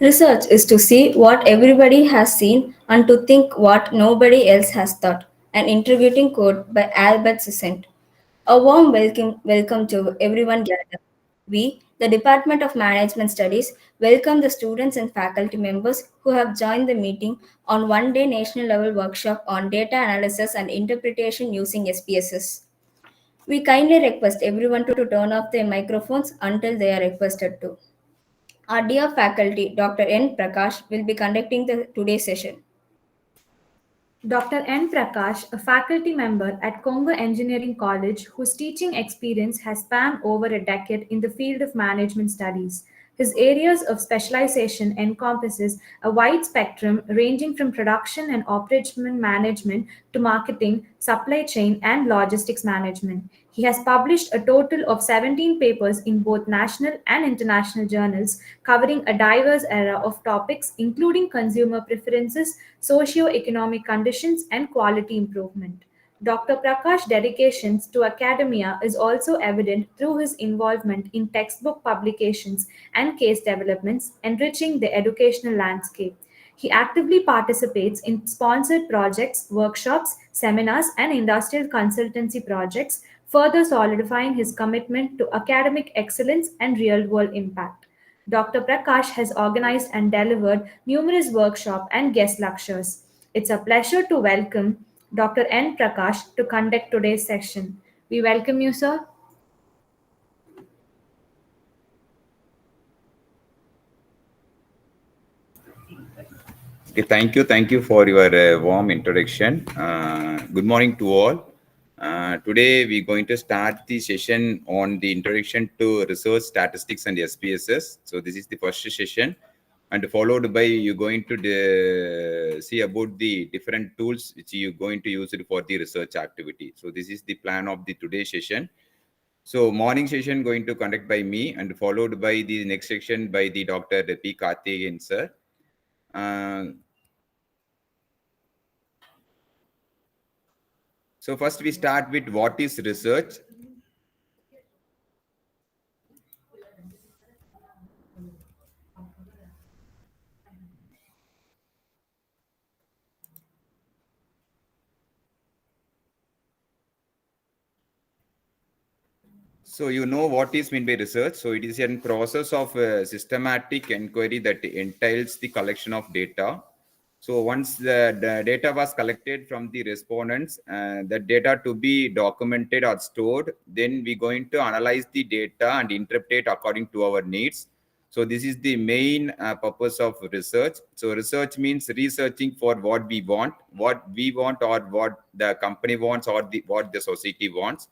Research is to see what everybody has seen and to think what nobody else has thought. An introducing quote by Albert Sussent. A warm welcome to everyone gathered. We, the Department of Management Studies, welcome the students and faculty members who have joined the meeting on one-day national level workshop on data analysis and interpretation using SPSS. We kindly request everyone to turn off their microphones until they are requested to. Our dear faculty, Dr. N. Prakash, will be conducting the today's session. Dr. N. Prakash, a faculty member at Congo Engineering College, whose teaching experience has spanned over a decade in the field of management studies. His areas of specialization encompasses a wide spectrum ranging from production and operational management to marketing, supply chain, and logistics management. He has published a total of 17 papers in both national and international journals, covering a diverse era of topics including consumer preferences, socio-economic conditions, and quality improvement. Dr. Prakash's dedication to academia is also evident through his involvement in textbook publications and case developments, enriching the educational landscape. He actively participates in sponsored projects, workshops, seminars, and industrial consultancy projects, further solidifying his commitment to academic excellence and real world impact. Dr. Prakash has organized and delivered numerous workshops and guest lectures. It's a pleasure to welcome Dr. N. Prakash to conduct today's session. We welcome you, sir. Okay, thank you for your warm introduction. Good morning to all. Today we're going to start the session on the introduction to research statistics and SPSS. So this is the first session, and followed by you're going to see about the different tools which you're going to use it for the research activity. So this is the plan of the today's session. So morning session going to conduct by me and followed by the next section by the Dr. P. Karthi sir. So first we start with what is research. So you know what is meant by research. So it is a process of systematic inquiry that entails the collection of data. So once the data was collected from the respondents, the data to be documented or stored, then we're going to analyze the data and interpret according to our needs. So this is the main purpose of research. So research means researching for what we want or what the company wants or what the society wants.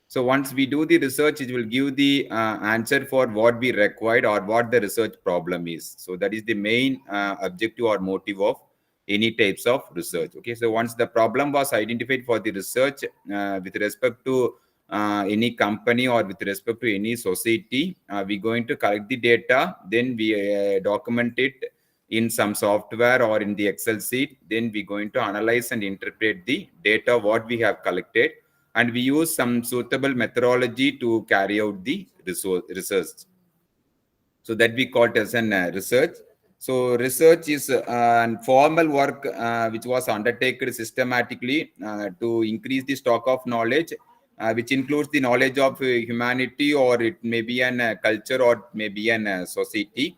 So once we do the research, it will give the answer for what we required or what the research problem is. So that is the main objective or motive of any types of research. Okay, so once the problem was identified for the research with respect to any company or with respect to any society, we're going to collect the data, then we document it in some software or in the Excel sheet. Then we're going to analyze and interpret the data what we have collected, and we use some suitable methodology to carry out the research. So that we call it as an research. So research is formal work which was undertaken systematically to increase the stock of knowledge, which includes the knowledge of humanity, or it may be an culture, or maybe an society.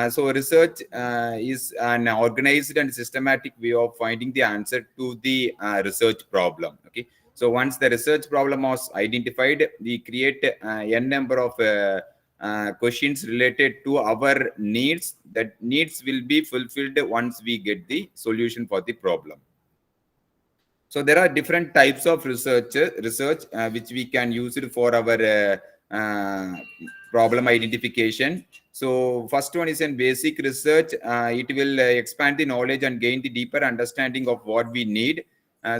So research is an organized and systematic way of finding the answer to the research problem. Okay. So once the research problem was identified, we create n number of questions related to our needs. That needs will be fulfilled once we get the solution for the problem. So there are different types of research which we can use it for our problem identification. So first one is in basic research. It will expand the knowledge and gain the deeper understanding of what we need.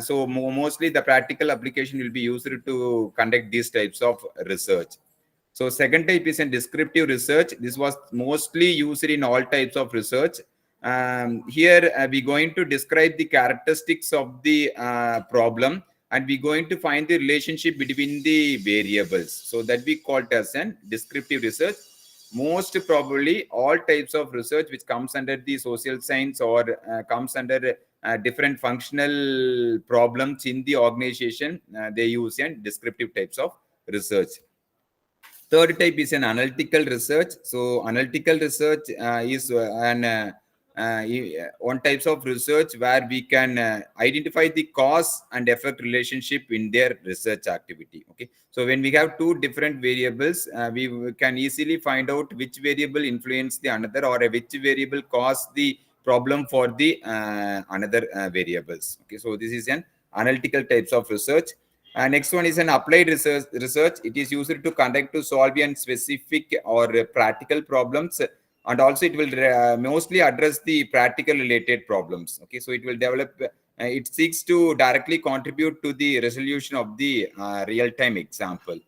So mostly the practical application will be used to conduct these types of research. So second type is in descriptive research. This was mostly used in all types of research. Here we're going to describe the characteristics of the problem, and we're going to find the relationship between the variables. So that we call it as an descriptive research. most probably all types of research which comes under the social science or comes under different functional problems in the organization, they use and descriptive types of research. Third type is an analytical research. So analytical research is one types of research where we can identify the cause and effect relationship in their research activity. Okay, so when we have two different variables, we can easily find out which variable influence the another, or which variable cause the problem for the another variables. Okay, so this is an analytical types of research. Next one is an applied research. Research, it is used to conduct to solve an specific or practical problems, and also it will mostly address the practical related problems. Okay, so it will develop. It seeks to directly contribute to the resolution of the real time example.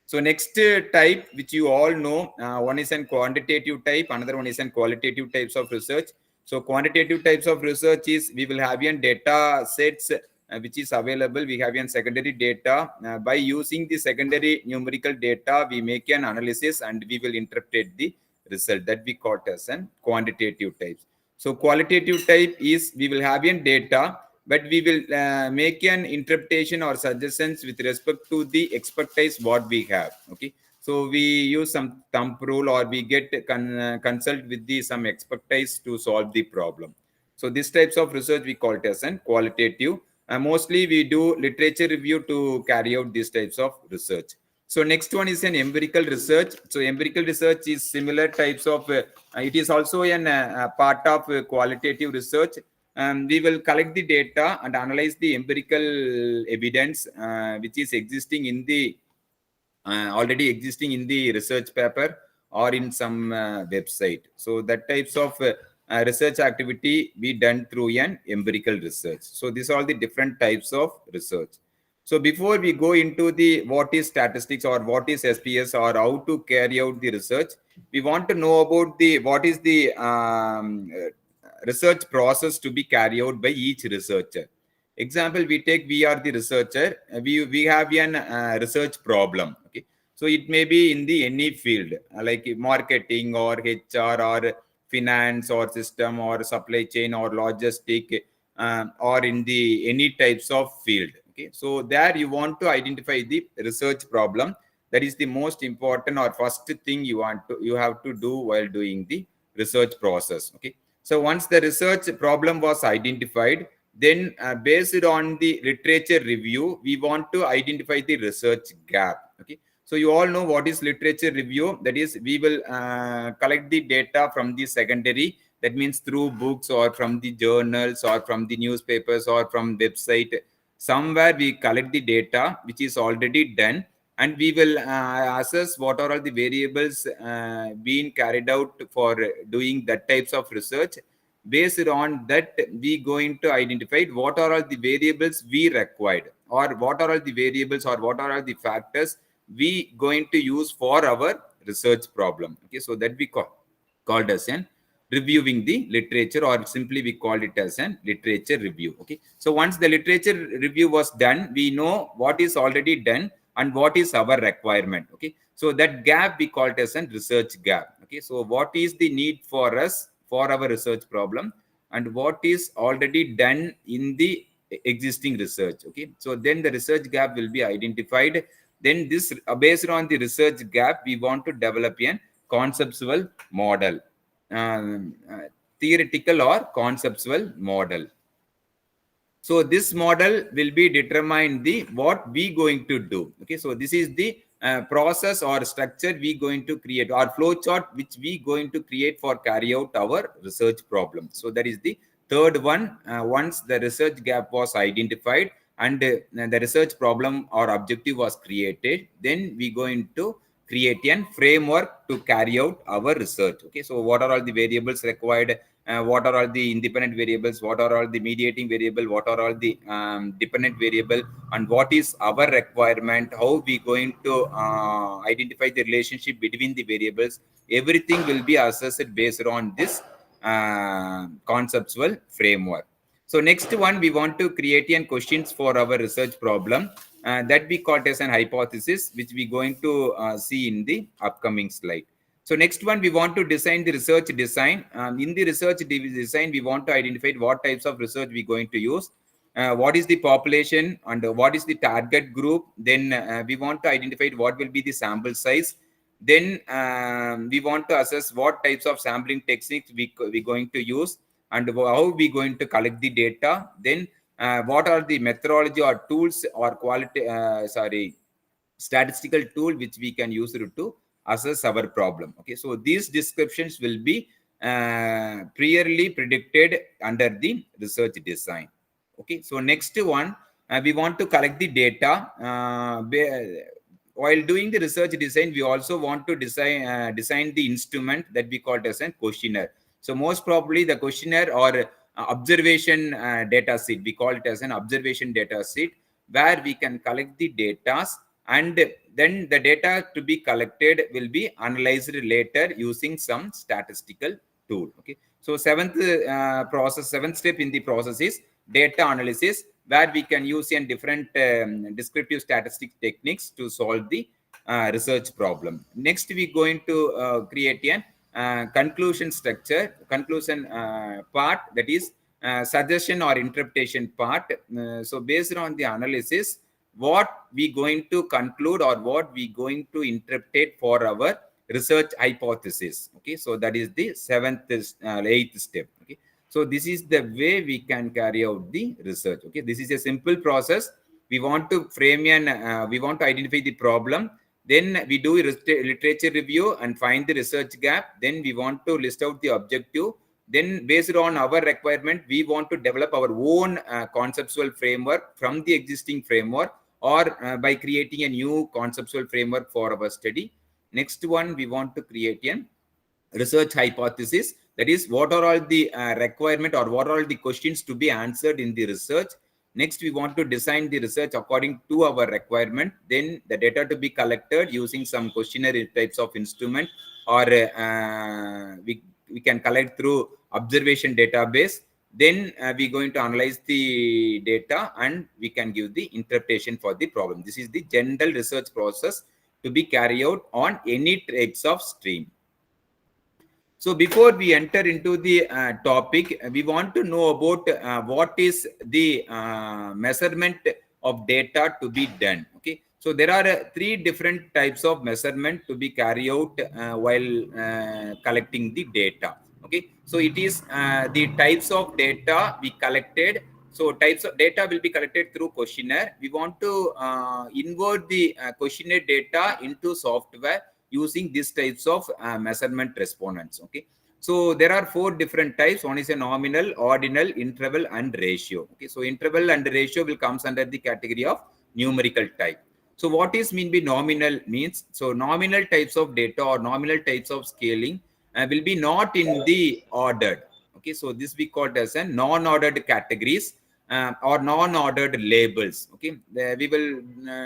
So next type, which you all know, one is an quantitative type, another one is an qualitative types of research. So quantitative types of research is we will have an data sets which is available. We have an secondary data. By using the secondary numerical data, we make an analysis and we will interpret the result that we call as an quantitative types. So qualitative type is we will have an data, but we will make an interpretation or suggestions with respect to the expertise what we have. Okay, so we use some thumb rule, or we get consult with the some expertise to solve the problem. So these types of research we call it as an qualitative. Mostly we do literature review to carry out these types of research. So next one is an empirical research. So empirical research is similar types of it is also an part of qualitative research. We will collect the data and analyze the empirical evidence which is existing in the already existing in the research paper or in some website. So that types of research activity be done through an empirical research. So these are the different types of research. So before we go into the what is statistics or what is SPS or how to carry out the research, we want to know about the what is the research process to be carried out by each researcher. Example, we are the researcher. We have an research problem. Okay, so it may be in the any field like marketing or HR or finance or system or supply chain or logistic or in the any types of field. Okay, so there you want to identify the research problem. That is the most important or first thing you have to do while doing the research process. Okay, so once the research problem was identified, then based on the literature review, we want to identify the research gap. Okay, so you all know what is literature review. That is, we will collect the data from the secondary, that means through books or from the journals or from the newspapers or from website. Somewhere we collect the data which is already done, and we will assess what are all the variables being carried out for doing that types of research. Based on that, we going to identify what are all the variables we required, or what are all the variables or what are all the factors we going to use for our research problem. Okay, so that we called as an reviewing the literature, or simply we called it as an literature review. Okay, so once the literature review was done, we know what is already done and what is our requirement. Okay, so that gap we call it as a research gap. Okay, so what is the need for us for our research problem, and what is already done in the existing research. Okay, so then the research gap will be identified. Then this based on the research gap, we want to develop a conceptual model, theoretical or conceptual model. So this model will be determined the what we going to do. Okay, so this is the process or structure we going to create, or flow chart which we going to create for carry out our research problem. So that is the third one. Once the research gap was identified and the research problem or objective was created, then we going to create a framework to carry out our research. Okay, so what are all the variables required, what are all the independent variables, what are all the mediating variable, what are all the dependent variable, and what is our requirement, how we going to identify the relationship between the variables. Everything will be assessed based on this conceptual framework. So next one, we want to create an questions for our research problem that we call as an hypothesis, which we going to see in the upcoming slide. So next one, we want to design the research design. In the research design, we want to identify what types of research we're going to use, what is the population and what is the target group. Then we want to identify what will be the sample size. Then we want to assess what types of sampling techniques we're going to use and how we going to collect the data. Then what are the methodology or tools or statistical tool which we can use it to assess our problem. Okay, so these descriptions will be priorly predicted under the research design. Okay, so next one, we want to collect the data. While doing the research design, we also want to design the instrument that we call as a questionnaire. So most probably the questionnaire or observation data sheet, we call it as an observation data sheet, where we can collect the data, and then the data to be collected will be analyzed later using some statistical tool. Okay, so seventh step in the process is data analysis, where we can use in different descriptive statistic techniques to solve the research problem. Next, we going to create a conclusion structure, conclusion part, that is suggestion or interpretation part. So based on the analysis, what we going to conclude or what we going to interpret for our research hypothesis. Okay, so that is the eighth step. Okay, so this is the way we can carry out the research. Okay, this is a simple process. We want to frame and we want to identify the problem. Then we do literature review and find the research gap. Then we want to list out the objective. Then based on our requirement, we want to develop our own conceptual framework from the existing framework, or by creating a new conceptual framework for our study. Next one, we want to create a research hypothesis, that is what are all the requirement or what are all the questions to be answered in the research. Next, we want to design the research according to our requirement. Then the data to be collected using some questionnaire types of instrument, or we can collect through observation database. Then we're going to analyze the data and we can give the interpretation for the problem. This is the general research process to be carried out on any types of stream. So before we enter into the topic, we want to know about what is the measurement of data to be done. Okay, so there are three different types of measurement to be carried out while collecting the data. Okay, so it is the types of data we collected. So types of data will be collected through questionnaire. We want to invert the questionnaire data into software using these types of measurement respondents. Okay, so there are four different types. One is a nominal, ordinal, interval, and ratio. Okay, so interval and ratio will comes under the category of numerical type. So what is mean by nominal means? So nominal types of data or nominal types of scaling will be not in the ordered. Okay, so this we call as a non-ordered categories or non-ordered labels. Okay, we will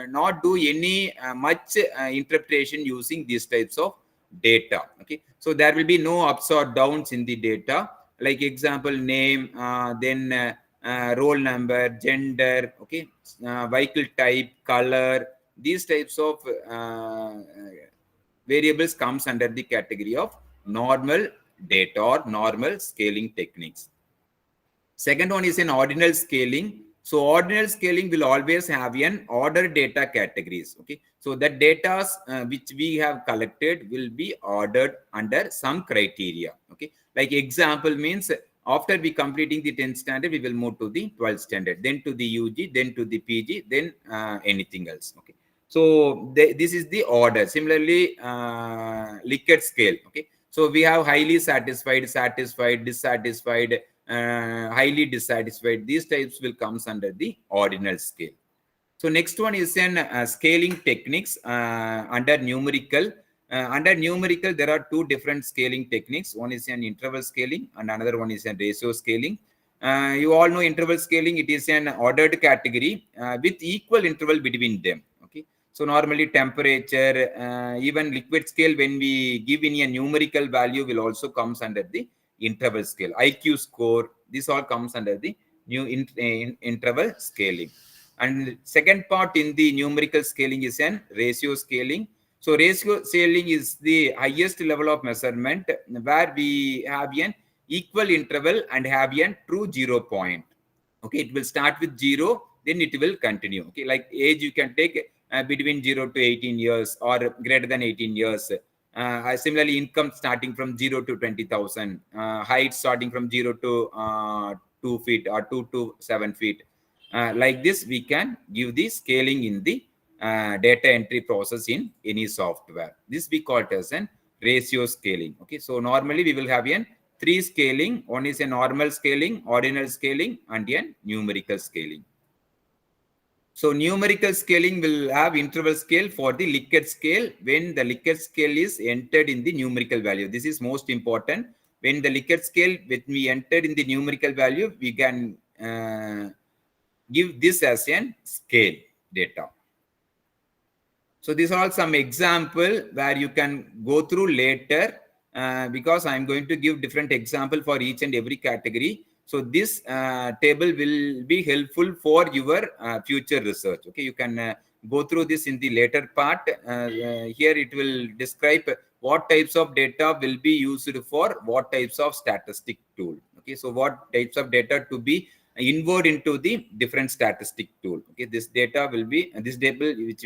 not do any much interpretation using these types of data. Okay, so there will be no ups or downs in the data, like example name, then roll number, gender, okay, vehicle type, color. These types of variables comes under the category of normal data or normal scaling techniques. Second one is an ordinal scaling. So ordinal scaling will always have an order data categories. Okay, so the data which we have collected will be ordered under some criteria. Okay, like example means after we completing the 10th standard, we will move to the 12th standard, then to the UG, then to the PG, then anything else. Okay, so this is the order. Similarly, Likert scale. Okay, so we have highly satisfied, satisfied, dissatisfied, highly dissatisfied. These types will comes under the ordinal scale. So next one is an scaling techniques under numerical. Under numerical, there are two different scaling techniques. One is an interval scaling and another one is a ratio scaling. You all know interval scaling. It is an ordered category with equal interval between them. Okay, so normally temperature, even liquid scale, when we give in a numerical value, will also comes under the interval scale. IQ score, this all comes under the interval scaling. And second part in the numerical scaling is an ratio scaling. So ratio scaling is the highest level of measurement where we have an equal interval and have a true 0 point. Okay, it will start with 0, then it will continue. Okay, like age you can take between 0 to 18 years or greater than 18 years. Similarly, income starting from 0 to 20,000, height starting from 0 to 2 feet or 2 to 7 feet. Like this, we can give the scaling in the data entry process in any software. This we call it as an ratio scaling. Okay, so normally we will have an three scaling. One is a normal scaling, ordinal scaling, and a numerical scaling. So numerical scaling will have interval scale for the Likert scale when the Likert scale is entered in the numerical value. This is most important. When the Likert scale, when we entered in the numerical value, we can give this as a scale data. So these are all some example where you can go through later because I'm going to give different example for each and every category. So this table will be helpful for your future research. Okay, you can go through this in the later part. Here it will describe what types of data will be used for what types of statistic tool. Okay, so what types of data to be inward into the different statistic tool. Okay, this data will be this table which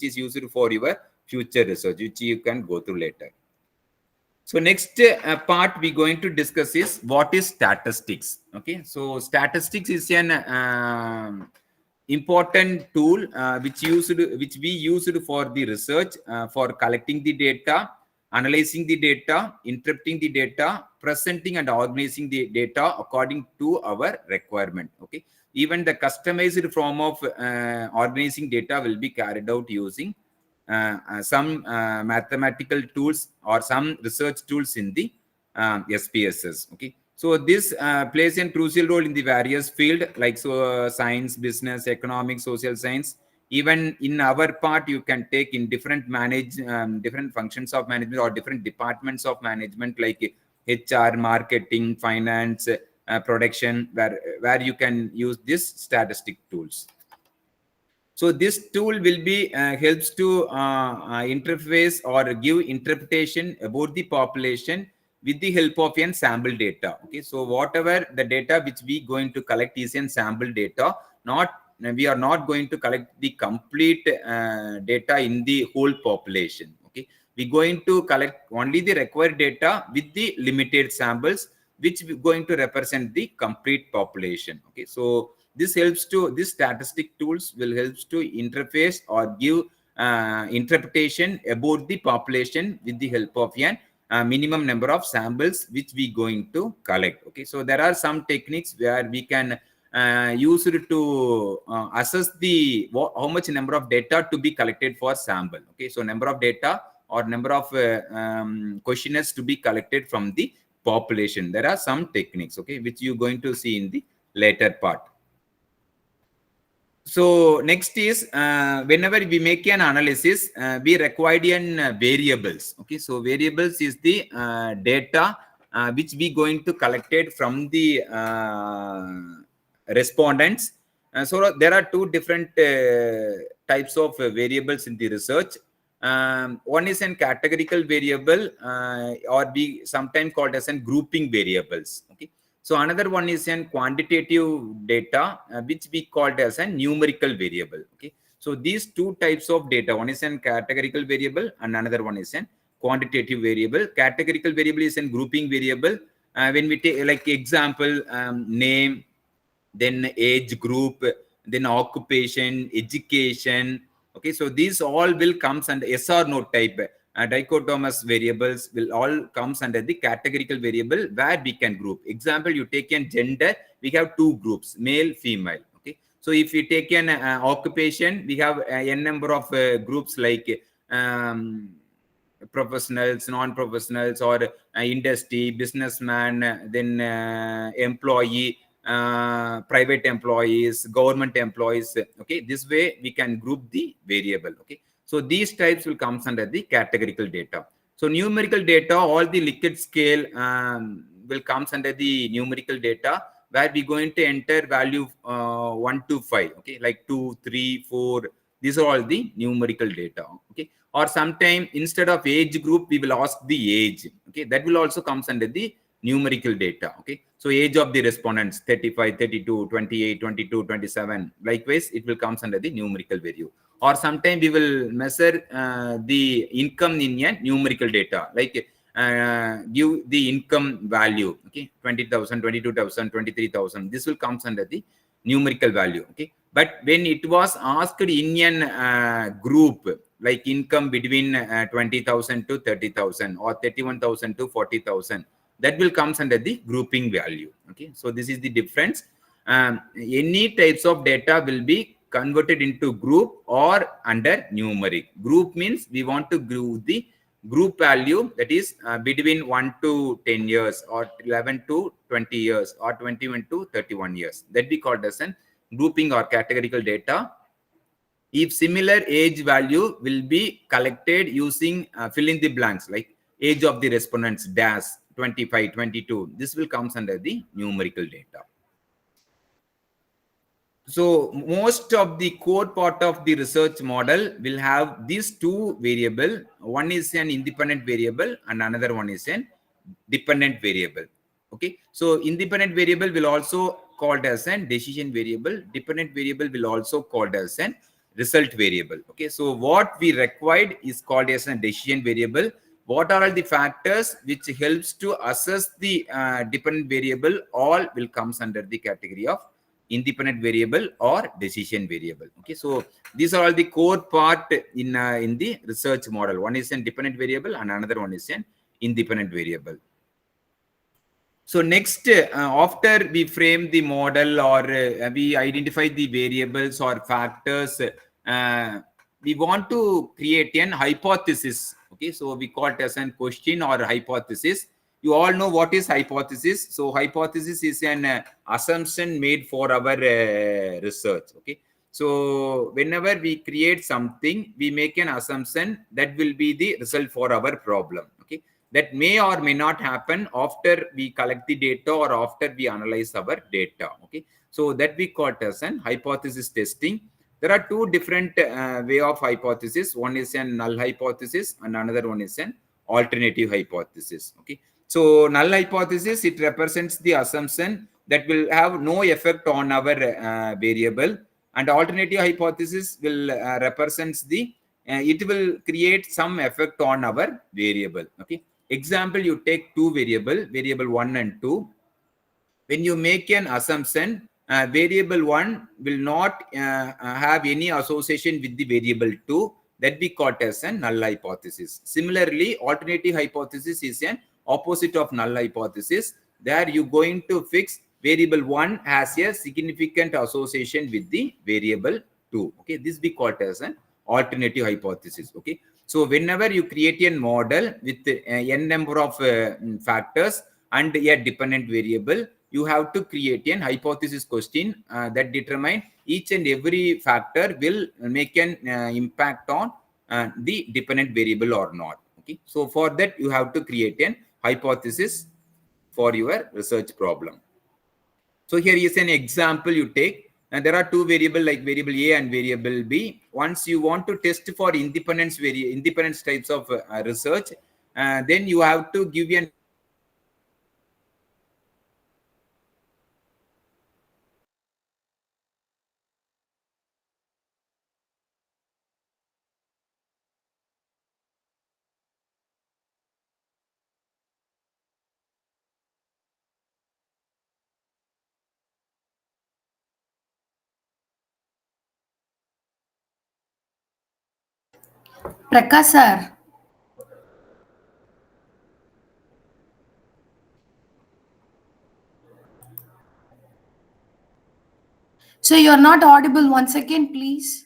is used for your future research, which you can go through later. So next part we're going to discuss is what is statistics. Okay, so statistics is an important tool which we used for the research for collecting the data, analyzing the data, interpreting the data, presenting and organizing the data according to our requirement. Okay, even the customized form of organizing data will be carried out using some mathematical tools or some research tools in the SPSS. Okay, so this plays a crucial role in the various field like science, business, economics, social science. Even in our part, you can take in different different functions of management or different departments of management like HR, marketing, finance, production, where you can use this statistic tools. So this tool will be helps to interface or give interpretation about the population with the help of an sample data. Okay, so whatever the data which we going to collect is an sample data. Not we are not going to collect the complete data in the whole population. Okay, we're going to collect only the required data with the limited samples, which we're going to represent the complete population. Okay, so this helps to this statistic tools will helps to interface or give interpretation about the population with the help of a minimum number of samples which we going to collect. Okay, so there are some techniques where we can use it to assess the how much number of data to be collected for sample. Okay, so number of data or number of questionnaires to be collected from the population. There are some techniques, okay, which you're going to see in the later part. So next is whenever we make an analysis, we require variables. Okay, so variables is the data which we going to collected from the respondents. So there are two different types of variables in the research. One is an categorical variable or we sometimes called as an grouping variables. Okay, so another one is an quantitative data which we called as a numerical variable. Okay, so these two types of data, one is an categorical variable and another one is an quantitative variable. Categorical variable is an grouping variable. When we take like example, name, then age group, then occupation, education. Okay, so these all will comes under yes or no type. Dichotomous variables will all comes under the categorical variable where we can group. Example, you take an gender, we have two groups, male, female. Okay, so if you take an occupation, we have n number of groups like professionals, non-professionals, or industry, businessman, then employee, private employees, government employees. Okay, this way we can group the variable. Okay, so these types will comes under the categorical data. So numerical data, all the Likert scale will comes under the numerical data where we going to enter value 1 to 5. Okay, like 2, 3, 4. These are all the numerical data. Okay, or sometime instead of age group we will ask the age. Okay, that will also comes under the numerical data. Okay, so age of the respondents 35, 32, 28, 22, 27. Likewise it will comes under the numerical value. Or sometime we will measure the income in a numerical data, like give the income value. Okay, 20,000, 22,000, 23,000. This will comes under the numerical value. Okay, but when it was asked in an group, like income between 20,000 to 30,000 or 31,000 to 40,000, that will comes under the grouping value. Okay, so this is the difference. Any types of data will be converted into group or under numeric. Group means we want to group the group value, that is between 1 to 10 years or 11 to 20 years or 21 to 31 years. That we call as an grouping or categorical data. If similar age value will be collected using fill in the blanks, like age of the respondents dash 25, 22, this will comes under the numerical data. So most of the core part of the research model will have these two variable. One is an independent variable and another one is an dependent variable. Okay, so independent variable will also called as an decision variable. Dependent variable will also called as an result variable. Okay, so what we required is called as a decision variable. What are all the factors which helps to assess the dependent variable? All will comes under the category of independent variable or decision variable. Okay, so these are all the core part in the research model. One is an dependent variable and another one is an independent variable. So next, after we frame the model or we identify the variables or factors, we want to create an hypothesis. Okay, so we call it as a question or hypothesis. You all know what is hypothesis. So hypothesis is an assumption made for our research. Okay, so whenever we create something, we make an assumption that will be the result for our problem. Okay, that may or may not happen after we collect the data or after we analyze our data. Okay, so that we call it as an hypothesis testing. There are two different way of hypothesis. One is a null hypothesis and another one is an alternative hypothesis. Okay, so null hypothesis, it represents the assumption that will have no effect on our variable, and alternative hypothesis will represents the it will create some effect on our variable. Okay, example, you take two variable 1 and 2. When you make an assumption, variable 1 will not have any association with the variable 2, that we call as a null hypothesis. Similarly, alternative hypothesis is an opposite of null hypothesis. There you going to fix variable 1 has a significant association with the variable 2. Okay, this we call as an alternative hypothesis. Okay, so whenever you create a model with n number of factors and a dependent variable, you have to create an hypothesis question that determine each and every factor will make an impact on the dependent variable or not. Okay, so for that you have to create an hypothesis for your research problem. So here is an example you take, and there are two variable like variable A and variable B. Once you want to test for independence types of research, then you have to give an Prakash sir, so you're not audible. Once again, please.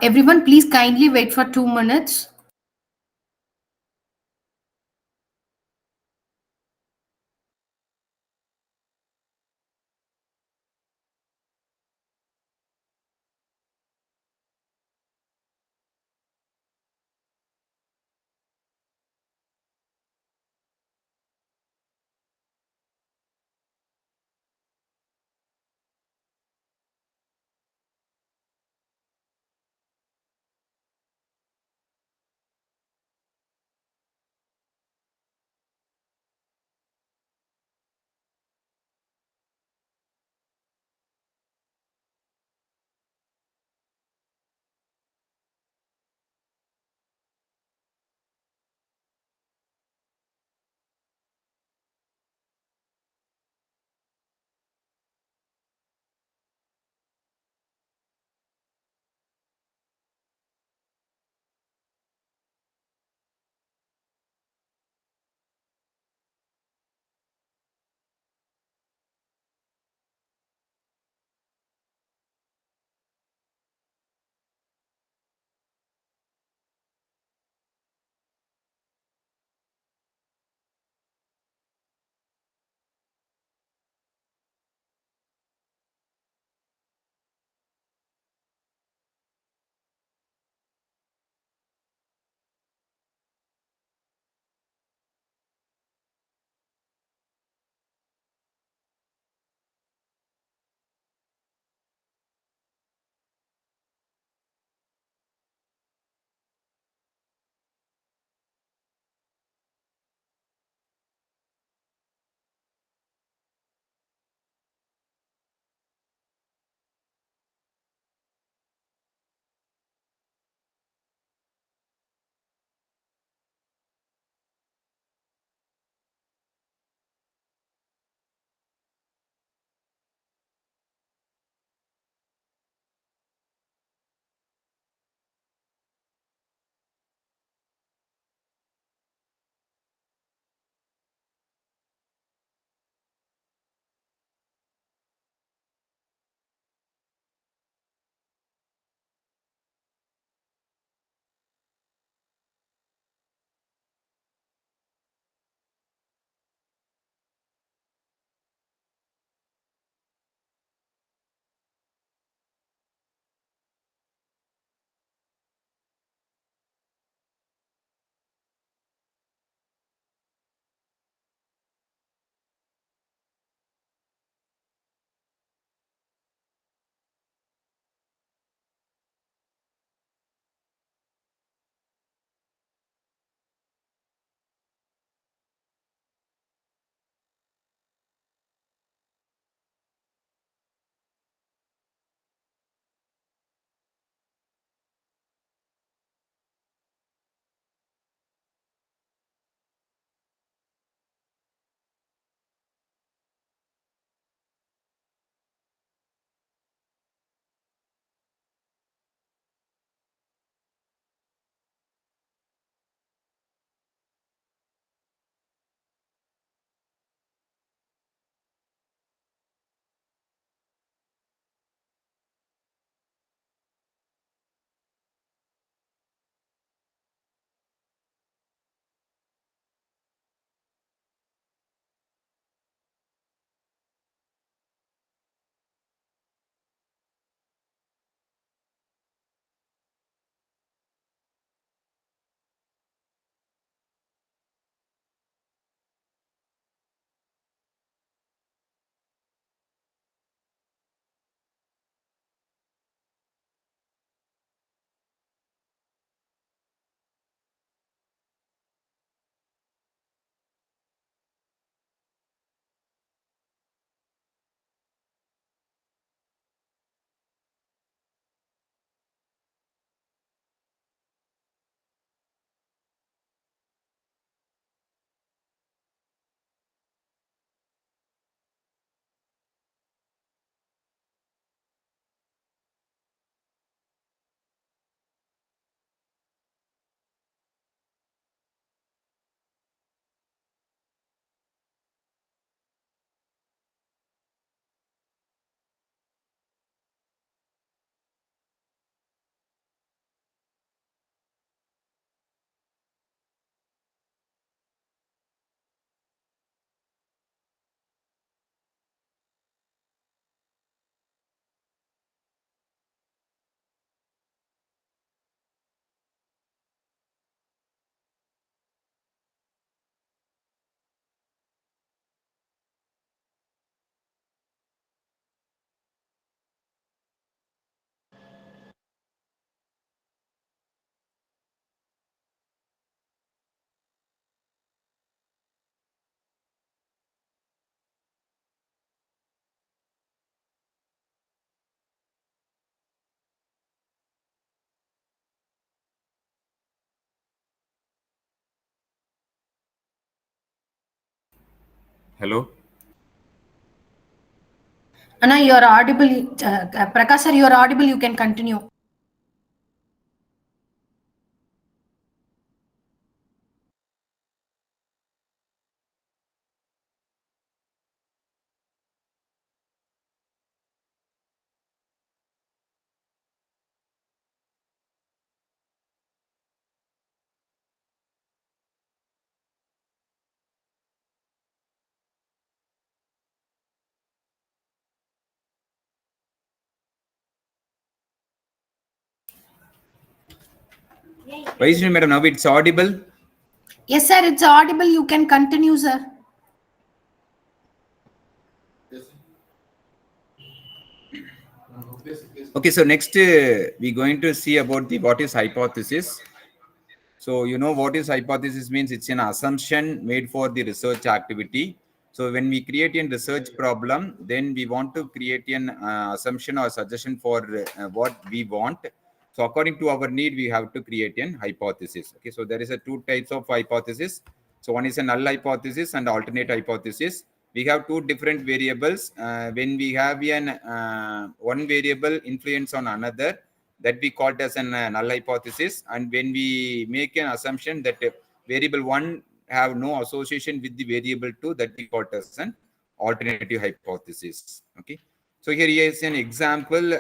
Everyone, please kindly wait for 2 minutes. Hello. Anna, you're audible. Prakash sir, you're audible. You can continue. Vaishnavi madam, now it's audible. Yes, sir, it's audible. You can continue, sir. Okay, so next we're going to see about the what is hypothesis. So you know what is hypothesis means? It's an assumption made for the research activity. So when we create a research problem, then we want to create an assumption or suggestion for what we want. So according to our need, we have to create an hypothesis. Okay, so there is a two types of hypothesis. So one is a null hypothesis and alternate hypothesis. We have two different variables. When we have an one variable influence on another, that we called as an null hypothesis. And when we make an assumption that variable 1 have no association with the variable 2, that we called as an alternative hypothesis. Okay, so here is an example.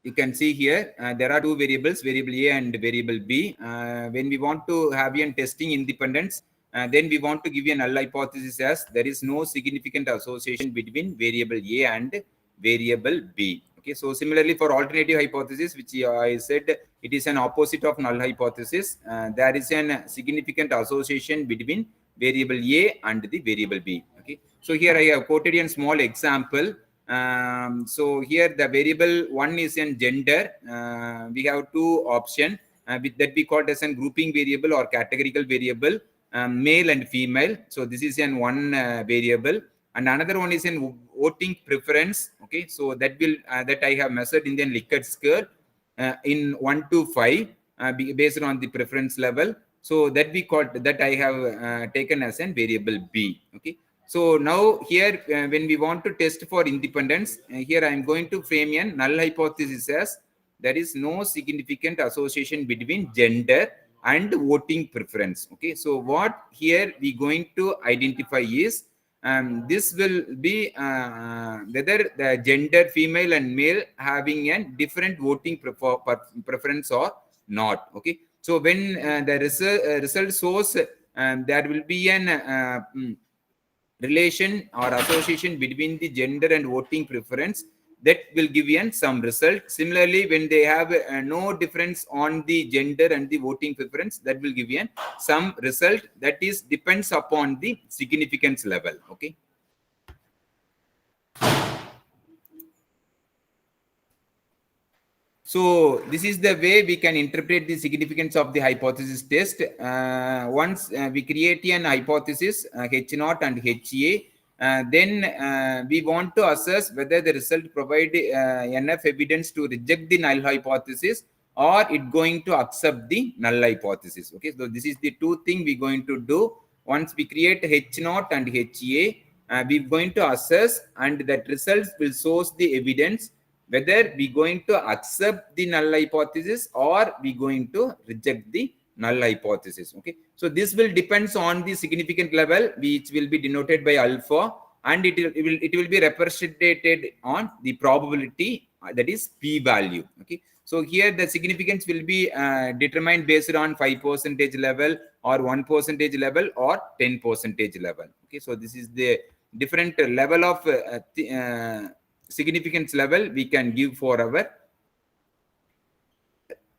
You can see here there are two variables, variable A and variable B. When we want to have a testing independence, then we want to give a null hypothesis as there is no significant association between variable A and variable B. Okay, so similarly for alternative hypothesis, which I said it is an opposite of null hypothesis, there is a significant association between variable A and the variable B. Okay, so here I have quoted a small example. So here the variable 1 is in gender. We have two options that we called as a grouping variable or categorical variable, male and female. So this is an one variable, and another one is in voting preference. Okay, so that will that I have measured in the Likert scale in 1 to 5 based on the preference level. So that we called that I have taken as a variable B. Okay, so now here when we want to test for independence, here I am going to frame a null hypothesis as there is no significant association between gender and voting preference. Okay, so what here we going to identify is this will be whether the gender female and male having a different voting preference or not. Okay, so when the result shows there will be an relation or association between the gender and voting preference, that will give you some result. Similarly, when they have no difference on the gender and the voting preference, that will give you some result that is depends upon the significance level. Okay, so this is the way we can interpret the significance of the hypothesis test. Once we create an hypothesis H naught and HA, then we want to assess whether the result provide enough evidence to reject the null hypothesis or it going to accept the null hypothesis. Okay, so this is the two things we're going to do. Once we create H naught and HA, we're going to assess, and that results will source the evidence whether we going to accept the null hypothesis or we going to reject the null hypothesis. Okay, so this will depends on the significant level, which will be denoted by alpha, and it will be represented on the probability, that is p value. Okay, so here the significance will be determined based on 5% level or 1% level or 10% level. Okay, so this is the different level of significance level we can give for our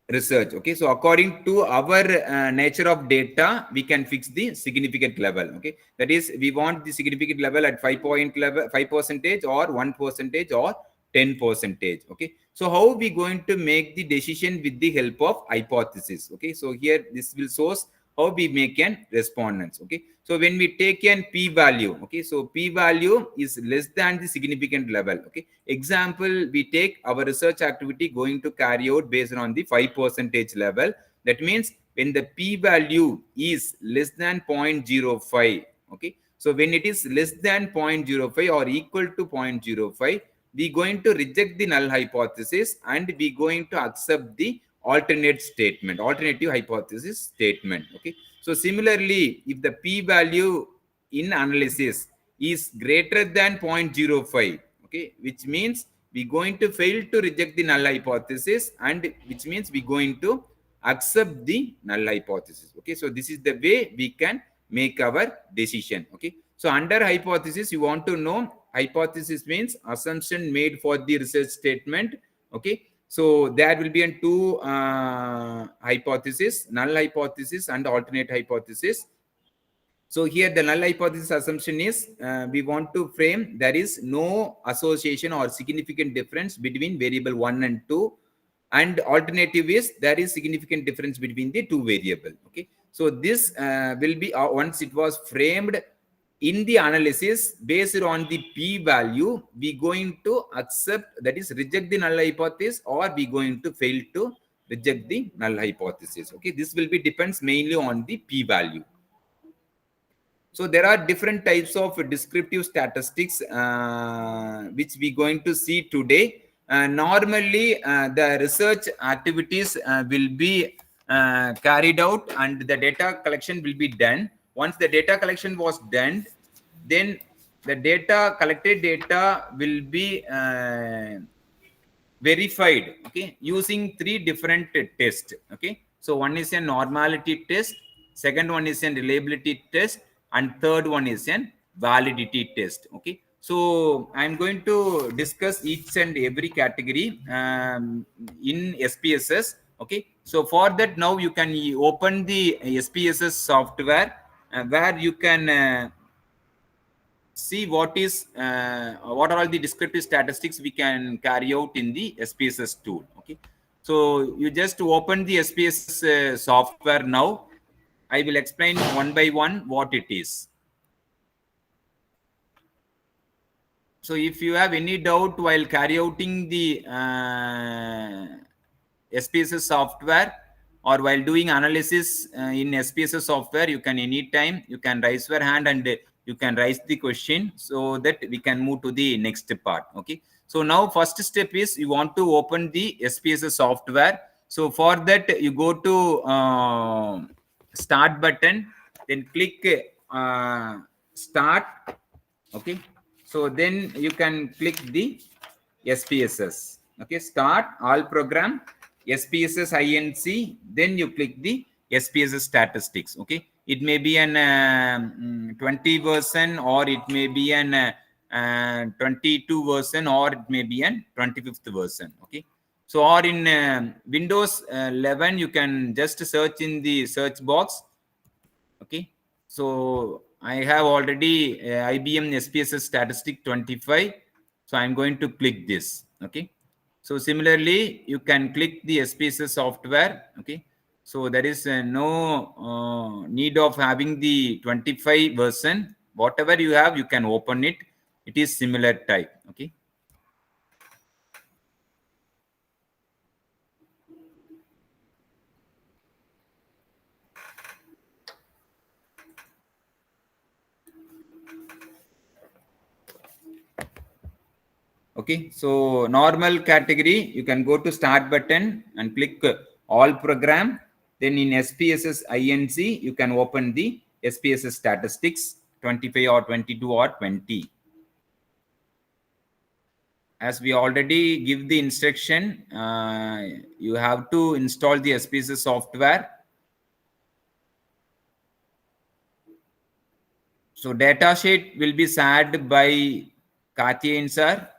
research. Okay, so according to our nature of data, we can fix the significant level. Okay, that is we want the significant level at 5% or 1% or 10%. Okay, so how we going to make the decision with the help of hypothesis? Okay, so here this will source how we make an respondents. Okay, so when we take an p value, okay, so p value is less than the significant level. Okay, example, we take our research activity going to carry out based on the 5% level. That means when the p value is less than 0.05, Okay, so when it is less than 0.05 or equal to 0.05, we going to reject the null hypothesis and we going to accept the alternative hypothesis statement. Okay, so similarly, if the p value in analysis is greater than 0.05, okay, which means we going to fail to reject the null hypothesis, and which means we going to accept the null hypothesis. Okay, so this is the way we can make our decision. Okay, so under hypothesis, you want to know, hypothesis means assumption made for the research statement. Okay, so there will be two hypothesis, null hypothesis and alternate hypothesis. So here the null hypothesis assumption is we want to frame there is no association or significant difference between variable 1 and 2, and alternative is there is significant difference between the two variable. Okay, so this will be once it was framed in the analysis based on the p value, we going to accept, that is reject the null hypothesis, or we going to fail to reject the null hypothesis. Okay, this will be depends mainly on the p value. So there are different types of descriptive statistics which we going to see today. Normally, the research activities will be carried out and the data collection will be done. Once the data collection was done, then the collected data will be verified, okay, using three different tests. Okay, so one is a normality test, second one is a reliability test, and third one is a validity test. Okay, so I'm going to discuss each and every category in SPSS. Okay, so for that, now you can open the SPSS software where you can see what are all the descriptive statistics we can carry out in the SPSS tool. Okay, so you just open the SPSS software now. I will explain one by one what it is. So if you have any doubt while carry outing the SPSS software or while doing analysis in SPSS software, you can anytime you can raise your hand and you can raise the question so that we can move to the next part. Okay, so now first step is you want to open the SPSS software. So for that, you go to start button, then click start. Okay, so then you can click the SPSS. Okay, start all program, SPSS INC, then you click the SPSS statistics. Okay, it may be an 20 version, or it may be an 22 version, or it may be an 25th version. Okay, so or in Windows 11, you can just search in the search box. Okay, so I have already IBM SPSS statistic 25, so I'm going to click this. Okay, so similarly you can click the SPSS software. Okay, so there is no need of having the 25 version. Whatever you have, you can open it. It is similar type. Okay, okay, so normal category, you can go to start button and click all program. Then in SPSS INC, you can open the SPSS statistics 25 or 22 or 20. As we already give the instruction, you have to install the SPSS software. So datasheet will be shared by Karthi sir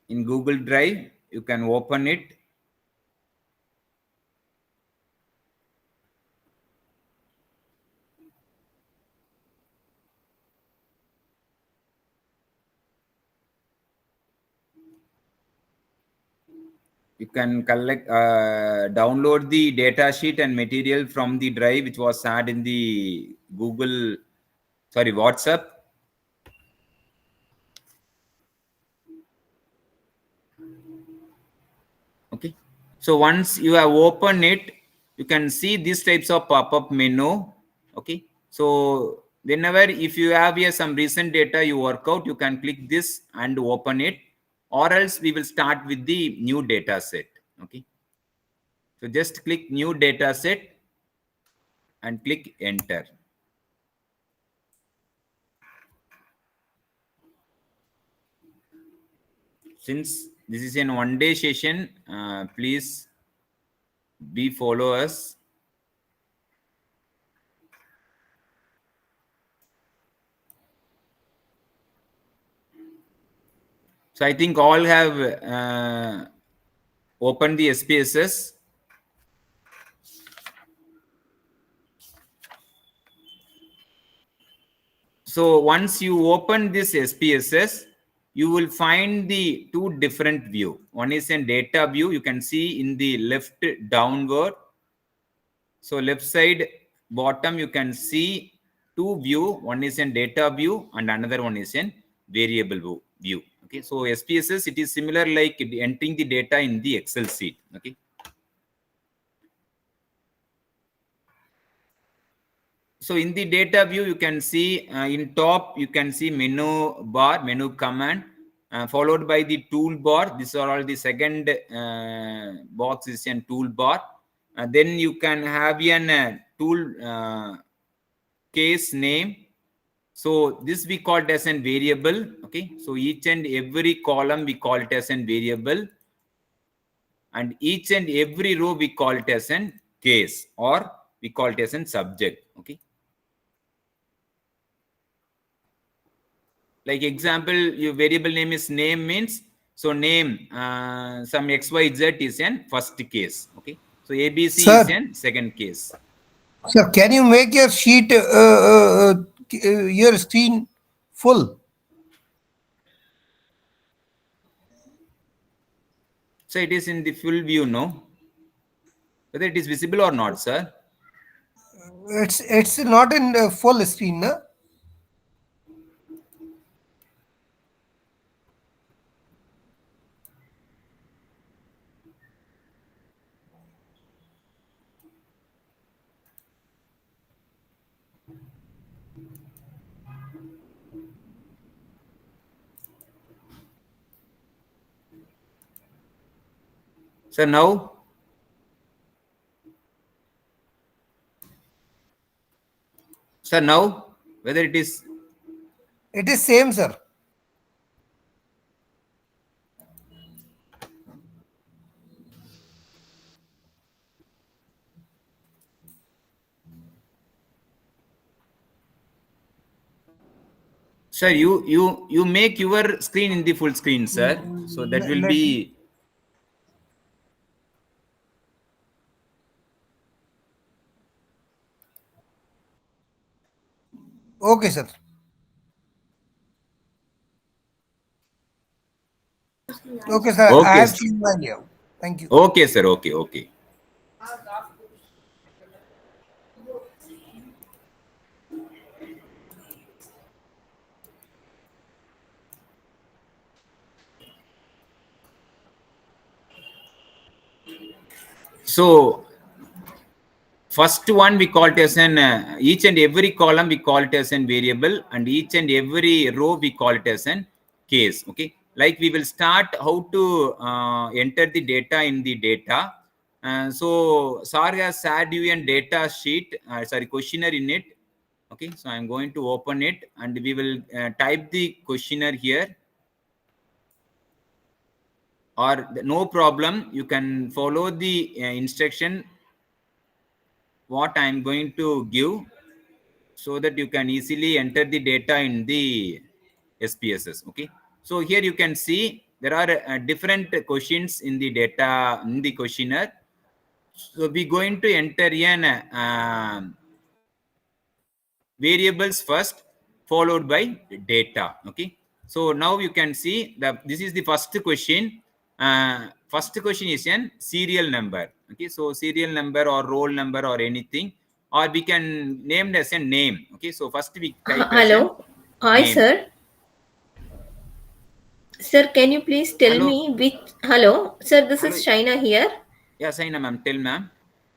in Google Drive. You can open it. You can collect, download the data sheet and material from the drive which was shared in the WhatsApp. Okay, so once you have opened it, you can see these types of pop-up menu. Okay, so Whenever if you have here some recent data you work out, you can click this and open it, or else we will start with the new data set. Okay, so just click new data set and click enter. Since this is an one-day session, please be follow us. So I think all have opened the SPSS. So once you open this SPSS, you will find the two different view. One is a data view. You can see in the left downward. So left side bottom, you can see two view. One is in data view and another one is in variable view. Okay, so SPSS, it is similar like entering the data in the Excel sheet. Okay. So in the data view, you can see in top, you can see menu bar, menu command, followed by the toolbar. These are all the second box is in toolbar. Then you can have an tool case name. So this we call it as a variable. Okay. So each and every column we call it as a variable, and each and every row we call it as a case, or we call it as a subject. Okay. Like example, your variable name is name means, so name some XYZ is an first case. Okay. So ABC is Sir, an second case. sir, can you make your sheet, your screen full? So it is in the full view, no? Whether it is visible or not, sir? It's not in full screen, na? So now, sir, now whether it is, It is same, sir. sir, you make your screen in the full screen, sir. So that will Let me. be. Okay, sir. Okay, sir. I Okay, have changed my layout. Thank you. okay, sir. Okay, okay. So first one we call it as an each and every column we call it as an variable, and each and every row we call it as an case. Okay, like we will start how to enter the data in the data. So Sar has shared you a data sheet, sorry, questionnaire in it. Okay, so I'm going to open it and we will type the questionnaire here, or no problem, you can follow the instruction what I'm going to give, so that you can easily enter the data in the SPSS. Okay, so here you can see there are different questions in the data in the questionnaire. So we're going to enter in variables first, followed by data. Okay, so now you can see that this is the first question. First question is an serial number. Okay, so serial number or roll number or anything, or we can name it as a name. Okay, so first we type as an Hello. Hi, name. sir. Sir, can you please tell Hello, me which. Hello. Sir, this hello. is Shaina here. Yeah, Saina ma'am, tell ma'am.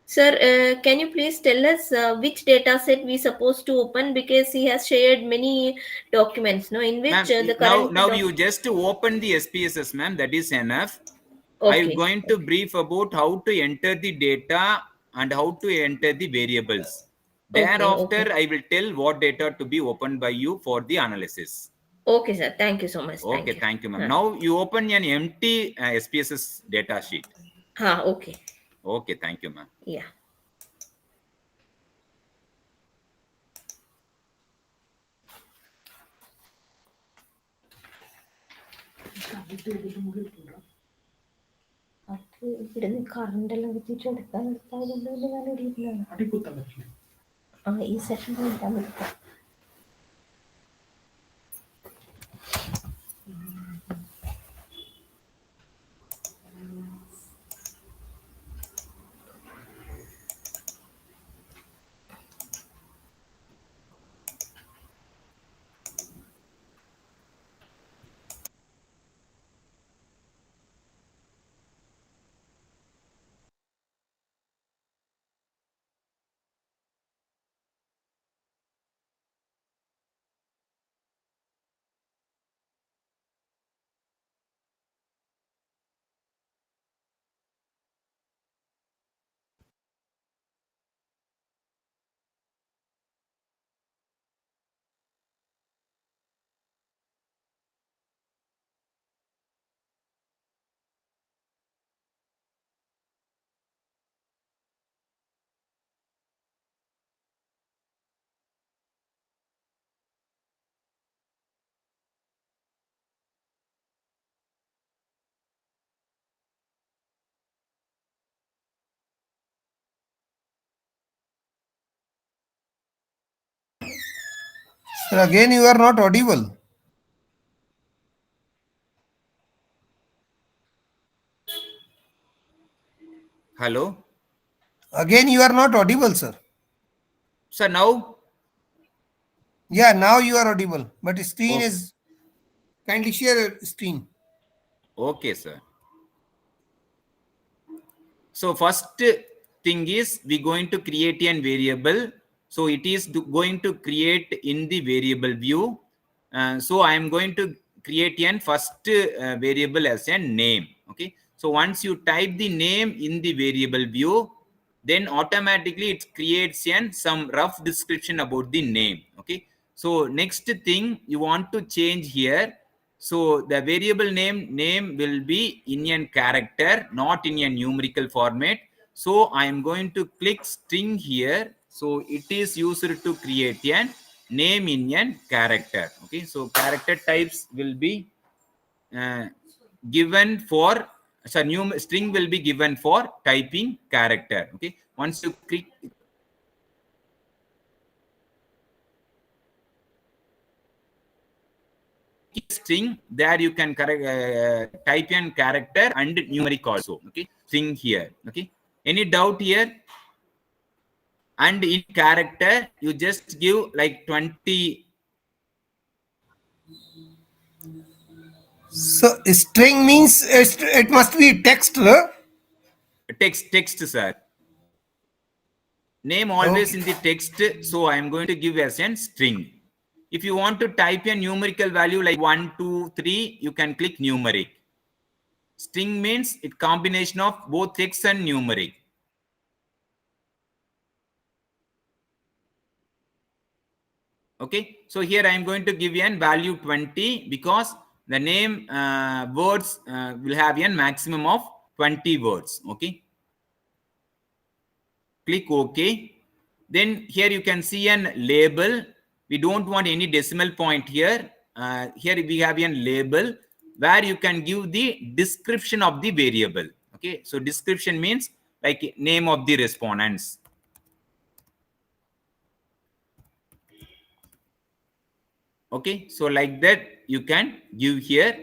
Sir, can you please tell us which data set we supposed to open, because he has shared many documents, no, in which Ma'am, the now current now you just open the SPSS, ma'am. That is enough. I'm Okay, going to brief about how to enter the data and how to enter the variables. okay, Thereafter, okay, I will tell what data to be opened by you for the analysis. okay, sir. Thank you so much. Okay, Thank you. thank you, ma'am. Huh. Now you open an empty SPSS data sheet. Okay. Okay, thank you, ma'am. Yeah. അത് ഇവിടുന്ന് current എല്ലാം കുത്തിയിട്ട് എടുക്കാൻ എടുത്താലുണ്ട് ഞാൻ ഇടിയിലാണ് ഈ session കഴിഞ്ഞാൽ വിളിക്കാം. Sir, again you are not audible. Hello, Again you are not audible, sir. sir. Now, Yeah, now you are audible. But screen okay, is kindly share your screen. okay, sir. So first thing is we going to create a variable. So it is going to create in the variable view. So I am going to create an first variable as a name. Okay. So once you type the name in the variable view, then automatically it creates an some rough description about the name. Okay. So next thing you want to change here. So the variable name will be in a character, not in a numerical format. So I am going to click string here. So it is used to create a name in a character. Okay, so character types will be uh, given for, so new string will be given for typing character. Okay, once you click string, there you can type in character and numeric also. Okay, string here. Okay, any doubt here? And in character you just give like 20 So string means it must be text, huh? text, sir. Name always Okay. in the text, so I am going to give as a string. If you want to type a numerical value like 1 2 3, you can click numeric. String means it combination of both text and numeric. Okay, so here I am going to give a value 20 because the name words will have a maximum of 20 words. Okay, click OK. Then here you can see an label. We don't want any decimal point here. Here we have a label where you can give the description of the variable. Okay, so description means like name of the respondents. Okay, so like that you can give here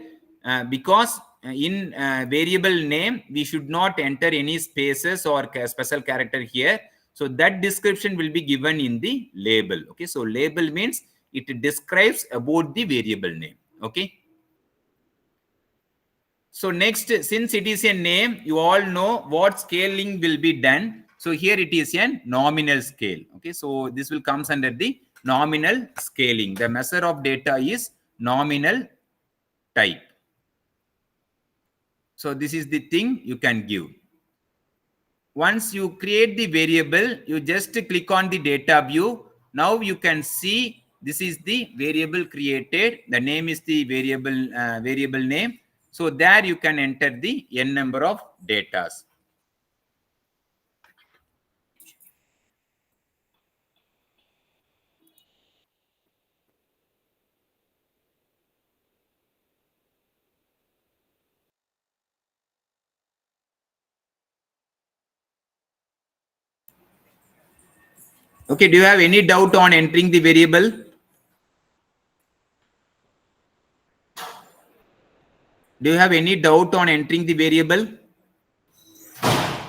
because in variable name we should not enter any spaces or special character here. So that description will be given in the label. Okay, so label means it describes about the variable name. Okay, so next, since it is a name, you all know what scaling will be done. So here it is a nominal scale. Okay, so this will comes under the nominal scaling. The measure of data is nominal type. So this is the thing you can give. Once you create the variable, you just click on the data view. Now you can see this is the variable created. The name is the variable name. So there you can enter the n number of datas. Okay, do you have any doubt on entering the variable? Do you have any doubt on entering the variable?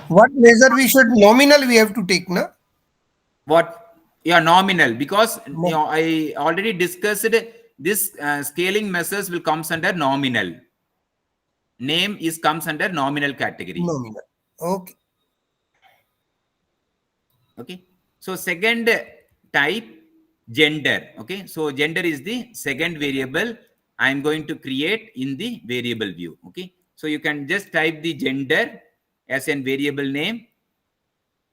What measure we should nominal we have to take, na? What? Yeah, nominal, because No, I already discussed this scaling measures will comes under nominal. Name is comes under nominal category. nominal. Okay. Okay, so second type, gender. Okay, so gender is the second variable I'm going to create in the variable view. Okay, so you can just type the gender as a variable name.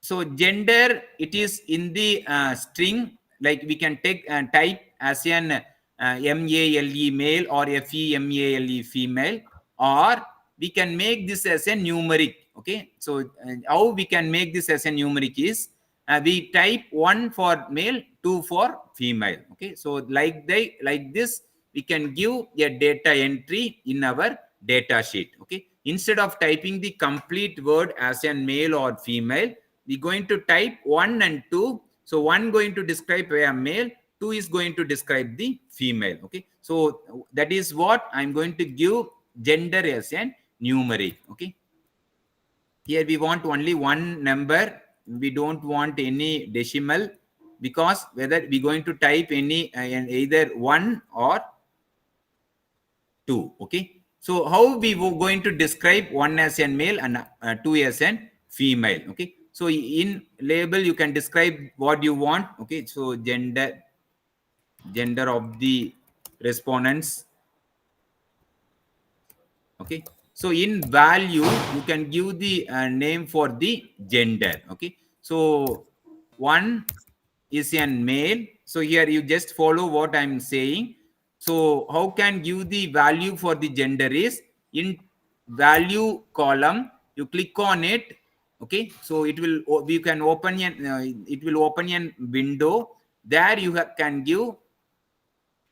So gender, it is in the string, like we can take type as an male male or female female, or we can make this as a numeric. Okay, so how we can make this as a numeric is we type 1 for male, 2 for female. Okay, so like this we can give a data entry in our data sheet. Okay, instead of typing the complete word as a male or female, we're going to type 1 and 2. So 1 going to describe a male, 2 is going to describe the female. Okay, so that is what I'm going to give gender as a numeric. Okay, here we want only one number. We don't want any decimal, because whether we're going to type any either 1 or 2. Okay, so how we were going to describe 1 as a male and 2 as a female. Okay, so in label you can describe what you want. Okay, so gender of the respondents. Okay, so in value you can give the name for the gender. Okay, so 1 is a male. So here you just follow what I'm saying. So how can give the value for the gender is in value column, you click on it. Okay, so it will, you can open it will open a window. There you can give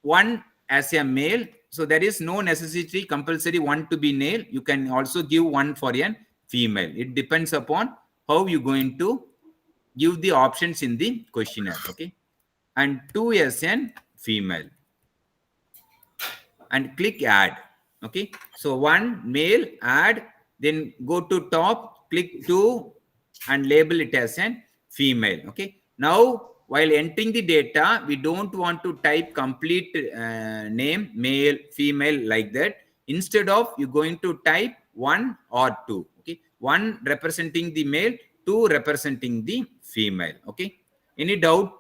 1 as a male. So there is no necessity compulsory 1 to be male. You can also give 1 for a female. It depends upon how you're going to give the options in the questionnaire. Okay, and 2 as a female, and click add. Okay, so 1 male, add, then go to top, click 2 and label it as a female. Okay, now while entering the data, we don't want to type complete name, male, female, like that. Instead of, you're going to type 1 or 2. Okay, 1 representing the male, 2 representing the female. Okay, any doubt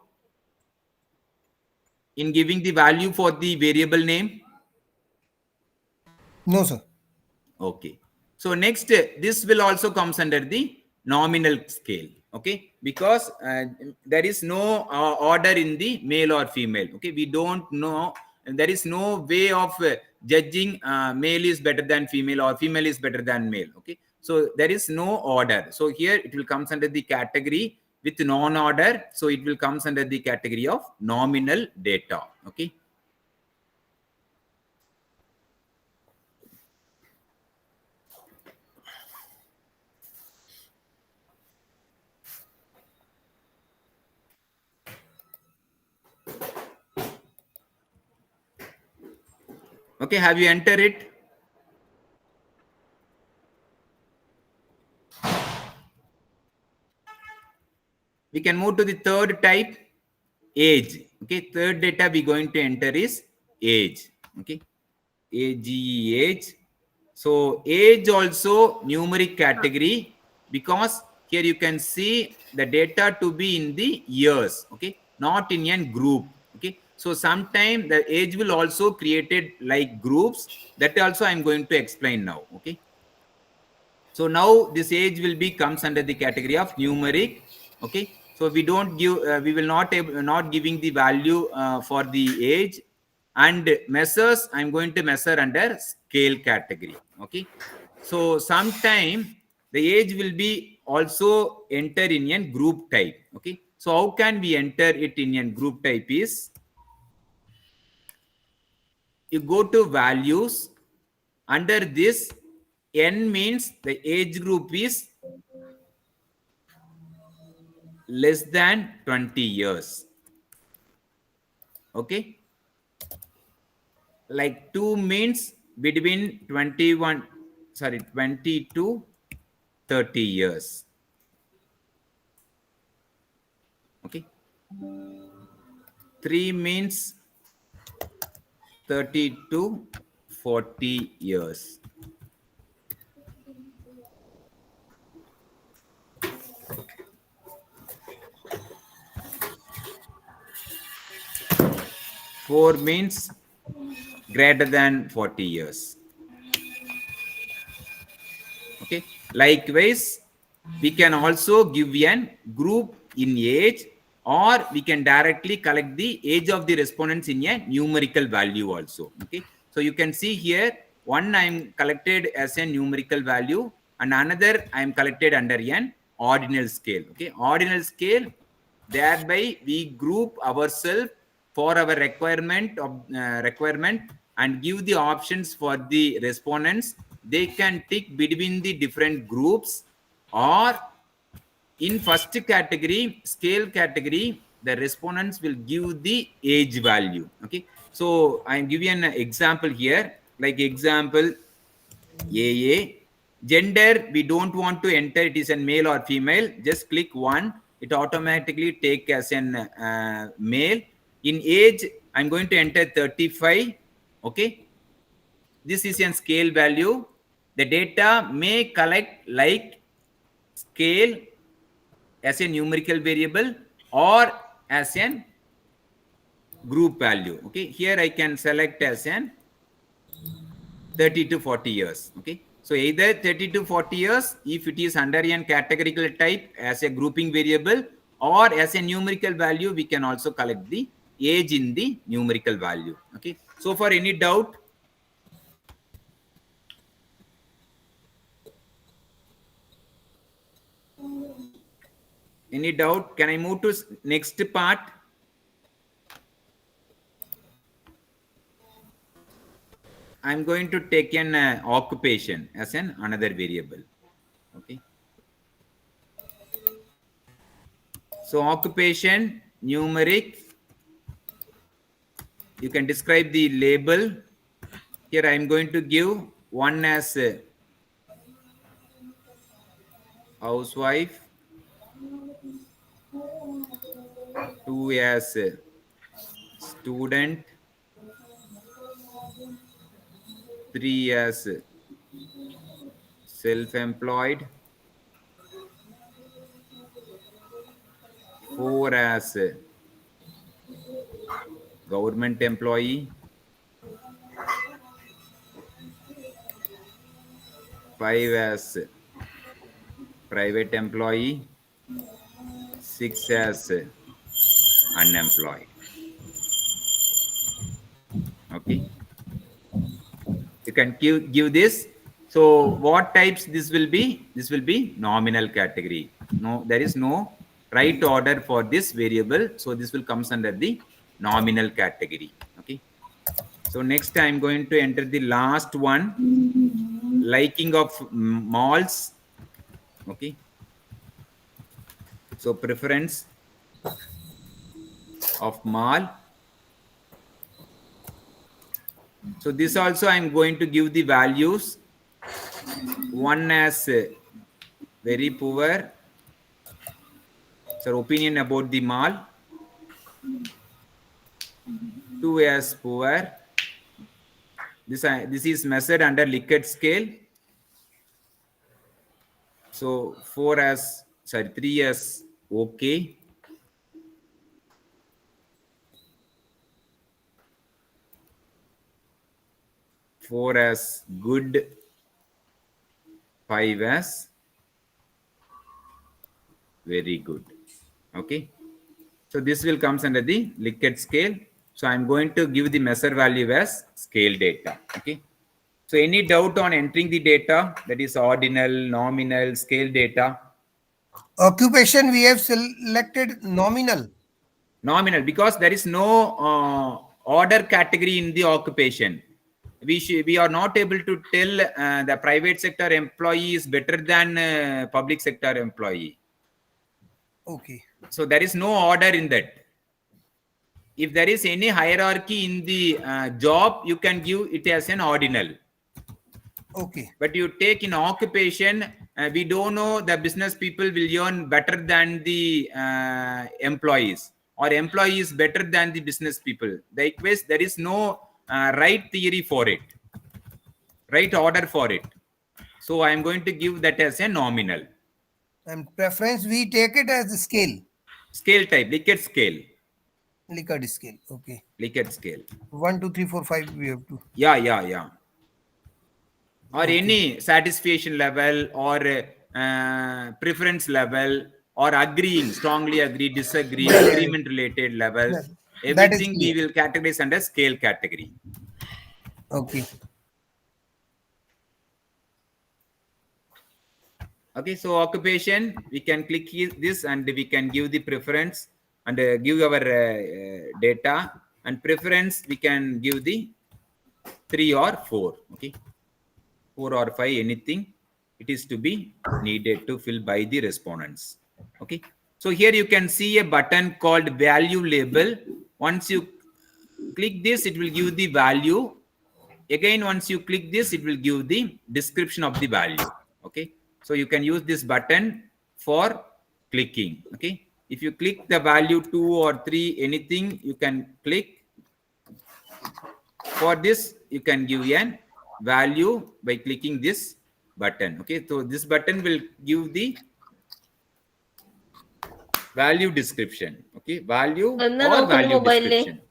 in giving the value for the variable name? No, sir. Okay, so next this will also comes under the nominal scale. Okay, because there is no order in the male or female. Okay, we don't know, there is no way of judging male is better than female or female is better than male. Okay, so there is no order. So here it will comes under the category with non-order. So it will comes under the category of nominal data. Okay, okay, have you entered it? We can move to the third type, age. Okay, third data we going to enter is age. Okay, age. So age also numeric category, because here you can see the data to be in the years, okay, not in a group. Okay, so sometime the age will also created like groups, that also I'm going to explain now. Okay, so now this age will be comes under the category of numeric. Okay, so we don't give we will not giving the value for the age. And measures I'm going to measure under scale category. Okay, so sometime the age will be also enter in a group type. Okay, so how can we enter it in a group type is, you go to values, under this n means the age group is less than 20 years. Okay, like 2 means between 21, sorry, 20 to 30 years. Okay, 3 means 30 to 40 years. 4 means greater than 40 years. Okay, likewise we can also give an group in age, or we can directly collect the age of the respondents in a numerical value also. Okay, so you can see here, one I'm collected as a numerical value, and another I'm collected under an ordinal scale. Okay, ordinal scale, thereby we group ourselves for our requirement, and give the options for the respondents. They can tick between the different groups, or in first category, scale category, the respondents will give the age value. Okay, so I'm giving an example here, like example AA. Gender, we don't want to enter it is a male or female, just click one, it automatically take as an male. In age, I'm going to enter 35. Okay, this is a scale value. The data may collect like scale as a numerical variable, or as an group value. Okay, here I can select as an 30 to 40 years. Okay, so either 30 to 40 years if it is under a categorical type as a grouping variable, or as a numerical value, we can also collect the age in the numerical value. Okay, so for any doubt, can I move to next part? I'm going to take an occupation as an another variable. Okay, so occupation numeric, you can describe the label. Here I am going to give one as housewife, two as student, three as self-employed, four as government employee, five as private employee, six as unemployed. Okay, you can give this. So what types this will be? This will be nominal category. No, there is no right order for this variable, so this will comes under the nominal category. Okay, so next I'm going to enter the last one, liking of malls. Okay, so preference of mall. So this also I'm going to give the values, one as very poor, so opinion about the mall, two as poor. This is measured under Likert scale. So 4 as sorry, 3 as okay, 4 as good, 5 as very good. Okay. So this will comes under the Likert scale. So I'm going to give the measure value as scale data. Okay. So any doubt on entering the data, that is ordinal, nominal, scale data? Occupation, we have selected nominal. Nominal, because there is no order category in the occupation. We are not able to tell the private sector employee is better than public sector employee. Okay. So there is no order in that. If there is any hierarchy in the job, you can give it as an ordinal. Okay. But you take in occupation, we don't know the business people will earn better than the employees, or employees better than the business people. Likewise, there is no right theory for it, right order for it. So I am going to give that as a nominal. And preference, we take it as the scale. Scale type, Likert scale. Likert scale. Okay. Likert scale. 1, 2, 3, 4, 5. We have to. Yeah. Or Okay. any satisfaction level, or preference level, or agreeing, strongly agree, disagree, agreement related level. Yes. That is Everything we clear. will categorize under scale category. Okay. Okay, so occupation, we can click this and we can give the preference and give our data, and preference we can give the 3 or 4. Okay, 4 or 5, anything it is to be needed to fill by the respondents. Okay, so here you can see a button called value label. Once you click this, it will give the value. Again, once you click this, it will give the description of the value. Okay, so you can use this button for clicking. Okay, if you click the value 2 or 3, anything you can click. For this, you can give a value by clicking this button. Okay, so this button will give the value description. Okay, value Anna or nokkunu value mobile. description.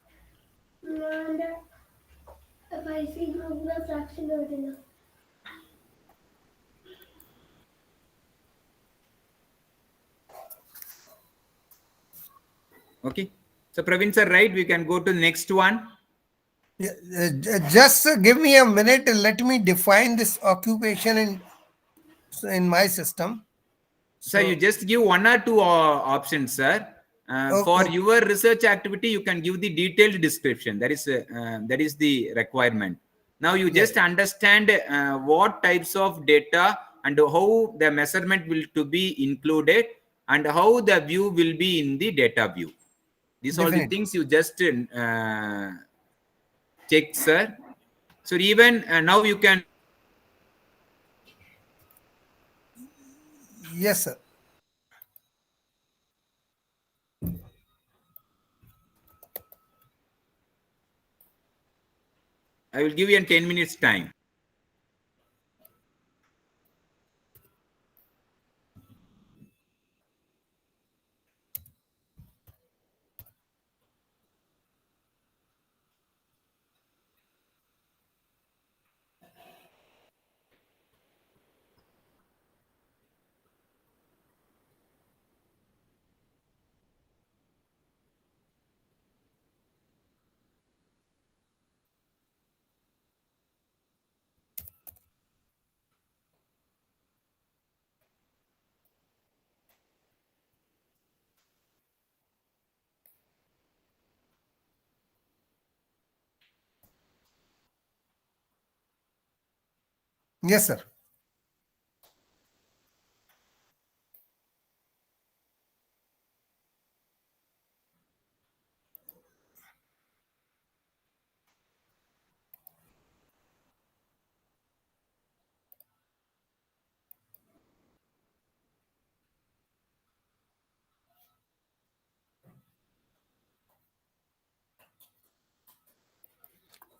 Okay, so Praveen sir, right, we can go to the next one. Yeah, just give me a minute. Let me define this occupation in my system. Sir, you So, just give 1 or 2 options, sir. For okay. your research activity, you can give the detailed description. That is the requirement. Now you Yes. just understand what types of data and how the measurement will to be included, and how the view will be in the data view. These are the Definitely. things you just check, sir. So even now you can. Yes, sir. I will give you in 10 minutes time. Yes, sir.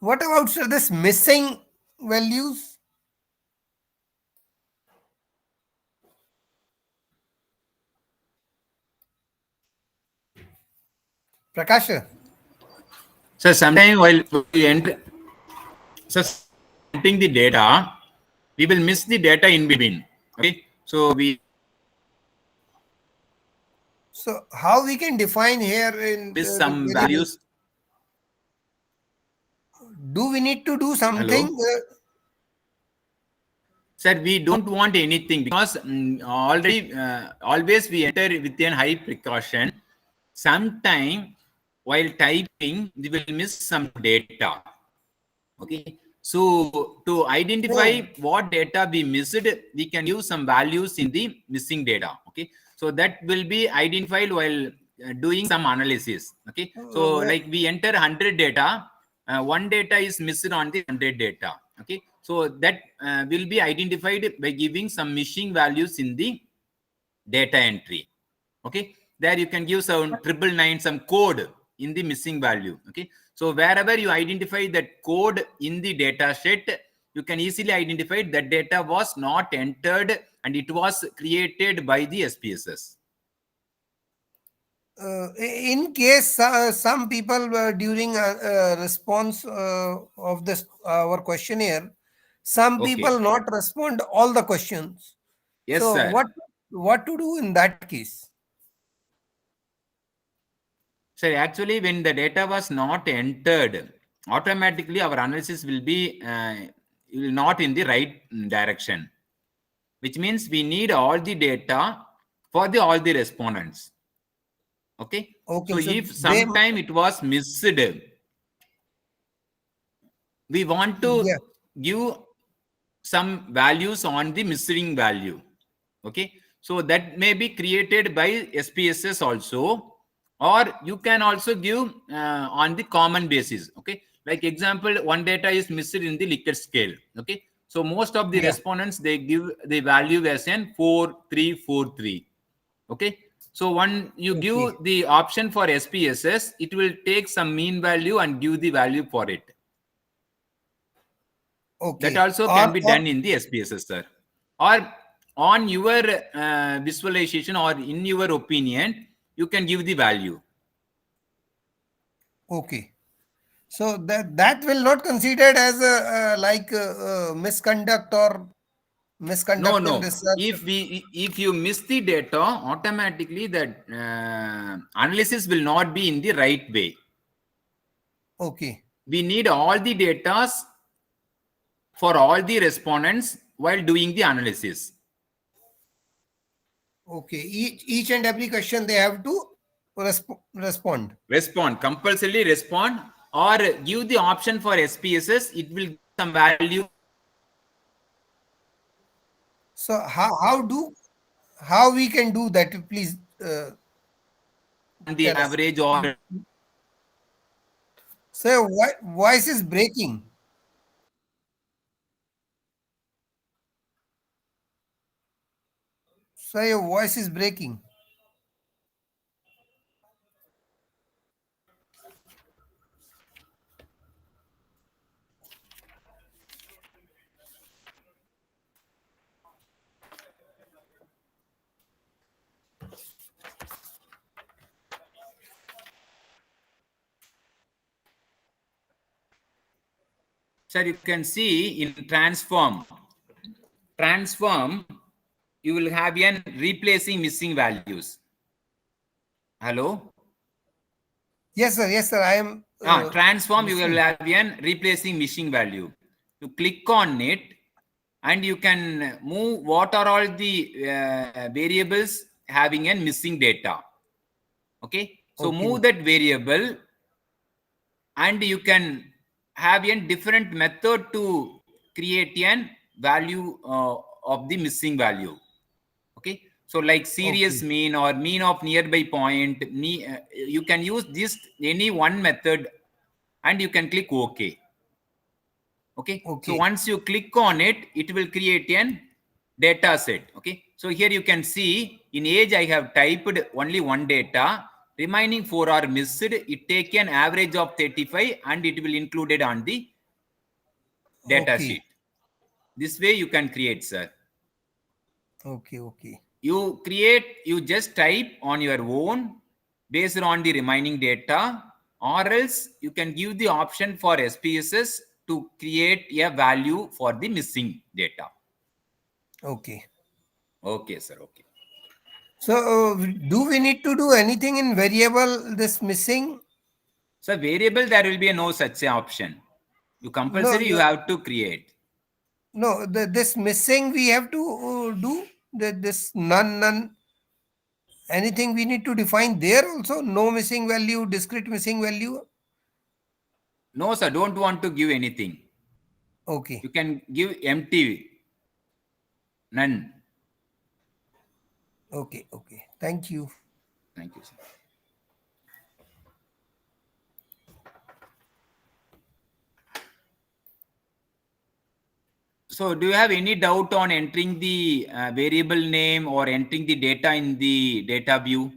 What about, sir, this missing values? Prakash. So sometime while we enter, so entering the data, we will miss the data in between. Okay, so we So how we can define here in miss the some very values. do we need to do something? Hello. Sir, we don't want anything because already always we enter with a high precaution. Sometime while typing, we will miss some data. Okay, so to identify No, what data we missed, we can use some values in the missing data. Okay, so that will be identified while doing some analysis. Okay, so uh, like we enter 100 data, one data is missed on the 100 data. Okay, so that will be identified by giving some missing values in the data entry. Okay, there you can give some 999 some code in the missing value. Okay, so wherever you identify that code in the data set, you can easily identify that data was not entered and it was created by the SPSS. in case some people during response of this our questionnaire, some people Okay, not respond all the questions. yes So sir. what to do in that case? So actually when the data was not entered, automatically our analysis will not in the right direction, which means we need all the data for the all the respondents. Okay, so Okay, so if they sometime it was missed, we want to yeah. give some values on the missing value. Okay, so that may be created by SPSS also, or you can also give on the common basis. Okay, like example, one data is missed in the Likert scale. Okay, so most of the Yeah. respondents they give the value as an 4343. Okay, so when you Okay. give the option for SPSS, it will take some mean value and give the value for it. That Okay. also can be Or done in the SPSS, sir. Or on your visualization or in your opinion, you can give the value. okay. So that will not considered as a like misconduct or No, misconduct in no. research. If you miss the data, automatically that analysis will not be in the right way. Okay. We need all the data for all the respondents while doing the analysis. Okay. Each and every question they have to respond. Respond, compulsorily respond, or give the option for SPSS. It will give some value So how we can do that? Please on the tell us. average or So voice is breaking. So your voice is breaking. sir, you can see in transform you will have an replacing missing values. Hello. Yes, sir. Yes, sir. I am Transform you will listening. have an replacing missing value. You click on it and you can move what are all the variables having a missing data. Okay, so Okay. move that variable and you can have a different method to create an value of the missing value. Okay, so like serious Okay. mean or mean of nearby point, you can use this any one method and you can click OK. Okay, so Okay. once you click on it, it will create an data set. Okay, so here you can see in age I have typed only one data, remaining 4 are missed. It take an average of 35 and it will include it on the data Okay. sheet. This way you can create, sir. Okay. Okay. You create, you just type on your own based on the remaining data, or else you can give the option for SPSS to create a value for the missing data. Okay. Okay, sir. Okay. So, do we need to do anything in variable this missing? So variable, there will be no such option. You No, compulsory, you have to create. no. This missing we have to do. This none. Anything we need to define there also? No missing value, discrete missing value. No, sir, don't want to give anything. Okay. You can give empty, none. Okay. Okay. Thank you. Thank you, sir. So do you have any doubt on entering the variable name or entering the data in the data view?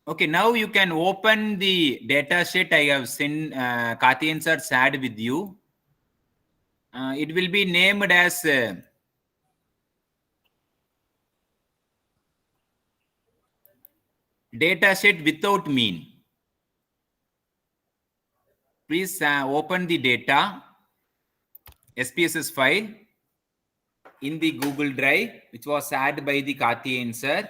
Okay, now you can open the data sheet I have sent, Karthi sir shared with you. It will be named as data set without mean. Please open the data SPSS file in the Google Drive, which was shared by the Karthi sir.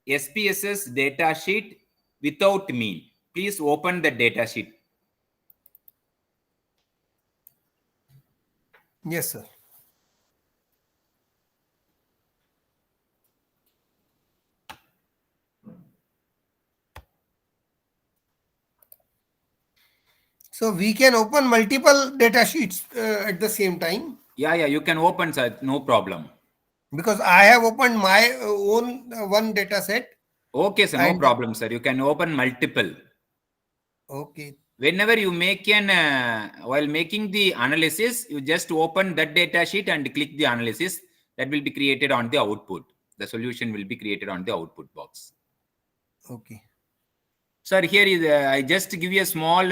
SPSS data sheet without mean. Please open the data sheet. Yes, sir. So we can open multiple data sheets at the same time, Yeah, you can open, sir. No problem. because I have opened my own one data set. Okay, sir. No And problem, sir. You can open multiple. okay, Whenever you make an, while making the analysis, you just open that data sheet and click the analysis. That will be created on the output. The solution will be created on the output box. okay, Sir, here is I just give you a small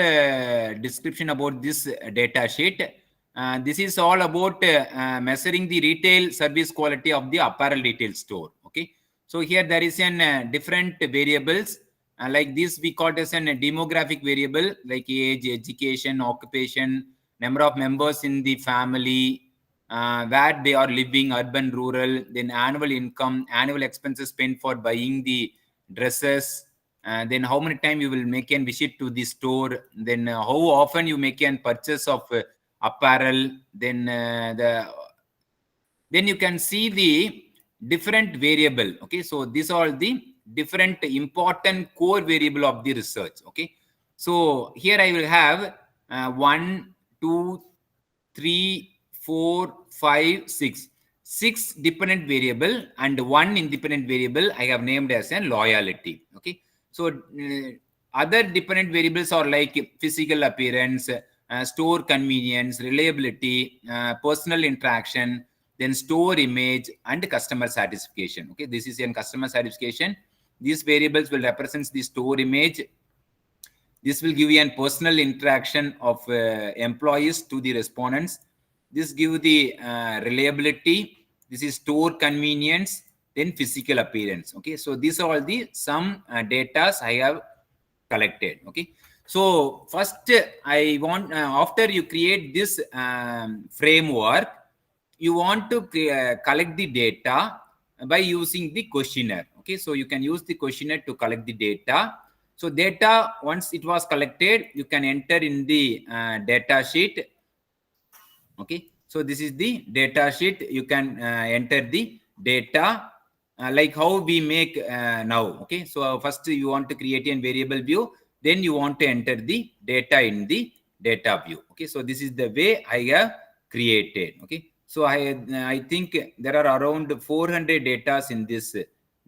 description about this data sheet. This is all about measuring the retail service quality of the apparel retail store. Okay, so here there is an different variables like this. We call it as an demographic variable like age, education, occupation, number of members in the family, where they are living, urban, rural, then annual income, annual expenses spent for buying the dresses, then how many time you will make an visit to the store, then how often you make an purchase of apparel, then you can see the different variable. Okay, so these are the different important core variable of the research. Okay, so here I will have 1 2 3 4 5 6 six dependent variable and one independent variable I have named as an loyalty. Okay, so other dependent variables are like physical appearance, store convenience, reliability, personal interaction, then store image and customer satisfaction. Okay, this is in customer satisfaction. These variables will represent the store image. This will give you a personal interaction of employees to the respondents. This give the reliability. This is store convenience, then physical appearance. Okay, so these are all the some data I have collected. Okay, so first I want after you create this framework, you want to collect the data by using the questionnaire. Okay, so you can use the questionnaire to collect the data. So data, once it was collected, you can enter in the data sheet. Okay, so this is the data sheet. You can enter the data like how we make now. Okay, so first you want to create a variable view, then you want to enter the data in the data view. Okay, so this is the way I have created. Okay, so I think there are around 400 data in this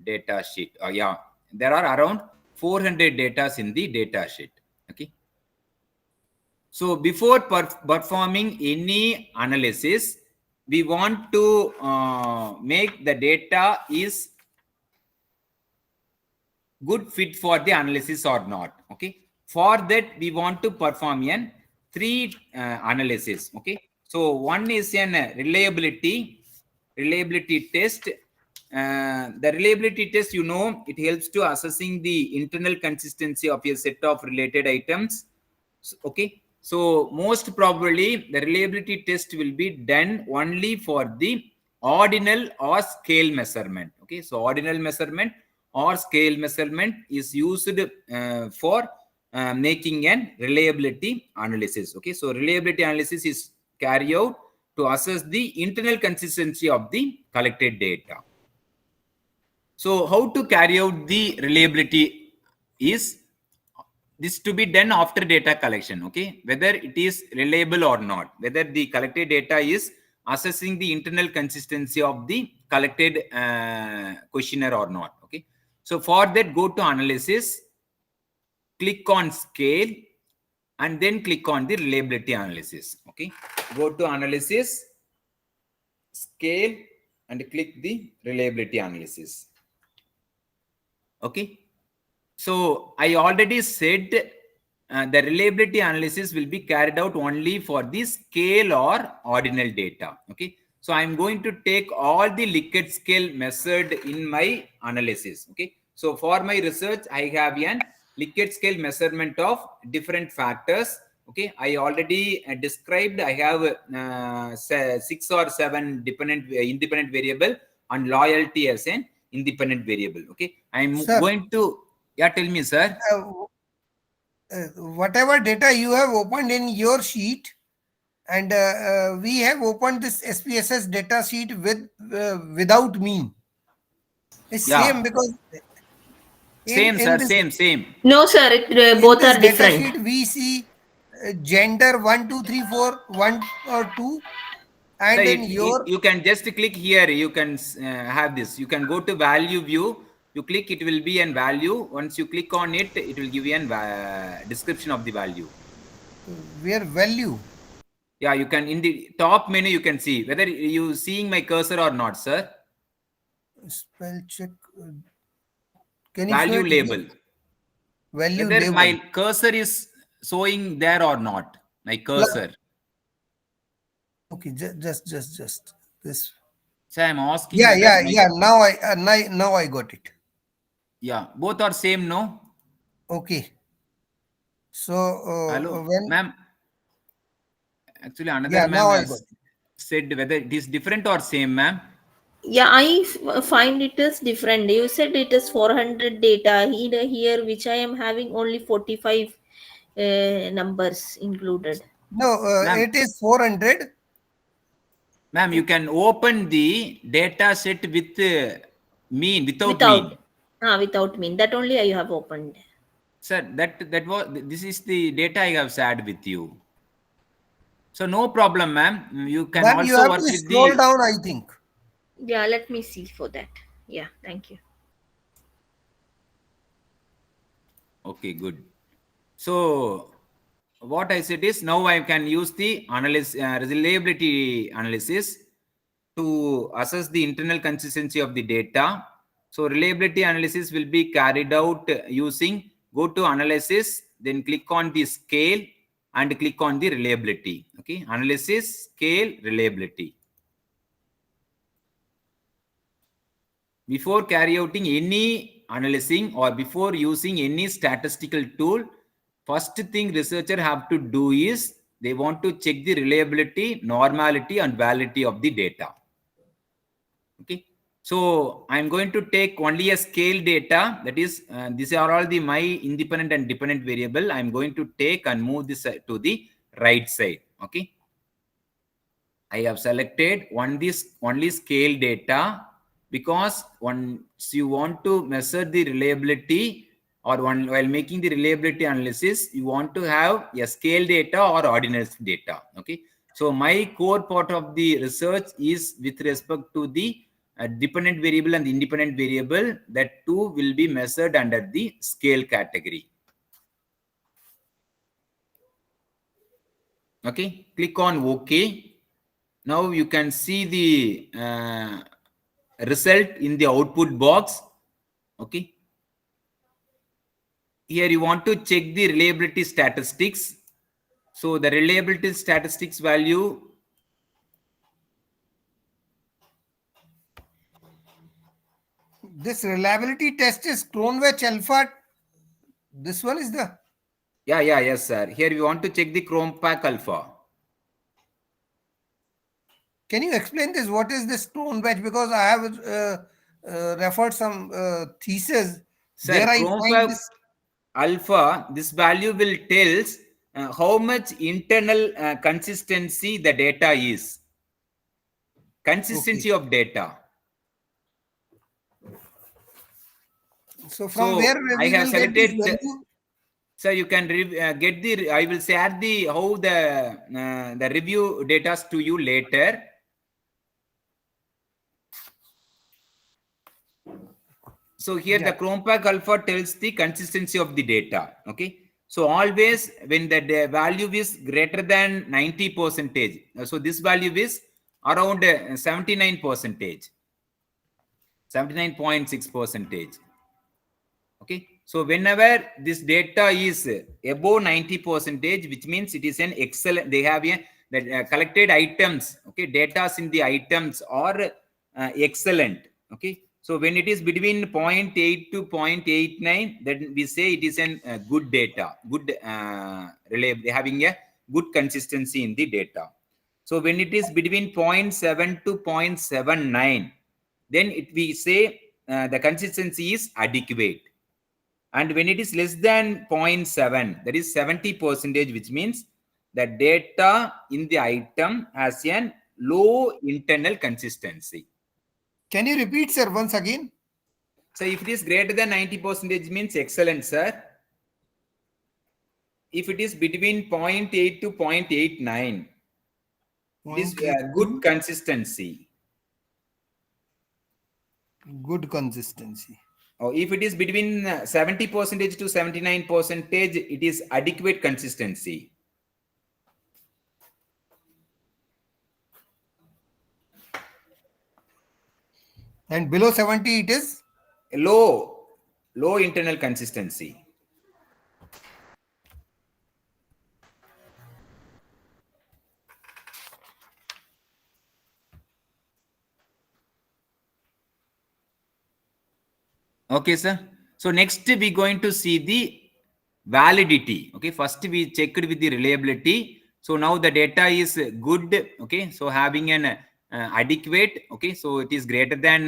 data sheet. Yeah, there are around 400 data in the data sheet. Okay, so before performing any analysis, we want to make the data is good fit for the analysis or not. Okay, for that we want to perform an three analysis. Okay, So one is an reliability test. The reliability test, it helps to assessing the internal consistency of a set of related items. Okay, so most probably the reliability test will be done only for the ordinal or scale measurement. Okay, so ordinal measurement or scale measurement is used for making an reliability analysis. Okay, so reliability analysis is carried out to assess the internal consistency of the collected data. So how to carry out the reliability is this to be done after data collection. Okay, whether it is reliable or not, whether the collected data is assessing the internal consistency of the collected questionnaire or not. Okay, so for that, go to analysis, click on scale, and then click on the reliability analysis. Okay, go to analysis, scale, and click the reliability analysis. Okay, so I already said the reliability analysis will be carried out only for the scale or ordinal data. Okay, so I'm going to take all the Likert scale measured in my analysis. Okay, so for my research, I have an Likert scale measurement of different factors. Okay, I already described. I have 6 or 7 independent variable and loyalty as an independent variable. Okay, I'm Sir, going to, yeah, tell me, sir. Whatever data you have opened in your sheet, and we have opened this SPSS data sheet with without mean. It's same, Yeah, because same, in sir, this same. No, sir, in both this are data different. sheet we see gender 1 2 3 4 1 or 2, Sir, and in your you can just click here. You can have this. You can go to value view. You click, it will be an value. Once you click on it, it will give you a description of the value. where value Yeah, you can, in the top menu, you can see whether you seeing my cursor or not, sir. spell check. Can you show Value it label. again? Value Whether label my cursor is showing there or not. My plus. cursor. Okay, just this. So I'm asking Yeah, whether yeah, my, yeah. Now I got it. yeah, both are same, no? Okay. So Hello, when ma'am. Actually, another yeah, ma'am now I got has it. said whether it is different or same, ma'am. Yeah, I find it is different. You said it is 400 data. Here, which I am having only 45 numbers included. No, Ma'am, it is 400. ma'am, you can open the data set with mean, without Without, mean. without mean. That only I have opened. Sir, that was, this is the data I have shared with you. So no problem, ma'am. You can Then you also have work to with scroll the, down, I think. Yeah, let me see for that. Yeah, thank you. okay, good. So what I said is, now I can use the analysis, reliability analysis to assess the internal consistency of the data. So reliability analysis will be carried out using, go to analysis, then click on the scale and click on the reliability. Okay, analysis, scale, reliability. Before carry outing any analyzing or before using any statistical tool, first thing researcher have to do is they want to check the reliability, normality, and validity of the data. Okay, so I'm going to take only a scale data, that is these are all the my independent and dependent variable. I'm going to take and move this to the right side. Okay, I have selected only scale data, because once you want to measure the reliability or while making the reliability analysis, you want to have a scale data or ordinals data. Okay, so my core part of the research is with respect to the dependent variable and independent variable. That two will be measured under the scale category. Okay, click on OK. Now you can see the result in the output box. Okay, here you want to check the reliability statistics. So the reliability statistics value This reliability test is Cronwatch alpha. This one is the. Yes, sir. Here we want to check the Chrome Pack Alpha. Can you explain this? What is this Cronwatch? Because I have referred some thesis. Sir, There I Chrome find Pack this. Alpha, this value will tells how much internal consistency the data is. Consistency Okay. of data. So from So where I we have will get this selected. value? So you can get the. I will share the how the review data to you later. So here Yeah. the Chrome Pack Alpha tells the consistency of the data. Okay. So always when the value is greater than 90 percentage. So this value is around 79 percentage. 79.6 percentage. Okay. So whenever this data is above 90 percentage, which means it is an excellent, they have a the collected items, okay, data in the items are excellent. Okay. So when it is between 0.8 to 0.89, then we say it is an good data, good reliable, having a good consistency in the data. So when it is between 0.7 to 0.79, then we say the consistency is adequate. And when it is less than 0.7, that is 70 percentage, which means the data in the item has a low internal consistency. Can you repeat, sir, once again? So if it is greater than 90 percentage means excellent, sir. If it is between 0.8 to 0.89, it is 0.82. good consistency. Good consistency. Or if it is between 70 percentage to 79 percentage, it is adequate consistency. And below 70, it is? Low internal consistency. Okay, sir. So next we're going to see the validity. Okay, first we checked with the reliability. So now the data is good. Okay, so having an adequate. Okay, so it is greater than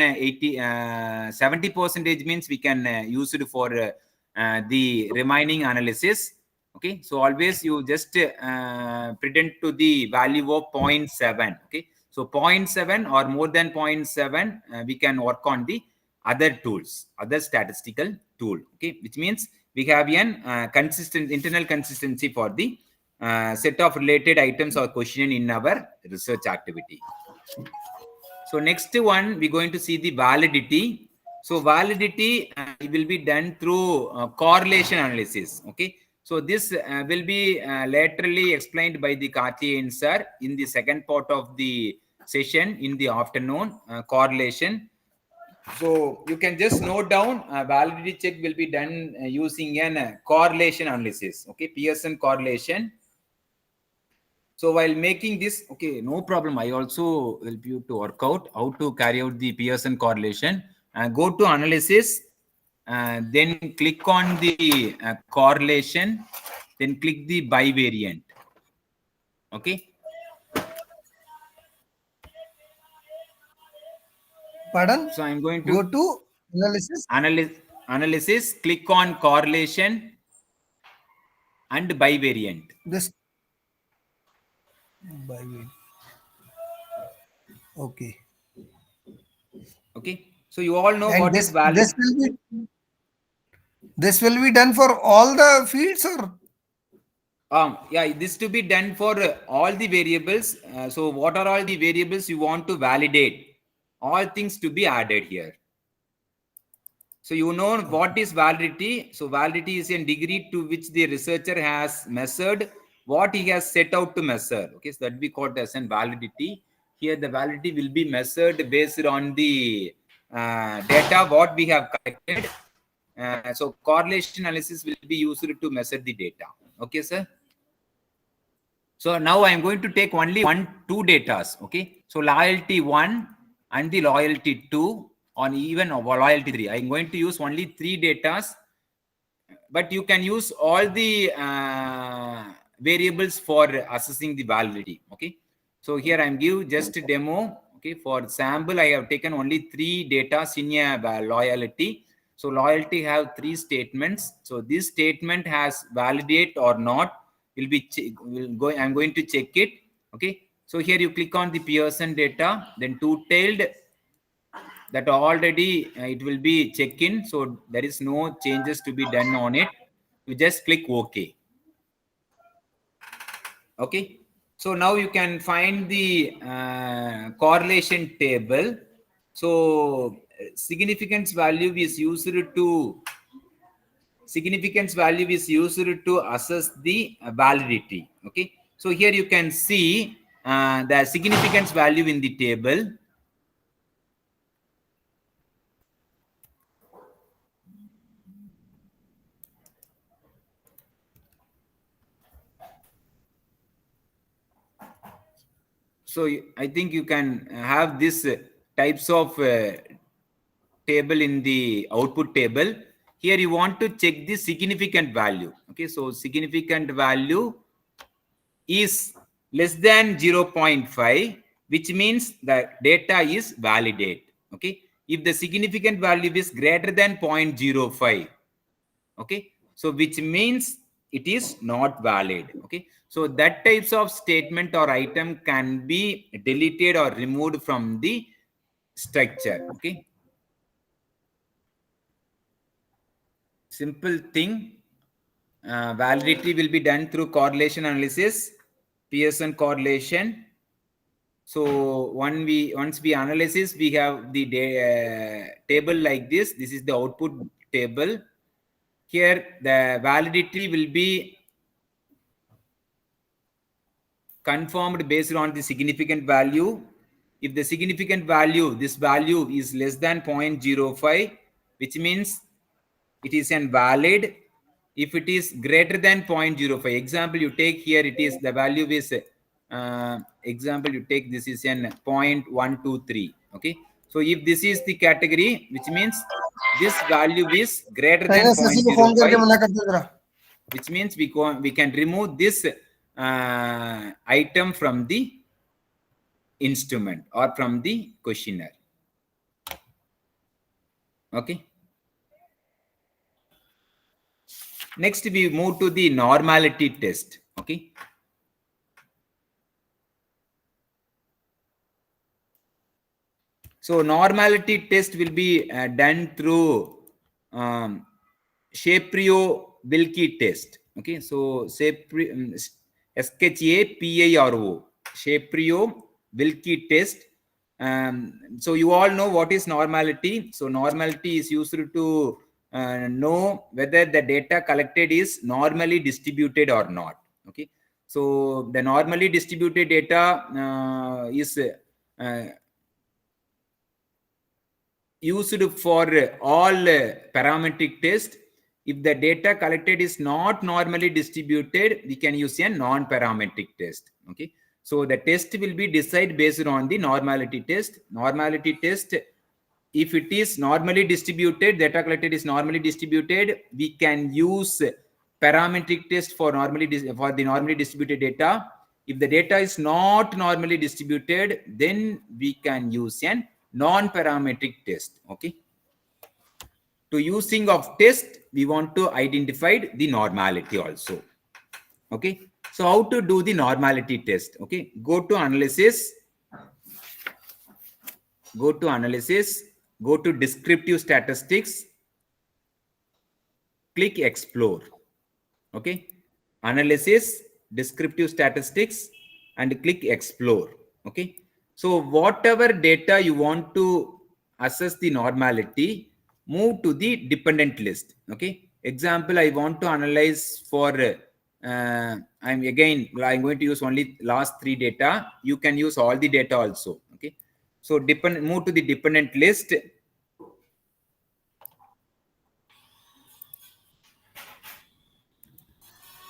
70 percentage means we can use it for the remaining analysis. Okay, so always you just pretend to the value of 0.7. Okay, so 0.7 or more than 0.7, we can work on the other tools, other statistical tool. Okay, which means we have an consistent internal consistency for the set of related items or question in our research activity. So next one, we're going to see the validity. So validity will be done through correlation analysis. Okay. So this will be laterally explained by the Karthi sir in the second part of the session in the afternoon, correlation. So you can just note down validity check will be done using an correlation analysis. Okay, Pearson correlation. So while making this, okay, no problem. I also help you to work out how to carry out the Pearson correlation. Go to analysis, then click on the correlation, then click the bivariant. Okay. Pardon? So I'm going Go to to analysis. analysis, click on correlation and bivariant. This. Okay. Okay. So you all know And what is valid. this will be done for all the fields, or? Yeah, this to be done for all the variables. So what are all the variables you want to validate? All things to be added here. So you know what is validity. So validity is a degree to which the researcher has measured what he has set out to measure. Okay, so that we call it as an validity. Here the validity will be measured based on the data what we have collected. So correlation analysis will be used to measure the data. Okay, sir. So now I'm going to take only two datas. Okay. So loyalty 1 and the loyalty 2. on even loyalty 3. I'm going to use only 3 datas, but you can use all the variables for assessing the validity. Okay, so here I'm give just a demo. Okay, for sample I have taken only 3 data in a loyalty. So loyalty have 3 statements. So this statement has validate or not will be I'm going to check it. Okay, so here you click on the Pearson data, then two-tailed, that already it will be check in, so there is no changes to be done on it. You just click OK. Okay, so now you can find the correlation table. So significance value is used to assess the validity. Okay, so here you can see the significance value in the table. So I think you can have this types of table in the output table. Here you want to check the significant value. Okay, so significant value is less than 0.5, which means the data is validate. Okay, if the significant value is greater than 0.05, okay, so which means it is not valid. Okay, so that types of statement or item can be deleted or removed from the structure. Okay, simple thing. Validity will be done through correlation analysis, Pearson correlation. So once we analysis, we have the table like this. This is the output table. Here the validity will be confirmed based on the significant value. If the significant value, this value is less than 0.05, which means it is invalid. If it is greater than 0.05, example you take here, it is the value is example you take, this is an 0.123. Okay, so if this is the category, which means this value is greater than पहले शशि को phone करके 0.05, मना कर दो जरा. which means we can remove this item from the instrument or from the questionnaire. Okay, next we move to the normality test. Okay, so normality test will be done through Shapiro-Wilkie test. Okay, so SHAPIRO, Shapiro-Wilkie test. So you all know what is normality. So normality is used to know whether the data collected is normally distributed or not. Okay, so the normally distributed data is used for all parametric test. If the data collected is not normally distributed, we can use a non-parametric test. Okay, so the test will be decided based on the normality test. Normality test, if it is normally distributed, data collected is normally distributed, we can use parametric test for for the normally distributed data. If the data is not normally distributed, then we can use an non-parametric test. Okay, to using of test, we want to identify the normality also. Okay, so how to do the normality test? Okay, go to analysis, go to descriptive statistics, click explore. Okay, analysis, descriptive statistics, and click explore. Okay, so whatever data you want to assess the normality, move to the dependent list. Okay, example, I want to analyze for I'm going to use only last 3 data. You can use all the data also. Okay, so move to the dependent list.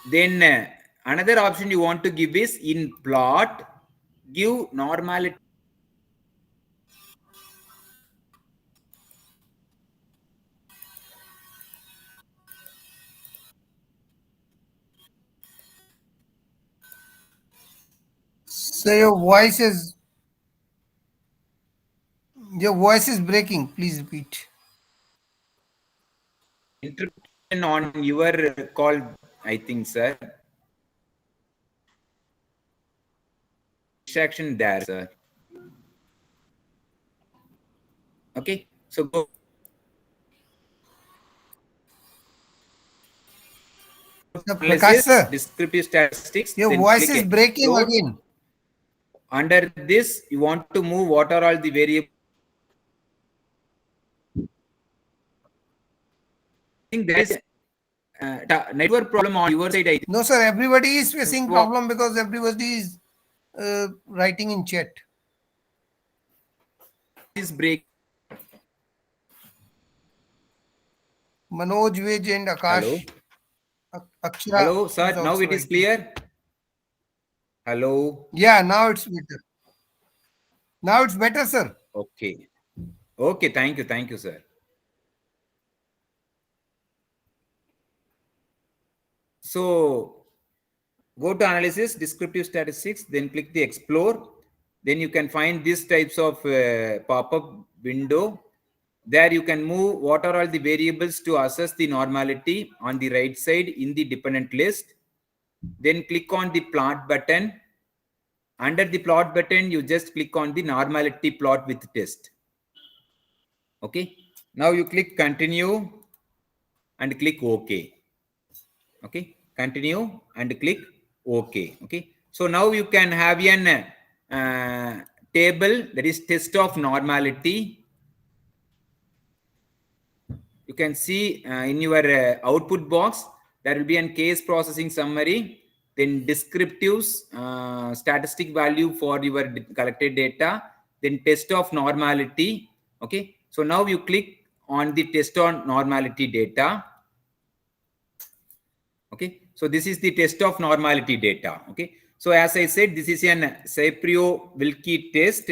Then another option you want to give is in plot, give normality. So your voice is breaking. Please repeat. Interruption on your call, I think, sir. Distraction there, sir. Okay, so go So Prakash analysis, sir, descriptive statistics, your then voice click is breaking explore. again. Under this, you want to move what are all the variables. I think there is network problem on your side. I think No, sir, everybody is facing problem because everybody is writing in chat. is break. Manoj, Vij, and Hello, Akash. Akshara hello, is sir. Now also it is writing. clear. Hello. Yeah, now it's better. Now it's better, sir. Okay. Okay. Thank you, sir. So go to analysis, descriptive statistics, then click the explore. Then you can find these types of pop-up window. There you can move what are all the variables to assess the normality on the right side in the dependent list. Then click on the plot button. Under the plot button, you just click on the normality plot with test. Okay. Now you click continue and click OK. Okay, continue and click OK. Okay, so now you can have an table that is test of normality. You can see in your output box there will be a case processing summary, then descriptives, statistic value for your collected data, then test of normality. Okay, so now you click on the test on normality data. Okay, so this is the test of normality data. Okay, so as I said, this is an Saprio-Wilkie test.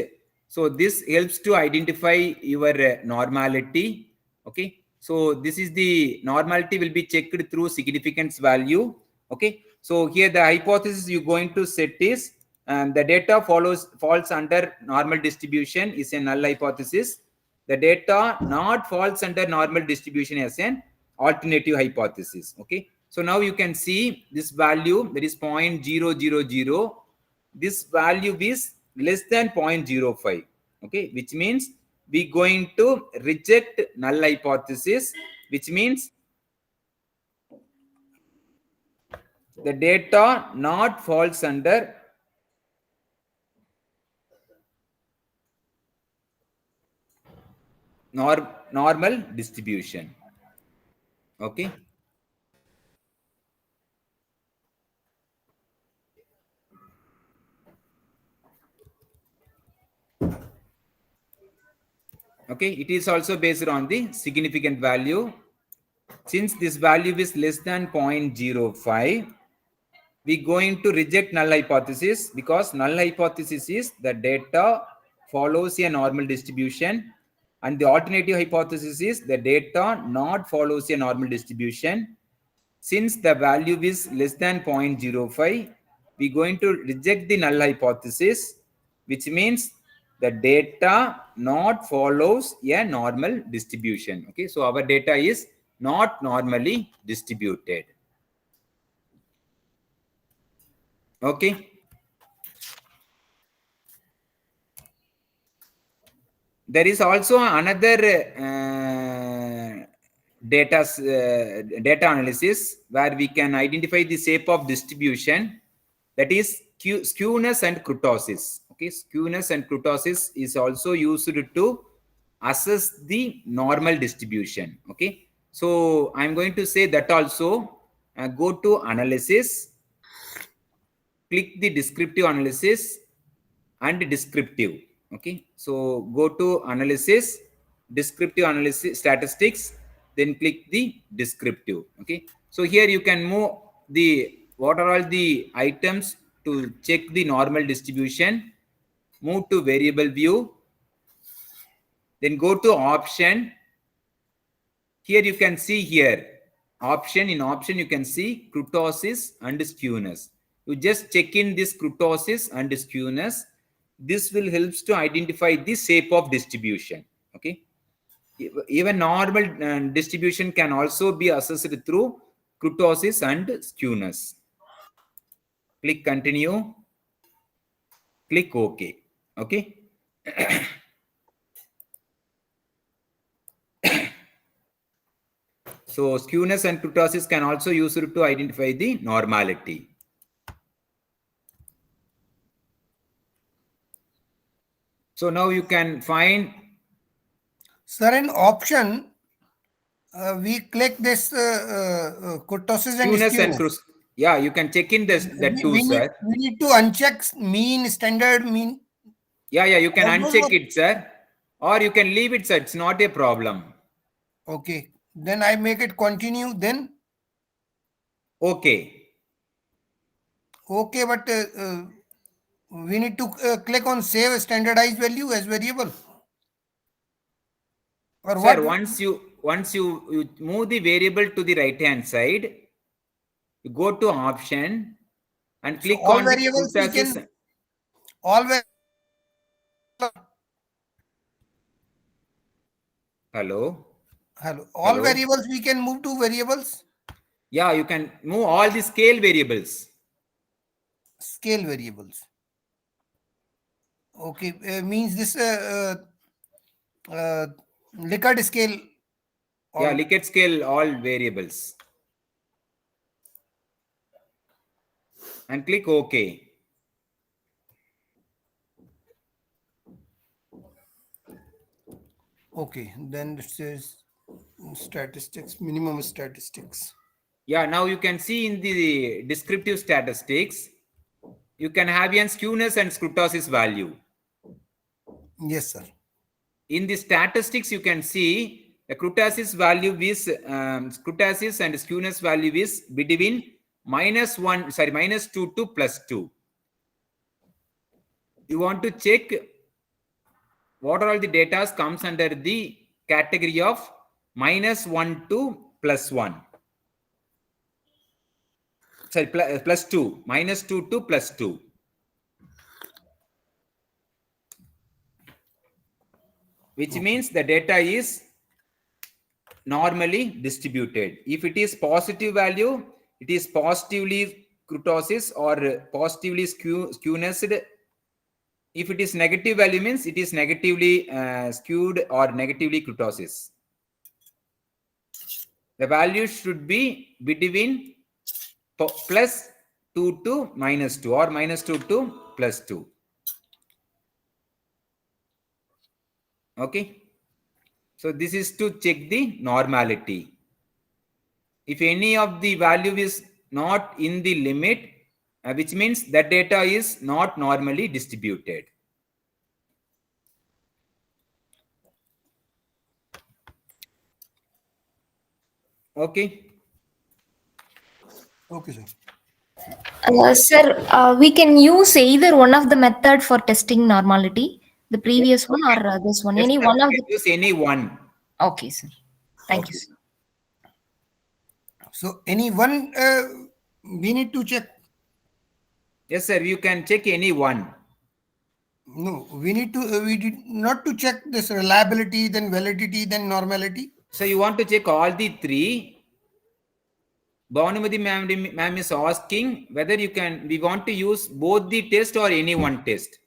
So this helps to identify your normality. Okay, so this is the normality will be checked through significance value. Okay, so here the hypothesis you're going to set is the data falls under normal distribution is a null hypothesis. The data not falls under normal distribution as an alternative hypothesis. Okay, so now you can see this value, that is 0.000. This value is less than 0.05. Okay, which means we going to reject null hypothesis, which means the data not falls under normal distribution. Okay, okay, it is also based on the significant value. Since this value is less than 0.05, we going to reject null hypothesis, because null hypothesis is the data follows a normal distribution, and the alternative hypothesis is the data not follows a normal distribution. Since the value is less than 0.05, we going to reject the null hypothesis, which means the data not follows a normal distribution. Okay, so our data is not normally distributed. Okay, there is also another data analysis where we can identify the shape of distribution, that is skewness and kurtosis. Okay, skewness and kurtosis is also used to assess the normal distribution. Okay, so I'm going to say that also. Go to analysis, click the descriptive analysis and descriptive. Okay, so go to analysis, descriptive analysis, statistics, then click the descriptive. Okay, so here you can move the what are all the items to check the normal distribution. Move to variable view, then go to option. Here you can see here option, in option you can see kurtosis and skewness. You just check in this kurtosis and skewness. This will helps to identify the shape of distribution. Okay. Even normal distribution can also be assessed through kurtosis and skewness. Click continue. Click OK. Okay. So skewness and kurtosis can also use it to identify the normality. So now you can find. Sir, in option, we click this kurtosis and Skewness and skewness. yeah, you can check in this that too, sir. We need to uncheck mean, standard, mean. Yeah, you can All those uncheck it, sir. Or you can leave it, sir. It's not a problem. Okay. Then I make it continue. Then Okay. okay, but we need to click on save standardized value as variable. Or Sir, what? once you move the variable to the right hand side, you go to option and So click all on the variables we kurtosis. can all Hello. all Hello. variables we can move to variables. Yeah, you can move all the scale variables. Scale variables. Okay, means this Likert scale. Yeah, Likert scale all variables. And click OK. Okay, then it says statistics, minimum statistics. Yeah, now you can see in the descriptive statistics, you can have an skewness and kurtosis value. Yes, sir. In the statistics, you can see the kurtosis value is kurtosis and skewness value is between -2 to +2. You want to check what are all the data comes under the category of -1 to +1. Sorry, +2, -2 to +2. Which means the data is normally distributed. If it is positive value, it is positively kurtosis or positively skewness. If it is negative value, means it is negatively skewed or negatively kurtosis. The value should be between +2 to -2 or -2 to +2. Okay. So this is to check the normality. If any of the value is not in the limit, which means that data is not normally distributed. Okay. Okay, sir. Sir, we can use either one of the method for testing normality, the Yes, previous one or this one, yes, any sir, one you of can the. use any one. Okay, sir. Thank you, Okay. sir. So any one we need to check. Yes, sir, you can check any one. No, we need to we did not to check this reliability, then validity, then normality. So you want to check all the three. Bhanumati ma'am is asking whether we want to use both the test or any one test.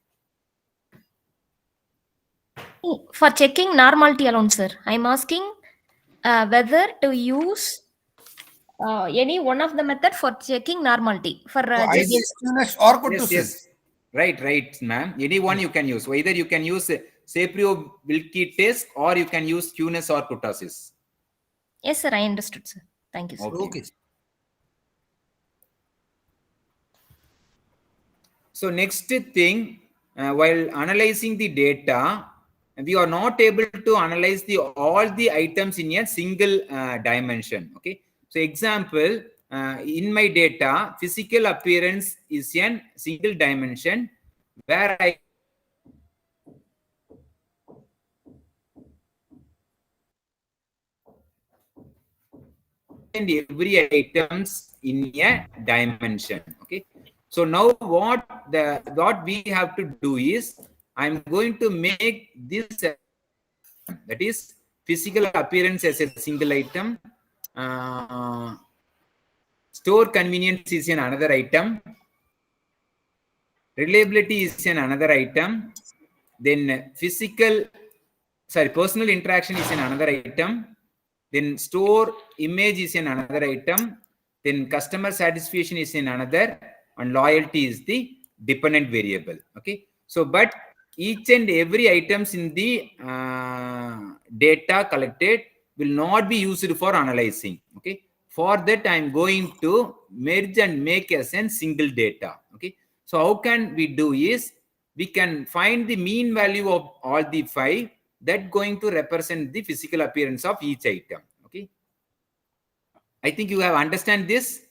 For checking normality alone, sir, I'm asking whether to use any one of the method for checking normality. For So just ideal skewness or Yes, kurtosis. yes. Right, ma'am. Any one Yes. you can use. Either you can use Saprio-Wilkie test or you can use skewness or kurtosis. yes, sir, I understood, sir. Thank you, sir. Okay. So next thing, while analyzing the data, we are not able to analyze all the items in a single dimension. Okay. So example, in my data, physical appearance is a single dimension where I and every items in a dimension. Okay. So now what we have to do is, I'm going to make this as a single item. That is, physical appearance as a single item. Store convenience is an another item. Reliability is an another item. Then personal interaction is an another item. Then store image is an another item. Then customer satisfaction is in another, and loyalty is the dependent variable. Okay. So, but each and every items in the data collected will not be used for analyzing. Okay. For that, I'm going to merge and make as a single data. Okay. So how can we do is, we can find the mean value of all the 5 that going to represent the physical appearance of each item. Okay. I think you have understand this.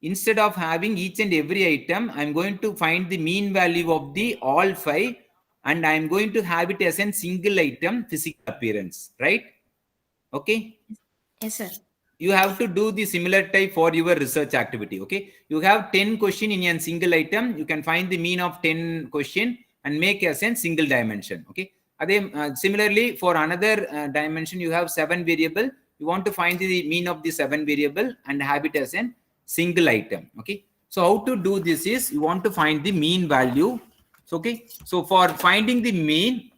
Instead of having each and every item, I'm going to find the mean value of the all 5, and I'm going to have it as a single item physical appearance, right? Okay. Yes, sir. You have to do the similar type for your research activity. Okay. You have 10 question in a single item. You can find the mean of 10 question and make as a single dimension. Okay. Similarly, for another dimension, you have 7 variable. You want to find the mean of the 7 variable and have it as a single item. Okay. So how to do this is, you want to find the mean value. So, okay. So for finding the mean,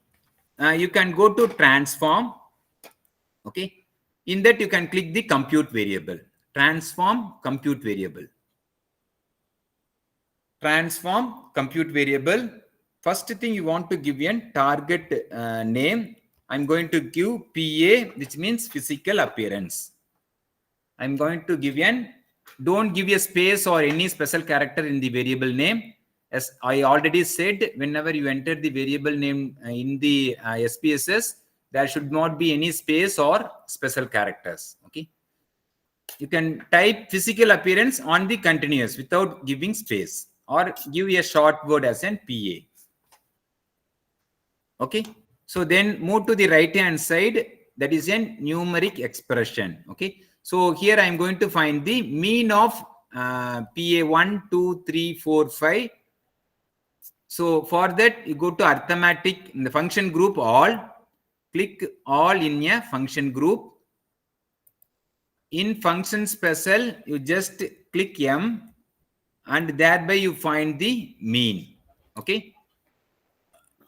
you can go to transform. Okay. In that, you can click the compute variable. Transform compute variable. Transform compute variable. First thing, you want to give a target name. I'm going to give PA, which means physical appearance. I'm going to give don't give a space or any special character in the variable name. As I already said, whenever you enter the variable name in the SPSS, there should not be any space or special characters. Okay. You can type physical appearance on the continuous without giving space, or give a short word as an PA. Okay. So then move to the right hand side. That is a numeric expression. Okay. So here I'm going to find the mean of PA 1, 2, 3, 4, 5. So for that, you go to arithmetic in the function group all. Click all in a function group. In function special, you just click M, and thereby you find the mean. Okay.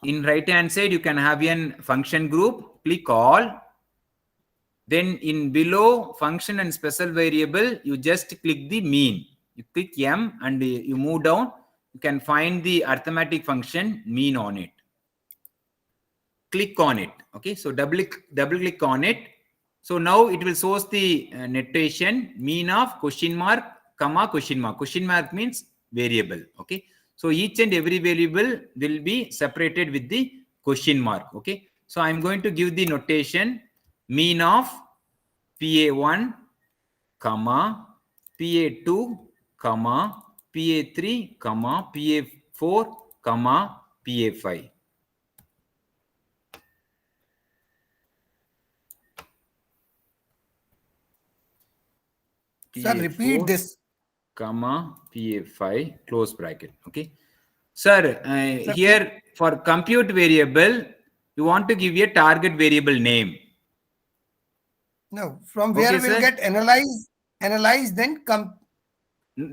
In right hand side, you can have a function group. Click all. Then in below function and special variable, you just click the mean. You click M and you move down. You can find the arithmetic function mean on it. Click on it. Okay. So double click on it. So now it will source the notation mean of question mark, comma, question mark. Question mark means variable. Okay. So each and every variable will be separated with the question mark. Okay. So I'm going to give the notation mean of PA1, comma, PA2, comma, PA3, comma, PA4, comma, PA5. Sir, repeat PA4, this. comma, PA5, close bracket. Okay. Sir, Sir, here for compute variable, you want to give a target variable name. no, from Okay, where we'll sir. get analyze, then come.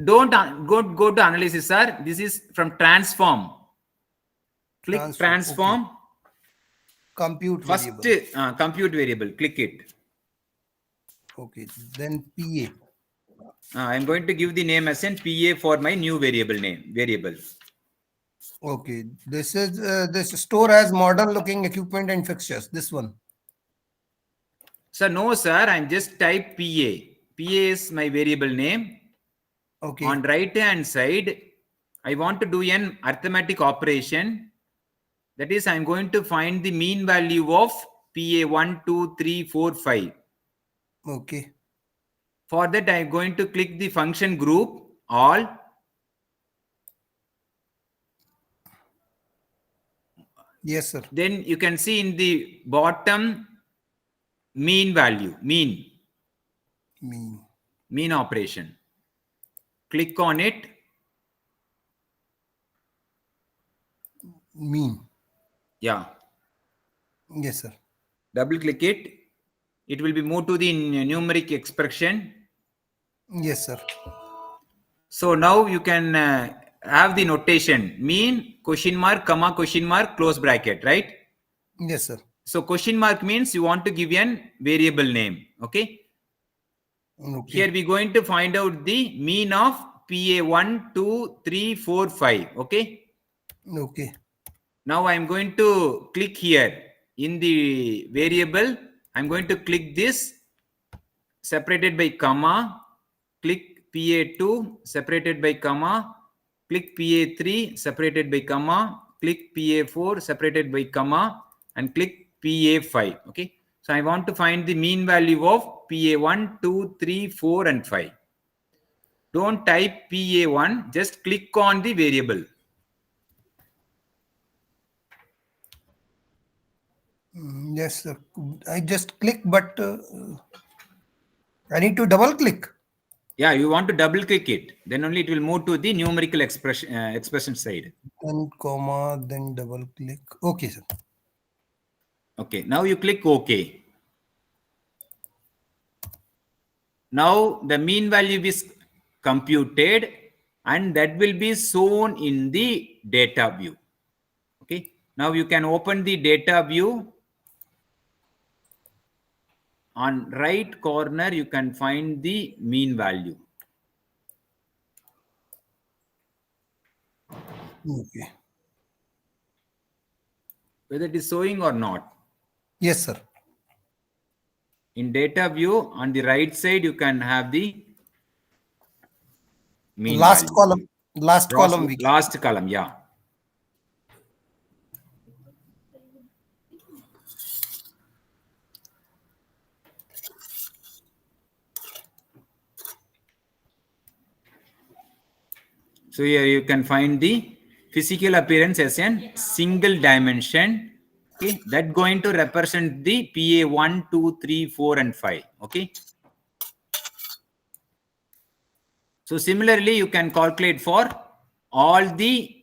Don't go to analysis, sir. This is from transform. Click transform. Okay. Compute First, variable. compute variable. Click it. Okay. Then PA. I'm going to give the name as an PA for my new variable name. Variable. Okay. This is this store has modern looking equipment and fixtures. This one. Sir, no, sir. I'm just type PA. PA is my variable name. Okay. On right hand side, I want to do an arithmetic operation. That is, I'm going to find the mean value of PA 1, 2, 3, 4, 5. Okay. For that, I'm going to click the function group all. Yes, sir. Then you can see in the bottom mean value, mean operation. Click on it. Mean. Yeah. Yes, sir. Double click it. It will be moved to the numeric expression. Yes, sir. So now you can have the notation mean question mark, comma, question mark, close bracket, right? Yes, sir. So question mark means you want to give an variable name. Okay. Okay. Here we're going to find out the mean of PA1, 2, 3, 4, 5. Okay. Okay. Now I'm going to click here in the variable. I'm going to click this separated by comma, click PA2 separated by comma, click PA3 separated by comma, click PA4 separated by comma, and click PA5. Okay. So I want to find the mean value of PA1, 2, 3, 4, and 5. Don't type PA1, just click on the variable. Yes, sir. I just click, but I need to double click. Yeah, you want to double click it. Then only it will move to the numerical expression side. Then comma, then double click. Okay, sir. Okay, now you click OK. Now the mean value is computed and that will be shown in the data view. Okay, now you can open the data view. On right corner, you can find the mean value. Okay. Whether it is showing or not. Yes, sir. In data view, on the right side, you can have the mean Last value. column. Last column. We Last column, yeah. So here you can find the physical appearance as a single dimension. Okay, that going to represent the PA 1, 2, 3, 4, and 5. Okay. So similarly, you can calculate for all the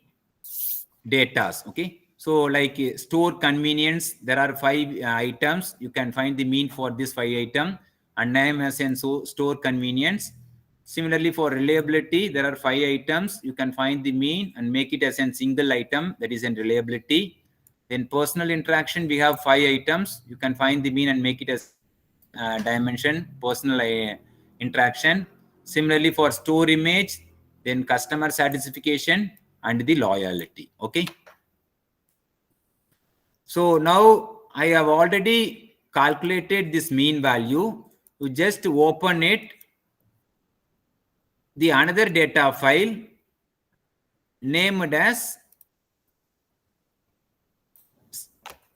datas. Okay. So like store convenience, there are 5 items. You can find the mean for this 5 item and name as in so store convenience. Similarly, for reliability, there are 5 items. You can find the mean and make it as a single item, that is in reliability. Then personal interaction, we have 5 items. You can find the mean and make it as dimension, personal interaction. Similarly, for store image, then customer satisfaction and the loyalty. Okay. So now I have already calculated this mean value. You just open it, the another data file named as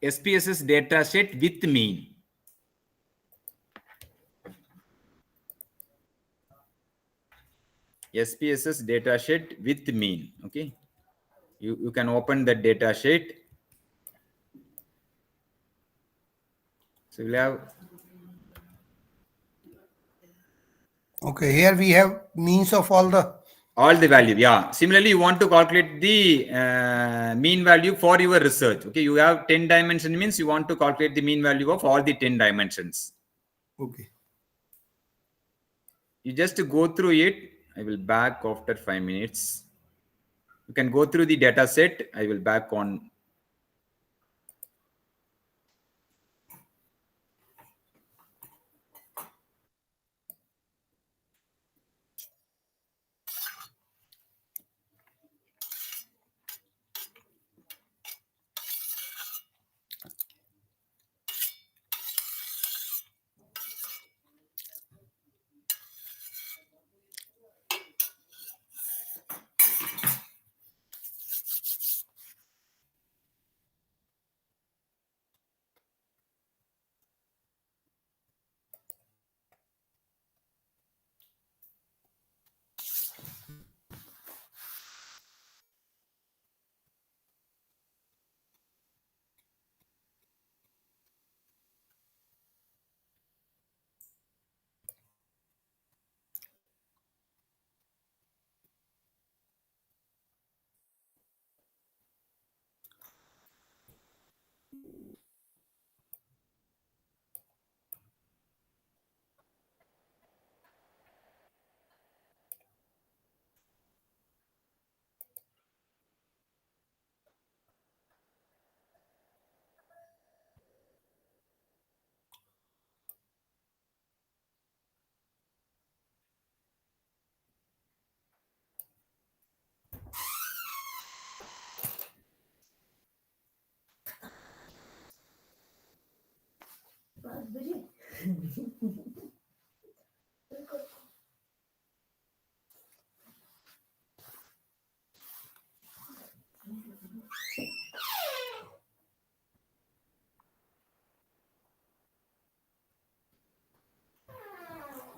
SPSS dataset with mean. SPSS dataset with mean. Okay. You can open the datasheet. So we'll have Okay. Here we have means of all the. all the value. Yeah. Similarly, you want to calculate the mean value for your research. Okay. You have 10 dimension means you want to calculate the mean value of all the 10 dimensions. Okay. You just go through it. I will back after 5 minutes. You can go through the data set. I will back on.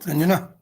Sanjana.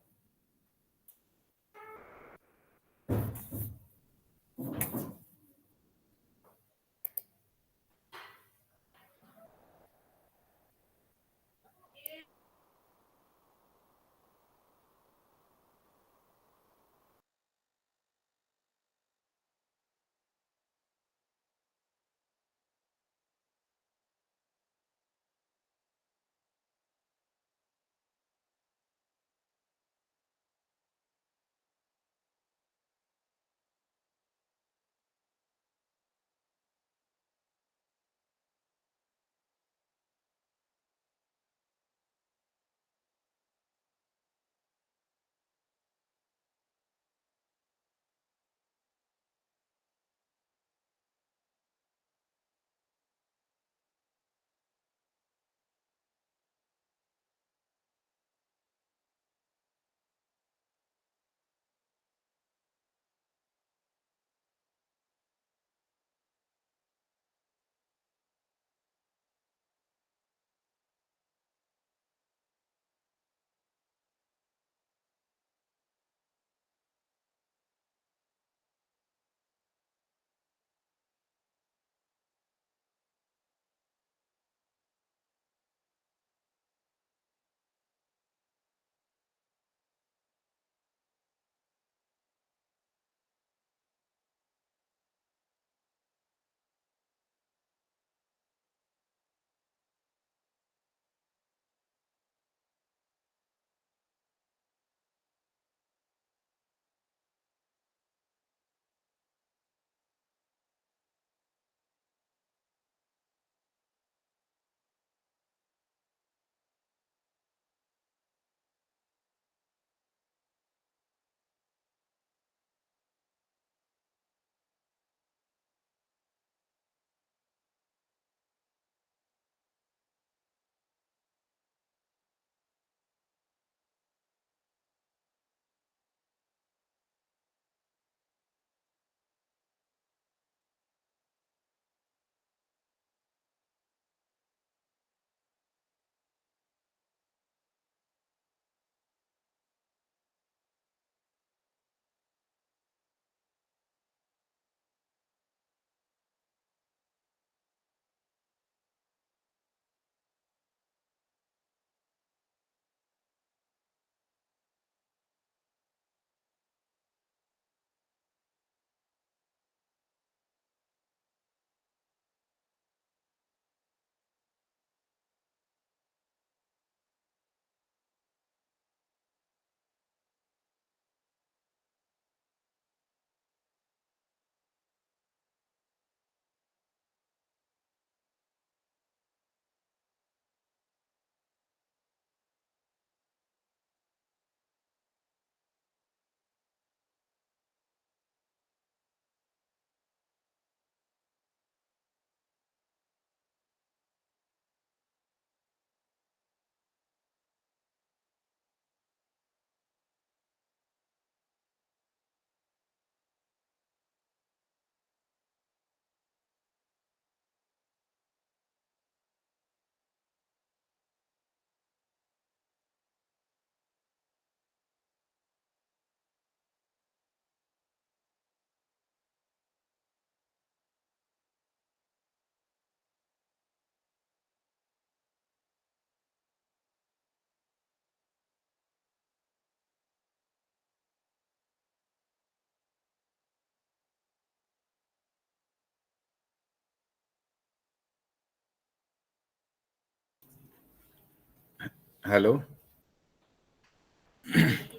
Hello.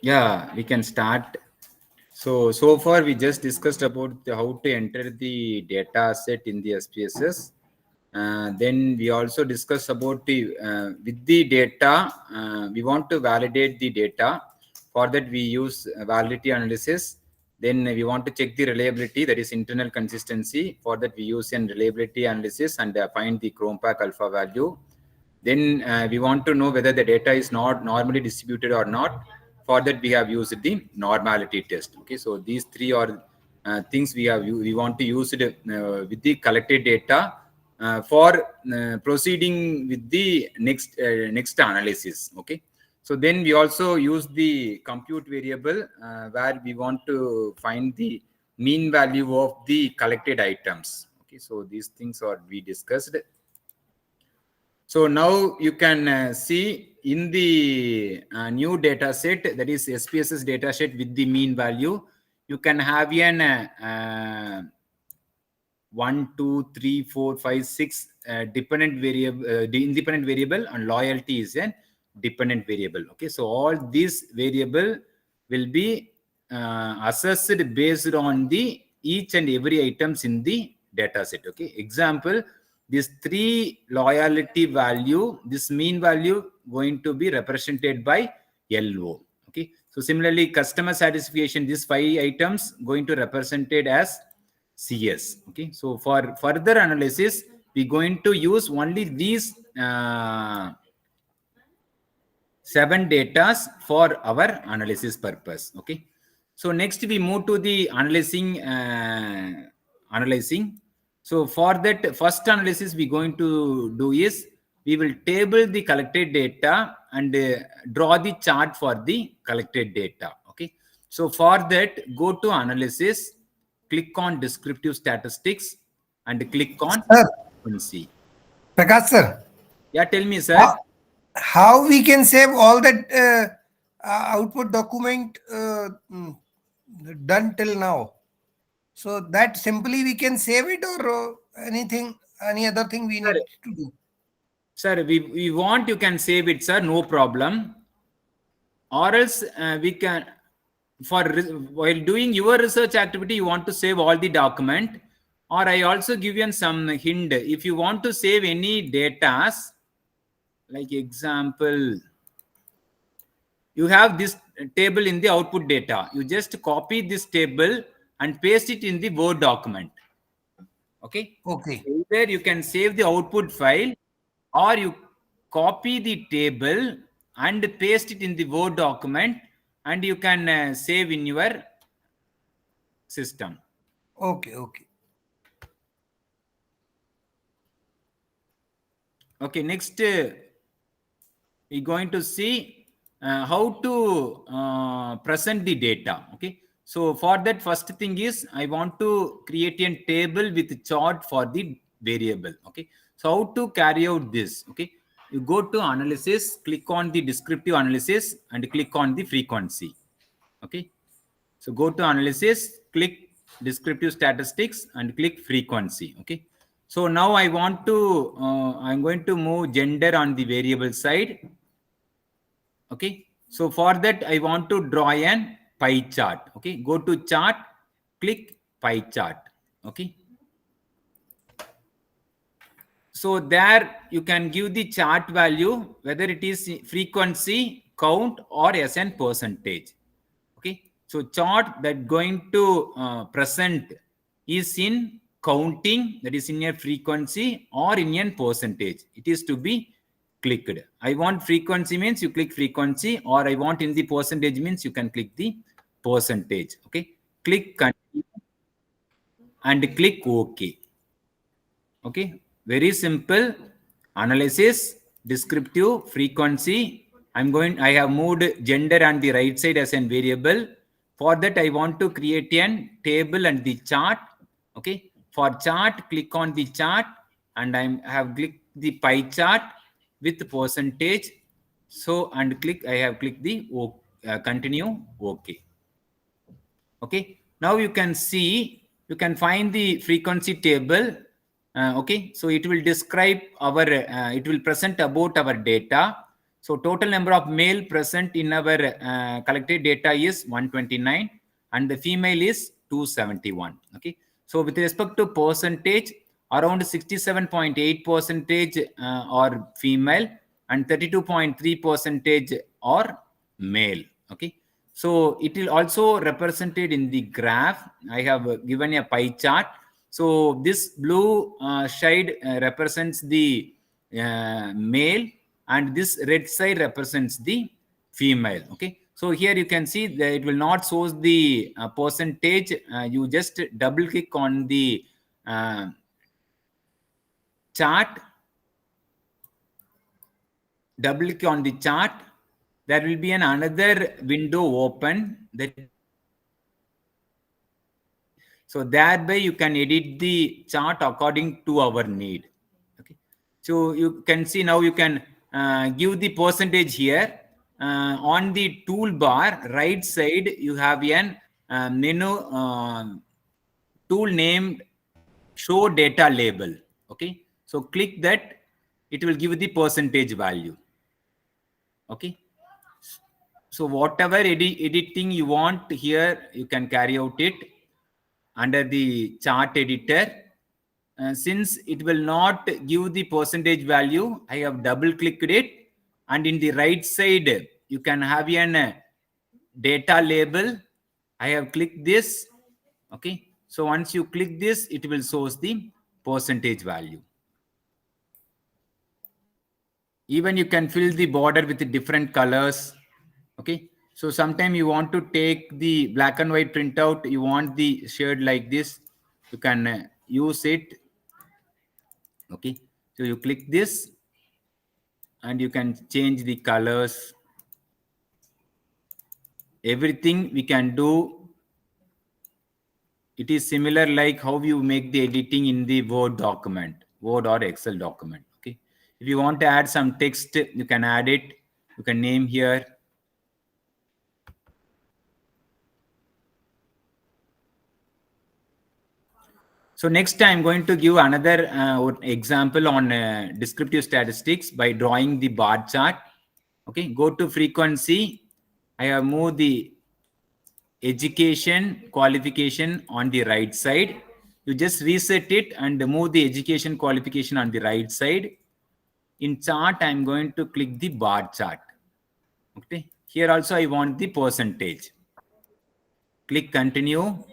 Yeah, we can start. So far we just discussed about how to enter the data set in the SPSS. Then we also discussed about the with the data, we want to validate the data. For that we use validity analysis. Then we want to check the reliability, that is internal consistency. For that we use an reliability analysis and find the Chrome pack alpha value. Then we want to know whether the data is not normally distributed or not. For that, we have used the normality test. Okay, so these three are things we want to use it with the collected data for proceeding with the next analysis. Okay, so then we also use the compute variable where we want to find the mean value of the collected items. Okay, so these things are we discussed. So now you can see in the new data set, that is SPSS data set with the mean value, you can have an 1, 2, 3, 4, 5, 6 dependent variable, the independent variable, and loyalty is a dependent variable. Okay, so all these variable will be assessed based on the each and every items in the data set. Okay, example, this 3 loyalty value, this mean value going to be represented by LO. Okay, so similarly customer satisfaction, these 5 items going to represented as CS. Okay, so for further analysis, we're going to use only these 7 datas for our analysis purpose. Okay, so next we move to the analyzing. So for that first analysis we're going to do is we will table the collected data and draw the chart for the collected data. Okay, so for that, go to analysis, click on descriptive statistics, and click on Sir, frequency. Prakash sir, Yeah, tell me, sir. how we can save all that output document done till now? So that simply we can save it, or any other thing we Sir, need to do? sir, we want you can save it, sir, no problem. Or else we can, while doing your research activity, you want to save all the document. Or I also give you some hint. If you want to save any data, like example, you have this table in the output data. You just copy this table and paste it in the Word document. Okay. Okay. Either you can save the output file, or you copy the table and paste it in the Word document, and you can save in your system. Okay. Okay. Okay. Next, we're going to see how to present the data. Okay, so for that, first thing is I want to create a table with chart for the variable. Okay, so how to carry out this? Okay, you go to analysis, click on the descriptive analysis, and click on the frequency. Okay, so go to analysis, click descriptive statistics, and click frequency. Okay, so now I want to I'm going to move gender on the variable side. Okay, so for that I want to draw an pie chart. Okay, go to chart, click pie chart. Okay, so there you can give the chart value, whether it is frequency, count, or as an percentage. Okay, so chart that going to present is in counting, that is in a frequency, or in a percentage. It is to be clicked. I want frequency means you click frequency, or I want in the percentage means you can click the percentage. Okay, click continue and click OK. Okay, very simple. Analysis, descriptive, frequency. I have moved gender on the right side as an variable. For that, I want to create a table and the chart. Okay, for chart, click on the chart, and I have clicked the pie chart with percentage. So, and I have clicked the continue, OK. Okay, now you can see, you can find the frequency table. Okay, so it will describe our it will present about our data. So total number of male present in our collected data is 129, and the female is 271. Okay, so with respect to percentage, around 67.8 percentage are female, and 32.3 percentage are male. Okay, so it will also represented in the graph. I have given a pie chart. So this blue shade represents the male, and this red side represents the female. Okay, so here you can see that it will not show the percentage. You just double click on the chart, double click on the chart, there will be another window open, that is chart edit. So thereby you can edit the chart according to our need. Okay, so you can see now you can give the percentage here. On the toolbar right side you have an menu tool named show data label. Okay, so click that, it will give the percentage value. Okay, so whatever editing you want here, you can carry out it under the chart editor. Since it will not give the percentage value, I have double clicked it, and in the right side you can have an data label. I have clicked this. Okay, so once you click this, it will show the percentage value. Even you can fill the border with the different colors. Okay, so sometime you want to take the black and white printout, you want the shade like this, you can use it. Okay, so you click this and you can change the colors. Everything we can do. It is similar like how you make the editing in the Word document, Word or Excel document. Okay, if you want to add some text, you can add it. You can name here. So next I'm going to give another example on descriptive statistics by drawing the bar chart. Okay, go to frequency. I have moved the education qualification on the right side. You just reset it and move the education qualification on the right side. In chart, I'm going to click the bar chart. Okay, here also I want the percentage. Click continue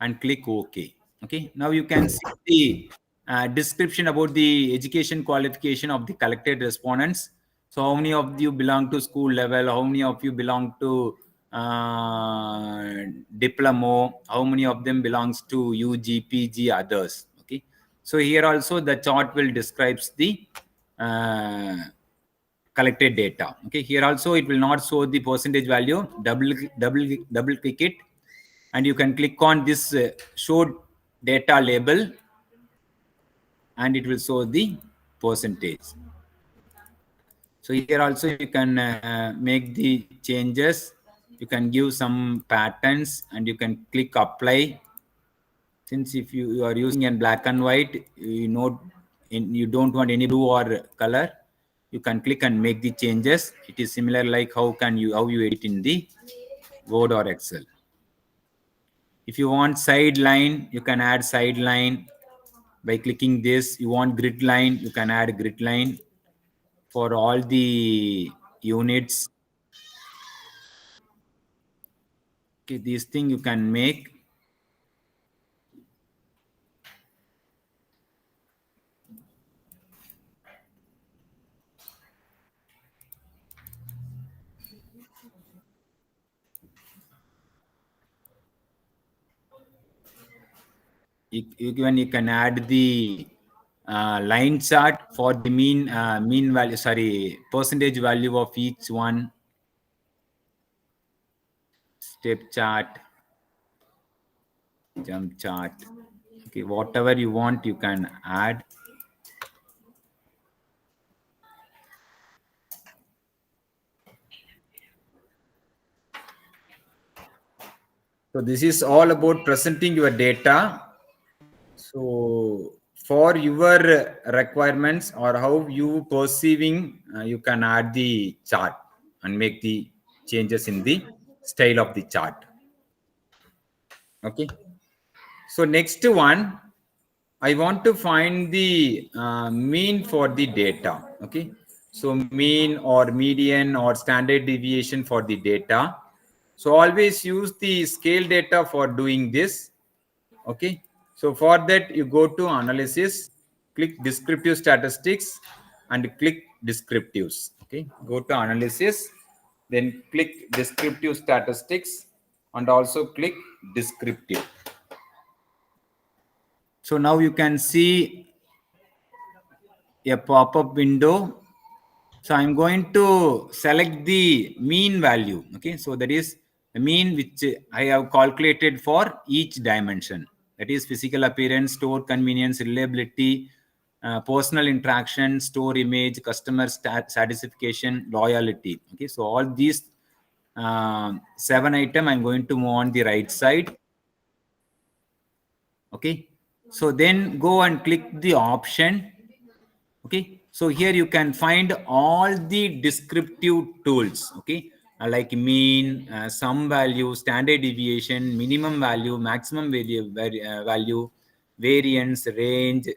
and click OK. Okay, now you can see the description about the education qualification of the collected respondents. So how many of you belong to school level, how many of you belong to diploma, how many of them belongs to UG, PG, others. Okay, so here also the chart will describes the uh, collected data. Okay, here also it will not show the percentage value. Double click it, and you can click on this show data label, and it will show the percentage. So here also you can make the changes. You can give some patterns, and you can click apply. Since if you are using in black and white, you don't want any blue or color, you can click and make the changes. It is similar like how you edit in the Word or Excel. If you want side line, you can add side line by clicking this. You want grid line, you can add grid line for all the units. Okay, these things you can make. Even you can add the line chart for the mean value, sorry, percentage value of each one. Step chart, jump chart. Okay, whatever you want, you can add. So this is all about presenting your data. So for your requirements or how you perceiving, you can add the chart and make the changes in the style of the chart. Okay. So next one, I want to find the mean for the data. Okay. So mean or median or standard deviation for the data. So always use the scale data for doing this. Okay, so for that you go to analysis, click descriptive statistics, and click descriptives. Okay, go to analysis, then click descriptive statistics and also click descriptive. So now you can see a pop-up window. So I'm going to select the mean value. Okay, so that is the mean which I have calculated for each dimension. That is physical appearance, store convenience, reliability, personal interaction, store image, customer satisfaction, loyalty. Okay, so all these 7 items I'm going to move on the right side. Okay, so then go and click the option. Okay, so here you can find all the descriptive tools. Okay, like mean, sum value, standard deviation, minimum value, maximum value, variance, range,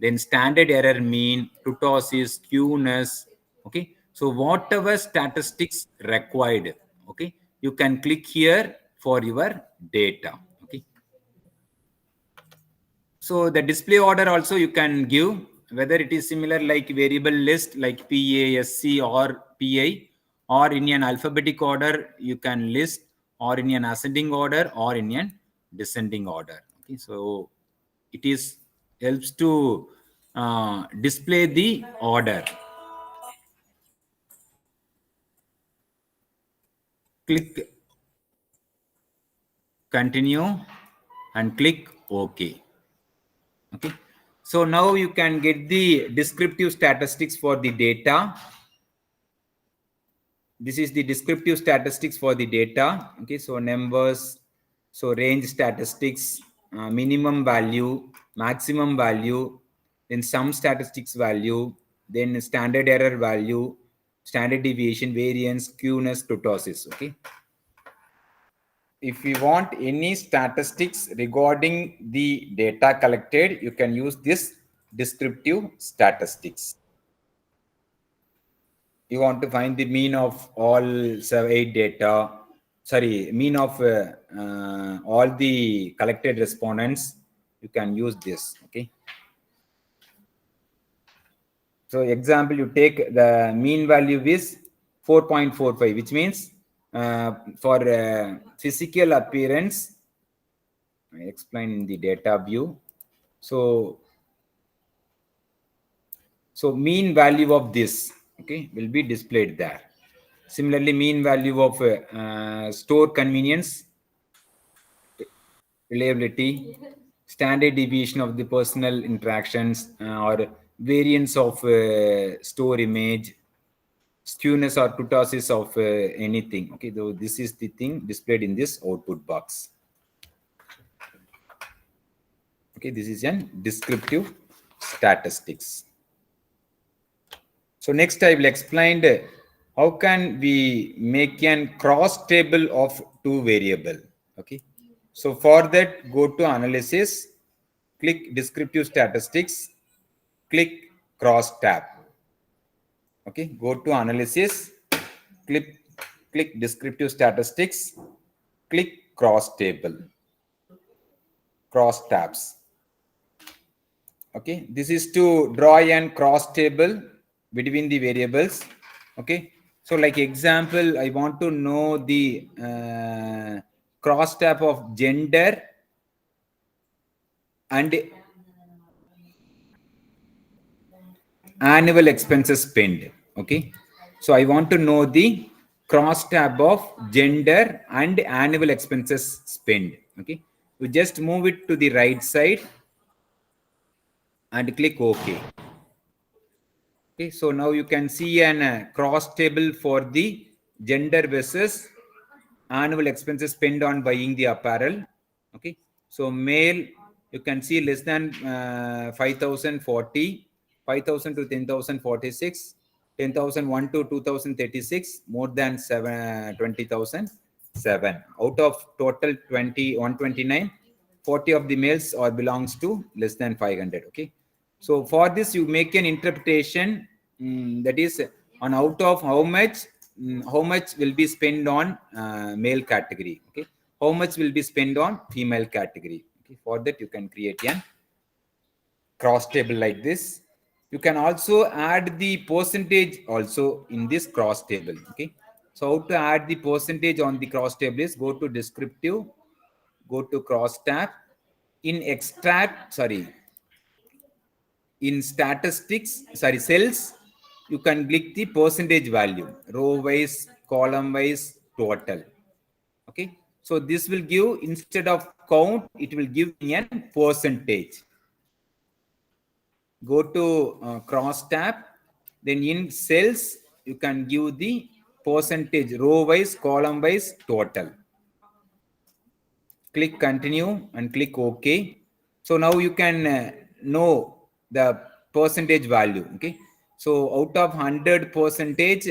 then standard error mean, kurtosis, skewness. Okay, so whatever statistics required, okay, you can click here for your data. Okay, so the display order also you can give, whether it is similar like variable list like PASC or PI, or in an alphabetic order you can list, or in an ascending order, or in an descending order. Okay, so it is helps to display the order. Click continue and click OK. Okay, so now you can get the descriptive statistics for the data. This is the descriptive statistics for the data. Okay, so numbers, so range statistics, minimum value, maximum value, then some statistics value, then standard error value, standard deviation, variance, skewness, kurtosis. Okay, if you want any statistics regarding the data collected, you can use this descriptive statistics. You want to find the mean of all 8 data, sorry, mean of all the collected respondents, you can use this. Okay, so example, you take the mean value is 4.45, which means for physical appearance, I explain in the data view. So mean value of this, okay, will be displayed there. Similarly, mean value of store convenience, reliability, standard deviation of the personal interactions, or variance of store image, skewness or kurtosis of anything. Okay, so this is the thing displayed in this output box. Okay, this is an descriptive statistics. So next I will explain how can we make an cross table of two variable. Okay, so for that, go to analysis, click descriptive statistics, click cross tab. Okay, go to analysis, click descriptive statistics, click cross table, cross tabs. Okay, this is to draw an cross table between the variables. Okay, so like example, I want to know the cross tab of gender and annual expenses spent. Okay, so I want to know the cross tab of gender and annual expenses spent. Okay, you just move it to the right side and click OK. Okay, so now you can see an cross table for the gender versus annual expenses spent on buying the apparel. Okay, so male, you can see less than 5,040, 5,000 to 10,046, 10,001 to 2,036, more than 20,007. Out of total 129, 40 of the males or belongs to less than 500. Okay, so for this you make an interpretation, that is on out of how much will be spent on male category. Okay, how much will be spent on female category. Okay, for that you can create a cross table like this. You can also add the percentage also in this cross table. Okay. So how to add the percentage on the cross table is go to descriptive, go to cross tab. In extract, sorry, in statistics, sorry, cells, you can click the percentage value, row wise, column wise, total. Okay. So this will give, instead of count, it will give me an percentage. Go to cross tab, then in cells you can give the percentage, row wise, column wise, total. Click continue and click OK. So now you can know the percentage value. Okay. So out of 100 percentage,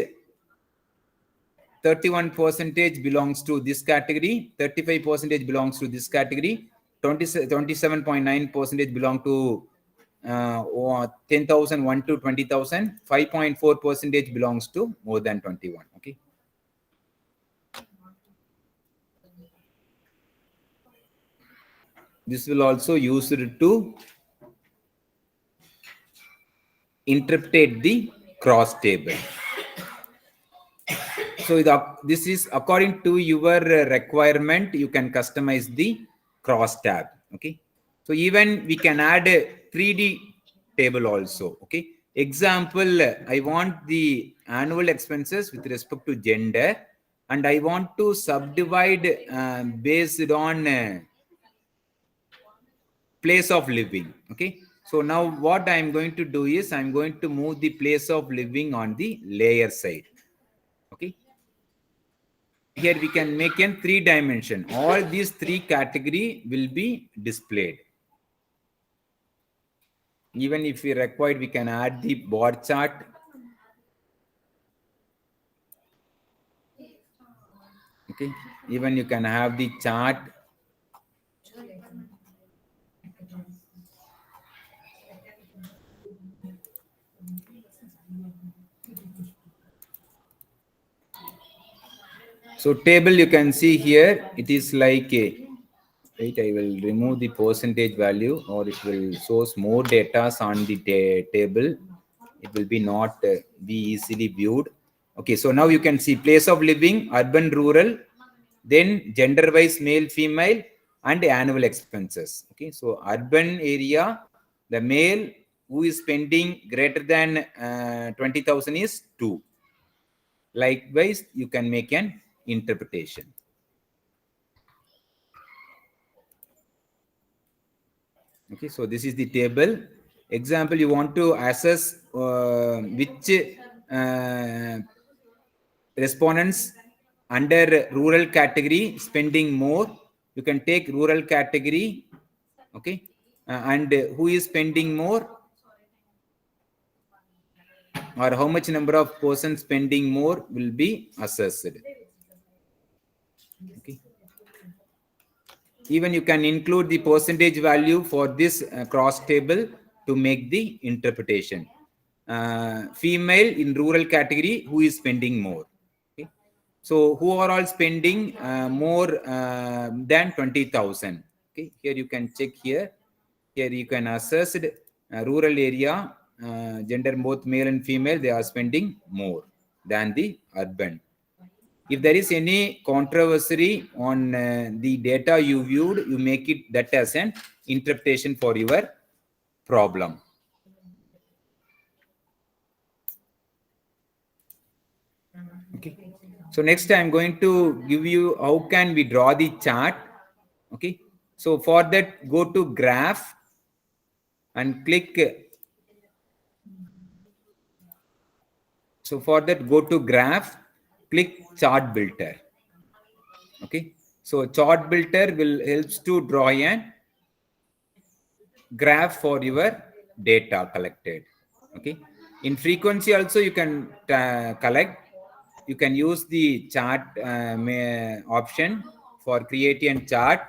31 percentage belongs to this category, 35 percentage belongs to this category, 27.9 percentage belong to 10,001 to 20,000, 5.4 percentage belongs to more than 21. Okay. This will also use it to interpret the cross table. So this is according to your requirement. You can customize the cross tab. Okay. So even we can add a 3D table also. Okay. Example, I want the annual expenses with respect to gender, and I want to subdivide based on place of living. Okay. So now what I'm going to do is I'm going to move the place of living on the layer side. Okay. Here we can make in 3 dimension. All these 3 category will be displayed. Even if we required, we can add the bar chart. Okay. Even you can have the chart. So table you can see here, it is like a, right, I will remove the percentage value, or it will source more data on the table. It will be not be easily viewed. Okay, so now you can see place of living, urban, rural, then gender wise, male, female, and annual expenses. Okay, so urban area, the male who is spending greater than 20,000 is 2. Likewise, you can make an interpretation. Okay, so this is the table. Example, you want to assess which respondents under rural category spending more. You can take rural category. Okay, and who is spending more, or how much number of persons spending more will be assessed. Okay. Even you can include the percentage value for this cross table to make the interpretation. Female in rural category, who is spending more. Okay. So who are all spending more than 20,000. Okay. Here you can check here. Here you can assess rural area, gender both male and female, they are spending more than the urban. If there is any controversy on the data you viewed, you make it that as an interpretation for your problem. Okay. So next I'm going to give you how can we draw the chart. Okay. So for that, go to graph and click. So for that, go to graph, click chart builder. Okay. So chart builder will helps to draw an graph for your data collected. Okay. In frequency also you can collect. You can use the chart option for creating a chart,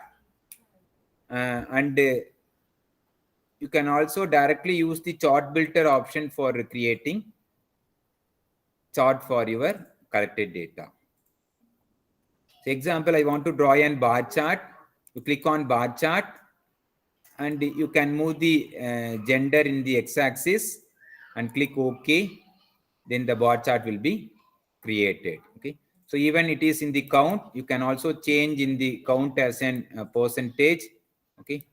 and you can also directly use the chart builder option for creating chart for your collected data. So example, I want to draw a bar chart. You click on bar chart, and you can move the gender in the x-axis, and click OK. Then the bar chart will be created. Okay. So even it is in the count, you can also change in the count as an percentage. Okay.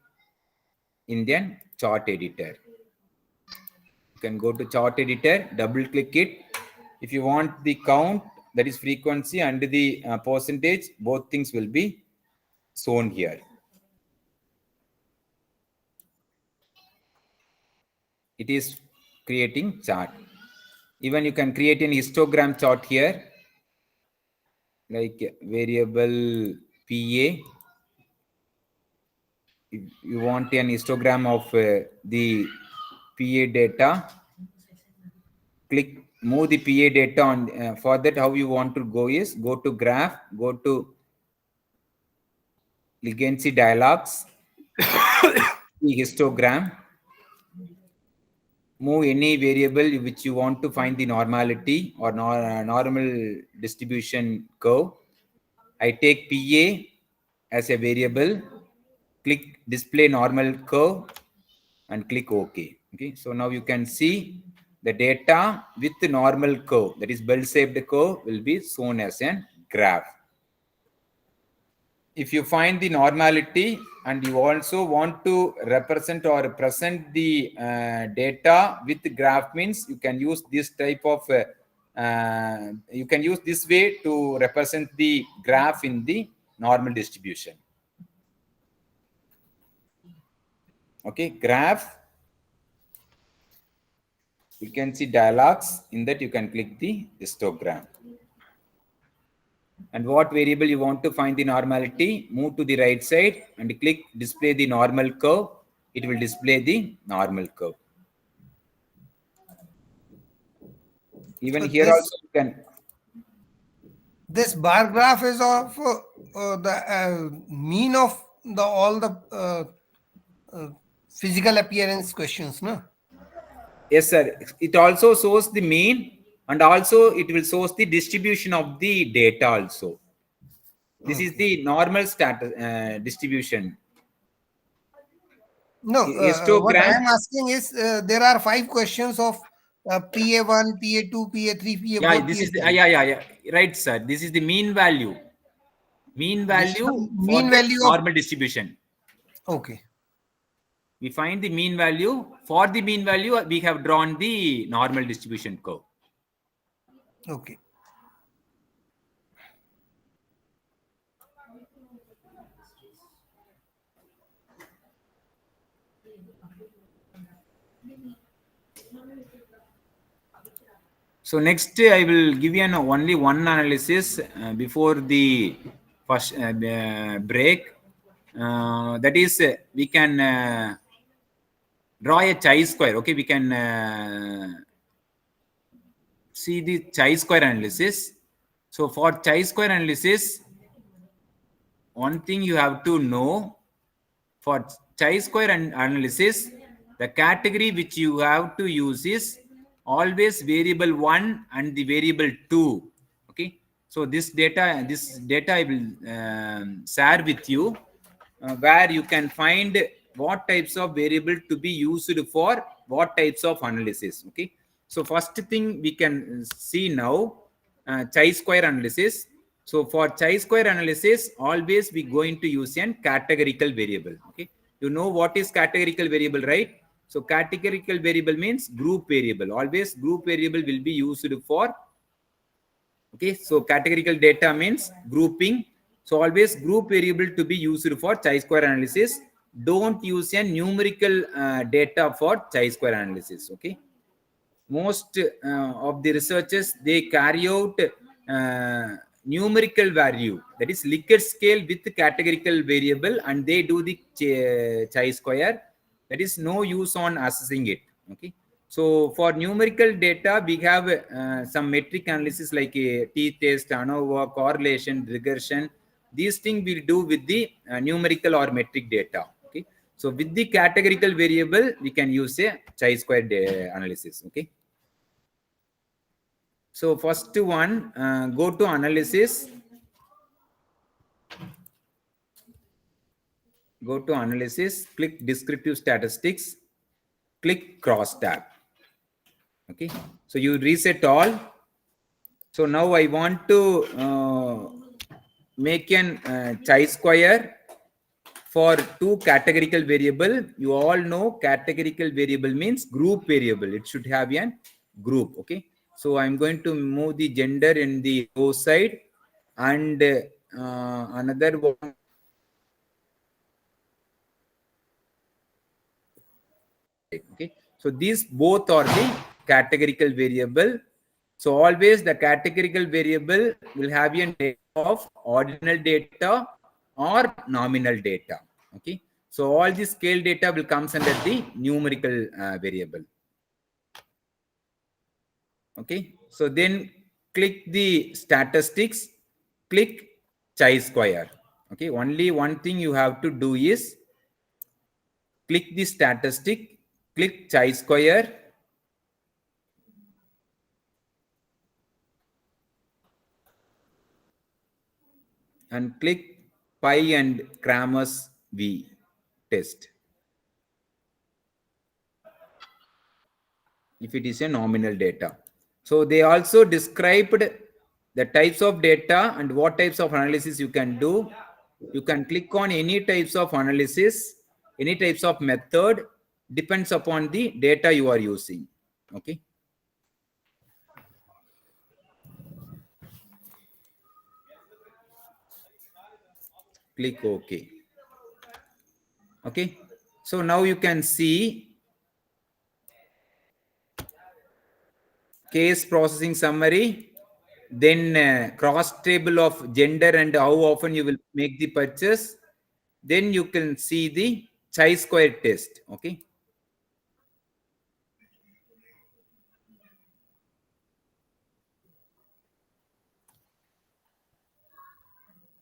In the chart editor, you can go to chart editor, double click it. If you want the count, that is frequency, and the percentage, both things will be shown here. It is creating chart. Even you can create an histogram chart here, like variable PA. If you want an histogram of the PA data, click move the PA data on. For that, how you want to go is go to graph, go to legacy dialogs, the histogram, move any variable which you want to find the normality or normal distribution curve. I take PA as a variable, click display normal curve and click OK. Okay, so now you can see the data with the normal curve, that is bell-shaped curve, will be shown as a graph. If you find the normality and you also want to represent or present the data with the graph, means you can use this type of you can use this way to represent the graph in the normal distribution. Okay, graph, you can see dialogs. In that you can click the histogram. And what variable you want to find the normality, move to the right side and click display the normal curve. It will display the normal curve. Even So here also you can. this bar graph is of the mean of the all the physical appearance questions, no? Yes, sir. It also shows the mean and also it will shows the distribution of the data also. This is Okay. the normal status distribution. No, what I Histogram. am asking is there are 5 questions of PA1, PA2, PA3, Yeah, PA4, this is the, PA5. yeah. Right, sir. This is the mean value. Mean This is the value for mean the value of. normal distribution. Okay. We find the mean value. For the mean value, we have drawn the normal distribution curve. Okay. So next, I will give you only one analysis before the first break. That is, we can draw a chi-square. Okay, we can see the chi-square analysis. So for chi-square analysis, one thing you have to know, for chi-square analysis, the category which you have to use is always variable 1 and the variable 2. Okay, so this data I will share with you, where you can find what types of variable to be used for what types of analysis. Okay, so first thing we can see now, chi-square analysis. So for chi-square analysis, always we going to use an categorical variable. Okay, you know what is categorical variable, right? So categorical variable means group variable. Always group variable will be used for. Okay, so categorical data means grouping. So always group variable to be used for chi-square analysis. Don't use a numerical data for chi-square analysis. Okay, most of the researchers, they carry out numerical value, that is Likert scale with categorical variable, and they do the chi-square. That is no use on assessing it. Okay, so for numerical data we have some metric analysis like a t-test, ANOVA, correlation, regression. These things we'll do with the numerical or metric data. Okay, so with the categorical variable we can use a chi-square analysis. Okay, so first one, go to analysis. Go to analysis, click descriptive statistics, click cross tab. Okay, so you reset all. So now I want to make an chi-square for two categorical variable. You all know categorical variable means group variable. It should have a group. Okay, so I'm going to move the gender in the row side, and another one. Okay, so these both are the categorical variable. So always the categorical variable will have a data of ordinal data or nominal data. Okay, so all the scale data will comes under the numerical variable. Okay, so then click the statistics, click chi-square. Okay, only one thing you have to do is click the statistic, click chi-square, and click pi and Kramer's V test if it is a nominal data. So they also described the types of data and what types of analysis you can do. You can click on any types of analysis, any types of method, depends upon the data you are using. Okay. Click OK. Okay. So now you can see case processing summary, then cross table of gender and how often you will make the purchase. Then you can see the chi-square test. Okay.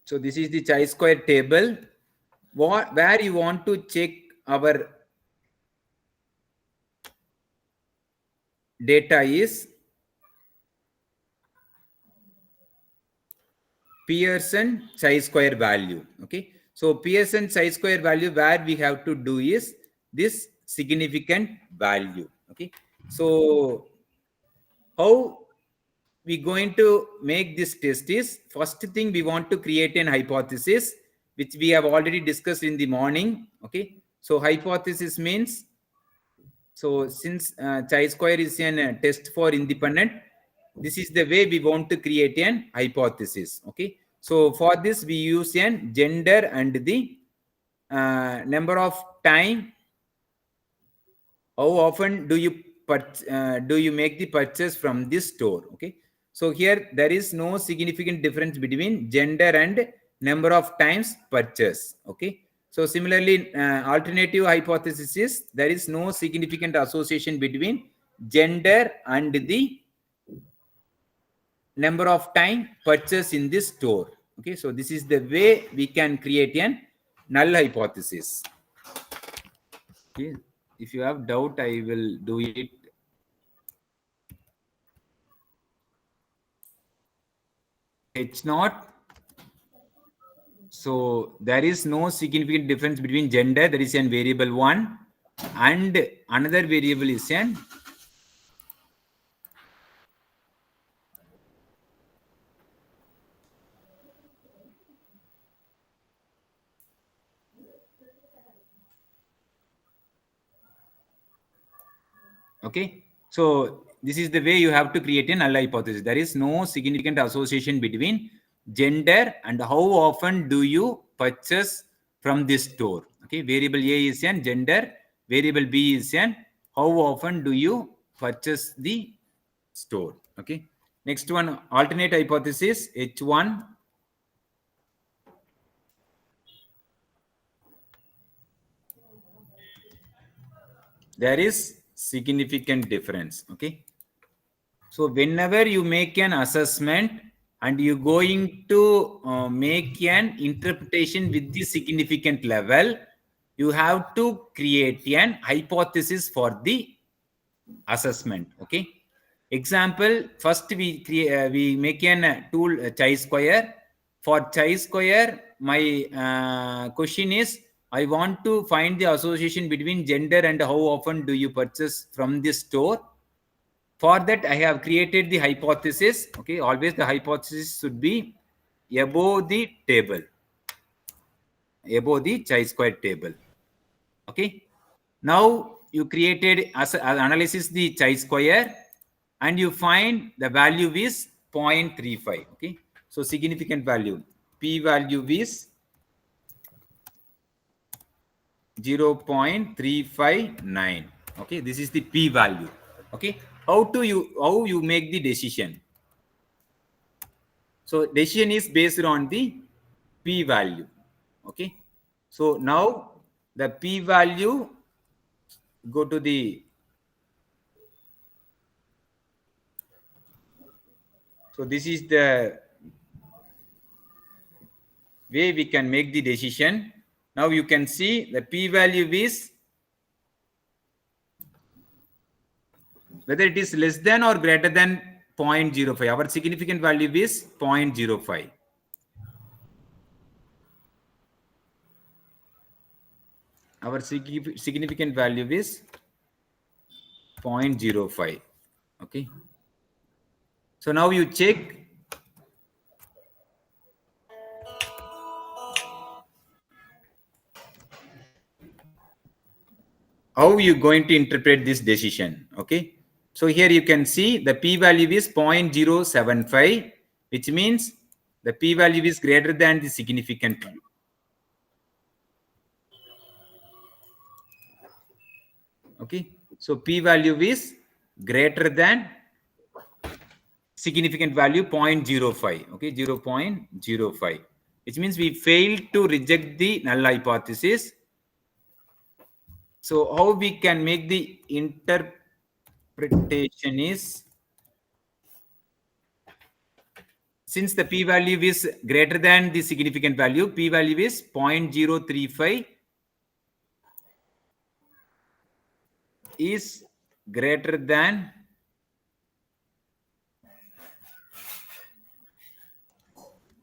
So this is the chi-square table. Where you want to check our data is Pearson chi-square value. Okay. So Pearson chi-square value, where we have to do is this significant value. Okay. So how we going to make this test is, first thing we want to create an hypothesis, which we have already discussed in the morning. Okay. So hypothesis means, so since chi-square is a test for independent, this is the way we want to create an hypothesis. Okay. So for this we use an gender and the number of time. How often do you make the purchase from this store? Okay. So here there is no significant difference between gender and number of times purchase. Okay. So similarly, alternative hypothesis is there is no significant association between gender and the number of time purchase in this store. Okay. So this is the way we can create an null hypothesis. Okay. If you have doubt, I will do it. H naught. So there is no significant difference between gender. There is a variable 1 and another variable is an okay. So this is the way you have to create a null hypothesis. There is no significant association between gender and how often do you purchase from this store. Okay, variable A is an gender, variable B is an how often do you purchase the store. Okay, next one, alternate hypothesis H1. There is significant difference. Okay, so whenever you make an assessment and you're going to make an interpretation with the significant level, you have to create an hypothesis for the assessment. Okay, example, first we make an tool chi-square. For chi-square, my question is, I want to find the association between gender and how often do you purchase from this store. For that, I have created the hypothesis. Okay, always the hypothesis should be above the table, above the chi-square table. Okay. Now you created as analysis the chi-square, and you find the value is 0.35. Okay. So significant value, p value is 0.359. Okay, this is the p value. Okay, how you make the decision? So decision is based on the p value. Okay, so now the p value, go to the, so this is the way we can make the decision. Now you can see the p value is whether it is less than or greater than 0.05. Our significant value is 0.05. Our significant value is 0.05. Okay. So now you check how you going to interpret this decision. Okay. So here you can see the p value is 0.075, which means the p value is greater than the significant. Okay. So p value is greater than significant value 0.05. Okay, 0.05, which means we failed to reject the null hypothesis. So how we can make the interpretation is, since the p value is greater than the significant value, p value is 0.035 is greater than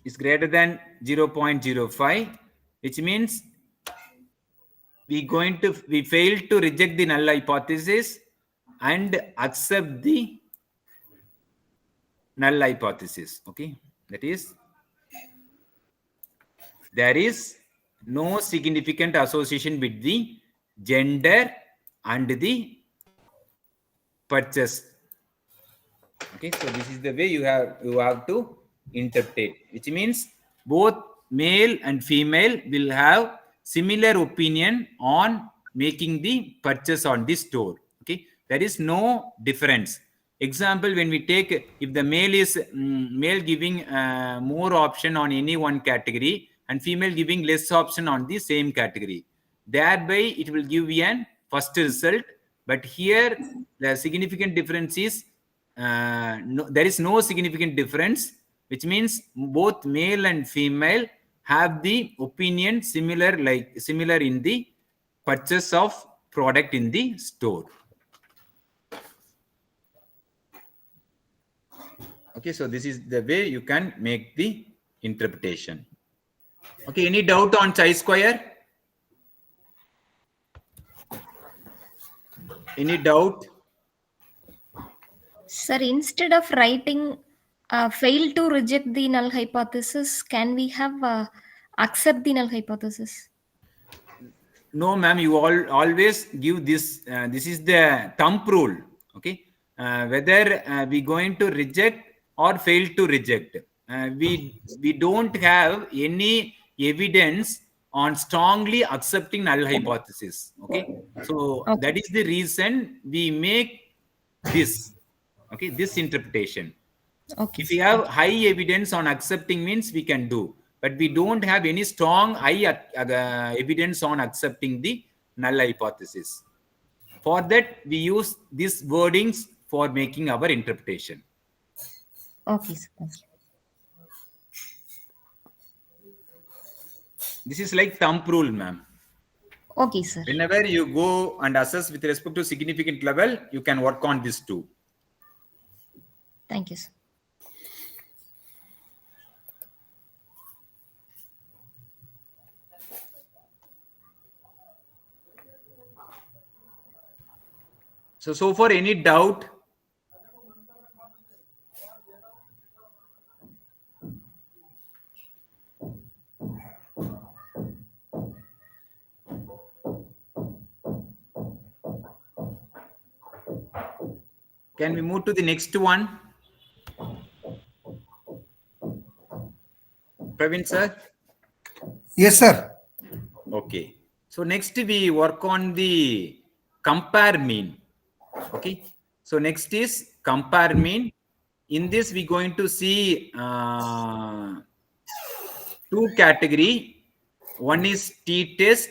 0.05, which means we failed to reject the null hypothesis and accept the null hypothesis. Okay, that is, there is no significant association with the gender and the purchase. Okay, so this is the way you have to interpret, which means both male and female will have similar opinion on making the purchase on the store. Okay, there is no difference. Example, when we take, if the male is male giving more option on any one category and female giving less option on the same category, thereby it will give an first result. But here the significant difference is no, there is no significant difference, which means both male and female have the opinion similar in the purchase of product in the store. Okay, so this is the way you can make the interpretation. Okay, any doubt on chi-square? Any doubt? Sir, instead of writing fail to reject the null hypothesis, can we have accept the null hypothesis? No, ma'am, you always give this. This is the thumb rule. Okay, whether we going to reject or fail to reject. We don't have any evidence on strongly accepting null hypothesis. Okay, so Okay. that is the reason we make this. Okay, this interpretation. Okay, If we sir. have high evidence on accepting, means we can do, but we don't have any strong high evidence on accepting the null hypothesis. For that, we use these wordings for making our interpretation. Okay, sir. Thank you. This is like thumb rule, ma'am. Okay, sir. Whenever you go and assess with respect to significant level, you can work on this too. Thank you, sir. So far, any doubt? Can we move to the next one? Praveen sir? Yes, sir. Okay. So next we work on the compare mean. Okay. So next is compare mean. In this, we're going to see two category. One is t-test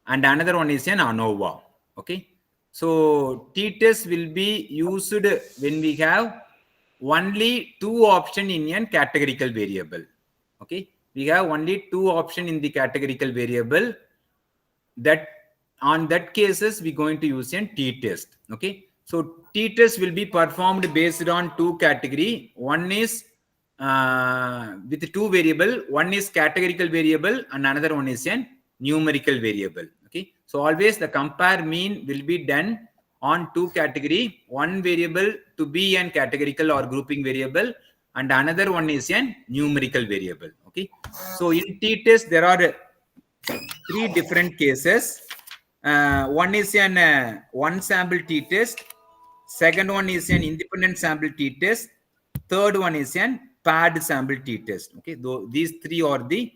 and another one is an ANOVA. Okay. So t-test will be used when we have only two option in a categorical variable. Okay. We have only two option in the categorical variable. That on that cases we're going to use a t-test. Okay. So t-test will be performed based on two category. One is with two variable. One is categorical variable and another one is a numerical variable. Okay. So always the compare mean will be done on two category. One variable to be an categorical or grouping variable and another one is a numerical variable. Okay. So in t-test there are three different cases. One is an one sample t-test. Second one is an independent sample t-test. Third one is an paired sample t-test. Okay, these three are the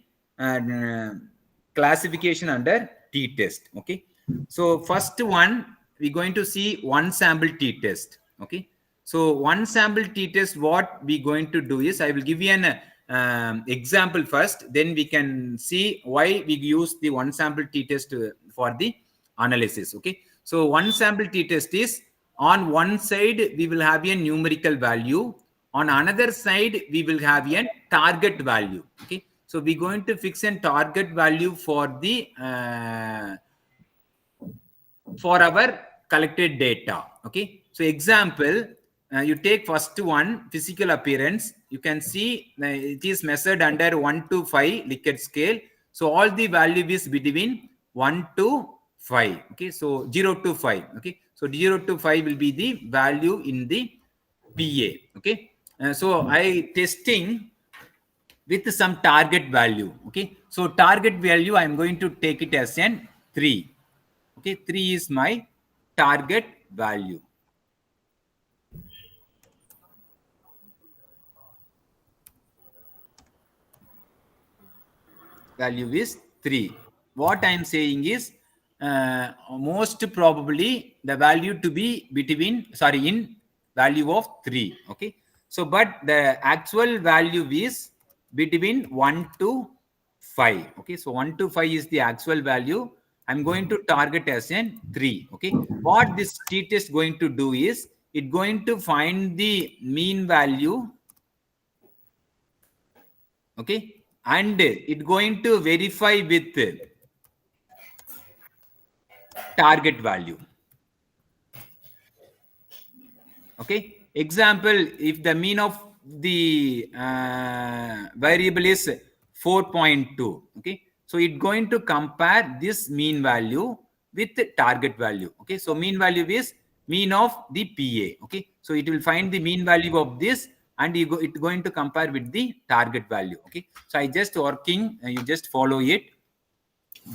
classification under t-test. Okay, so first one we're going to see one sample t-test. Okay, so one sample t-test, what we going to do is I will give you an example first, then we can see why we use the one sample t-test for the analysis. Okay, so one sample t-test is on one side we will have a numerical value, on another side we will have a target value. Okay, so we're going to fix a target value for the for our collected data. Okay, so example, you take first one, physical appearance. You can see it is measured under 1 to 5 Likert scale. So all the value is between 1 to 5. Okay, so 0 to 5. Okay, so 0 to 5 will be the value in the PA. Okay, so I testing with some target value. Okay, so target value I am going to take it as an 3. Okay, 3 is my target value. Value is 3. What I am saying is most probably the value to be between, sorry, in value of 3. Okay, so but the actual value is between 1 to 5. Okay, so 1 to 5 is the actual value. I'm going to target as an 3. Okay, what this t-test going to do is it going to find the mean value. Okay, and it going to verify with target value. Okay, example, if the mean of the variable is 4.2, okay, so it going to compare this mean value with the target value. Okay, so mean value is mean of the PA. Okay, so it will find the mean value of this and it going to compare with the target value. Okay, so I just working, you just follow it.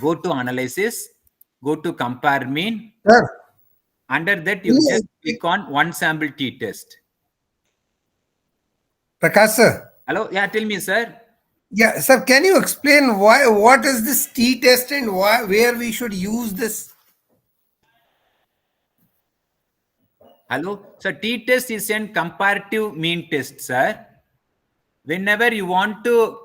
Go to analysis, go to compare mean. Sir, Under that, you yeah, just click on one sample t-test. Prakash sir. Hello? Yeah, tell me, sir. Yeah, sir, can you explain what is this t-test and where we should use this? Hello? So t-test is a comparative mean test, sir. Whenever you want to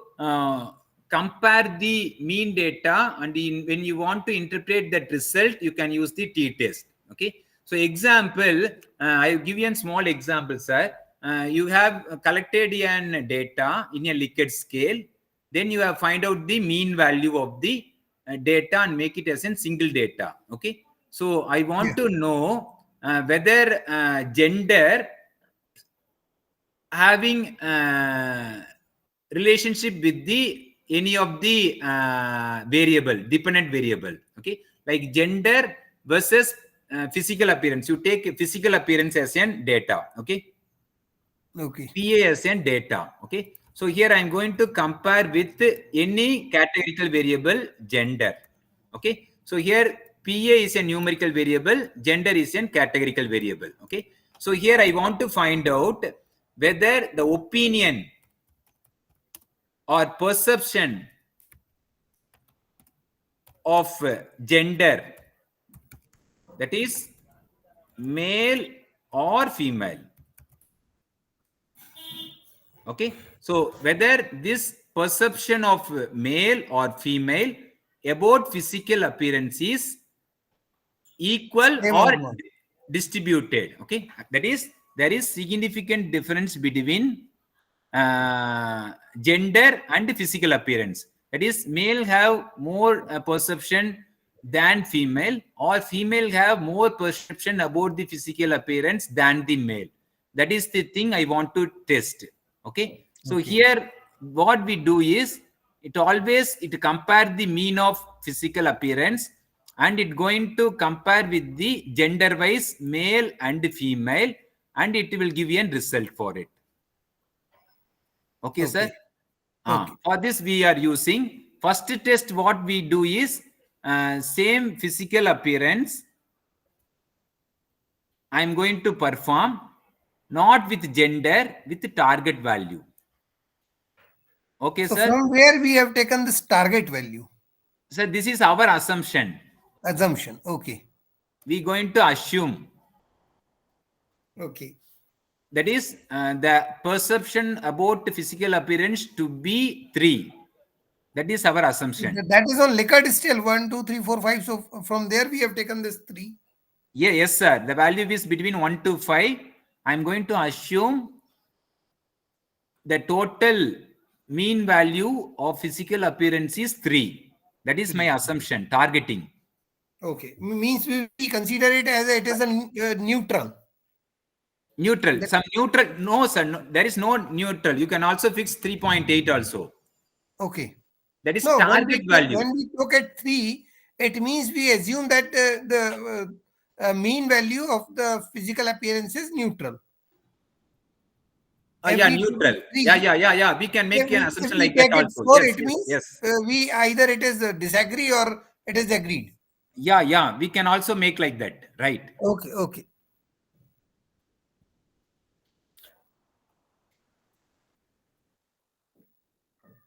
compare the mean data and when you want to interpret that result, you can use the t-test. Okay, so example, I give you a small example, sir. You have collected an data in a Likert scale, then you have find out the mean value of the data and make it as a single data. Okay, so I want to know whether gender having relationship with the any of the variable, dependent variable. Okay, like gender versus physical appearance. You take physical appearance as an data. Okay, Okay. PA as an data. Okay, so here I'm going to compare with any categorical variable gender. Okay, so here PA is a numerical variable, gender is a categorical variable. Okay, So here I want to find out whether the opinion or perception of gender, that is male or female. Okay, so whether this perception of male or female about physical appearance is equal Same or or not? distributed. Okay, that is, there is significant difference between gender and physical appearance. That is, male have more perception than female, or female have more perception about the physical appearance than the male. That is the thing I want to test. Okay, so Okay. here what we do is, it compare the mean of physical appearance, and it going to compare with the gender wise male and female, and it will give you a result for it. Okay, sir. Okay. Okay. For this we are using first test. What we do is, same physical appearance I am going to perform, not with gender, with target value. Okay, So sir. from where we have taken this target value? Sir, this is our assumption. Assumption. Okay. We going to assume, Okay. that is, the perception about physical appearance to be 3. That is our assumption. That is on Likert scale 1, 2, 3, 4, 5. So from there we have taken this 3. Yeah, yes, sir. The value is between 1 to 5. I'm going to assume the total mean value of physical appearance is 3. That is my 3. assumption, targeting. Okay. Means we consider it as it is a neutral. Neutral. Some neutral. No, sir. No, there is no neutral. You can also fix 3.8 also. Okay. That is No, target value. when we look at 3, it means we assume that the mean value of the physical appearance is neutral. Yeah, Every neutral. 3, Yeah. We can make an if assumption we like that take it also. 4, Yes, it yes, means yes. we either it is disagree or it is agreed. Yeah. We can also make like that. Right. Okay. Okay.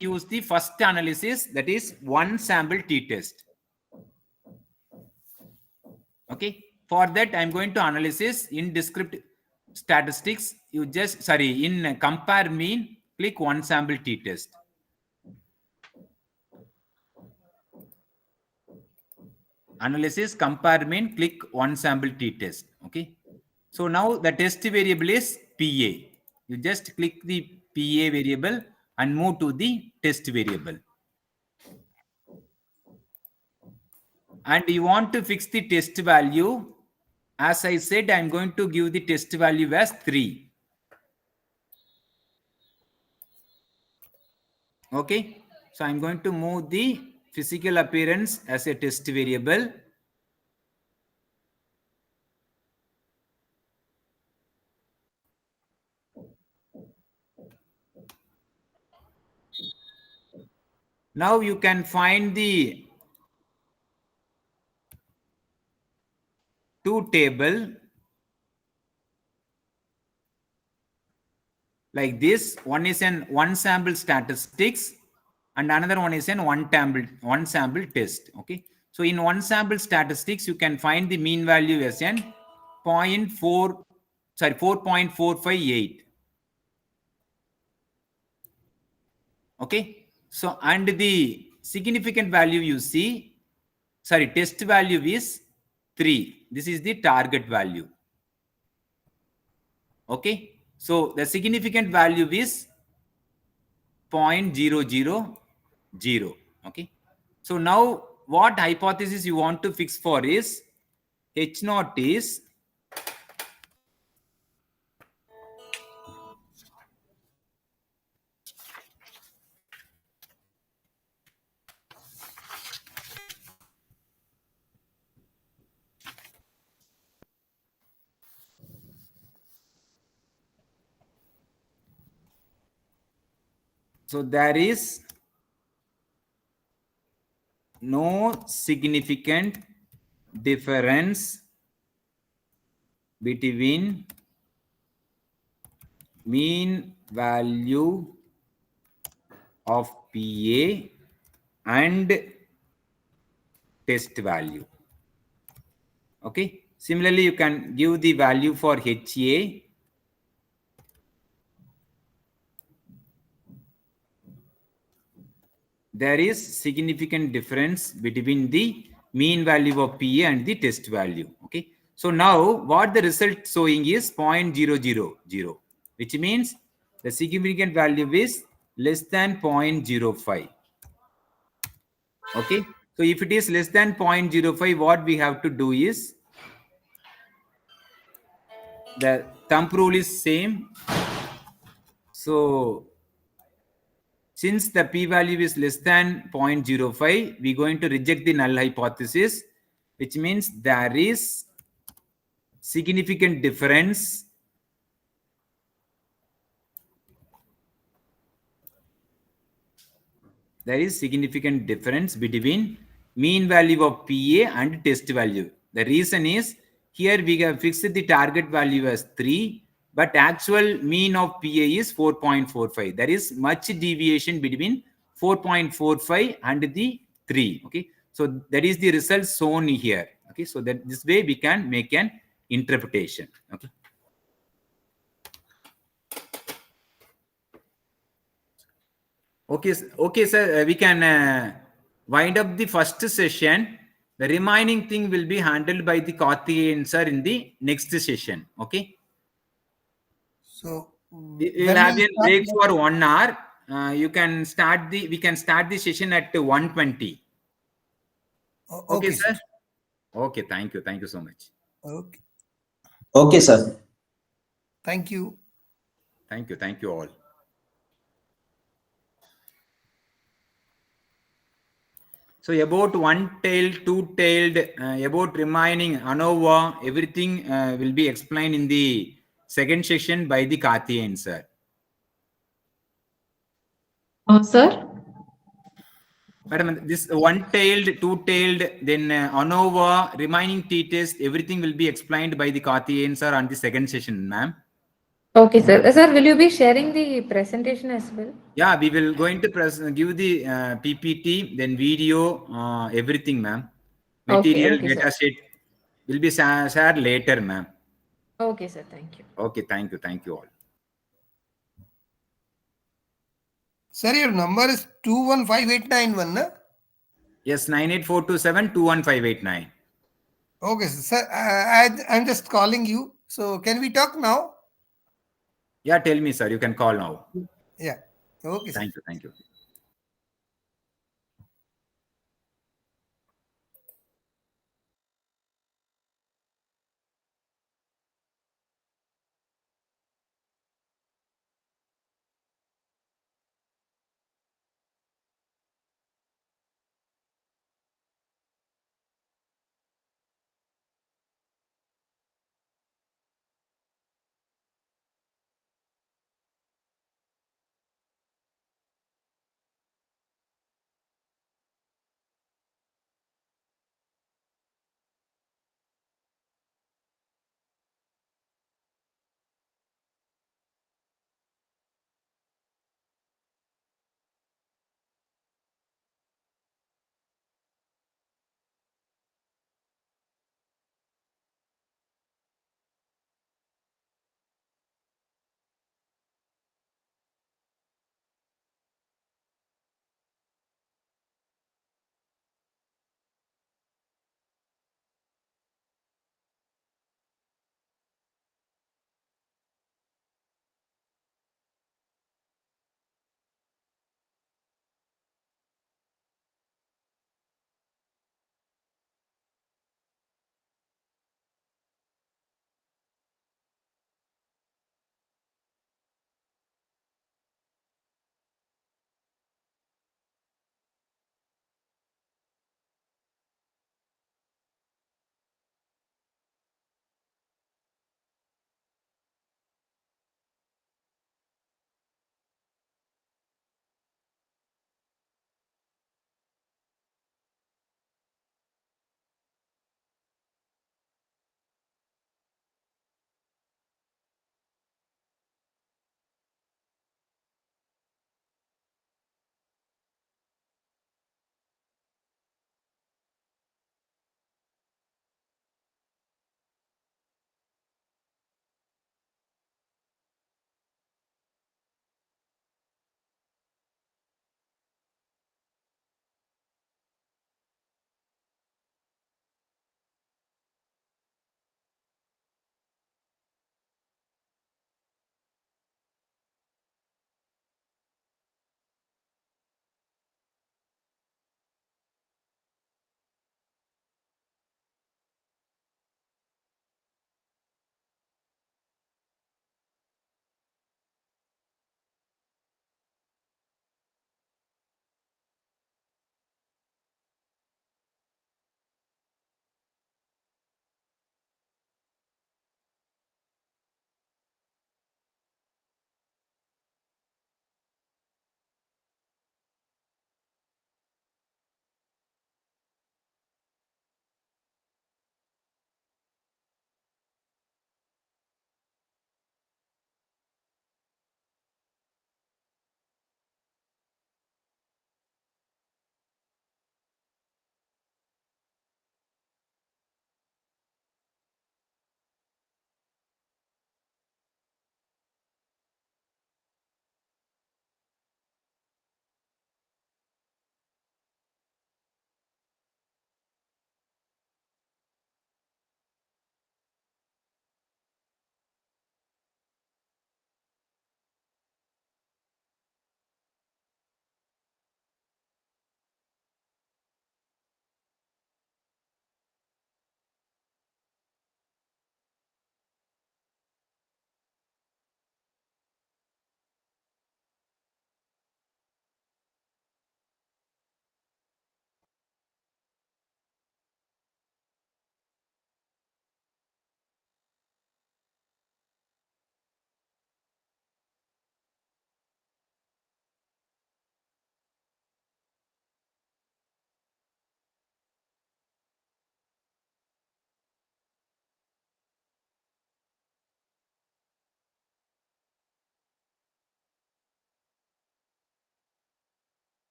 Use the first analysis, that is one sample t-test. Okay, for that I'm going to analysis in descriptive statistics. You just, sorry, in compare mean, click one sample t-test. Analysis, compare mean, click one sample t-test. Okay, so now the test variable is PA. You just click the PA variable and move to the test variable. And you want to fix the test value. As I said, I'm going to give the test value as 3. Okay, so I'm going to move the physical appearance as a test variable. Now you can find the two table like this. One is an one sample statistics and another one is an one sample test. Okay, so in one sample statistics you can find the mean value as an 4.458. Okay, so and the significant value you see, sorry, test value is 3. This is the target value. Okay, so the significant value is 0.000. Okay, so now what hypothesis you want to fix for is H naught is so there is no significant difference between mean value of PA and test value. Okay. Similarly, you can give the value for HA. There is significant difference between the mean value of PA and the test value. Okay. So now what the result showing is 0.000, which means the significant value is less than 0.05. Okay. So if it is less than 0.05, what we have to do is the thumb rule is same. So since the p-value is less than 0.05, we're going to reject the null hypothesis, which means there is significant difference. There is significant difference between mean value of PA and test value. The reason is here we have fixed the target value as 3, but actual mean of PA is 4.45. There is much deviation between 4.45 and the 3. Okay, so that is the result shown here. Okay, so that this way we can make an interpretation. Okay. Okay, sir. We can wind up the first session. The remaining thing will be handled by the Karthi sir in the next session. Okay. So We will when have we'll a start break next? for 1 hour. You can start the. We can start the session at 1:20. Okay, Okay, sir. sir. Okay. Thank you. Thank you so much. Okay. Okay, sir. Thank you. Thank you. Thank you all. So about one-tailed, two-tailed, about remaining ANOVA, everything will be explained in the second section by the Karthi sir. Sir? Madam, this one-tailed, two-tailed, then ANOVA, remaining t-test, everything will be explained by the Karthi sir on the second session, ma'am. Okay, sir. Sir, will you be sharing the presentation as well? Yeah, we will going to give the PPT, then video, everything, ma'am. Okay, Material, okay, sir. data sheet will be shared later, ma'am. Okay, sir. Thank you. Okay, thank you. Thank you all. Sir, your number is 215891, na? Yes, 98427 21589. Okay, sir. Sir, I'm just calling you. So can we talk now? Yeah, tell me, sir. You can call now. Yeah. Okay, sir. Thank you. Thank you.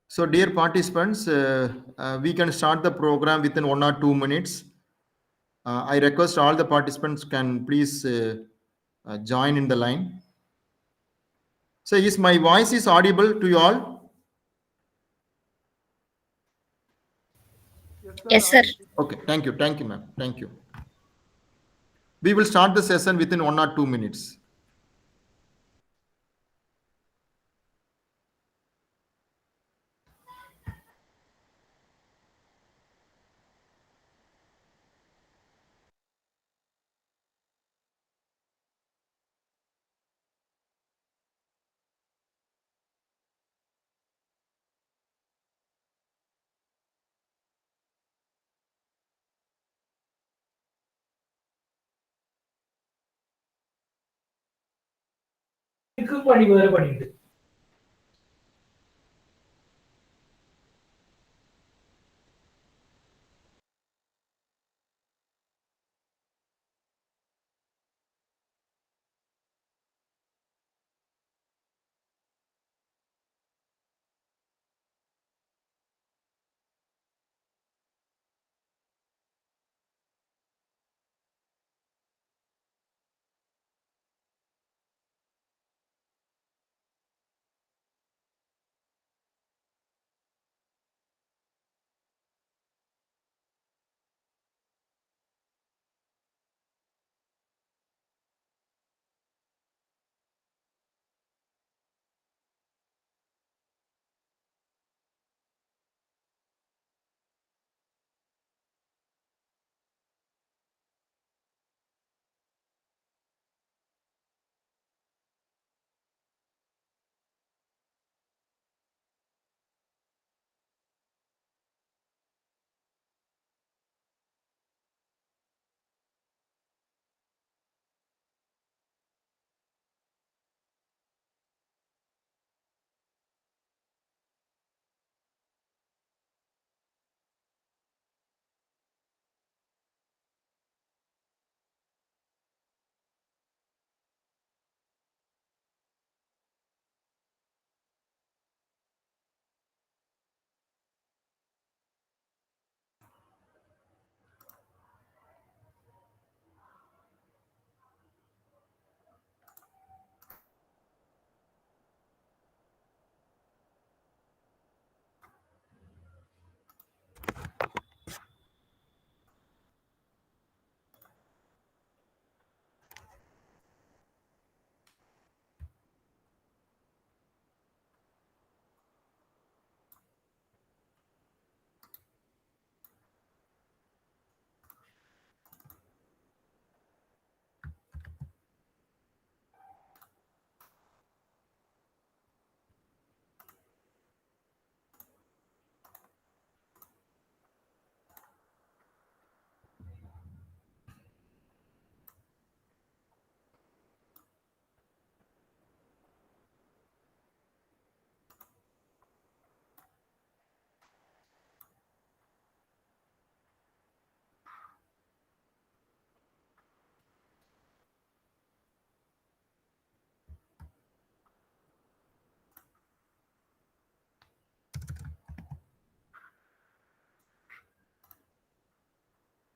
So, dear participants, we can start the program within 1 or 2 minutes. I request all the participants can please join in the line. So, is my voice is audible to you all? Yes, sir. Okay, thank you, ma'am. Thank you. We will start the session within 1 or 2 minutes.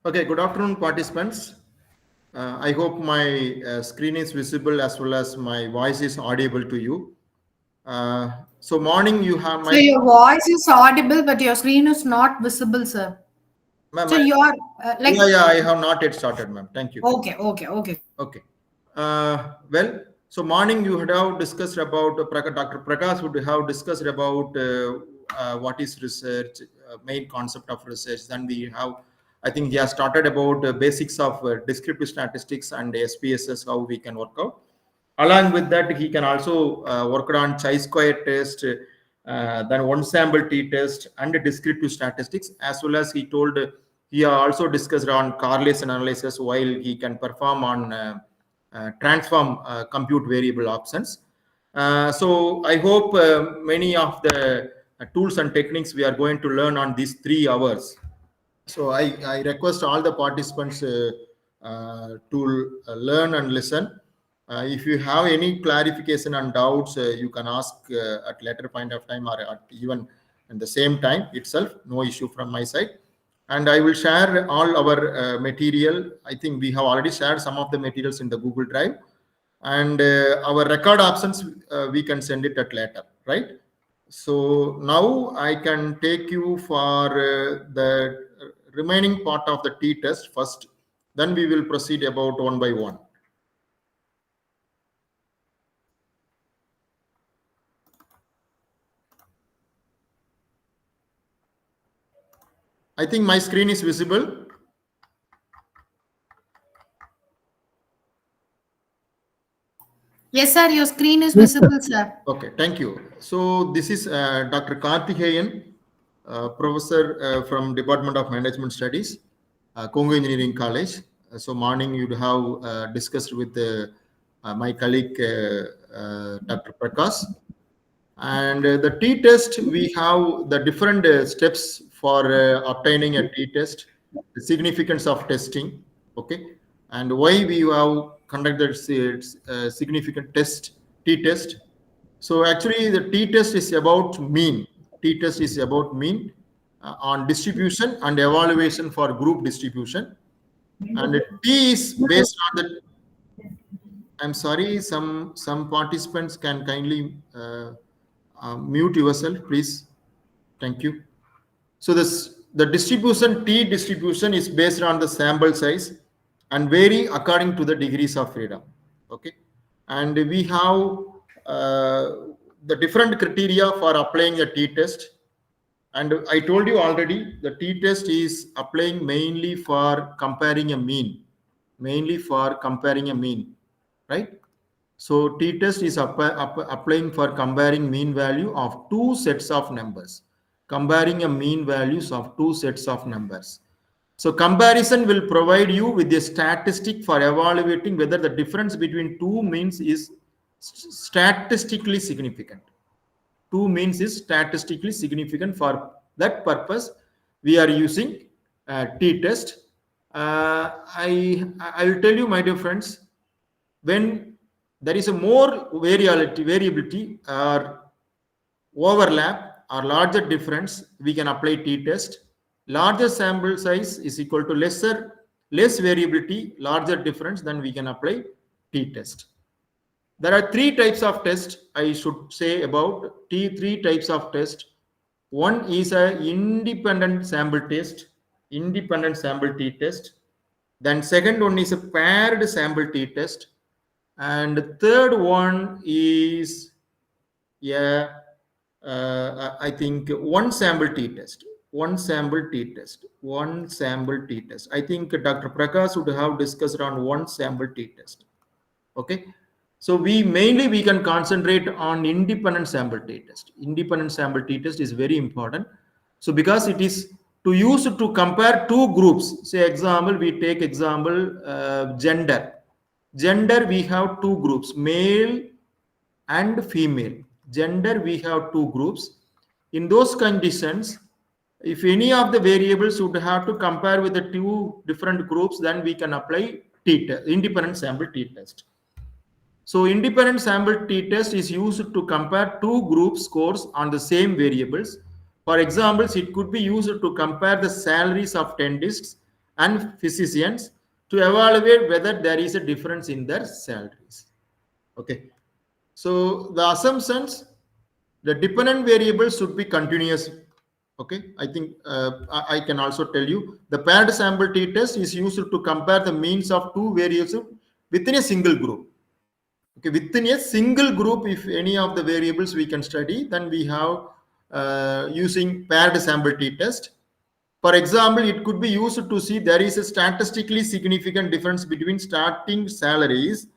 Okay, good afternoon, participants. I hope my screen is visible as well as my voice is audible to you. So, morning, you have So my. your voice is audible, but your screen is not visible, sir. Ma'am, So you are like, yeah, I have not yet started, ma'am. Thank you. okay. Okay. Well, so morning you would have discussed about Dr. Prakash would have discussed about what is research, main concept of research. Then we have, I think he has started about basics of descriptive statistics and SPSS, how we can work out. Along with that, he can also work on chi-square test, then one sample t-test, and descriptive statistics, as well as he told he also discussed on correlation analysis while he can perform on transform compute variable options. So I hope many of the tools and techniques we are going to learn on these 3 hours. So I request all the participants to learn and listen. If you have any clarification and doubts, you can ask at later point of time or at even in the same time itself. No issue from my side. And I will share all our material. I think we have already shared some of the materials in the Google Drive, and our record options we can send it at later, right? So now I can take you for the remaining part of the t-test first. Then we will proceed about one by one. I think my screen is visible. Yes, sir. Your screen is visible, sir. Okay, thank you. So this is Dr. Karthi, professor from Department of Management Studies, Congo Engineering College. So morning you'd have discussed with my colleague Dr. Prakash. And the t-test, we have the different steps for obtaining a t-test, the significance of testing, okay, and why we have conducted significant test, t-test. So actually the t-test is about mean. T-test is about mean on distribution and evaluation for group distribution. And T is based on the, I'm sorry, some participants can kindly mute yourself, please. Thank you. So the distribution, T distribution is based on the sample size and vary according to the degrees of freedom. Okay. And we have the different criteria for applying a t-test. And I told you already, the t-test is applying mainly for comparing a mean, right? So t-test is applying for comparing mean value of two sets of numbers, comparing a mean values of two sets of numbers. So comparison will provide you with a statistic for evaluating whether the difference between two means is statistically significant. Two means is statistically significant. For that purpose, we are using t-test. I will tell you, my dear friends, when there is a more variability or overlap or larger difference, we can apply t-test. Larger sample size is equal to less variability, larger difference, then we can apply t-test. There are three types of test I should say about three types of test. One is a independent sample test, independent sample t-test. Then second one is a paired sample t-test. And the third one is, I think one sample t-test. I think Dr. Prakash would have discussed on one sample t-test. Okay. So we can concentrate on independent sample t-test. Independent sample t-test is very important. So because it is to use to compare two groups. Say example, we take example gender. Gender, we have two groups, male and female. Gender, we have two groups. In those conditions, if any of the variables would have to compare with the two different groups, then we can apply t-test, independent sample t-test. So independent sample t-test is used to compare two group scores on the same variables. For examples, it could be used to compare the salaries of dentists and physicians to evaluate whether there is a difference in their salaries. Okay. So the assumptions, the dependent variables should be continuous. Okay. I think I can also tell you the paired sample t-test is used to compare the means of two variables within a single group. Okay, within a single group, if any of the variables we can study, then we have using paired sample t-test. For example, it could be used to see there is a statistically significant difference between starting salaries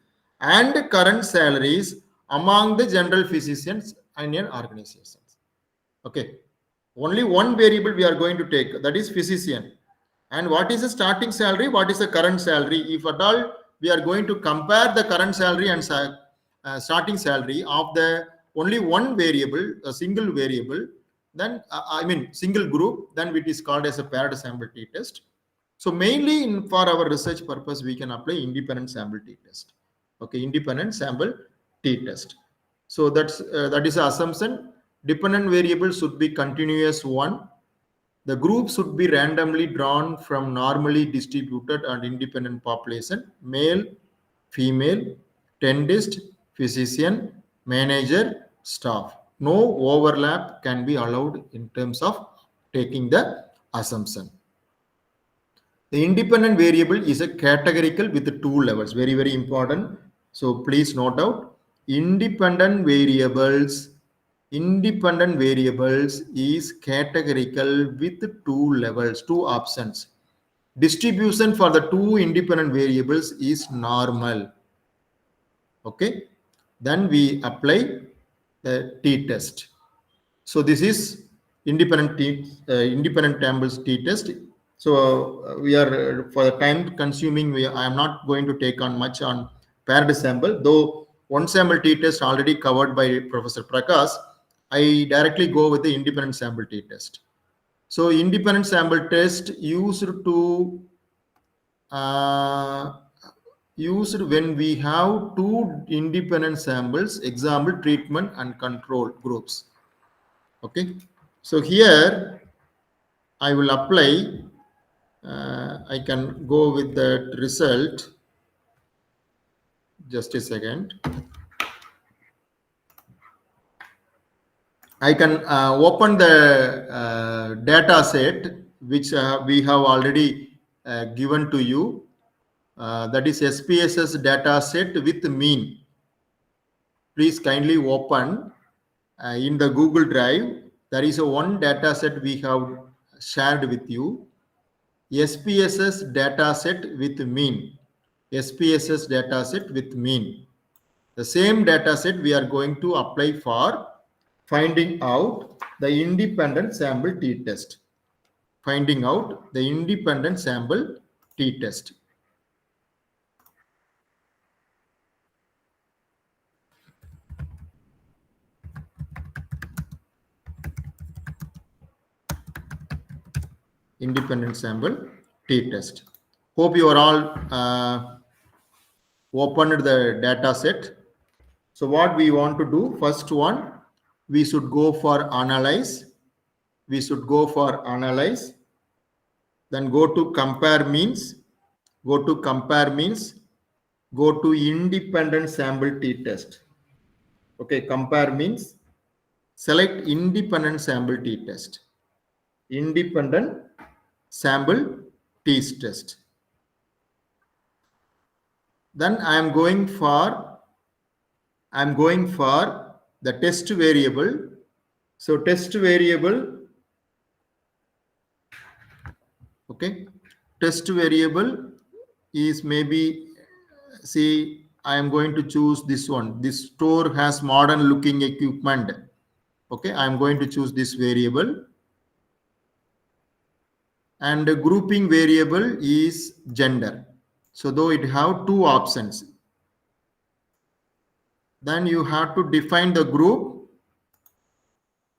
and current salaries among the general physicians and in organizations. Okay, only one variable we are going to take, that is physician. And what is the starting salary? What is the current salary? If at all we are going to compare the current salary and starting salary of the only one variable, a single variable, then single group, then it is called as a paired sample t-test. So mainly for our research purpose, we can apply independent sample t-test. Okay, independent sample t-test. So that is the assumption. Dependent variable should be continuous one. The group should be randomly drawn from normally distributed and independent population, male, female, dentist, physician, manager, staff. No overlap can be allowed in terms of taking the assumption. The independent variable is a categorical with two levels. Very, very important. So please note out independent variables is categorical with two levels, two options. Distribution for the two independent variables is normal. Okay. Then we apply the t-test. So this is independent samples t-test. So we are for the time consuming. I am not going to take on much on paired sample, though one sample t-test already covered by Professor Prakash. I directly go with the independent sample t-test. So independent sample test used when we have two independent samples, example treatment and control groups. Okay, so here I will apply. I can go with that result. Just a second. I can open the data set which we have already given to you. That is SPSS data set with mean. Please kindly open in the Google Drive. There is a one data set we have shared with you. SPSS data set with mean. SPSS data set with mean. The same data set we are going to apply for finding out the independent sample t-test. Finding out the independent sample t-test. Independent sample t-test. Hope you are all opened the data set. So what we want to do, first one, we should go for analyze. We should go for analyze. Then go to compare means. Go to compare means. Go to independent sample t-test. Okay, compare means select independent sample t-test. Independent sample t-test. Then I am going for the test variable. So test variable, okay, test variable is maybe, see, I am going to choose this one. This store has modern looking equipment. Okay, I am going to choose this variable. And the grouping variable is gender. So though it have two options, then you have to define the group.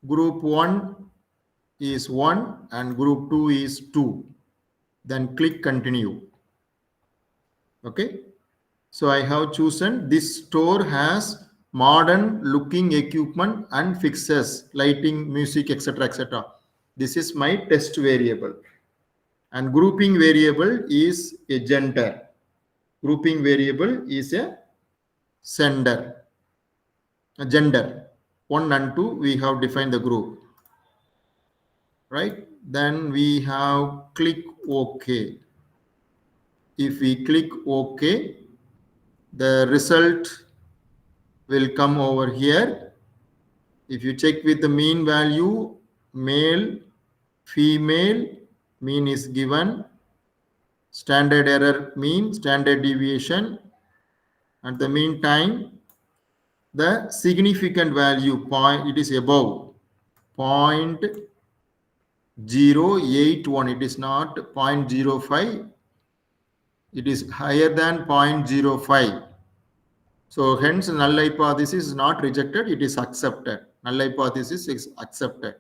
Group 1 is 1 and group 2 is 2. Then click continue. Okay. So I have chosen this store has modern looking equipment and fixes, lighting, music, etc., etc. This is my test variable. And grouping variable is a gender. Grouping variable is a gender. 1 and 2 we have defined the group, right? Then we have click OK. If we click OK, the result will come over here. If you check with the mean value, male, female, mean is given, standard error mean, standard deviation. At the meantime, the significant value point, it is above 0.081. It is not 0.05. It is higher than 0.05. So hence null hypothesis is not rejected. It is accepted. Null hypothesis is accepted.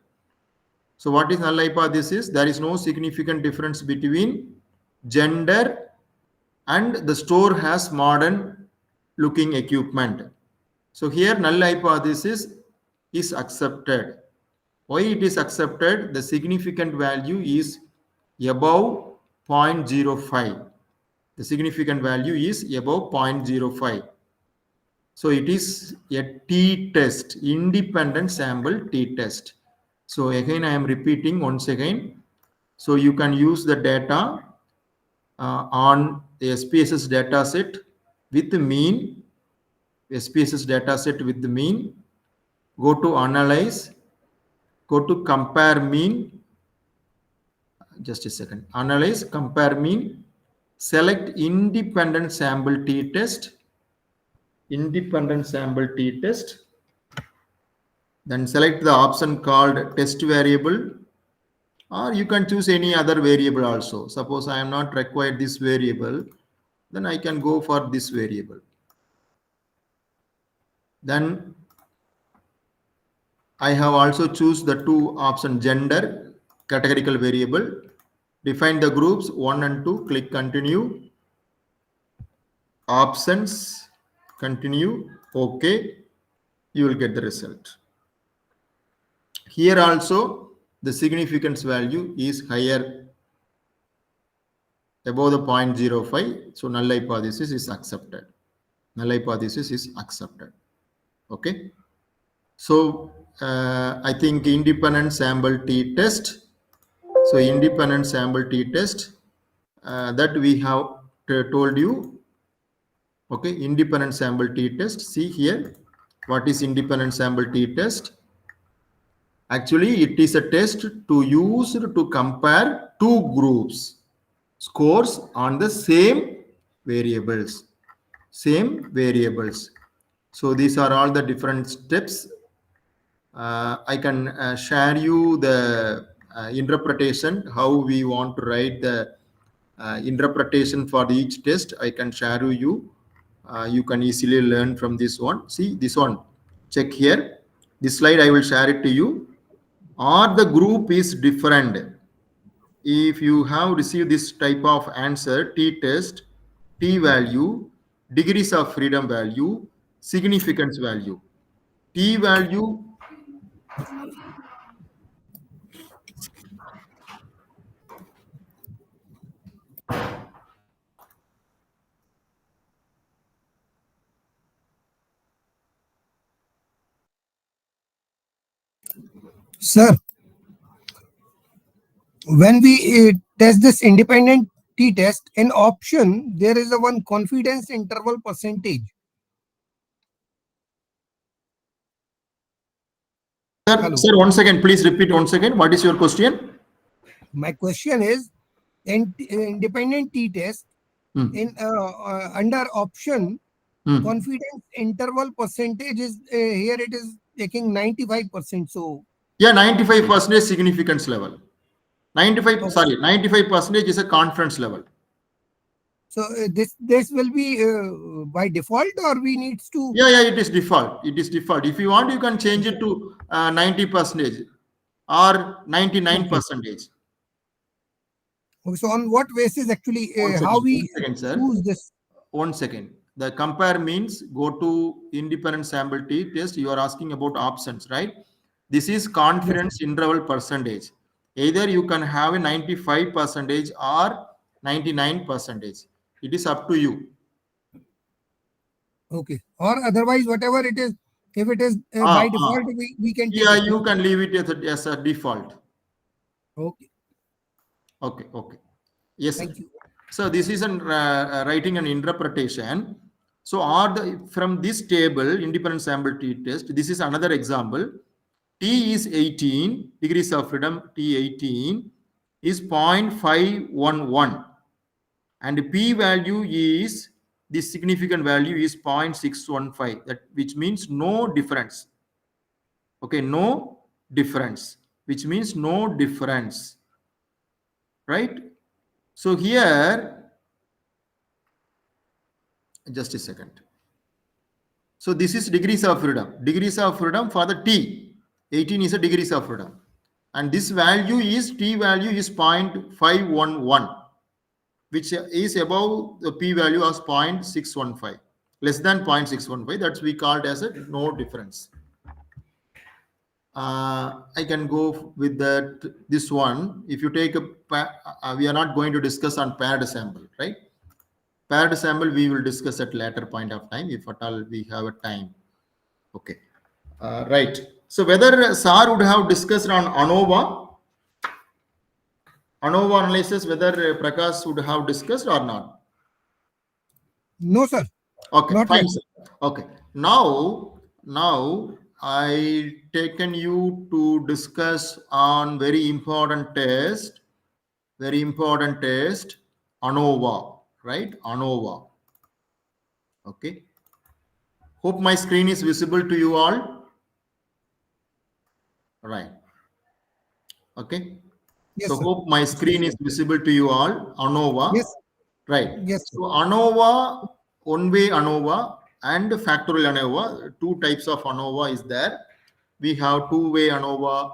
So what is null hypothesis? There is no significant difference between gender and the store has modern looking equipment. So here null hypothesis is accepted. Why it is accepted? The significant value is above 0.05. The significant value is above 0.05. So it is a t-test, independent sample t-test. So again, I am repeating once again. So you can use the data on the SPSS data set with the mean, SPSS data set with the mean, go to analyze, go to compare mean, just a second, analyze, compare mean, select independent sample t-test, then select the option called test variable, or you can choose any other variable also. Suppose I am not required this variable, then I can go for this variable. Then I have also choose the two option gender categorical variable, define the groups 1 and 2, click continue, options, continue, okay, you will get the result. Here also the significance value is higher above the 0.05, so null hypothesis is accepted. Null hypothesis is accepted. Okay. So I think independent sample t-test. So independent sample t-test that we have told you. Okay, independent sample t-test. See here, what is independent sample t-test? Actually, it is a test to use to compare two groups scores on the same variables. So these are all the different steps. I can share you the interpretation, how we want to write the interpretation for each test. I can share you. You can easily learn from this one. See this one. Check here. This slide I will share it to you. Or the group is different. If you have received this type of answer, t-test, t-value, degrees of freedom value, significance value. T-value, Sir, when we test this independent t-test, in option, there is a one confidence interval percentage. sir, once again, please repeat once again. What is your question? My question is, in independent t-test, in under option, confidence interval percentage is here it is taking 95%. So yeah, 95% significance level. 95, sorry, 95% is a confidence level. So this will be by default, or we needs to? Yeah, it is default. It is default. If you want, you can change it to 90% or 99%. So on what basis actually how we choose this? 1 second. The compare means go to independent sample t-test. You are asking about options, right? This is confidence interval percentage. Either you can have a 95% or 99%. It is up to you. Okay. Or otherwise, whatever it is, if it is by default, we can take it. You can leave it as a default. Okay. Okay. Yes. Thank you. So this is writing an interpretation. So from this table, independent sample t-test, this is another example. T is 18, degrees of freedom, T18 is 0.511. And P value is, the significant value is 0.615, that which means no difference. Okay, no difference, which means no difference, right? So here, just a second. So this is degrees of freedom. Degrees of freedom for the T. 18 is a degrees of freedom. And this value is, T value is 0.511, which is above the P value of 0.615. less than 0.615, that's we called as a no difference. I can go with that. This one, if you take we are not going to discuss on paired sample, right? Paired sample we will discuss at later point of time, if at all we have a time. Okay, right. So whether SAR would have discussed on ANOVA analysis, whether Prakash would have discussed or not? No, sir. Okay, Not fine, yet. sir. Okay, now I taken you to discuss on very important test, ANOVA, right? ANOVA. Okay. Hope my screen is visible to you all. Right. Okay. Yes, So sir. hope my screen is visible to you all. ANOVA. Yes. Right. Yes, sir. So ANOVA, one-way ANOVA and factorial ANOVA, two types of ANOVA is there. We have two-way ANOVA,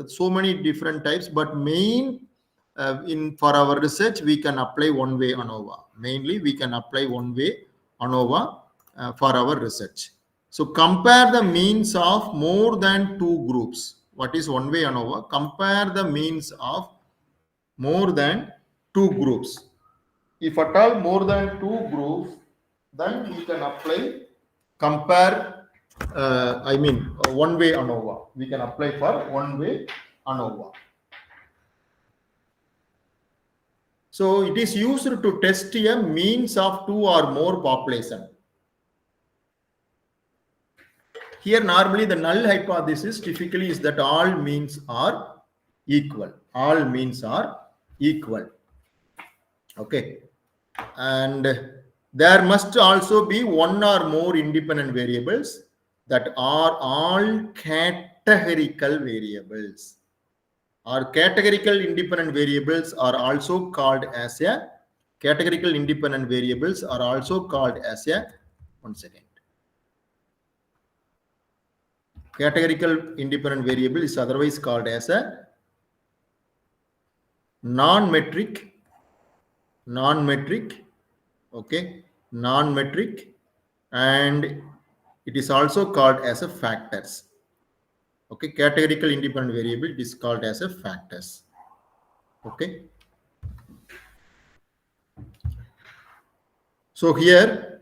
so many different types, but main for our research, we can apply one-way ANOVA. Mainly, we can apply one-way ANOVA for our research. So compare the means of more than two groups. What is one-way ANOVA? Compare the means of more than two groups. If at all more than two groups, then we can apply compare. One-way ANOVA. We can apply for one-way ANOVA. So it is used to test a means of two or more population. Here normally the null hypothesis typically is that all means are equal. All means are equal. Okay. And there must also be one or more independent variables that are all categorical variables. Or categorical independent variables are also called as a categorical independent variables are also called as a one second. Categorical independent variable is otherwise called as a non-metric, okay, non-metric, and it is also called as a factors. Okay, categorical independent variable, it is called as a factors. Okay. So here,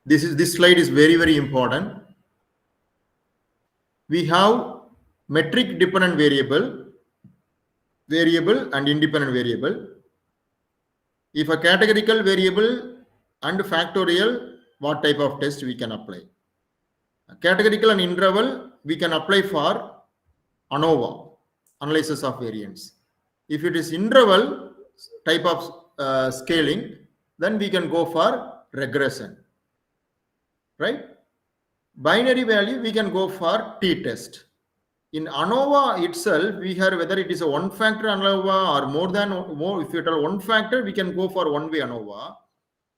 this slide is very, very important. We have metric dependent variable and independent variable. If a categorical variable and factorial, what type of test we can apply? A categorical and interval, we can apply for ANOVA, analysis of variance. If it is interval type of scaling, then we can go for regression, right? Binary value, we can go for t-test. In ANOVA itself, we have whether it is a one factor ANOVA or more, if it are one factor, we can go for one-way ANOVA.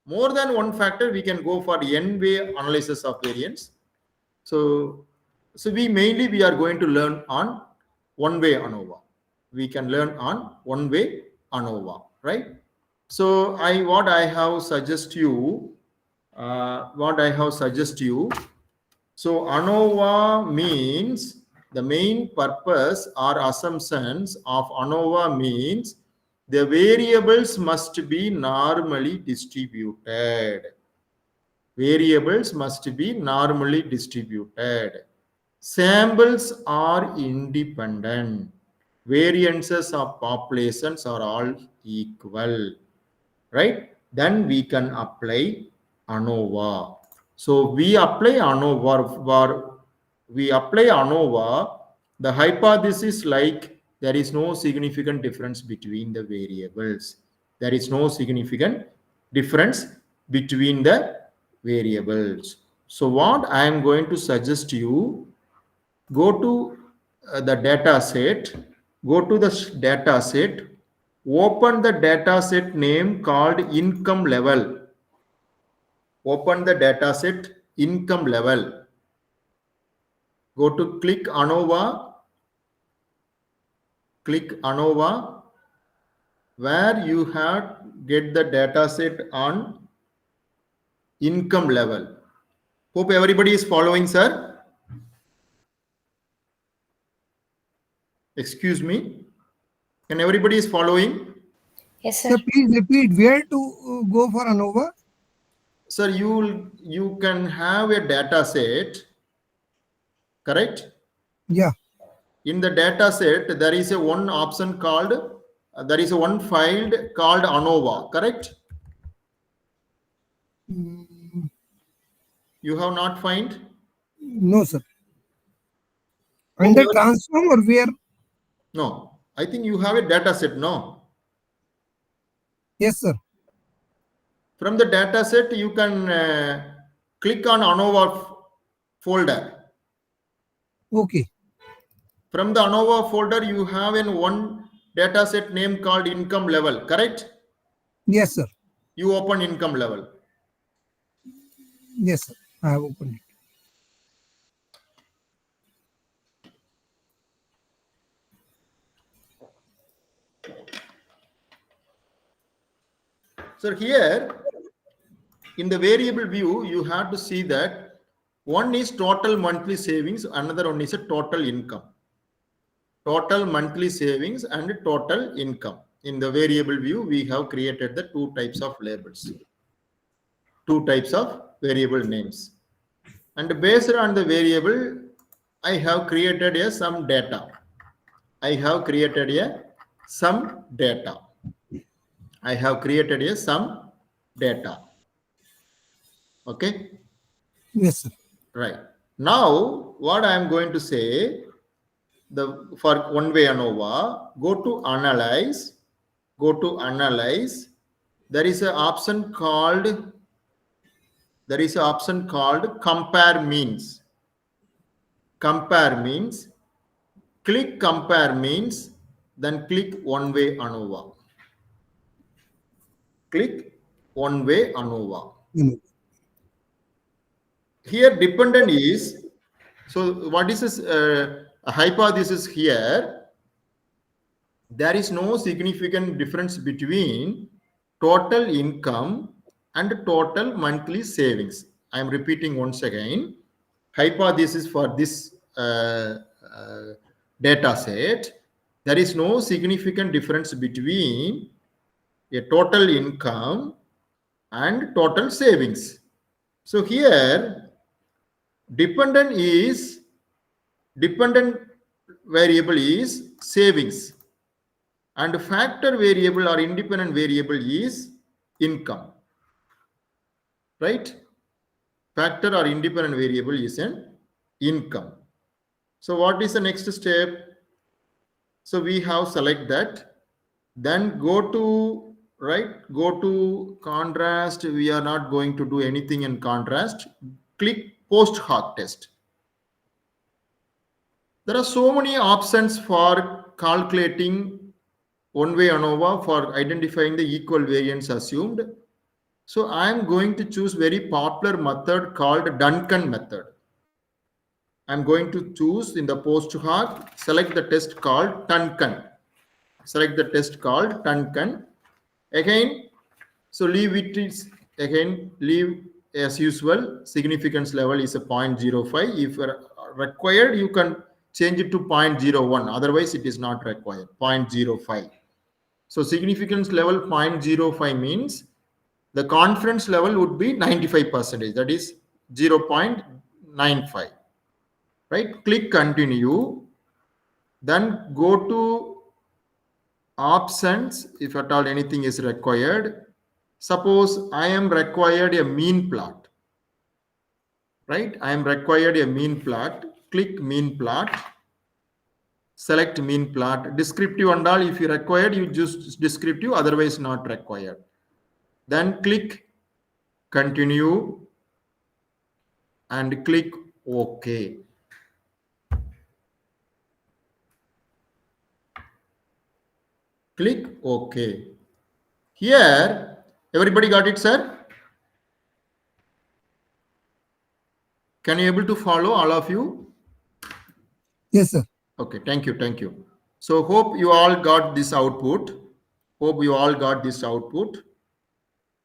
More than one factor, we can go for n-way analysis of variance. So we are going to learn on one-way ANOVA. We can learn on one-way ANOVA, right? So what I have suggest you. So ANOVA means the main purpose or assumptions of ANOVA means the variables must be normally distributed. Variables must be normally distributed. Samples are independent. Variances of populations are all equal, right? Then we can apply ANOVA. So we apply ANOVA. The hypothesis like there is no significant difference between the variables. There is no significant difference between the variables. So what I am going to suggest you, go to the data set, open the data set name called income level. Open the data set income level. Go to click ANOVA, where you have get the data set on income level. Hope everybody is following, sir. Excuse me. Can everybody is following? Yes, sir. Sir, please repeat where to go for ANOVA. Sir, you can have a data set, correct? Yeah. In the data set, there is a one option called, there is a one file called ANOVA, correct? You have not find? No, sir. Oh, Under transform or where? no, I think you have a data set, no? Yes, sir. From the data set, you can click on ANOVA folder. Okay. From the ANOVA folder, you have in one data set name called income level, correct? Yes, sir. You open income level. Yes, sir. I have opened it. So here, in the variable view, you have to see that one is total monthly savings, another one is a total income. Total monthly savings and total income. In the variable view, we have created the two types of labels, two types of variable names. And based on the variable, I have created a some data. I have created a some data. I have created a some data. Okay. Yes, sir. Right. Now, what I am going to say, for one way ANOVA, go to analyze, there is an option called compare means. Compare means, click compare means, then click one way ANOVA. Click one way ANOVA. Here dependent is, so what is this hypothesis here? There is no significant difference between total income and total monthly savings. I am repeating once again. Hypothesis for this data set, there is no significant difference between a total income and total savings. So here, dependent variable is savings, and factor variable or independent variable is income, right? Factor or independent variable is an income. So what is the next step? So we have select that, then go to contrast. We are not going to do anything in contrast. Click post hoc test. There are so many options for calculating one way ANOVA for identifying the equal variance assumed. So I am going to choose very popular method called Duncan method. I'm going to choose in the post hoc, select the test called Duncan. Select the test called Duncan. Again, so leave it is, again, leave as usual, significance level is a 0.05. If required, you can change it to 0.01. Otherwise, it is not required, 0.05. So significance level 0.05 means the confidence level would be 95%. That is 0.95. Right? Click continue. Then go to options if at all anything is required. Suppose I am required a mean plot. Right? I am required a mean plot. Click mean plot. Select mean plot. Descriptive and all, if you required, you just descriptive, otherwise not required. Then click continue and click OK. Click OK. Here, everybody got it, sir? Can you able to follow, all of you? Yes, sir. Okay, thank you, thank you. So hope you all got this output. Hope you all got this output.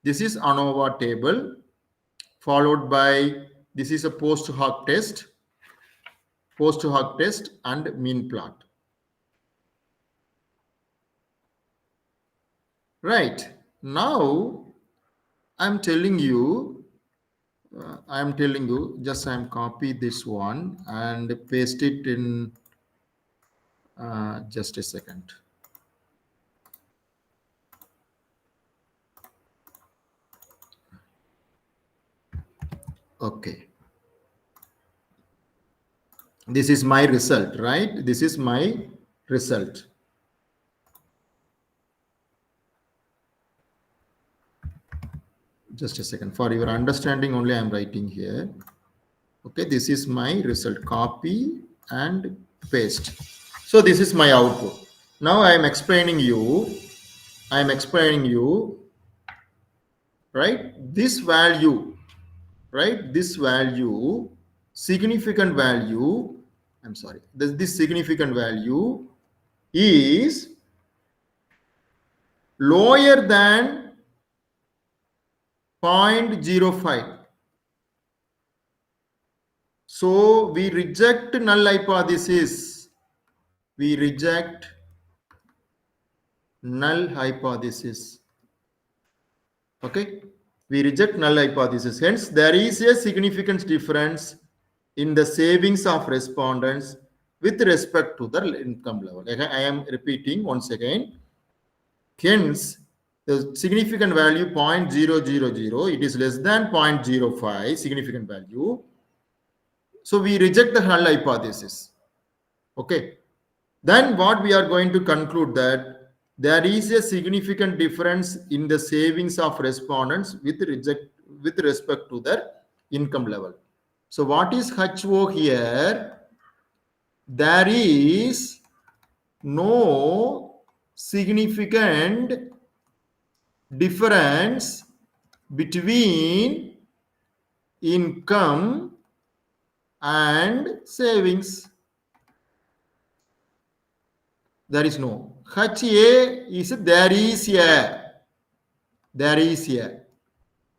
This is ANOVA table. followed by, this is a post hoc test and mean plot. Right. Now, I'm telling you, just I'm copy this one and paste it in, just a second. Okay. This is my result, right? This is my result. Just a second. For your understanding only, I'm writing here. Okay, this is my result. Copy and paste. So this is my output. Now I am explaining you, right? This value, right? This value, significant value, I'm sorry, this significant value is lower than 0.05. So we reject null hypothesis. We reject null hypothesis. Okay, we reject null hypothesis. Hence, there is a significant difference in the savings of respondents with respect to the income level. I am repeating once again. Hence, the significant value 0.000, it is less than 0.05 significant value. So we reject the null hypothesis. Okay. Then what we are going to conclude that there is a significant difference in the savings of respondents with respect to their income level. So what is HO here? There is no significant difference between income and savings. There is no. HA is there is a.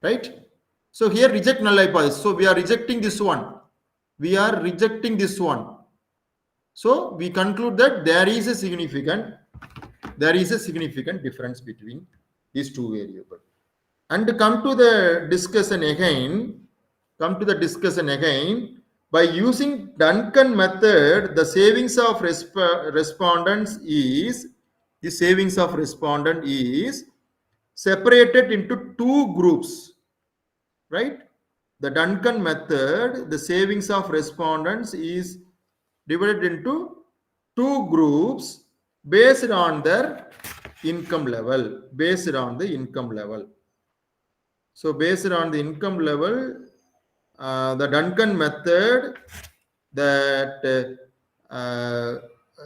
Right? So here reject null hypothesis. So we are rejecting this one. So we conclude that there is a significant difference between these two variables. And come to the discussion again. By using Duncan method, the savings of respondents is separated into two groups, right? The Duncan method, the savings of respondents is divided into two groups based on their income level. So based on the income level, the Duncan method, that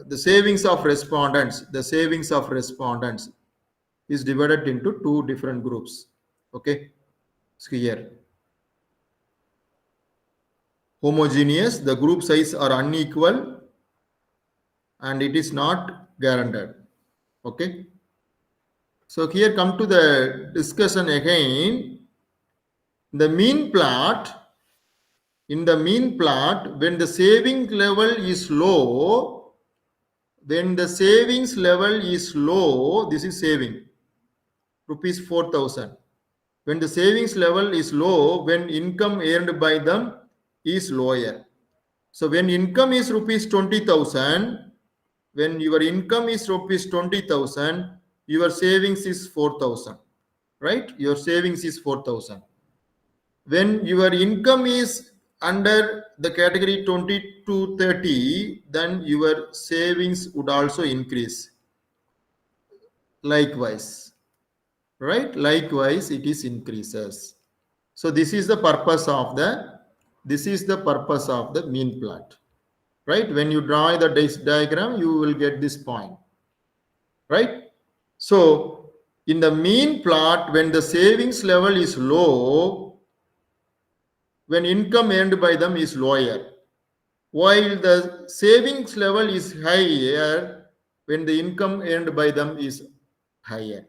the savings of respondents is divided into two different groups. Okay, so here homogeneous, the group size are unequal and it is not guaranteed. Okay, so here come to the discussion again. In the mean plot, when the saving level is low, this is saving rupees 4,000. When the savings level is low, when income earned by them is lower. So when income is rupees 20,000, when your income is rupees 20,000, your savings is 4,000, right? Your savings is 4,000. When your income is under the category 20 to 30, then your savings would also increase. Likewise, right? Likewise, it is increases. So this is the purpose of the mean plot, right? When you draw the diagram, you will get this point, right? So in the mean plot, when the savings level is low, when income earned by them is lower, while the savings level is higher when the income earned by them is higher.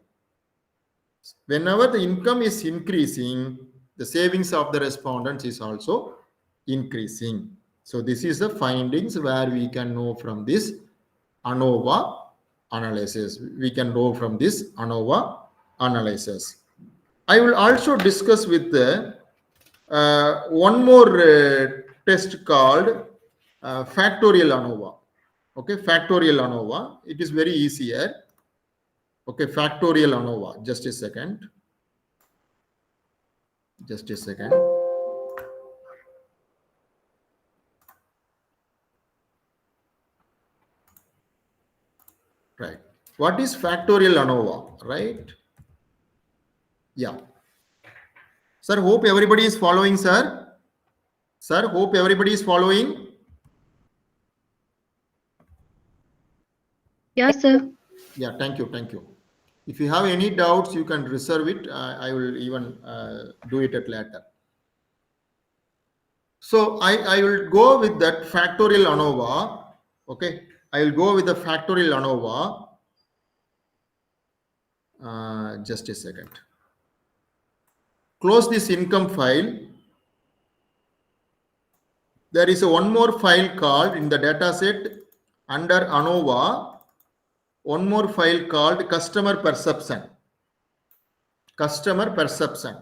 Whenever the income is increasing, The savings of the respondents is also increasing. So this is the findings where we can know from this ANOVA analysis. We can know from this ANOVA analysis. I will also discuss with the one more test called factorial ANOVA. Okay, factorial ANOVA. It is very easy here. Okay, factorial ANOVA. Just a second. Just a second. Right. What is factorial ANOVA? Right. Yeah. Sir, hope everybody is following, sir. Sir, hope everybody is following. Yes, sir. Yeah, thank you. Thank you. If you have any doubts, you can reserve it. I will even do it at later. So I will go with that factorial ANOVA. Okay. I will go with the factorial ANOVA. Just a second. Close this income file. There is one more file called in the data set under ANOVA, one more file called customer perception. Customer perception.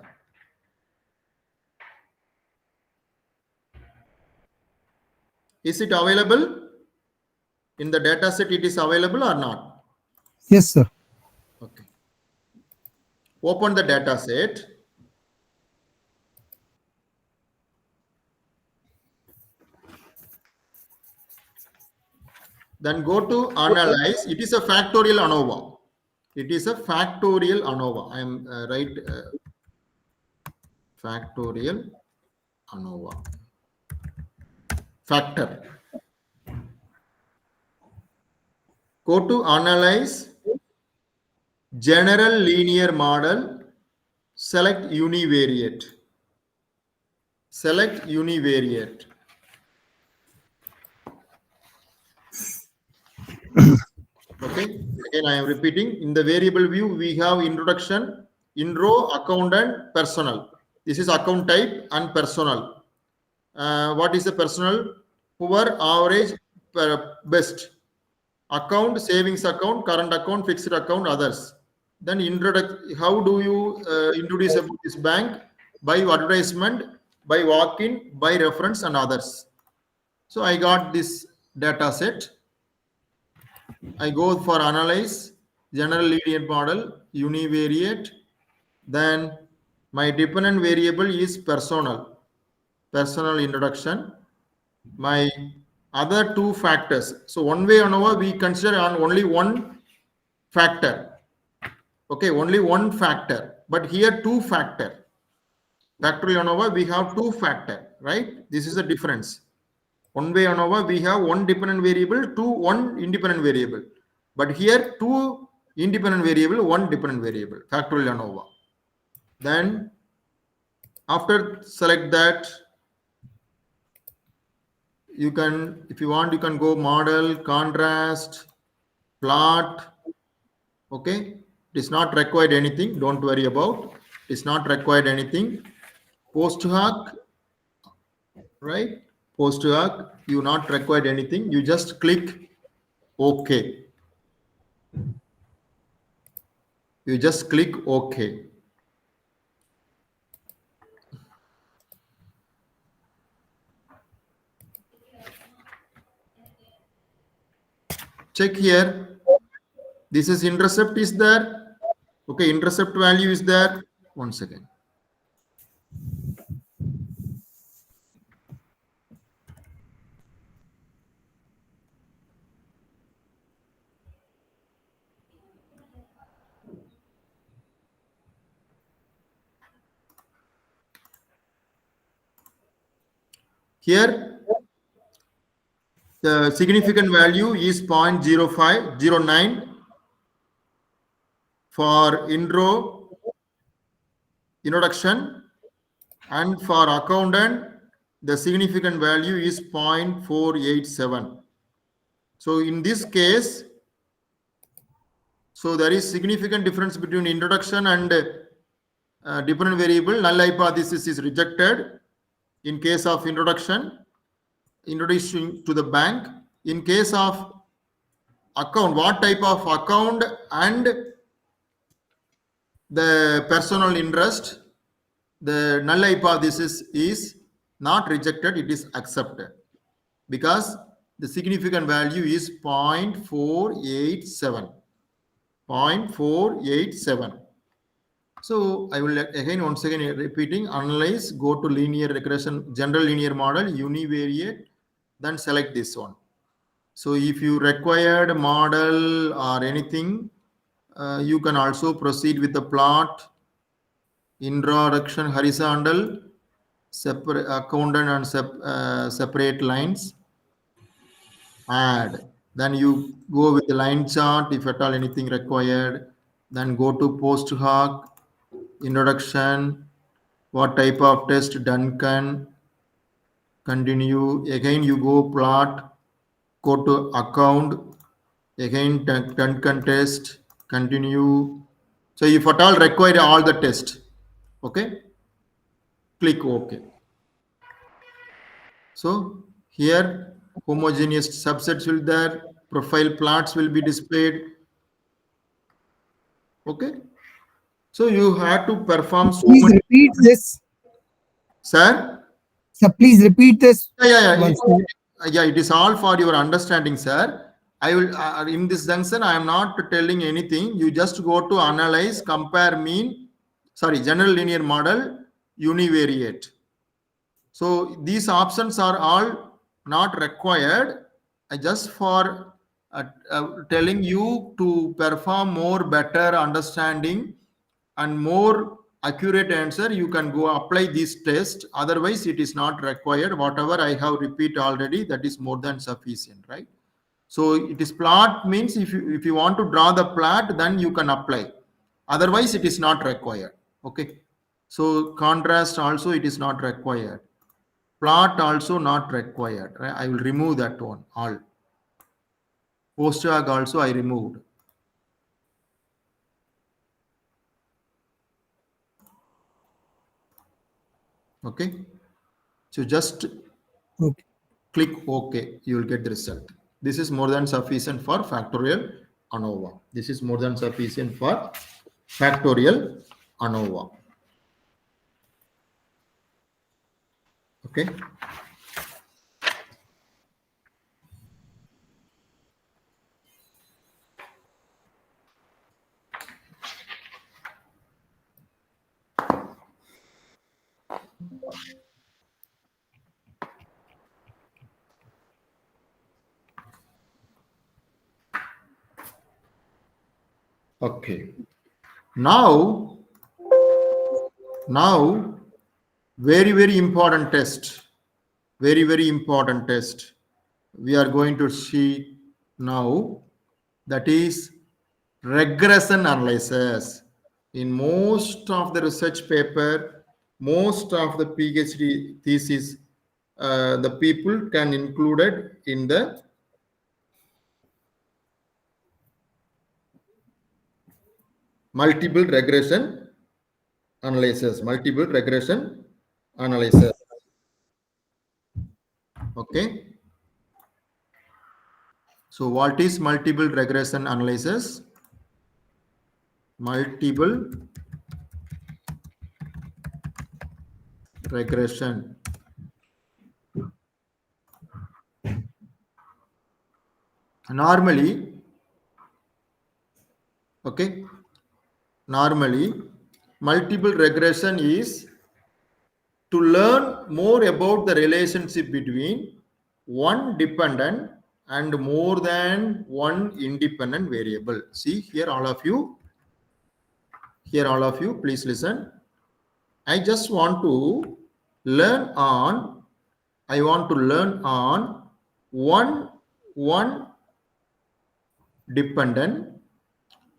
Is it available? In the data set, it is available or not? Yes, sir. Okay. Open the data set. Then go to analyze. It is a factorial ANOVA. It is a factorial ANOVA. I am right. Factorial ANOVA. Factor. Go to analyze. General linear model. Select univariate. Select univariate. Okay, again I am repeating. In the variable view, we have introduction, intro, account, and personal. This is account type and personal. What is the personal? Poor, average, best. Account, savings account, current account, fixed account, others. Then how do you introduce about this bank? By advertisement, by walk-in, by reference, and others. So I got this data set. I go for analyze, general linear model, univariate. Then my dependent variable is personal introduction. My other two factors. So one way ANOVA, we consider on only one factor. Okay, only one factor. But here two factor. Factorial ANOVA, we have two factor, right? This is the difference. One way ANOVA, we have one dependent variable, one independent variable. But here, two independent variable, one dependent variable, factorial ANOVA. Then, after select that, you can, if you want, you can go model, contrast, plot. Okay, it is not required anything. Don't worry about. It is not required anything. Post hoc, right? Post hoc, you not required anything. You just click OK. You just click OK. Check here. This is intercept is there. Okay, intercept value is there. 1 second. Here, the significant value is 0.0509 for introduction, and for accountant, the significant value is 0.487. So in this case, so there is significant difference between introduction and dependent variable, null hypothesis is rejected in case of introducing to the bank. In case of account, what type of account and the personal interest, the null hypothesis is not rejected, it is accepted because the significant value is 0.487. 0.487. So I will again once again repeating, analyze, go to linear regression, general linear model, univariate, then select this one. So if you required model or anything, you can also proceed with the plot, introduction, horizontal, separate accountant and separate lines, add. Then you go with the line chart if at all anything required. Then go to post hoc, introduction, what type of test done can, continue. Again you go plot, go to account, again done can test, continue. So if at all required all the test, okay, click OK. So here homogeneous subsets will there, profile plots will be displayed. Okay. So you have to perform so Please much. repeat this. Sir? Sir, please repeat this. Yeah. Once more. Yeah, it is all for your understanding, sir. I will in this junction I am not telling anything. You just go to analyze, compare mean, general linear model, univariate. So these options are all not required. Just for telling you to perform more better understanding and more accurate answer, you can go apply this test. Otherwise it is not required. Whatever I have repeat already, that is more than sufficient, right? So it is plot means if you want to draw the plot, then you can apply. Otherwise it is not required. Okay. So contrast also it is not required. Plot also not required, right? I will remove that one all. Post tag also I removed. Okay. So just Okay. click OK, you will get the result. This is more than sufficient for factorial ANOVA. This is more than sufficient for factorial ANOVA. Okay. Okay. Now, very important test. Very important test. We are going to see now, that is regression analysis. In most of the research paper, most of the PhD thesis, the people can include it in the multiple regression analysis. Okay. So what is multiple regression analysis? Multiple regression. Normally, multiple regression is to learn more about the relationship between one dependent and more than one independent variable. See here, all of you, please listen. I just want to learn on, one dependent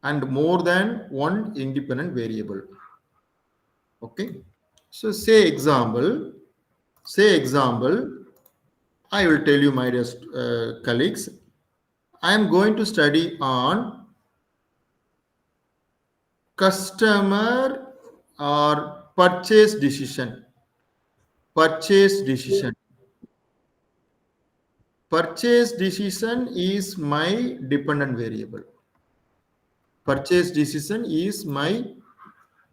and more than one independent variable. Okay. So say example, I will tell you, my dear colleagues, I am going to study on customer or purchase decision. Purchase decision. Purchase decision is my dependent variable. Purchase decision is my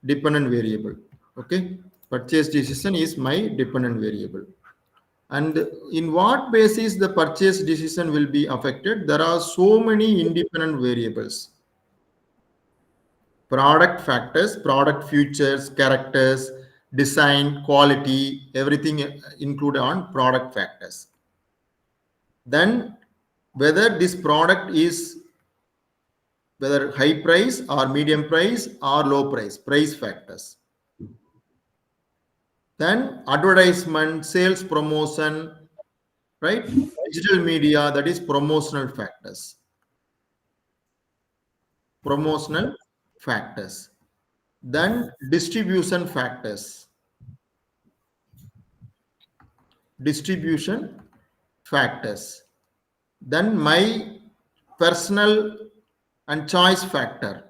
dependent variable. Okay. Purchase decision is my dependent variable. And in what basis the purchase decision will be affected? There are so many independent variables. Product factors, product features, characters, design, quality, everything included on product factors. Then whether this product is whether high price or medium price or low price, price factors. Then advertisement, sales promotion, right? Digital media, that is promotional factors. Promotional factors. Then distribution factors. Distribution factors. Then my personal and choice factor.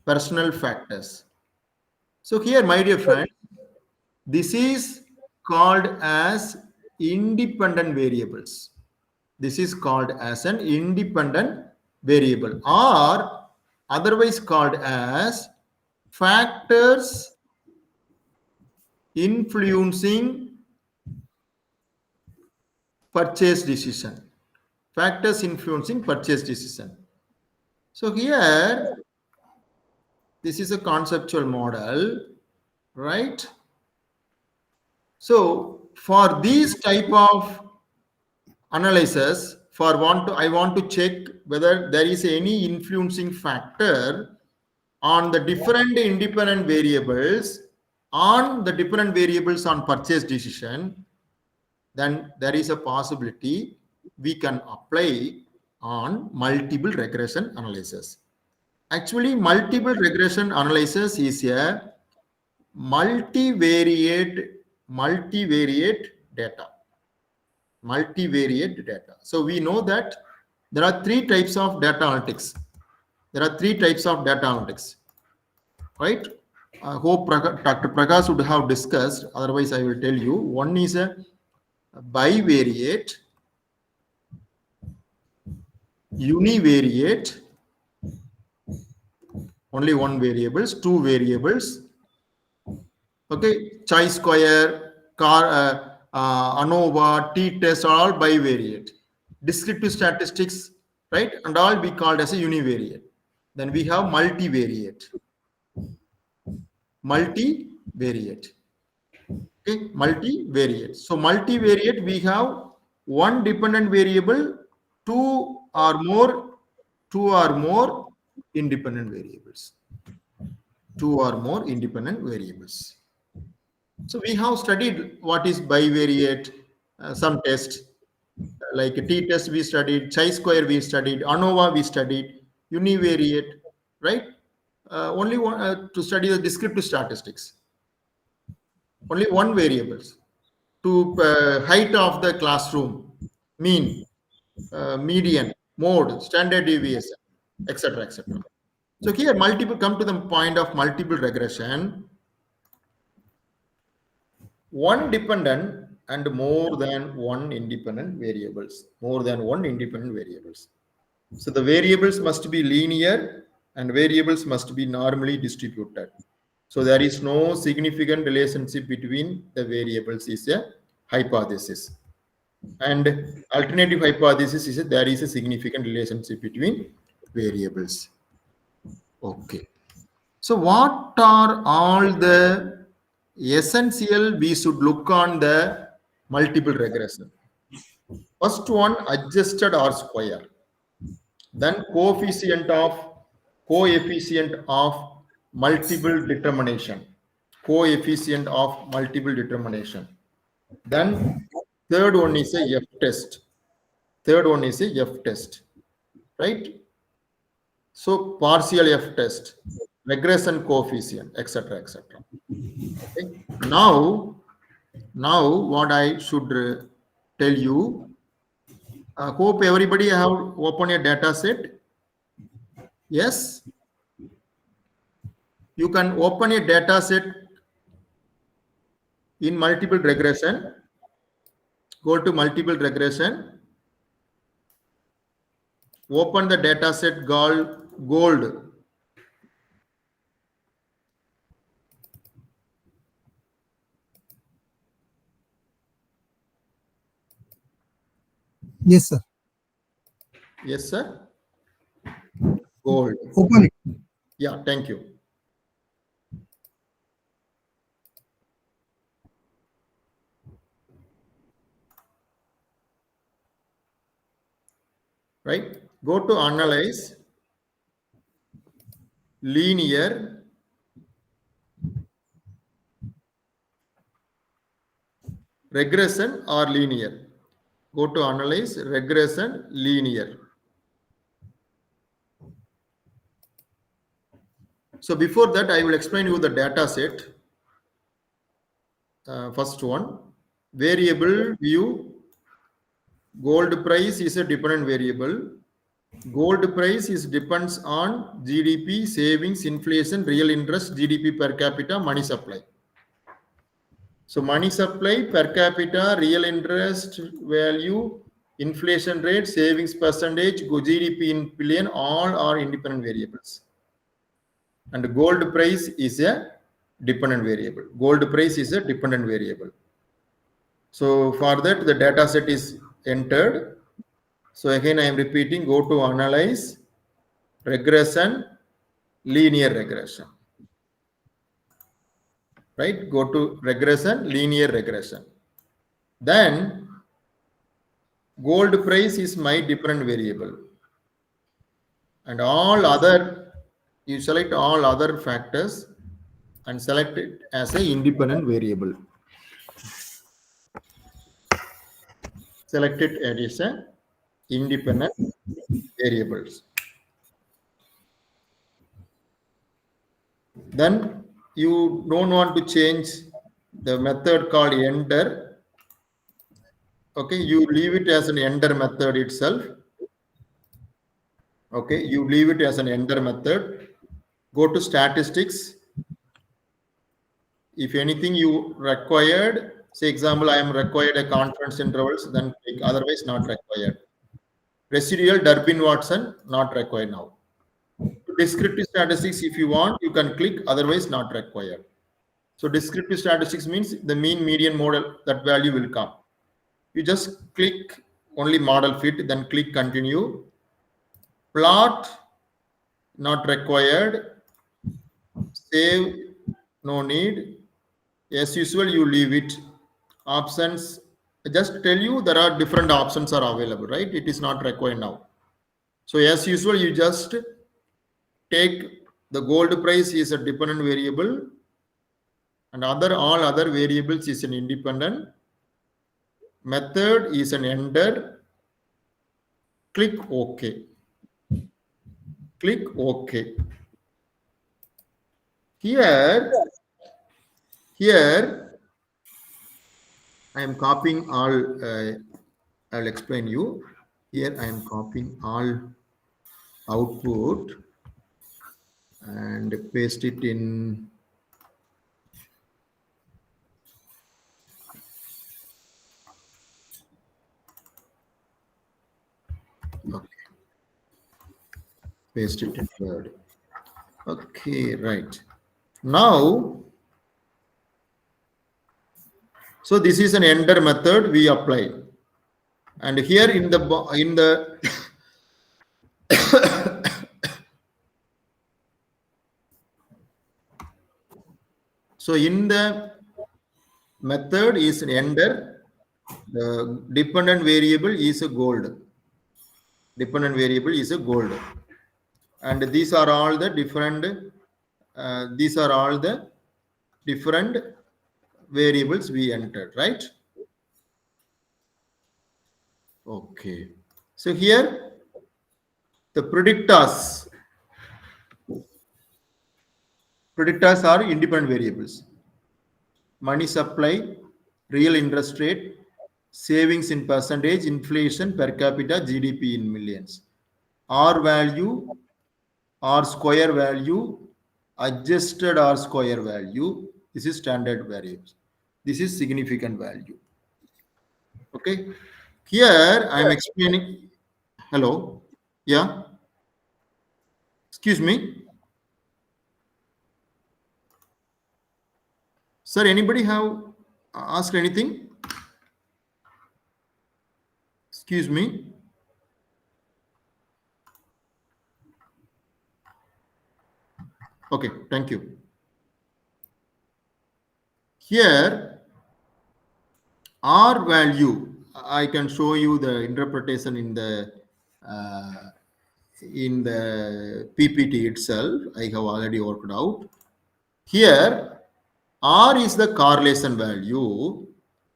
Personal factors. So here, my dear friend, this is called as independent variables. This is called as an independent variable, or otherwise called as factors influencing purchase decision. Factors influencing purchase decision. So here, this is a conceptual model, right? So for these type of analysis, I want to check whether there is any influencing factor on the different independent variables on purchase decision. Then there is a possibility we can apply on multiple regression analysis. Actually, multiple regression analysis is a multivariate data. Multivariate data. So we know that there are three types of data analytics. Right? I hope Dr. Prakash would have discussed. Otherwise, I will tell you. One is a bivariate, univariate, only one variables, two variables. Okay, chi-square, ANOVA, t-test are all bivariate. Descriptive statistics, right? And all be called as a univariate. Then we have multivariate. Multivariate. Okay, multivariate. So multivariate, we have one dependent variable, two or more independent variables. Two or more independent variables. So we have studied what is bivariate, some tests like t-test we studied, chi-square we studied, ANOVA we studied, univariate, right? Only one to study the descriptive statistics. Only one variables to height of the classroom, mean, median, mode, standard deviation, etc., etc. So here multiple come to the point of multiple regression. One dependent and more than one independent variables. So the variables must be linear and variables must be normally distributed. So there is no significant relationship between the variables is a hypothesis. And alternative hypothesis is that there is a significant relationship between variables. Okay. So what are all the essential we should look on the multiple regression? First one, adjusted R square. Then coefficient of multiple determination. Then third one is a F test. Right? So partial F test, regression coefficient, etc., etc. Okay. Now what I should tell you, I hope everybody have opened a data set. Yes. You can open a data set in multiple regression. Go to multiple regression. Open the data set gold. Yes, sir. Yes, sir. Gold. Open it. Yeah, thank you. Right? Go to analyze, linear, regression or linear. Go to analyze, regression, linear. So before that, I will explain you the data set. First one, variable view. Gold price is a dependent variable. Gold price is depends on GDP, savings, inflation, real interest, GDP per capita, money supply. So money supply, per capita, real interest value, inflation rate, savings percentage, GDP in billion, all are independent variables. And gold price is a dependent variable. Gold price is a dependent variable. So for that, the data set is entered. So again, I am repeating, go to analyze, regression, linear regression. Right? Go to regression, linear regression. Then gold price is my dependent variable. And all other, you select all other factors and select it as an independent variable. Select it as a independent variables. Then you don't want to change the method called enter. Okay, you leave it as an enter method itself. Okay, you leave it as an enter method. Go to statistics. If anything you required, say example, I am required a confidence intervals, then click, otherwise not required. Residual Durbin-Watson, not required now. Descriptive statistics, if you want, you can click, otherwise not required. So descriptive statistics means the mean, median, model, that value will come. You just click only model fit, then click continue. Plot, not required. Save, no need. As usual, you leave it. Options, just tell you there are different options are available, right? It is not required now. So as usual, you just take the gold price is a dependent variable and all other variables is an independent. Method is an enter. Click OK. Click OK. Here I am copying all. I'll explain you. Here I am copying all output and paste it in. Okay. Paste it in Word. Okay, right. Now, so this is an enter method we apply. And here in the so in the method is an enter, the dependent variable is a gold. Dependent variable is a gold. And these are all the different variables we entered, right? Okay. So here the predictors are independent variables. Money supply, real interest rate, savings in percentage, inflation, per capita, GDP in millions. R value, R square value, adjusted R square value. This is standard variable. This is significant value. Okay. Here I am explaining. Hello. Yeah. Excuse me. Sir, anybody have asked anything? Excuse me. Okay, thank you. Here, R value, I can show you the interpretation uh, in the PPT itself. I have already worked out. Here, R is the correlation value,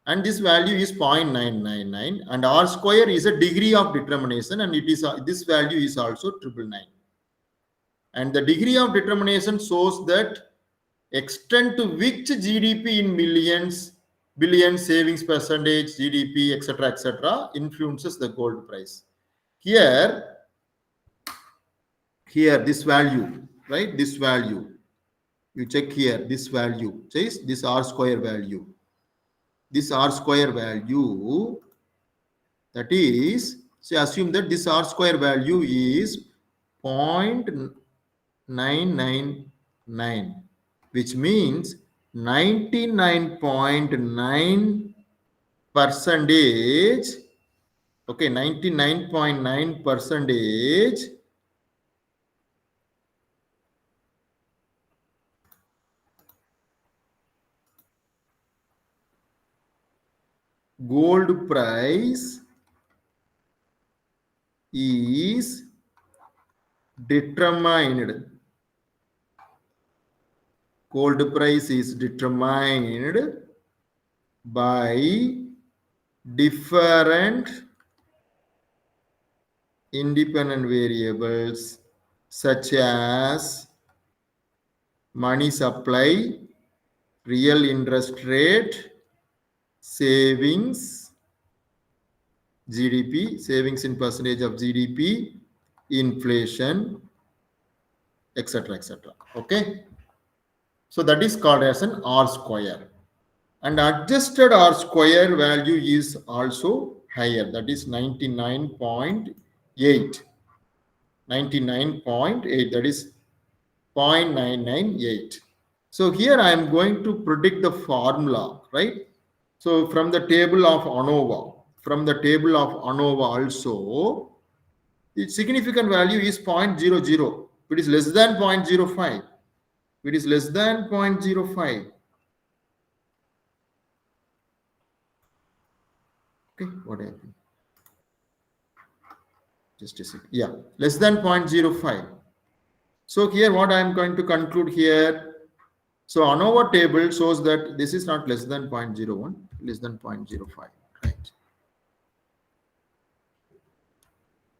and this value is 0.999, and R square is a degree of determination, and it is this value is also 999. And the degree of determination shows that extent to which GDP in millions, billions, savings percentage, GDP, etc., influences the gold price. Here, this value, right? This value, you check here, this value, says this R square value. This R square value, that is, say, assume that this R square value is 0.999, which means 99.9 percentage, okay, 99.9 percentage gold price is determined. Gold price is determined by different independent variables such as money supply, real interest rate, savings, GDP, savings in percentage of GDP, inflation, etc. Okay. So that is called as an R square. And adjusted R square value is also higher, that is 99.8. 99.8, that is 0.998. So here I am going to predict the formula, right? So from the table of ANOVA, also, the significant value is 0.00. It is less than 0.05. It is less than 0.05. Okay, what happened? Just a second. Yeah, less than 0.05. So here what I am going to conclude here. So ANOVA table shows that this is not less than 0.01, less than 0.05. Right.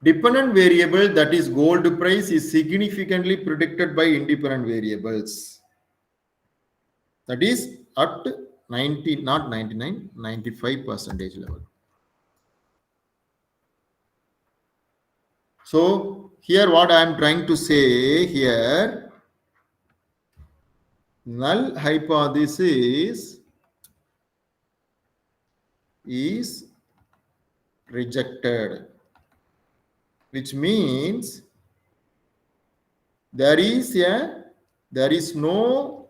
Dependent variable, that is gold price, is significantly predicted by independent variables. That is at 90, not 99, 95 percentage level. So here what I am trying to say here, null hypothesis is rejected, which means there is no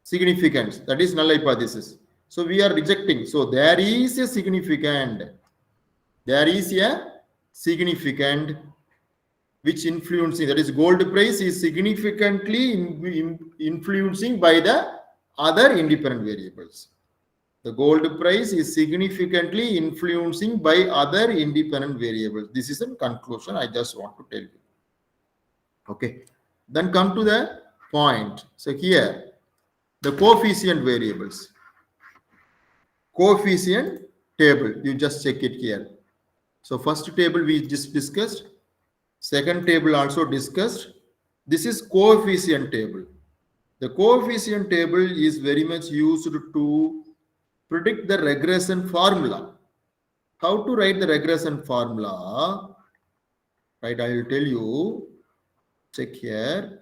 significance, that is null hypothesis. So we are rejecting. So there is a significant which influencing, that is gold price is significantly influencing by the other independent variables. The gold price is significantly influencing by other independent variables. This is a conclusion I just want to tell you. Okay. Then come to the point. So here, the coefficient variables. Coefficient table, you just check it here. So first table we just discussed. Second table also discussed. This is coefficient table. The coefficient table is very much used to predict the regression formula. How to write the regression formula? Right, I will tell you. Check here.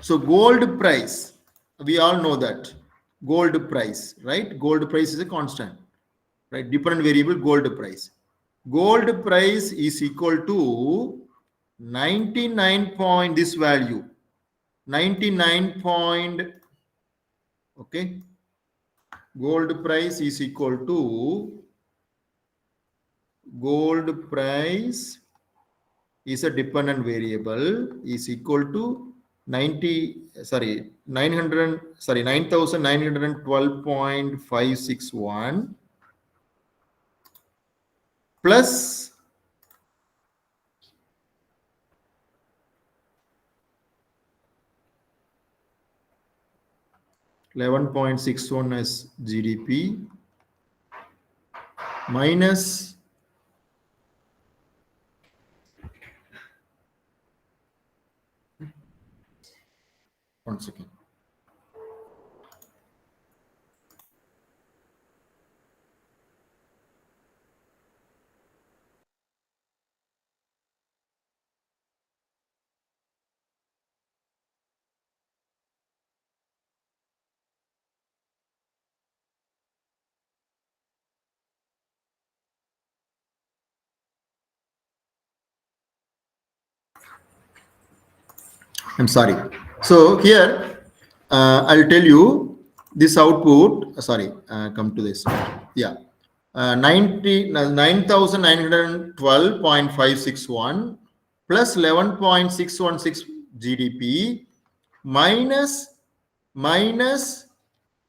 So gold price, we all know that gold price, right? Gold price is a constant, right? Different variable gold price. Gold price is equal to 99 point this value, 99 point, okay. Gold price is equal to, gold price is a dependent variable is equal to 9912.561 plus 11.61 as GDP minus one second. I'm sorry. So here, I'll tell you this output. Sorry, come to this. Yeah, 9,912.561 plus 11.616 GDP minus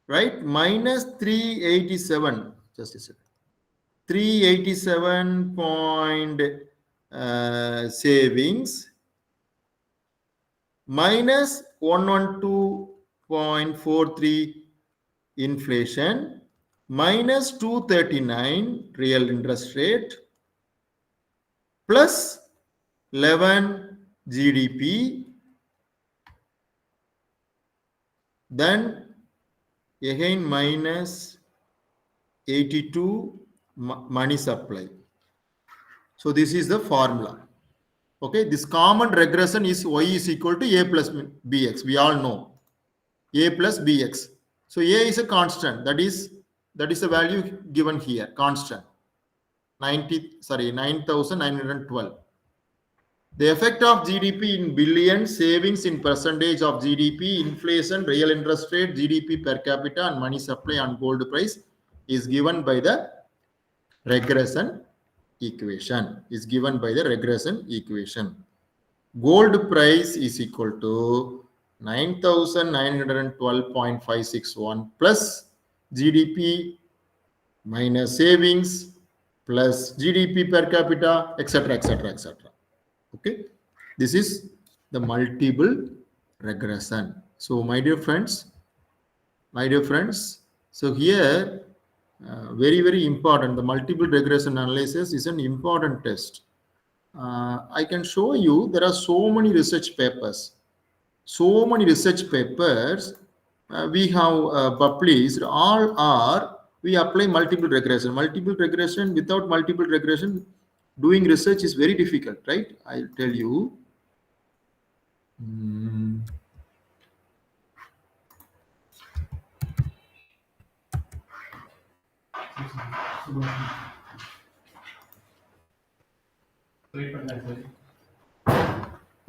right minus 387. Just a second. 387 point savings minus 112.43 inflation minus 239 real interest rate plus 11 GDP, then again minus 82 money supply. So this is the formula. Okay, this common regression is y is equal to a plus bx. We all know a plus bx. So a is a constant. That is the value given here. Constant 9,912. The effect of GDP in billions, savings in percentage of GDP, inflation, real interest rate, GDP per capita, and money supply and gold price is given by the regression equation. Is given by the regression equation. Gold price is equal to 9,912.561 plus GDP minus savings plus GDP per capita, etc., etc., etc. Okay, this is the multiple regression. So, my dear friends, so here very important. The multiple regression analysis is an important test. I can show you there are so many research papers we have published. All are we apply multiple regression without multiple regression doing research is very difficult, right? I'll tell you.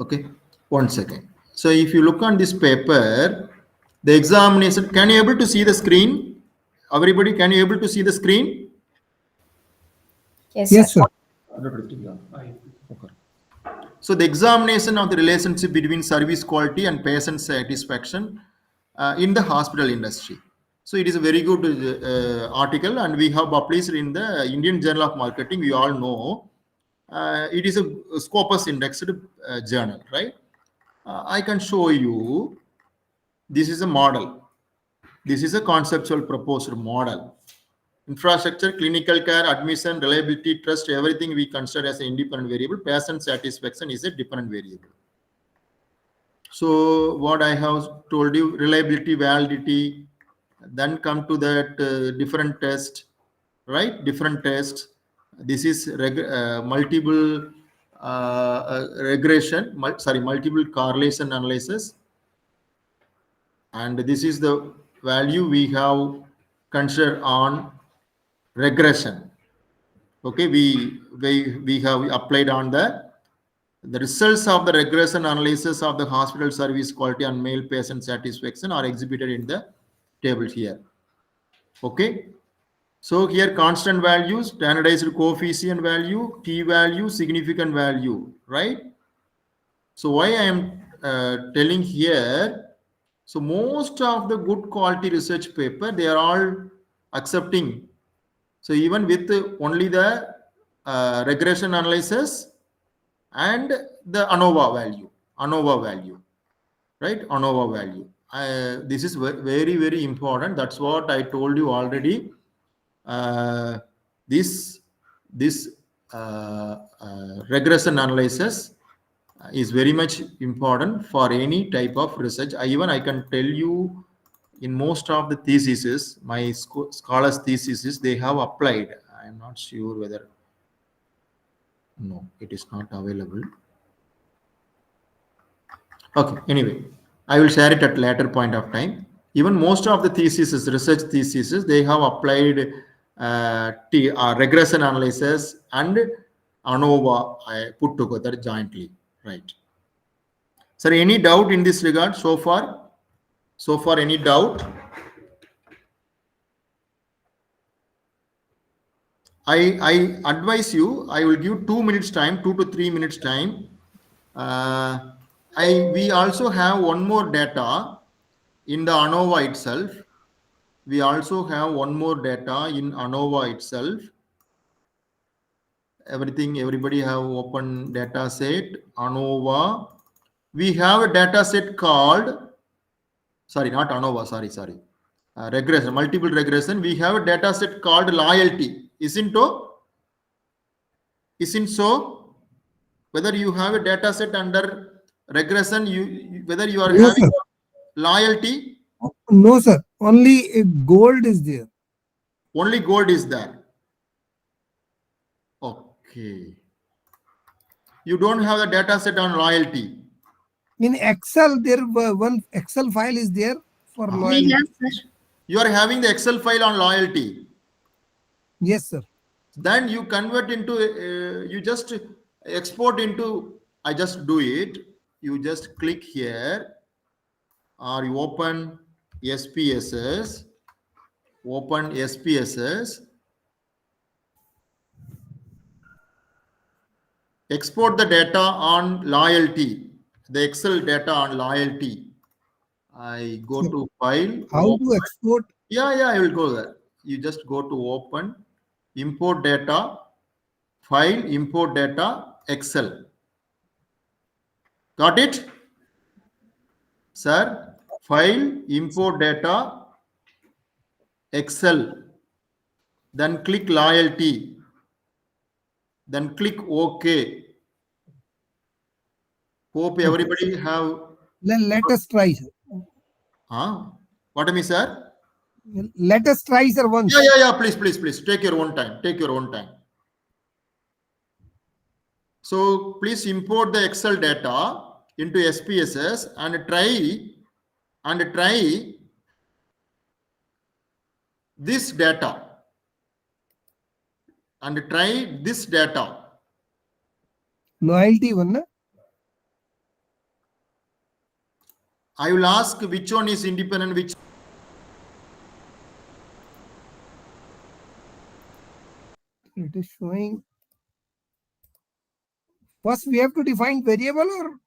Okay, one second. So if you look on this paper, the examination, can you able to see the screen? Everybody, can you able to see the screen? Yes, Yes, sir. sir. So the examination of the relationship between service quality and patient satisfaction in the hospital industry. So it is a very good article, and we have published in the Indian Journal of Marketing. We all know it is a Scopus indexed journal, right? I can show you. This is a model. This is a conceptual proposed model. Infrastructure, clinical care, admission, reliability, trust, everything we consider as an independent variable. Patient satisfaction is a dependent variable. So what I have told you, reliability, validity, then come to that different test, right? Different tests. This is multiple regression, multiple correlation analysis. and this is the value we have considered on regression. Okay, we have applied on the results of the regression analysis of the hospital service quality and male patient satisfaction are exhibited in the table here. Okay, so here constant values, standardized coefficient value, t value, significant value, right? So why I am telling here, so most of the good quality research paper, they are all accepting. So even with only the regression analysis and the ANOVA value, right? ANOVA value. This is very, very important. That's what I told you already. This regression analysis is very much important for any type of research. I can tell you, in most of the theses, my scholars theses, they have applied. I'm not sure whether, no, it is not available. Okay, anyway, I will share it at later point of time. Even most of the theses, research theses, they have applied regression analysis and ANOVA put together jointly, right? Sir, any doubt in this regard so far? So far, any doubt? I advise you, I will give 2 minutes time, 2 to 3 minutes time. We also have one more data in the ANOVA itself. We also have one more data in ANOVA itself. Everybody have open data set, ANOVA. We have a data set called, sorry, not ANOVA, sorry. Regression, multiple regression. We have a data set called loyalty. Isn't so? Whether you have a data set under regression, whether you are No, having sir. loyalty, No, sir. Only gold is there. only gold is there. Okay. You don't have the data set on loyalty. In Excel, there one Excel file is there for We loyalty. have, sir. You are having the Excel file on loyalty. Yes, sir. Then you convert into, you just export into, I just do it. You just click here, or you open SPSS, export the data on loyalty, the Excel data on loyalty. I go to file. How to export? Yeah, I will go there. You just go to open, import data, file, import data, Excel. Got it? Sir, file, import data, Excel. Then click loyalty. Then click OK. Hope everybody have. Let us try, sir. What do you mean, sir? Let us try, sir, once. Yeah. Please. Take your own time. So please import the Excel data into SPSS and try this data. Loyalty one, na? I will ask which one is independent, which. It is showing. First, we have to define variable, or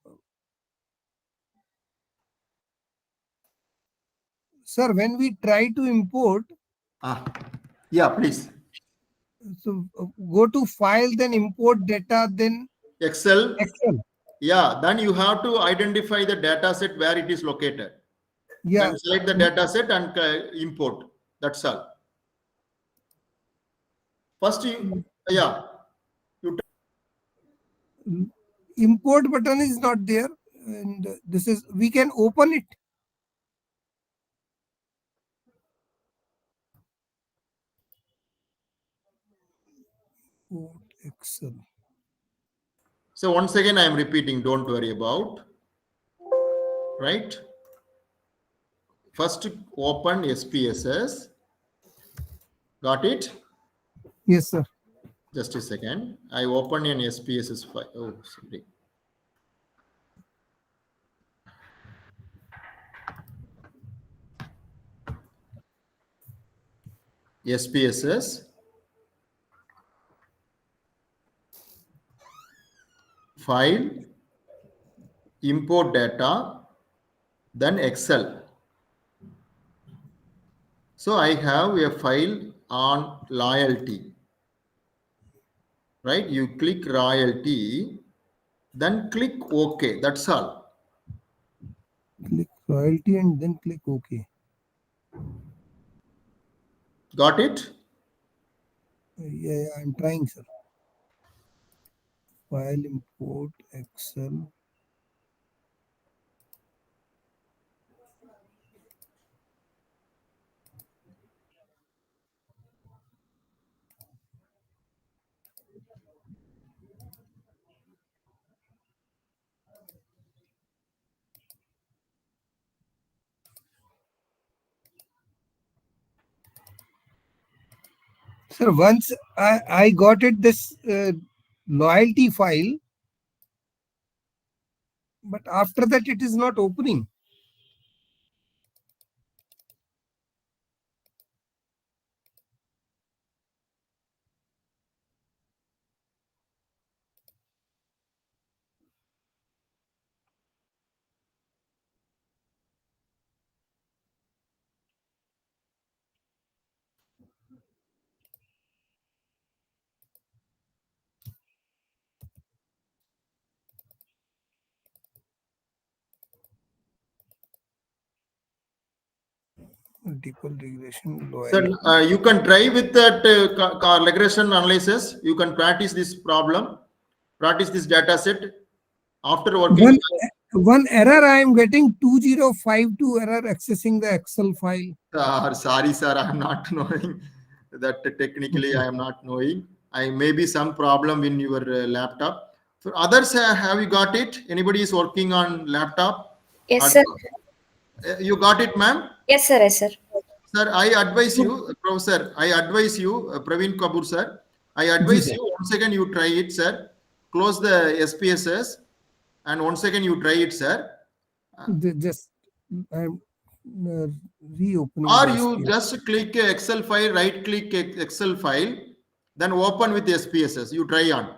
sir, when we try to import, Yeah, please. so go to file, then import data, then Excel. Yeah, then you have to identify the data set where it is located. Yeah. Then select the data set and import. That's all. First, Import button is not there, and this is, we can open it. Excel. So once again, I am repeating, don't worry about, right? First open SPSS. Got it? Yes, sir. Just a second. I open an SPSS file. Oh, sorry. SPSS file, import data, then Excel. So I have a file on loyalty, right? You click royalty, then click OK. That's all. Click royalty and then click OK. Got it? Yeah, I'm trying, sir. File, import, Excel. Sir, once I got it, this loyalty file, but after that it is not opening. Multiple regression, So loyalty. you can try with that regression analysis. You can practice this problem, practice this data set. After working One, with one error I am getting 2052 error accessing the Excel file. sorry, sir, I am not knowing that technically. Okay. I am not knowing. I may be some problem in your laptop. For others, have you got it? Anybody is working on laptop? Yes, Or- sir. You got it, ma'am? Yes, sir. Yes, sir. Sir, I advise you, Professor, I advise you, Praveen Kapoor, sir. I Ji, advise sir. you, once again you try it, sir. Close the SPSS and once again you try it, sir. Just I'm reopening Or the you SPSS. just click a Excel file, right click Excel file, then open with SPSS. You try on.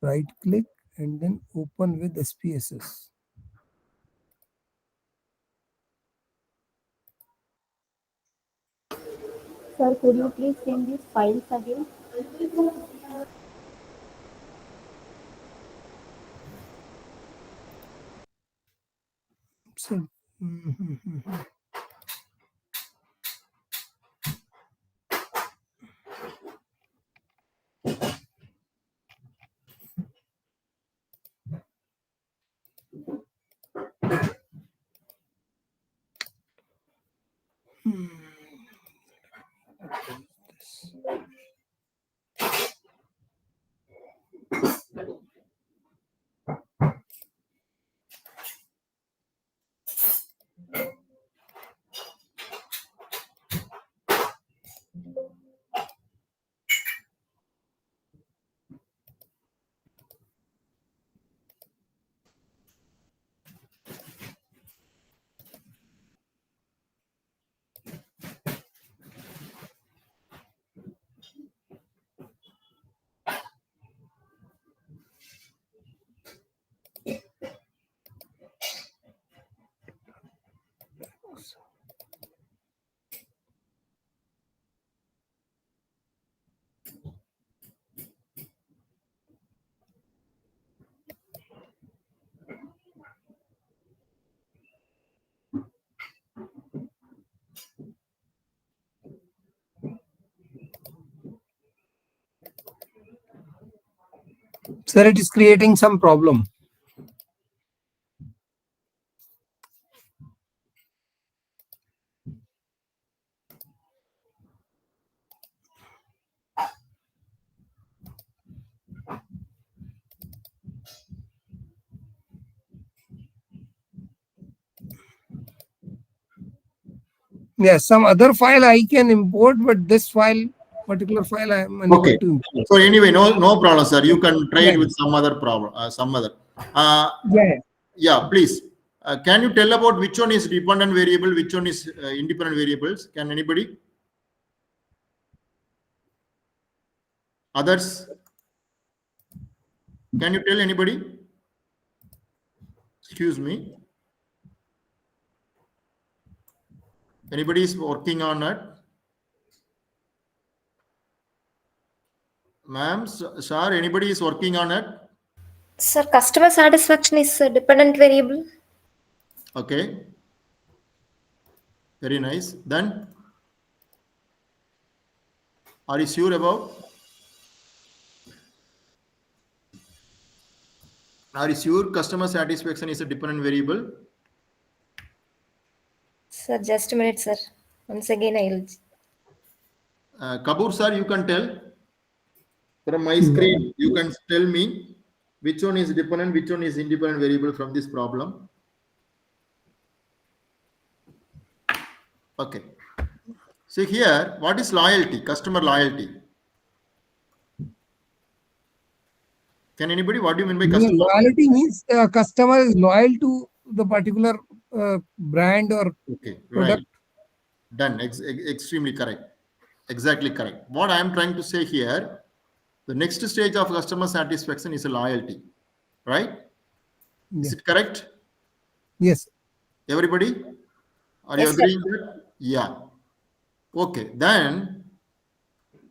Right click and then open with SPSS. Sir, could you please send these files again? So, mhm. Sir, it is creating some problem. Yes, some other file I can import, but this file, particular file, I am unable Okay. to import. So anyway, no problem, sir. You can try Yeah, it with some other problem, some other. Uh, yeah. yeah, please. Can you tell about which one is dependent variable, which one is independent variables? Can anybody? Others? Can you tell anybody? Excuse me. Anybody is working on it? Ma'am, sir, anybody is working on it? Sir, customer satisfaction is a dependent variable. Okay. Very nice. Then, are you sure about? Are you sure customer satisfaction is a dependent variable? Sir, just a minute, sir. Once again, I'll. Kabur sir, you can tell from my screen. You can tell me which one is dependent, which one is independent variable from this problem. Okay. See here, what is loyalty? Customer loyalty. Can anybody? What do you mean by customer? Loyalty means customer is loyal to the particular brand or Okay, product. right. Done. Extremely correct. Exactly correct. What I am trying to say here, the next stage of customer satisfaction is a loyalty, right? Yeah. Is it correct? Yes. Everybody? Are you Yes, sir. agreeing that? Yeah. Okay. Then,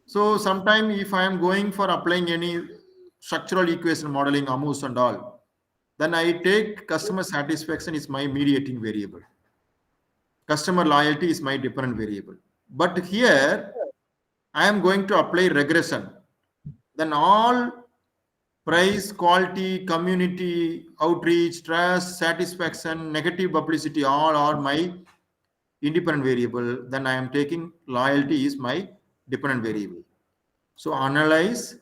so sometime if I am going for applying any structural equation modeling, AMUS and all, then I take customer satisfaction is my mediating variable. Customer loyalty is my dependent variable. But here, I am going to apply regression. Then all price, quality, community, outreach, trust, satisfaction, negative publicity, all are my independent variable. Then I am taking loyalty is my dependent variable. So analyze,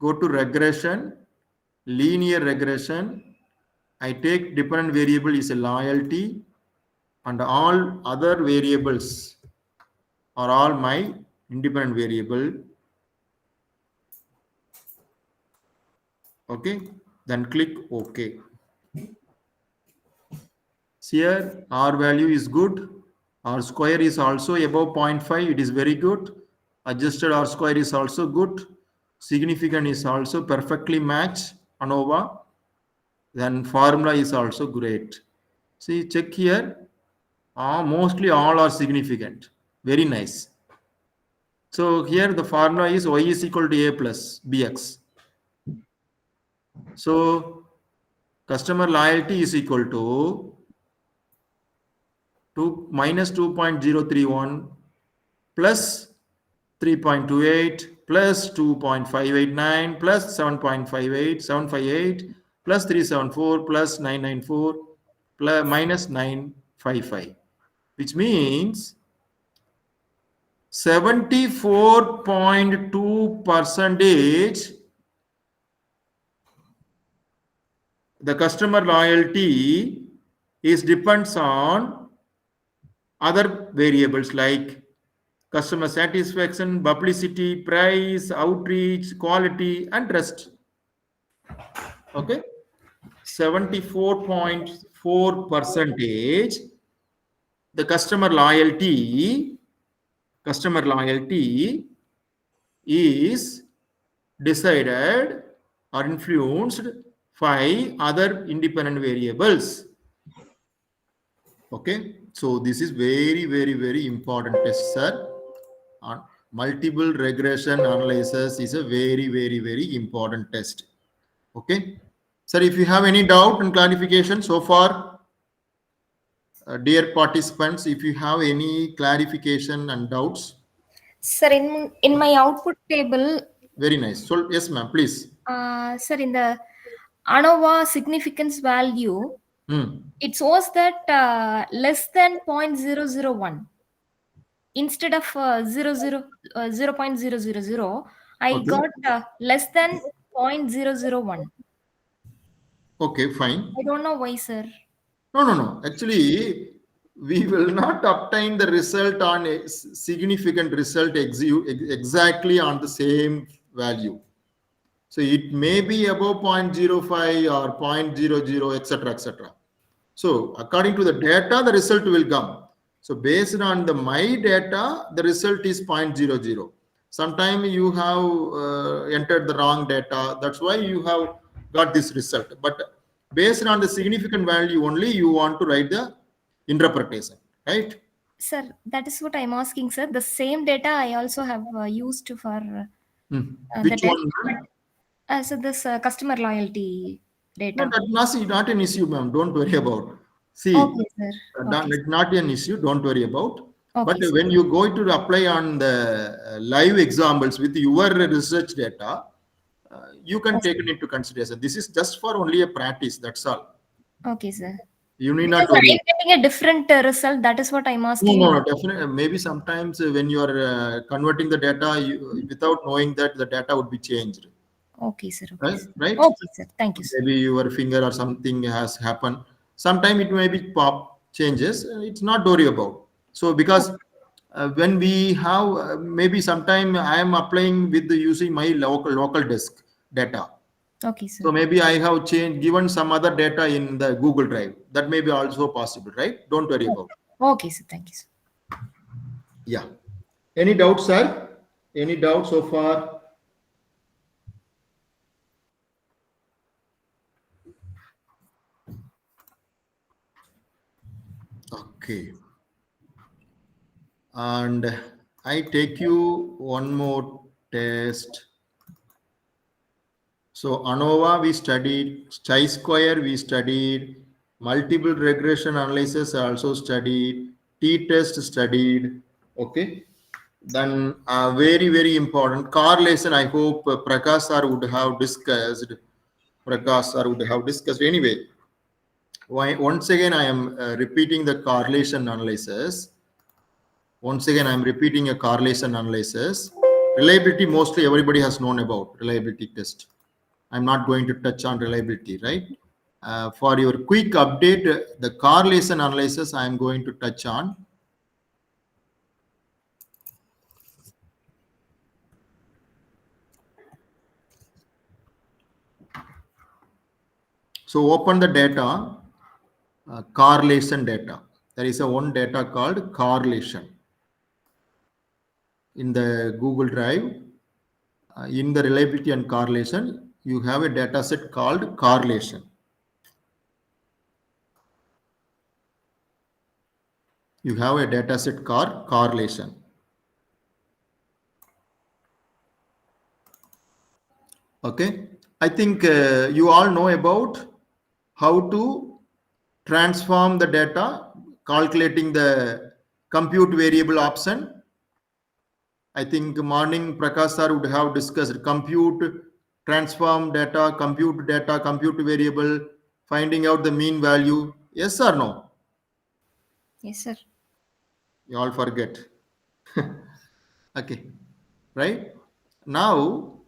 go to regression, linear regression. I take dependent variable is a loyalty, and all other variables are all my independent variable. Okay, then click OK. Here R value is good, R square is also above 0.5, it is very good. Adjusted R square is also good. Significant is also perfectly matched ANOVA. Then formula is also great. See, check here. Mostly all are significant. Very nice. So here the formula is y is equal to a plus bx. So customer loyalty is equal to 231 plus 3.28 plus 2.589 plus 7.58 plus 374 plus 994 plus minus 955, which means 74.2% the customer loyalty is depends on other variables like customer satisfaction, publicity, price, outreach, quality, and trust. Okay, 74.4 percentage. The customer loyalty is decided or influenced by other independent variables. Okay, so this is very, very, very important test, sir. Multiple regression analysis is a very, very, very important test. Okay, sir, if you have any doubt and clarification so far, dear participants, if you have any clarification and doubts. Sir, in my output table. Very nice. So yes, ma'am, please. Sir, in the ANOVA significance value, it shows that less than 0.001. Instead of 0.000, I got less than 0.001. Okay, fine. I don't know why, sir. No. Actually, we will not obtain the result on a significant result exactly on the same value. So it may be above 0.05 or 0.00, etc., etc. So according to the data, the result will come. So based on the my data, the result is 0.00. Sometimes you have entered the wrong data. That's why you have got this result. But based on the significant value only, you want to write the interpretation, right? Sir, that is what I'm asking, sir. The same data I also have used for the Which test. one, But, ma'am? so this customer loyalty No, data. that's not an issue, ma'am. Don't worry about. See, Okay, sir. Okay, it's not an issue. Don't worry about. But okay, sir. when you go to apply on the live examples with your research data, you can Yes, take it into consideration. This is just for only a practice. That's all. okay, sir. You need Because not I worry. am getting a different result. That is what I'm No, asking. no, no, definitely. Maybe sometimes when you are converting the data, without knowing that the data would be changed. Okay, sir. Okay, Right? sir. Right? Okay, sir. Thank you, sir. Maybe your finger or something has happened. Sometime it may be pop changes. It's not worry about. So because when we have maybe sometime I am applying with using my local disk data. Okay, sir. So maybe I have changed given some other data in the Google Drive. That may be also possible, right? Don't worry about. Okay, sir. Thank you, sir. Yeah. Any doubts, sir? Any doubts so far? Okay. And I take you one more test. So ANOVA we studied, chi-square we studied, multiple regression analysis also studied, t-test studied. Okay. Then very important correlation. I hope Prakash sir would have discussed. Prakash sir would have discussed anyway. Once again, I am repeating the correlation analysis. Once again, I'm repeating a correlation analysis. Reliability, mostly everybody has known about reliability test. I'm not going to touch on reliability, right? For your quick update, the correlation analysis I'm going to touch on. So open the data, correlation data. There is a one data called correlation in the Google Drive. In the reliability and correlation, you have a data set called correlation. You have a data set called correlation. Okay. I think you all know about how to transform the data, calculating the compute variable option. I think morning Prakash sir would have discussed compute, transform data, compute variable, finding out the mean value. Yes or no? Yes, sir. You all forget. Okay. Right? Now,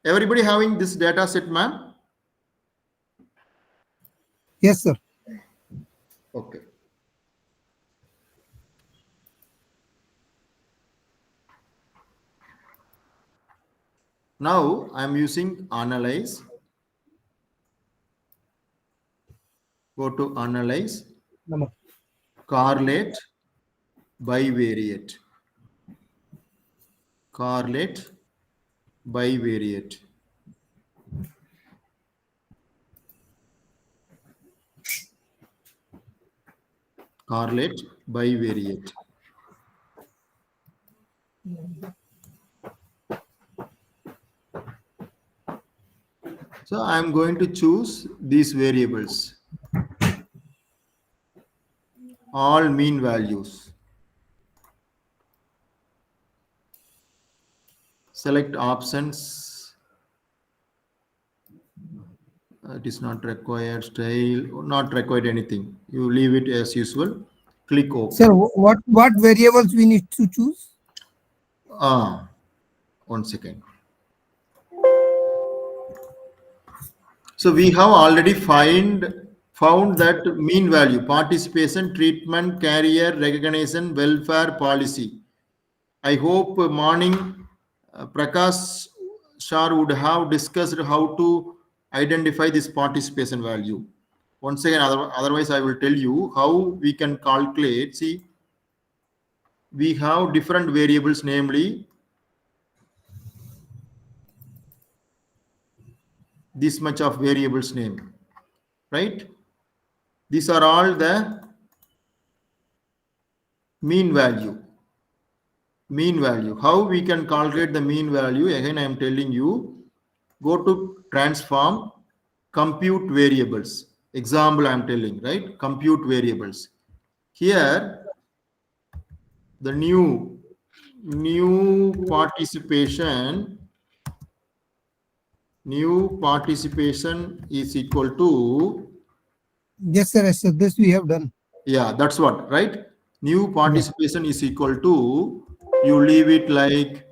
everybody having this data set, ma'am? Yes, sir. Okay. Now I'm using analyze. Go to analyze, correlate, bivariate. Correlate, bivariate. Correlate, bivariate. So I'm going to choose these variables. All mean values. Select options. It is not required. Style, not required anything. You leave it as usual. Click OK. Sir, what variables we need to choose? One second. So we have already found that mean value, participation, treatment, career, recognition, welfare policy. I hope morning Prakash Shar would have discussed how to identify this participation value. Once again, otherwise I will tell you how we can calculate. See, we have different variables, namely this much of variables name, right? These are all the mean value. Mean value. How we can calculate the mean value? Again, I am telling you, go to transform, compute variables. Example, I am telling, right? Compute variables. Here, the new participation is equal to, Yes, sir. Yes, sir. This we have done. yeah, that's what, right? New participation is equal to, you leave it like,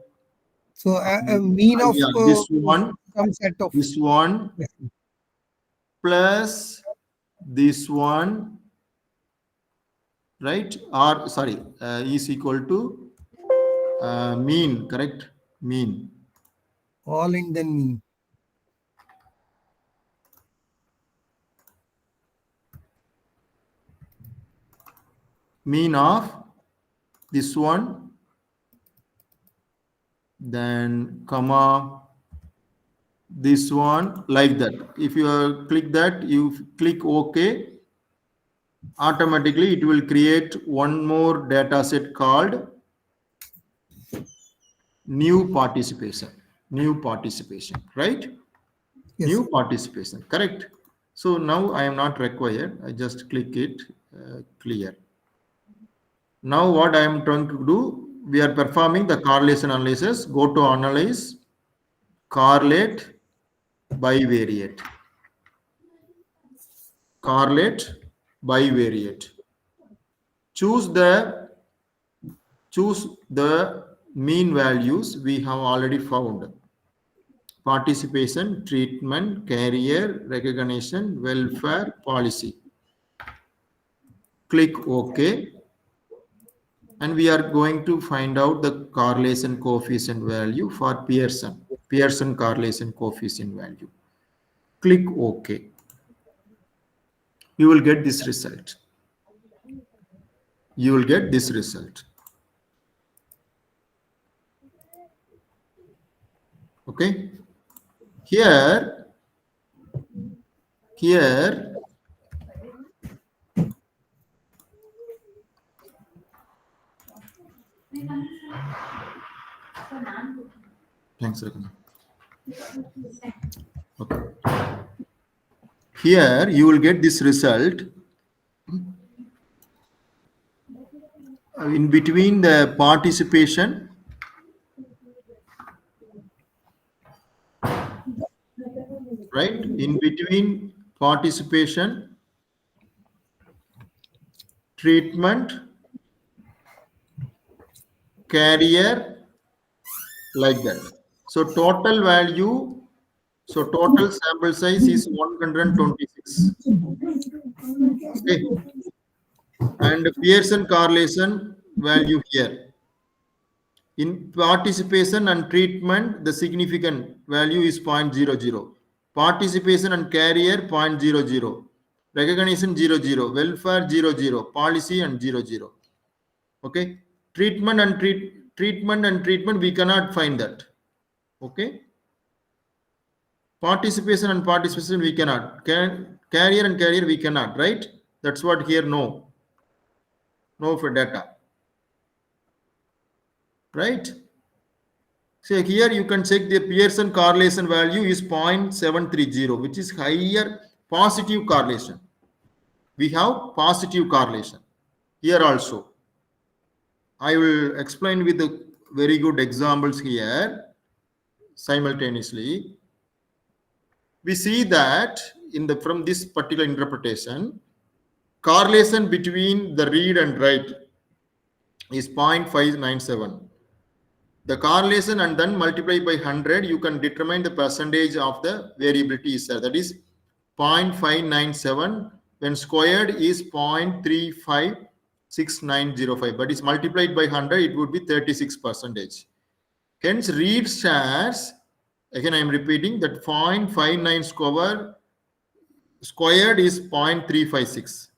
so a mean of yeah, this one, some set of this one, yes. plus this one, right? Or sorry, is equal to mean, correct? Mean. All in then mean. Mean of this one, then comma this one, like that. If you click that, you click OK, automatically it will create one more data set called new participation, right? Yes. New participation, correct? So now I am not required, I just click it, clear. Now what I am trying to do, we are performing the correlation analysis. Go to analyze, correlate, bivariate. Correlate, bivariate. Choose the mean values we have already found. Participation, treatment, career, recognition, welfare, policy. Click OK. And we are going to find out the correlation coefficient value for Pearson correlation coefficient value. Click OK. You will get this result. Okay. Here, thanks, Raghunath. Okay. Here you will get this result. In between the participation, right? In between participation, treatment, career, like that. So total value, total sample size is 126. Okay. And Pearson correlation value here. In participation and treatment, the significant value is 0.00. Participation and career 0.00. Recognition 00. Welfare 00. Policy and 00. Okay. Treatment and treatment, we cannot find that. Okay. Participation and participation we cannot. Career and career we cannot, right? That's what here no for data. Right? So here you can check the Pearson correlation value is 0.730, which is higher positive correlation. We have positive correlation here also. I will explain with the very good examples here simultaneously. We see that from this particular interpretation, correlation between the read and write is 0.597. The correlation and then multiply by 100, you can determine the percentage of the variability is there. That is 0.597 when squared is 0.356905, but is multiplied by 100, it would be 36%. Hence, read shares, again I am repeating that 0.59 squared is 0.356.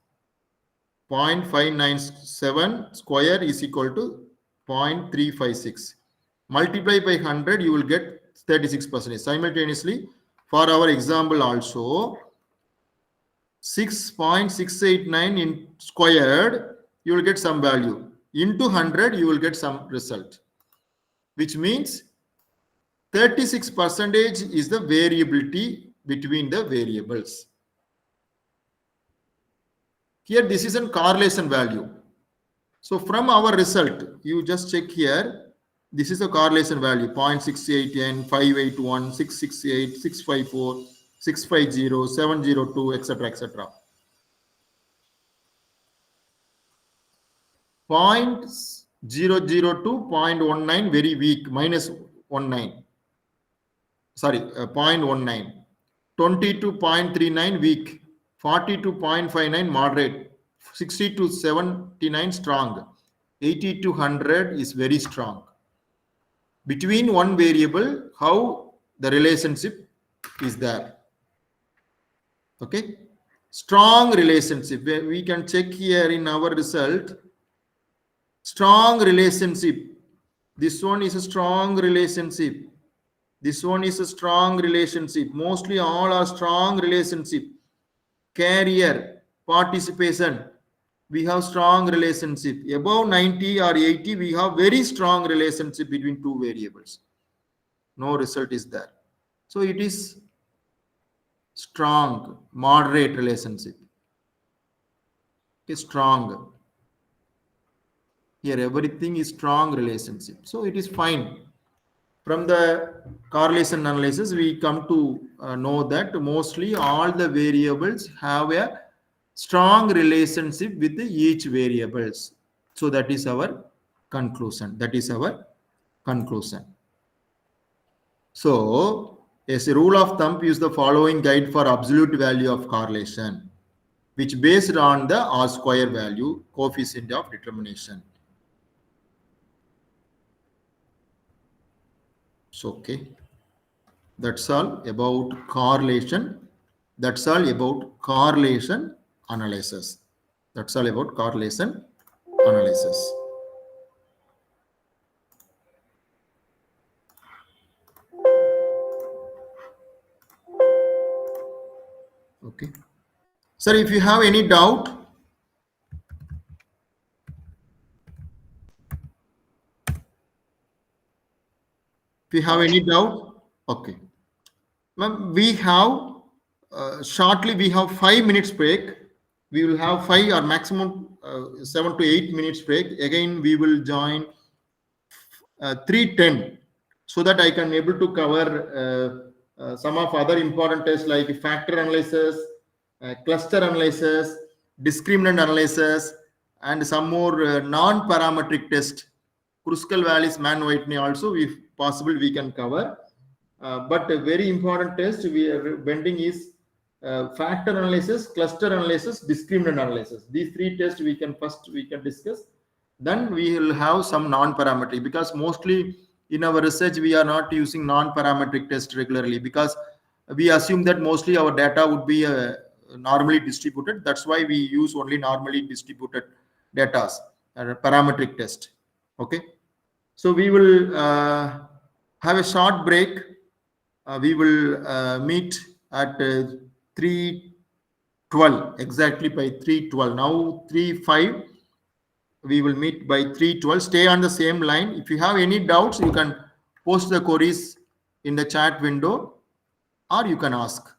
0.597 square is equal to 0.356. Multiply by 100, you will get 36%. Simultaneously, for our example also, 6.689 in squared, you will get some value. Into 100, you will get some result, which means 36% is the variability between the variables. Here, this is a correlation value. So from our result, you just check here. This is a correlation value 0.68n, 581, 668, 654, 650, 702, etc. etc. 0.002, 0.19 very weak, minus 19. Sorry, 0.19. 22.39 weak, 42.59 moderate, 60 to 79 strong, 80 to 100 is very strong. Between one variable, how the relationship is there. Okay, strong relationship. We can check here in our result. Strong relationship. This one is a strong relationship. This one is a strong relationship. Mostly all are strong relationship. Carrier, participation, we have strong relationship. Above 90 or 80, we have very strong relationship between two variables. No result is there. So it is strong, moderate relationship. Okay, strong. Here everything is strong relationship. So it is fine. From the correlation analysis, we come to know that mostly all the variables have a strong relationship with each variables. So that is our conclusion. That is our conclusion. So, as a rule of thumb, use the following guide for absolute value of correlation, which based on the R square value coefficient of determination. So, okay. That's all about correlation. That's all about correlation analysis. That's all about correlation analysis. Okay. Sir, if you have any doubt, okay. Ma'am, we have shortly we have 5 minutes break. We will have 5 or maximum 7 to 8 minutes break. Again, we will join 3:10 so that I can able to cover some of other important tests like factor analysis, cluster analysis, discriminant analysis, and some more non-parametric test. Kruskal Wallis Man Whitney also, if possible, we can cover. But a very important test we are bending is factor analysis, cluster analysis, discriminant analysis. These three tests we can discuss. Then we will have some non-parametric, because mostly in our research we are not using non-parametric test regularly, because we assume that mostly our data would be normally distributed. That's why we use only normally distributed data, parametric test. Okay, so we will have a short break. We will meet at 3:12, exactly by 3:12. Now 3:05. We will meet by 3:12. Stay on the same line. If you have any doubts, you can post the queries in the chat window, or you can ask.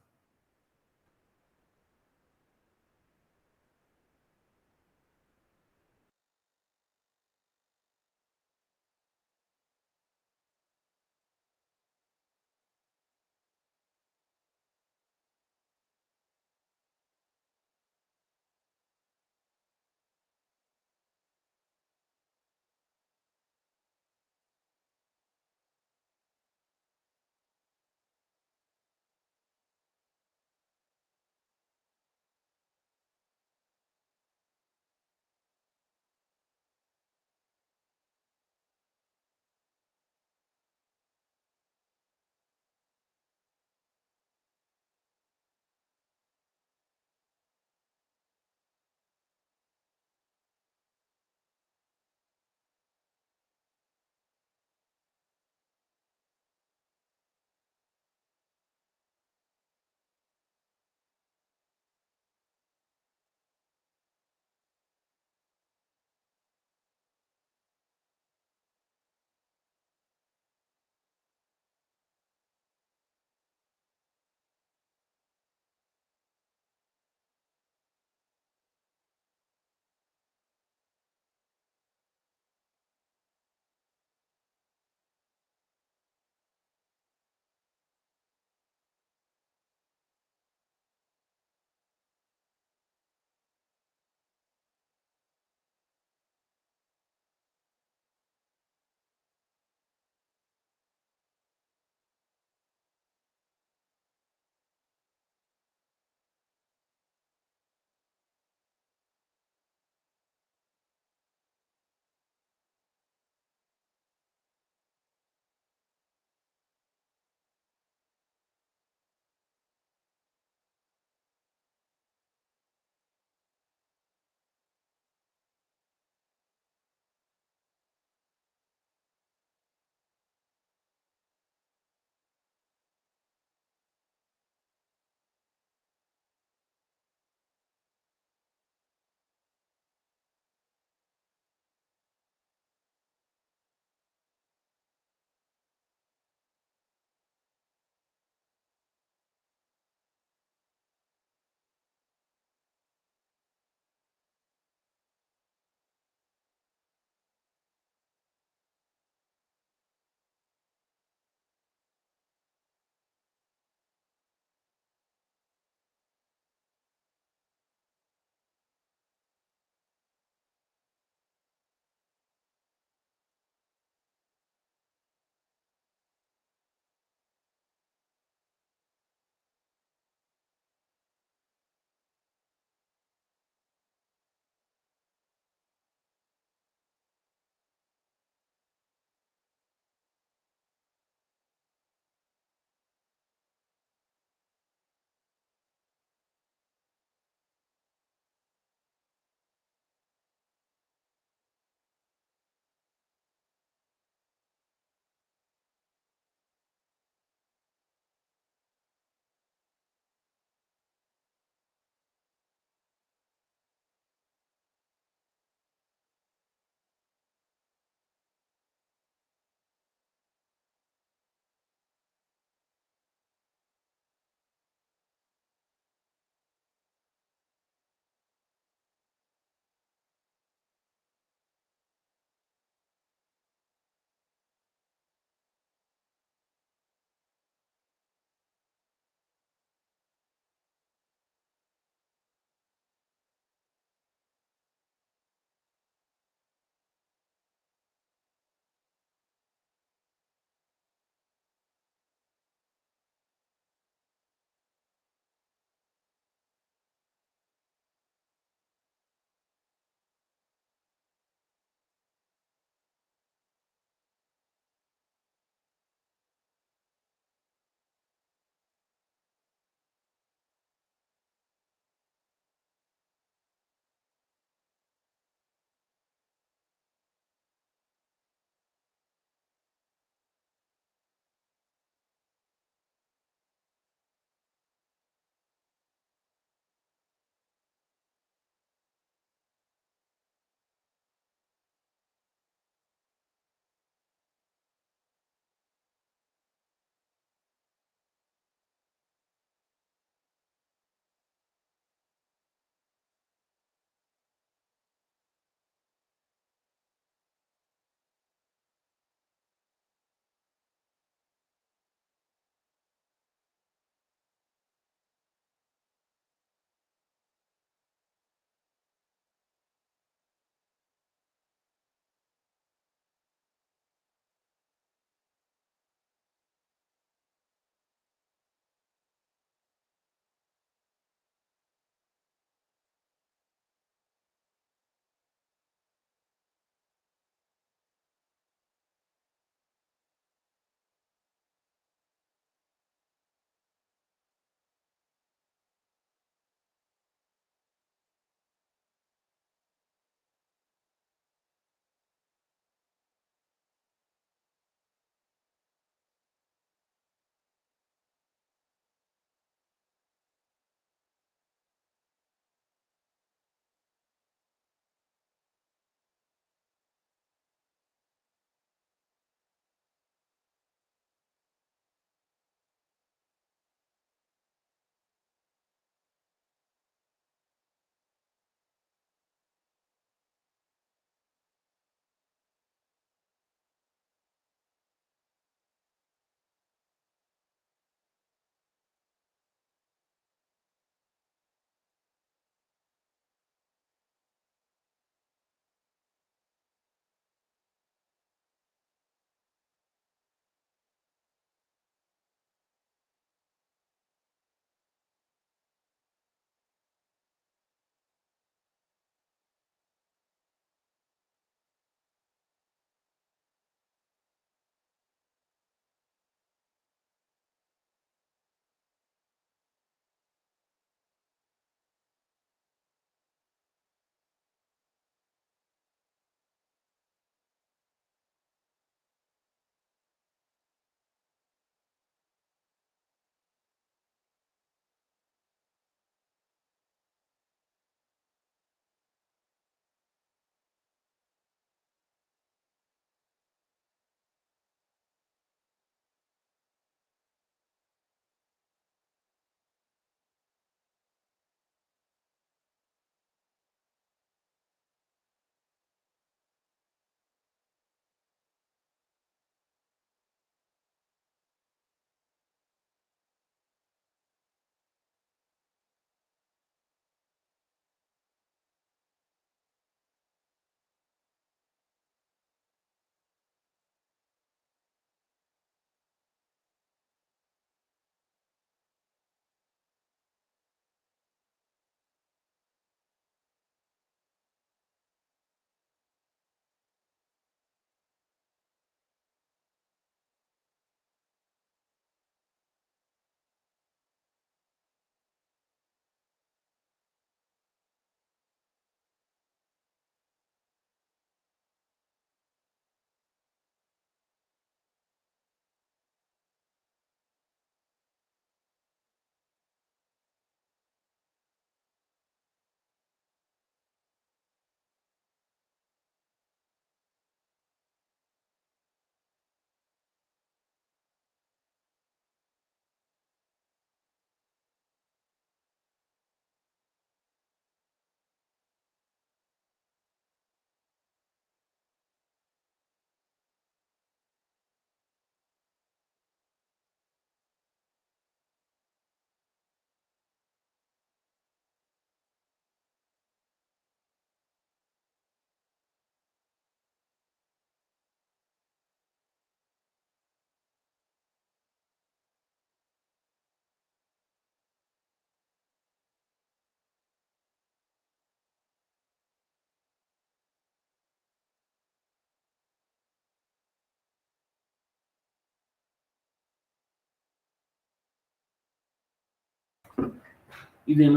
Dear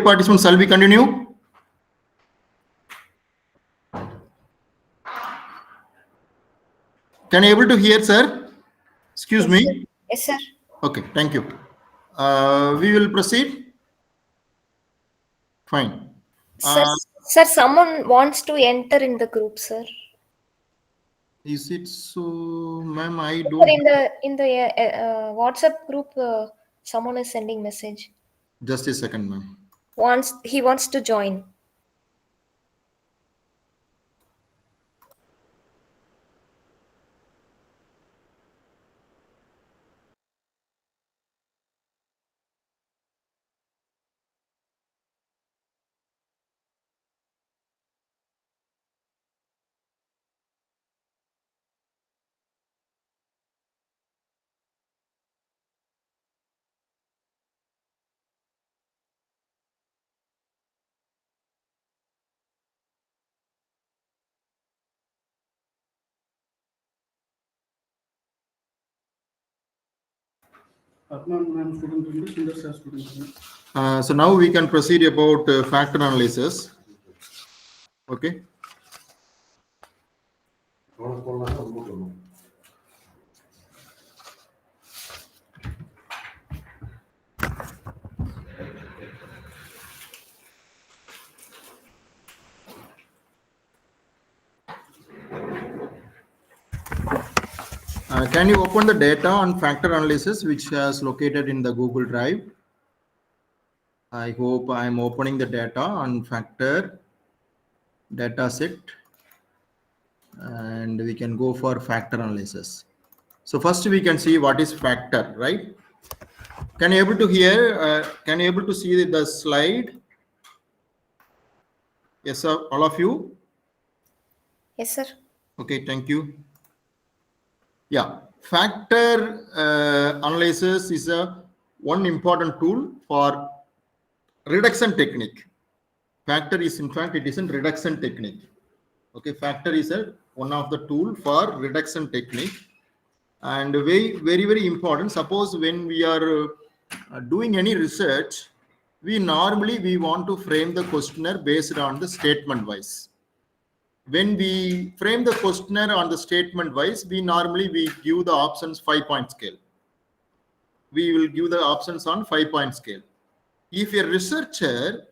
participants, shall we continue? Can you able to hear, sir? Excuse me. Yes, sir. Okay, thank you. We will proceed. Fine. Sir, someone wants to enter in the group, sir. Is it so, ma'am? I Sir, don't. in the WhatsApp group, someone is sending message. Just a second, ma'am. He wants to join. So now we can proceed about factor analysis. Okay. Can you open the data on factor analysis which is located in the Google Drive? I hope I am opening the data on factor data set, and we can go for factor analysis. So first we can see what is factor, right? Can you able to hear? Can you able to see the slide? Yes, sir. All of you? Yes, sir. Okay, thank you. Yeah, factor analysis is one important tool for reduction technique. Factor is, in fact, it is a reduction technique. Okay, factor is one of the tool for reduction technique, and very important. Suppose when we are doing any research, we normally want to frame the questionnaire based on the statement wise. When we frame the questionnaire on the statement wise, we give the options 5-point scale. We will give the options on 5-point scale. If a researcher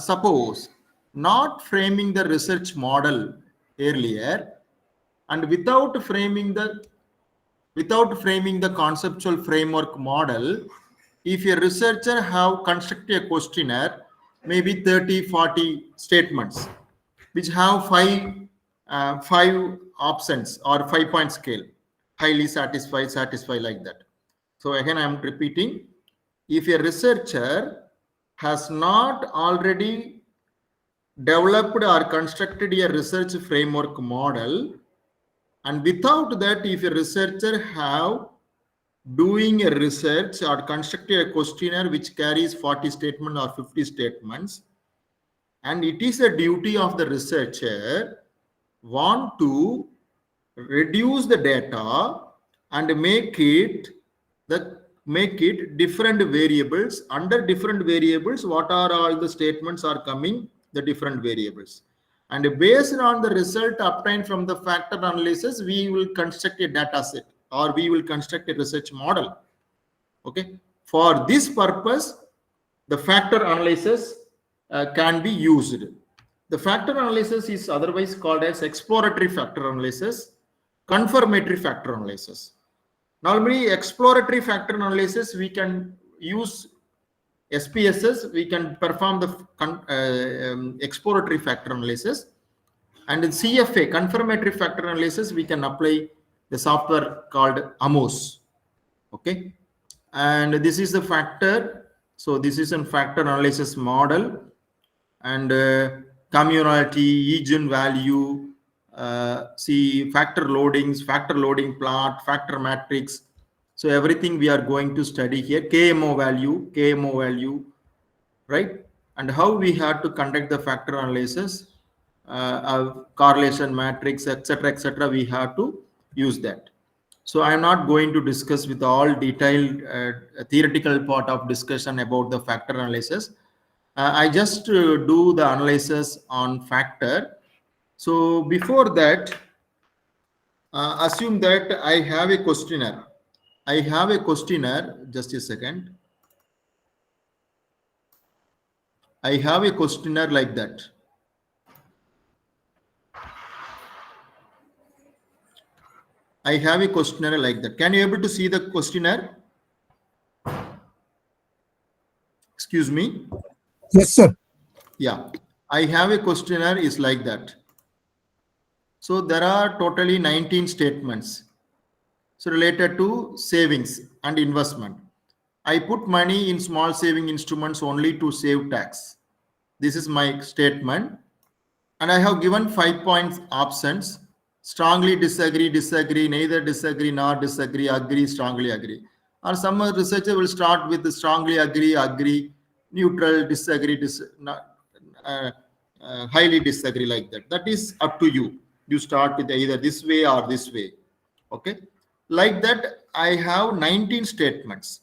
suppose not framing the research model earlier, and without framing the conceptual framework model, if a researcher have constructed a questionnaire, maybe 30-40 statements which have five options or 5-point scale, highly satisfied, like that. So again, I am repeating, if a researcher has not already developed or constructed a research framework model, and without that, if a researcher have doing a research or constructed a questionnaire which carries 40 statements or 50 statements, and it is a duty of the researcher want to reduce the data and make it different variables. Under different variables, what are all the statements are coming, the different variables, and based on the result obtained from the factor analysis, we will construct a data set or we will construct a research model. Okay, for this purpose the factor analysis can be used. The factor analysis is otherwise called as exploratory factor analysis, confirmatory factor analysis. Normally, exploratory factor analysis, we can use SPSS, we can perform the exploratory factor analysis. And in CFA, confirmatory factor analysis, we can apply the software called AMOS. Okay. And this is the factor. So this is a factor analysis model, and communality, eigenvalue, see factor loadings, factor loading plot, factor matrix. So everything we are going to study here, KMO value, right? And how we have to conduct the factor analysis, correlation matrix, etc., we have to use that. So I'm not going to discuss with all detailed theoretical part of discussion about the factor analysis. I just do the analysis on factor. So before that, assume that I have a questionnaire. I have a questionnaire, just a second. I have a questionnaire like that. I have a questionnaire like that. Can you able to see the questionnaire? Excuse me. Yes, sir. Yeah, I have a questionnaire is like that. So there are totally 19 statements. So related to savings and investment. I put money in small saving instruments only to save tax. This is my statement. And I have given 5 points options: strongly disagree, disagree, neither disagree nor disagree, agree, strongly agree. Or some researcher will start with strongly agree, agree, neutral, disagree, highly disagree, like that. That is up to you. You start with either this way or this way. Okay. Like that, I have 19 statements.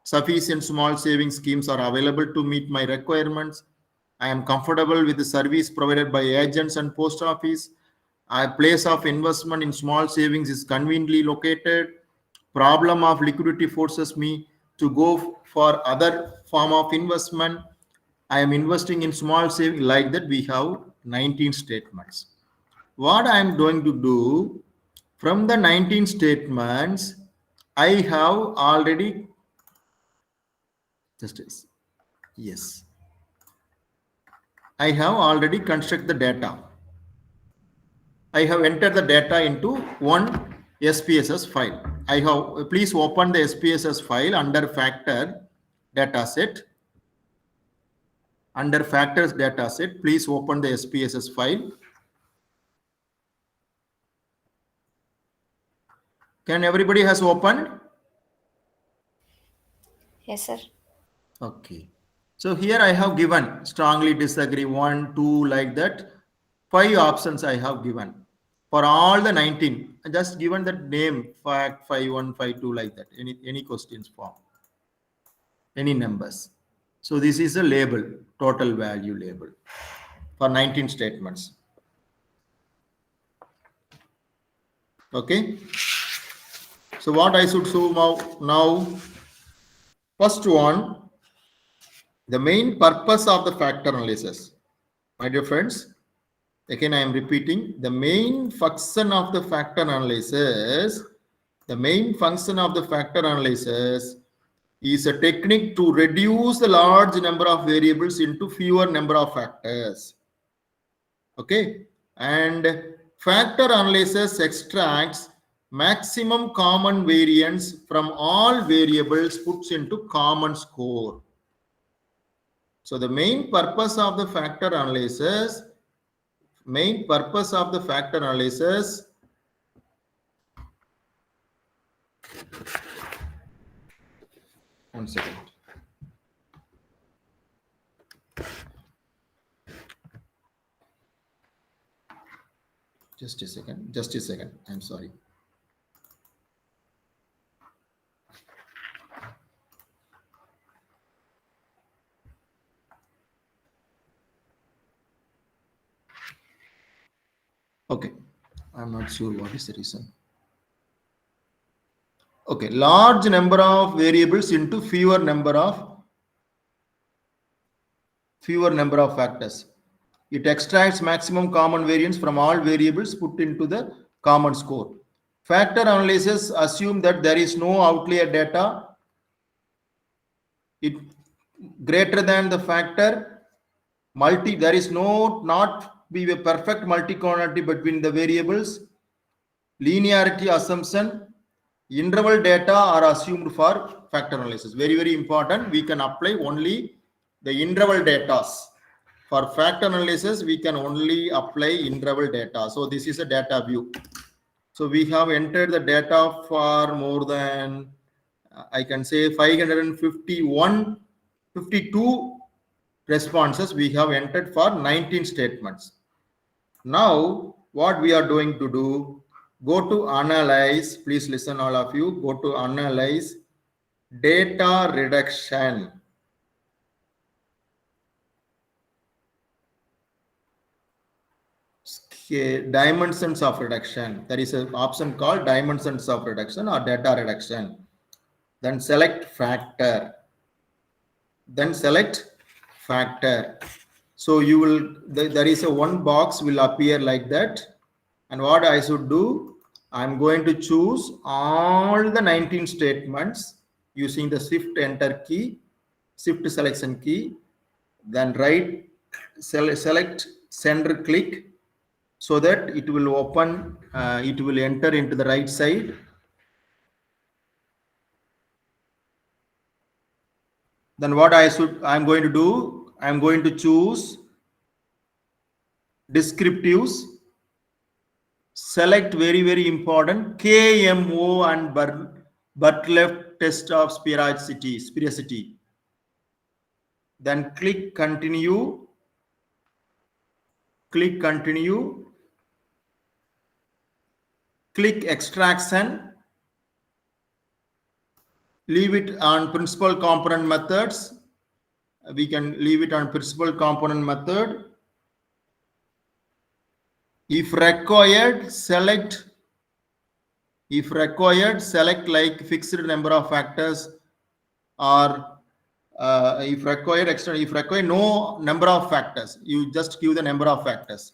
Sufficient small saving schemes are available to meet my requirements. I am comfortable with the service provided by agents and post office. A place of investment in small savings is conveniently located. Problem of liquidity forces me to go for other form of investment. I am investing in small saving. Like that, we have 19 statements. What I am going to do, from the 19 statements, I have already yes, I have already constructed the data. I have entered the data into one SPSS file. Please open the SPSS file under factor data set. Under factors data set, please open the SPSS file. Can everybody has opened? Yes, sir. Okay. So here I have given strongly disagree, 1, 2, like that. 5 options I have given for all the 19. I just given that name, fact 5, 1, 5, 2, like that. Any questions form, any numbers. So this is a label, total value label for 19 statements. Okay. So what I should show now, first one, the main purpose of the factor analysis. My dear friends, again I am repeating, the main function of the factor analysis, is a technique to reduce the large number of variables into fewer number of factors. Okay. And factor analysis extracts maximum common variance from all variables, puts into common score. So the main purpose of the factor analysis, one second. Just a second. I'm sorry. Okay. I'm not sure what is the reason. Okay. Large number of variables into fewer number of factors. It extracts maximum common variance from all variables, put into the common score. Factor analysis assume that there is no outlier data. It greater than the factor there is not be a perfect multi-connectivity between the variables. Linearity assumption, interval data are assumed for factor analysis. Very, very important. We can apply only the interval data. For factor analysis, we can only apply interval data. So this is a data view. So we have entered the data for more than, I can say 52 responses we have entered for 19 statements. Now, what we are going to do, Go to analyze, please listen all of you, go to analyze data reduction. Dimensions of reduction. There is an option called dimensions of reduction or data reduction. Then select factor. Then select factor. So you will, there is a one box will appear like that. And what I should do, I'm going to choose all the 19 statements using the shift enter key, shift selection key, then right select center click, so that it will open, it will enter into the right side. Then what I'm going to do, I'm going to choose descriptives, select very important KMO and Butler test of sphericity. Then click continue, click extraction, leave it on principal component methods. We can leave it on principal component method. If required, select like fixed number of factors, or if required no number of factors, you just give the number of factors.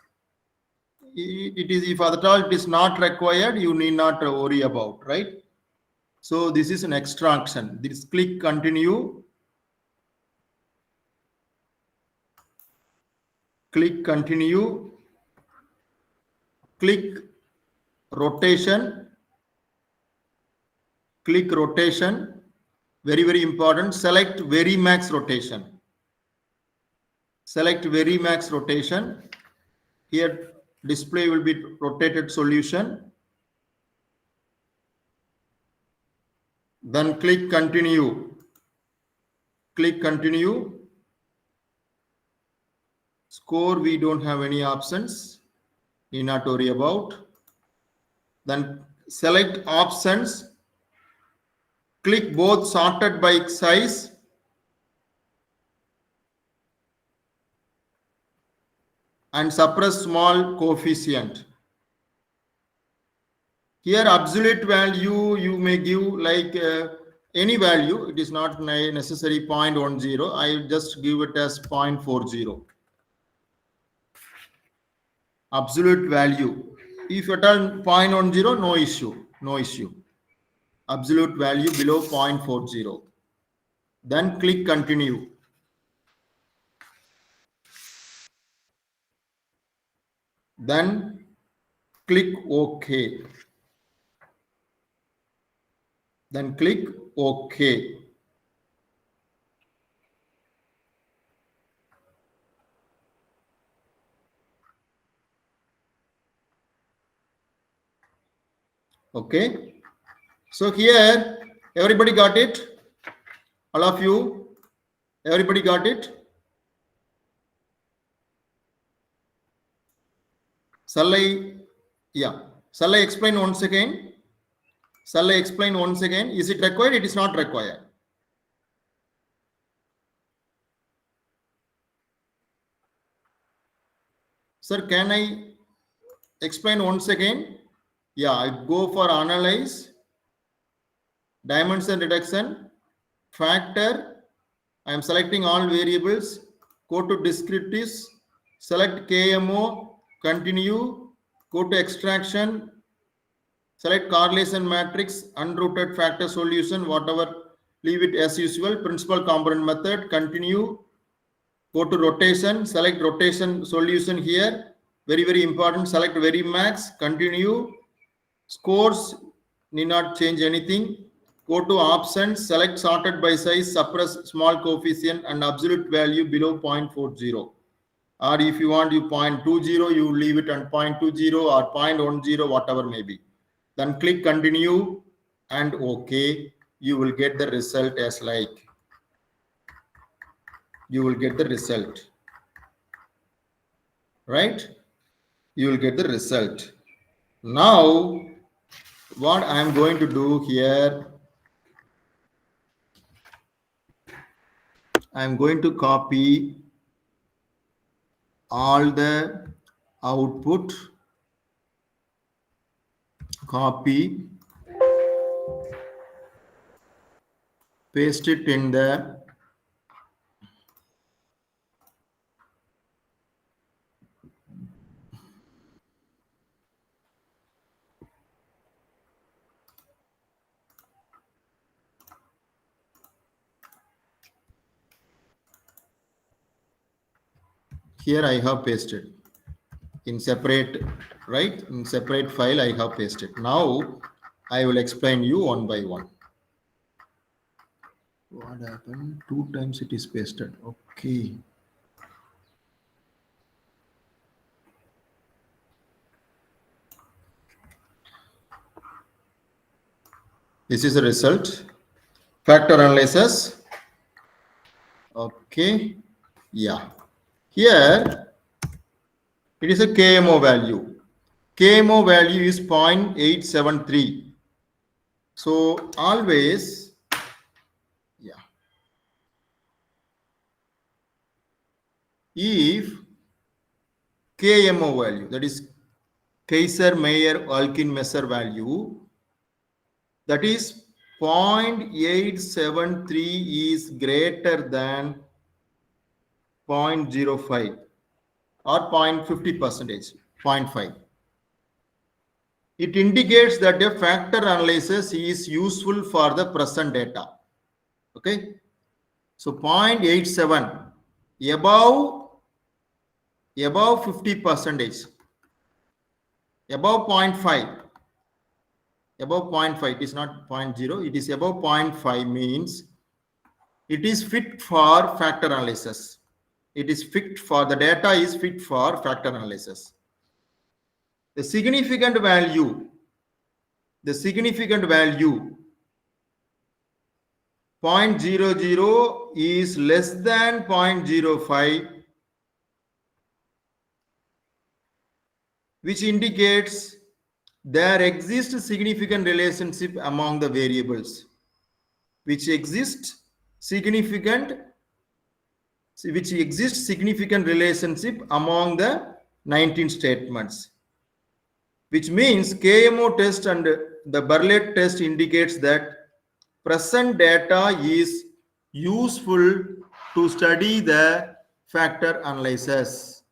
It is, if at all it is not required, you need not worry about, right? So this is an extraction. This click continue, click rotation, very important. Select very max rotation, here display will be rotated solution. Then click continue, score we don't have any options, need not worry about. Then select options, click both sorted by size, and suppress small coefficient. Here absolute value you may give like any value, it is not necessary 0.10, I just give it as 0.40. Absolute value, if at all 0.10, no issue. Absolute value below 0.40. Then click continue. Then click OK. Then click OK. Okay. So here, everybody got it? All of you? Everybody got it? Shall I explain once again? Is it required? It is not required. Sir, can I explain once again? Yeah, I go for analyze, dimension reduction, factor. I am selecting all variables. Go to descriptives, select KMO, continue, go to extraction, select correlation matrix, unrooted factor solution, whatever, leave it as usual, principal component method, continue, go to rotation, select rotation solution here, very important, select very max, continue, scores, need not change anything, go to options, select sorted by size, suppress small coefficient and absolute value below 0.40. Or if you want you 0.20, you leave it on 0.20 or 0.10, whatever may be. Then click continue and OK. You will get the result as like. You will get the result. Right? You will get the result. Now what I am going to do here, I am going to copy all the output, copy, paste it in the here I have pasted in separate, right? In separate file I have pasted. Now I will explain you one by one. What happened? 2 times it is pasted. Okay. This is the result. Factor analysis. Okay. Yeah. Here it is a KMO value. KMO value is 0.873. So always, yeah. If KMO value, that is Kaiser Meyer Alkin Messer value, that is 0.873 is greater than 0.05 or 0.50 percentage, 0.5. It indicates that a factor analysis is useful for the present data. Okay. So 0.87 above 50 percentage, above 0.5, above 0.5, it is not 0.0, it is above 0.5 means it is fit for factor analysis. It is fit for, the data is fit for factor analysis. The significant value 0.00 is less than 0.05, which indicates there exists significant relationship among the variables, which exists significant relationship among the 19 statements, which means KMO test and the Burlett test indicates that present data is useful to study the factor analysis.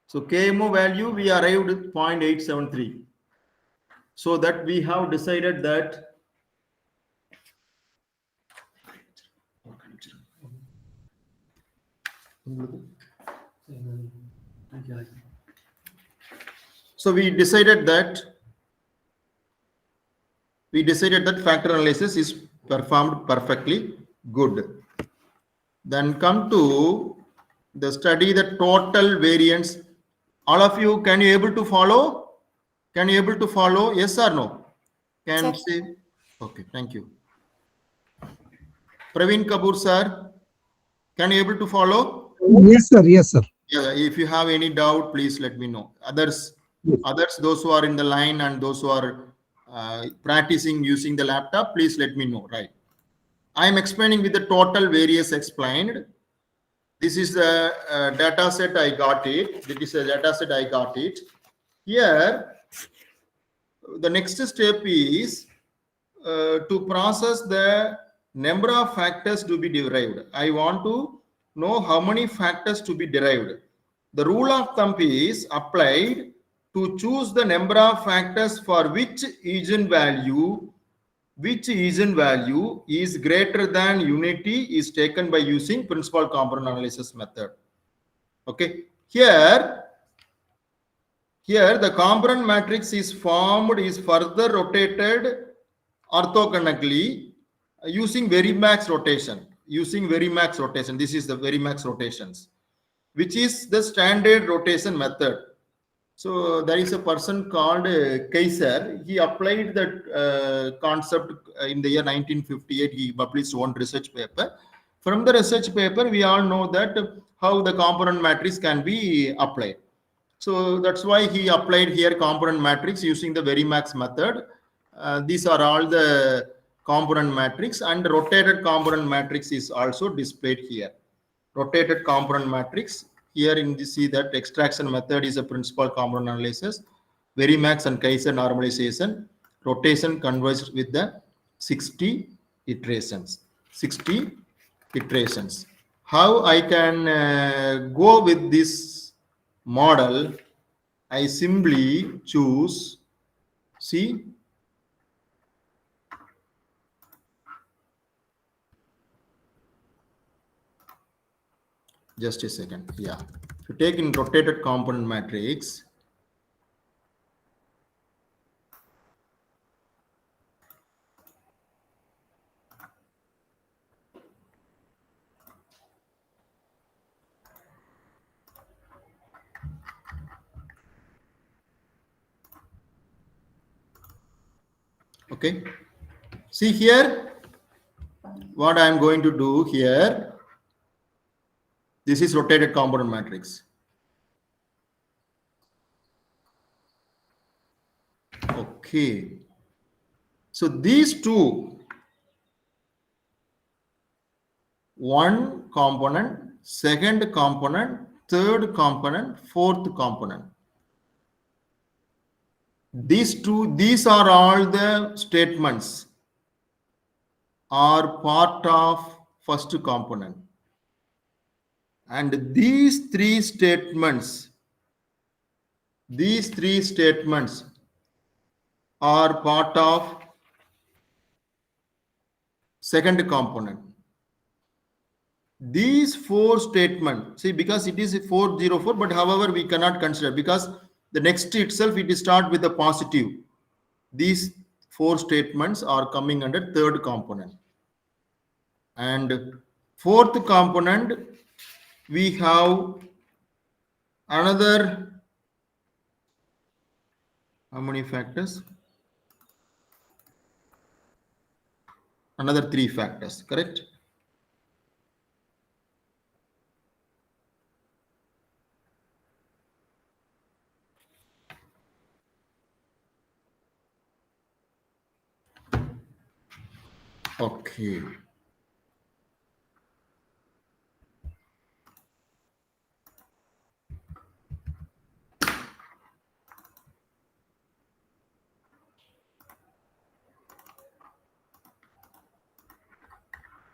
So KMO value we arrived at 0.873. So that we have decided that we decided that factor analysis is performed perfectly good. Then come to the study the total variance. All of you, can you able to follow? Can you able to follow? Yes or no? Can say? Okay, thank you. Praveen Kapoor sir, can you able to follow? Yes, sir. Yes, sir. Yeah, if you have any doubt, please let me know. Others, those who are in the line and those who are practicing using the laptop, please let me know. Right. I am explaining with the total various explained. This is the data set I got it. This is a data set I got it. Here, the next step is to process the number of factors to be derived. I want to know how many factors to be derived. The rule of thumb is applied to choose the number of factors for which eigenvalue is greater than unity is taken by using principal component analysis method. Okay, here the component matrix is formed, is further rotated orthogonally using Verimax rotation. This is the Verimax rotations, which is the standard rotation method. So there is a person called Kaiser. He applied that concept in the year 1958. He published one research paper. From the research paper, we all know that how the component matrix can be applied. So that's why he applied here component matrix using the Verimax method. These are all the component matrix, and rotated component matrix is also displayed here. Rotated component matrix, here in the see that extraction method is a principal component analysis, Verimax and Kaiser normalization, rotation converged with the 60 iterations. 60 iterations. How I can go with this model? I simply choose, see, just a second. Yeah, if you take in rotated component matrix, okay, see here what I am going to do here. This is rotated component matrix. Okay, so these two, one component, second component, third component, fourth component, these are all the statements are part of first component, and these three statements are part of second component. These four statements, see, because it is 404, but however we cannot consider, because the next itself it is start with a positive. These four statements are coming under third component, and fourth component we have another, how many factors? Another three factors, correct? Okay.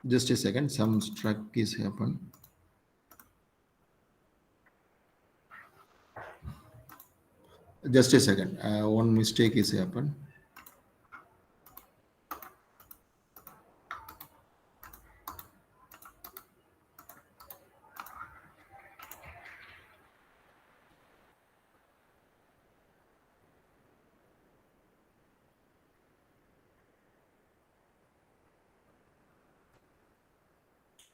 Just a second, some struck is happened. Just a second, one mistake is happened.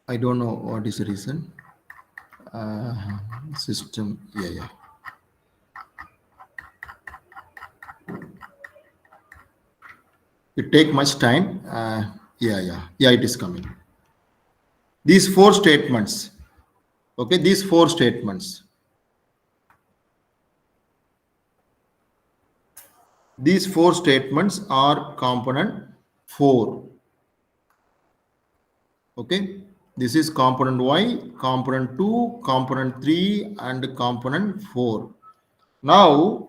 I don't know what is the reason. System, yeah. It take much time. Yeah, it is coming. These four statements, okay, these four statements are component 4. Okay, this is component Y, component 2, component 3, and component 4. Now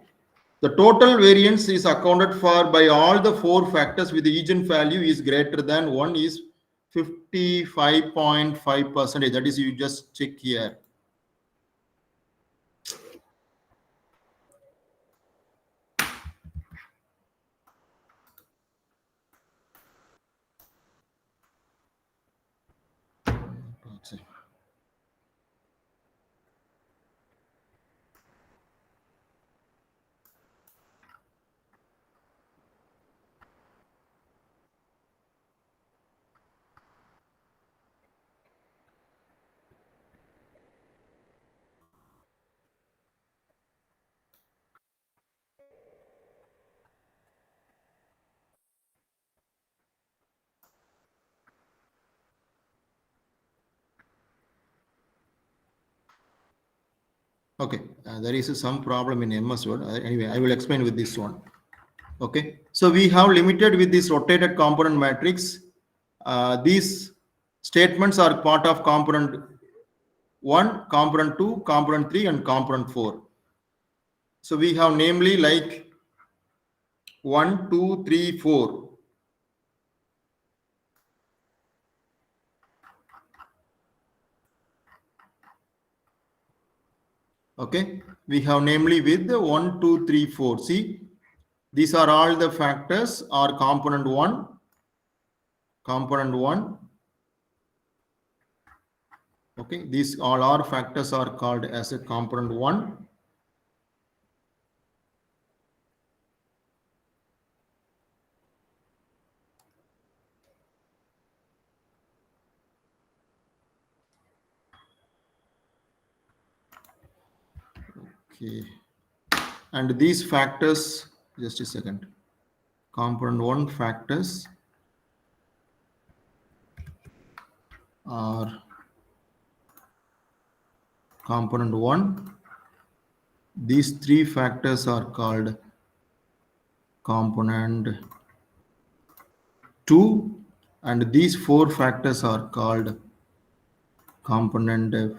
the total variance is accounted for by all the four factors with the eigenvalue is greater than 1 is 55.5%. That is, you just check here. Okay, there is some problem in MS Word. Anyway, I will explain with this one. Okay, so we have limited with this rotated component matrix. These statements are part of component 1, component 2, component 3, and component 4. So we have namely like 1, 2, 3, 4. Okay, we have namely with the 1, 2, 3, 4. See, these are all the factors are component 1, component 1. Okay, these all our factors are called as a component 1. Okay, and these factors, just a second, component 1 factors are component 1. These 3 factors are called component 2, and these 4 factors are called component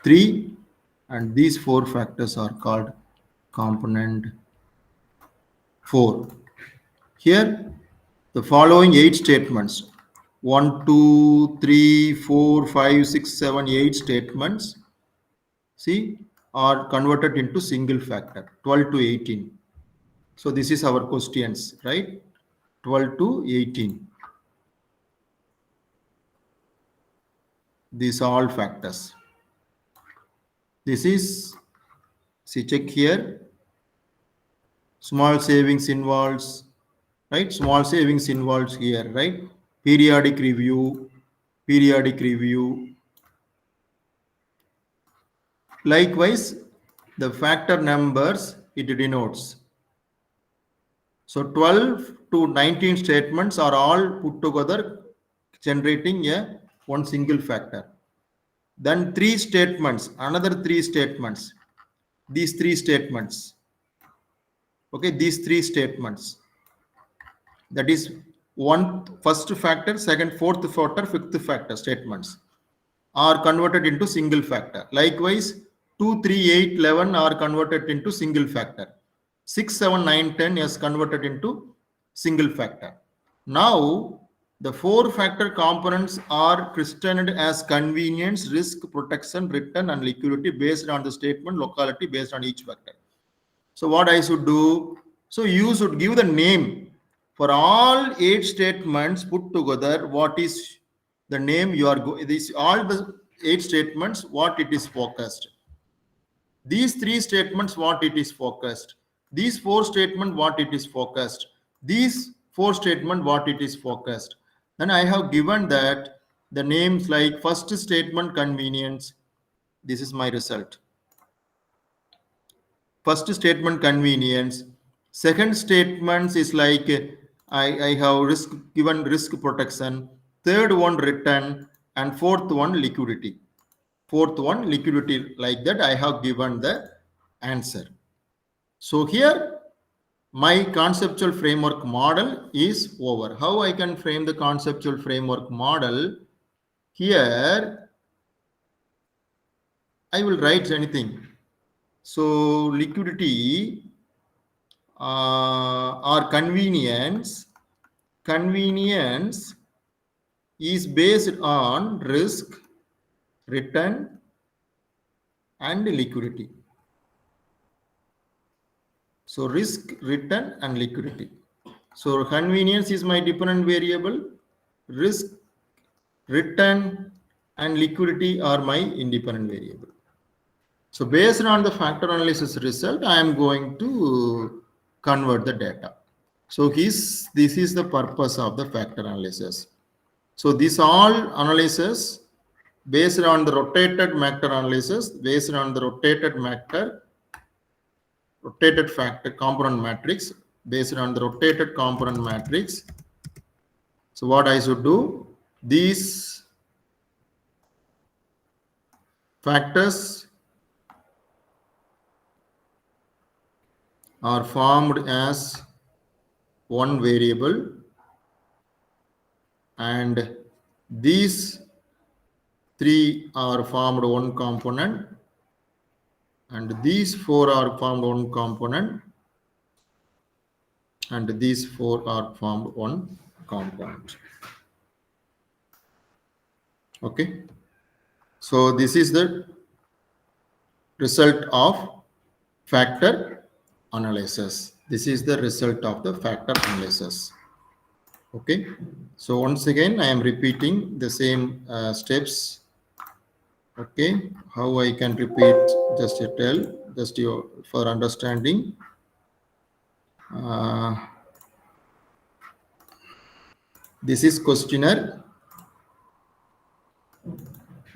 3, and these 4 factors are called component 4. Here, the following 8 statements, 1, 2, 3, 4, 5, 6, 7, 8 statements, see, are converted into single factor, 12 to 18. So this is our questions, right? 12 to 18. These are all factors. This is, see, check here, small savings involves, right? Small savings involves here, right? Periodic review, periodic review. Likewise, the factor numbers it denotes. So 12 to 19 statements are all put together, generating a one single factor. Then 3 statements, another 3 statements, these 3 statements. Okay, these 3 statements. That is one first factor, second, fourth factor, fifth factor statements are converted into single factor. Likewise, 2, 3, 8, 11 are converted into single factor. 6, 7, 9, 10 is converted into single factor. Now, the 4 factor components are christened as convenience, risk, protection, return, and liquidity based on the statement locality based on each factor. So what I should do? So you should give the name for all 8 statements put together. What is the name you are going? These all the 8 statements. What it is focused. These 3 statements. What it is focused. These 4 statements. What it is focused. These 4 statements. What it is focused. Then I have given that the names like first statement convenience. This is my result. First statement convenience. Second statement is like I have risk given risk protection. Third one return, and fourth one liquidity. Fourth one liquidity, like that I have given the answer. So here my conceptual framework model is over. How I can frame the conceptual framework model? Here I will write anything. So liquidity or convenience is based on risk, return, and liquidity. So risk, return, and liquidity. So convenience is my dependent variable, risk, return, and liquidity are my independent variable. So based on the factor analysis result, I am going to convert the data. So this is the purpose of the factor analysis. So this all analysis based on the rotated factor analysis, based on the rotated factor component matrix, based on the rotated component matrix. So what I should do? These factors are formed as one variable, and these three are formed one component, and these four are formed one component, and these four are formed one component. Okay, so this is the result of factor analysis. This is the result of the factor analysis. Okay, so once again I am repeating the same steps. Okay, how I can repeat, just to tell, just for understanding. This is questionnaire.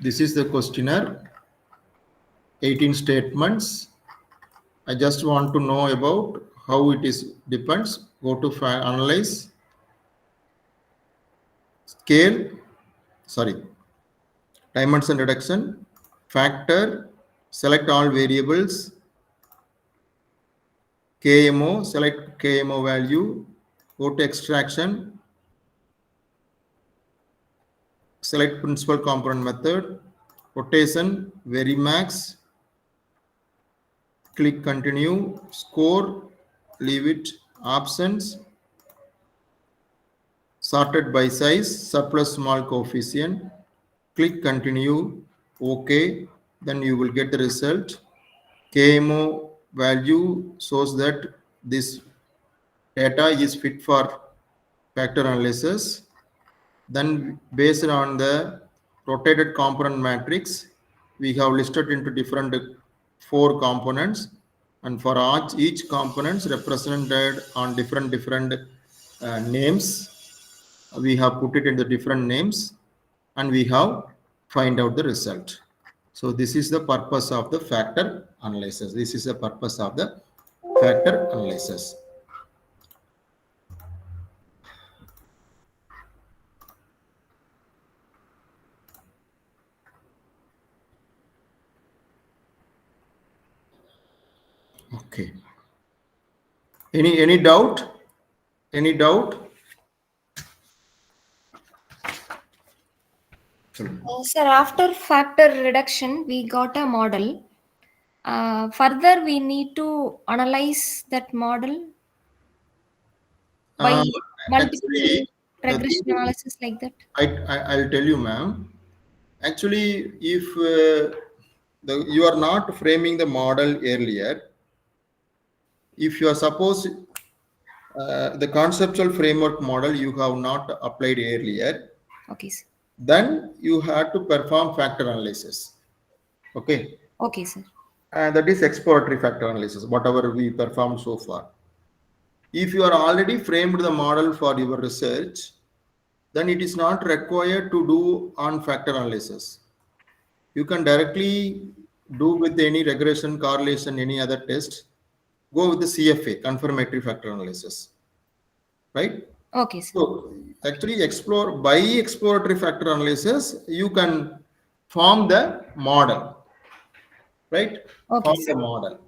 This is the questionnaire. 18 statements. I just want to know about how it is depends. Go to analyze, scale, sorry, dimension reduction, factor, select all variables, KMO, select KMO value, go to extraction, select principal component method, rotation, Verimax, click continue, score, leave it, options, sorted by size, surplus small coefficient, click continue, OK, then you will get the result. KMO value shows that this data is fit for factor analysis. Then based on the rotated component matrix, we have listed into different 4 components, and for each components represented on different names, we have put it in the different names, and we have find out the result. So this is the purpose of the factor analysis. This is the purpose of the factor analysis. Okay. Any doubt? Any doubt? Sir, after factor reduction, we got a model. Further, we need to analyze that model by multiple Actually, regression analysis like that. I'll tell you, ma'am. Actually, if you are not framing the model earlier, if you are suppose the conceptual framework model you have not applied earlier, Okay, sir. then you have to perform factor analysis. Okay. Okay, sir. And that is exploratory factor analysis, whatever we performed so far. If you are already framed the model for your research, then it is not required to do on factor analysis. You can directly do with any regression, correlation, any other test. Go with the CFA, confirmatory factor analysis. Right? Okay, sir. So actually by exploratory factor analysis, you can form the model. Right? Okay, Form sir. the model.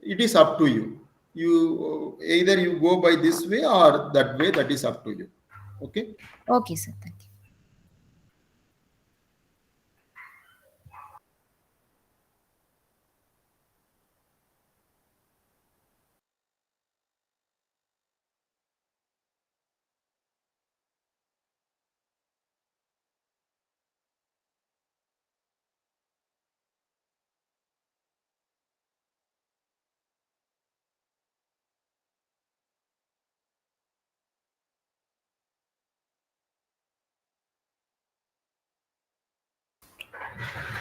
It is up to you. You either you go by this way or that way, that is up to you. Okay? Okay, sir. Thank you.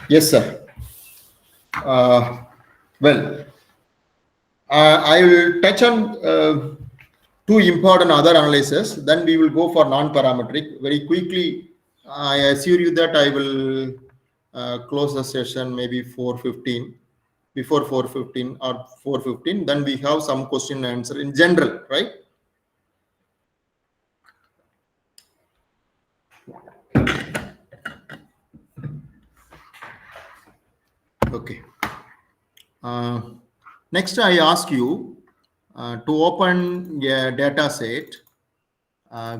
Yes, sir. Well, I will touch on 2 important other analysis. Then we will go for non-parametric very quickly. I assure you that I will close the session maybe 4:15, before 4:15 or 4:15. Then we have some question and answer in general, right? Okay. Next, I ask you, to open a data set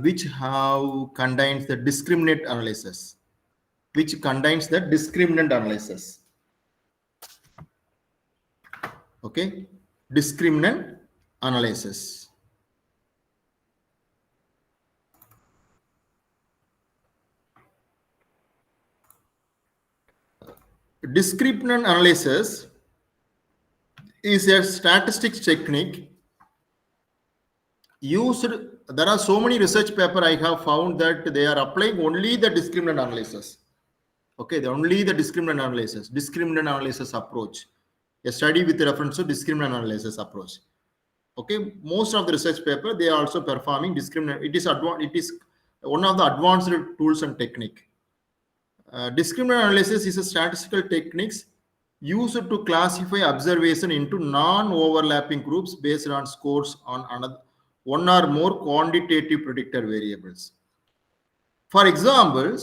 which contains the discriminant analysis, okay, discriminant analysis. Discriminant analysis is a statistics technique used. There are so many research paper I have found that they are applying only the discriminant analysis. Okay, only the discriminant analysis approach. A study with reference to discriminant analysis approach. Okay, most of the research paper they are also performing discriminant. It is one of the advanced tools and technique. Discriminant analysis is a statistical techniques used to classify observation into non-overlapping groups based on scores on one or more quantitative predictor variables. For example,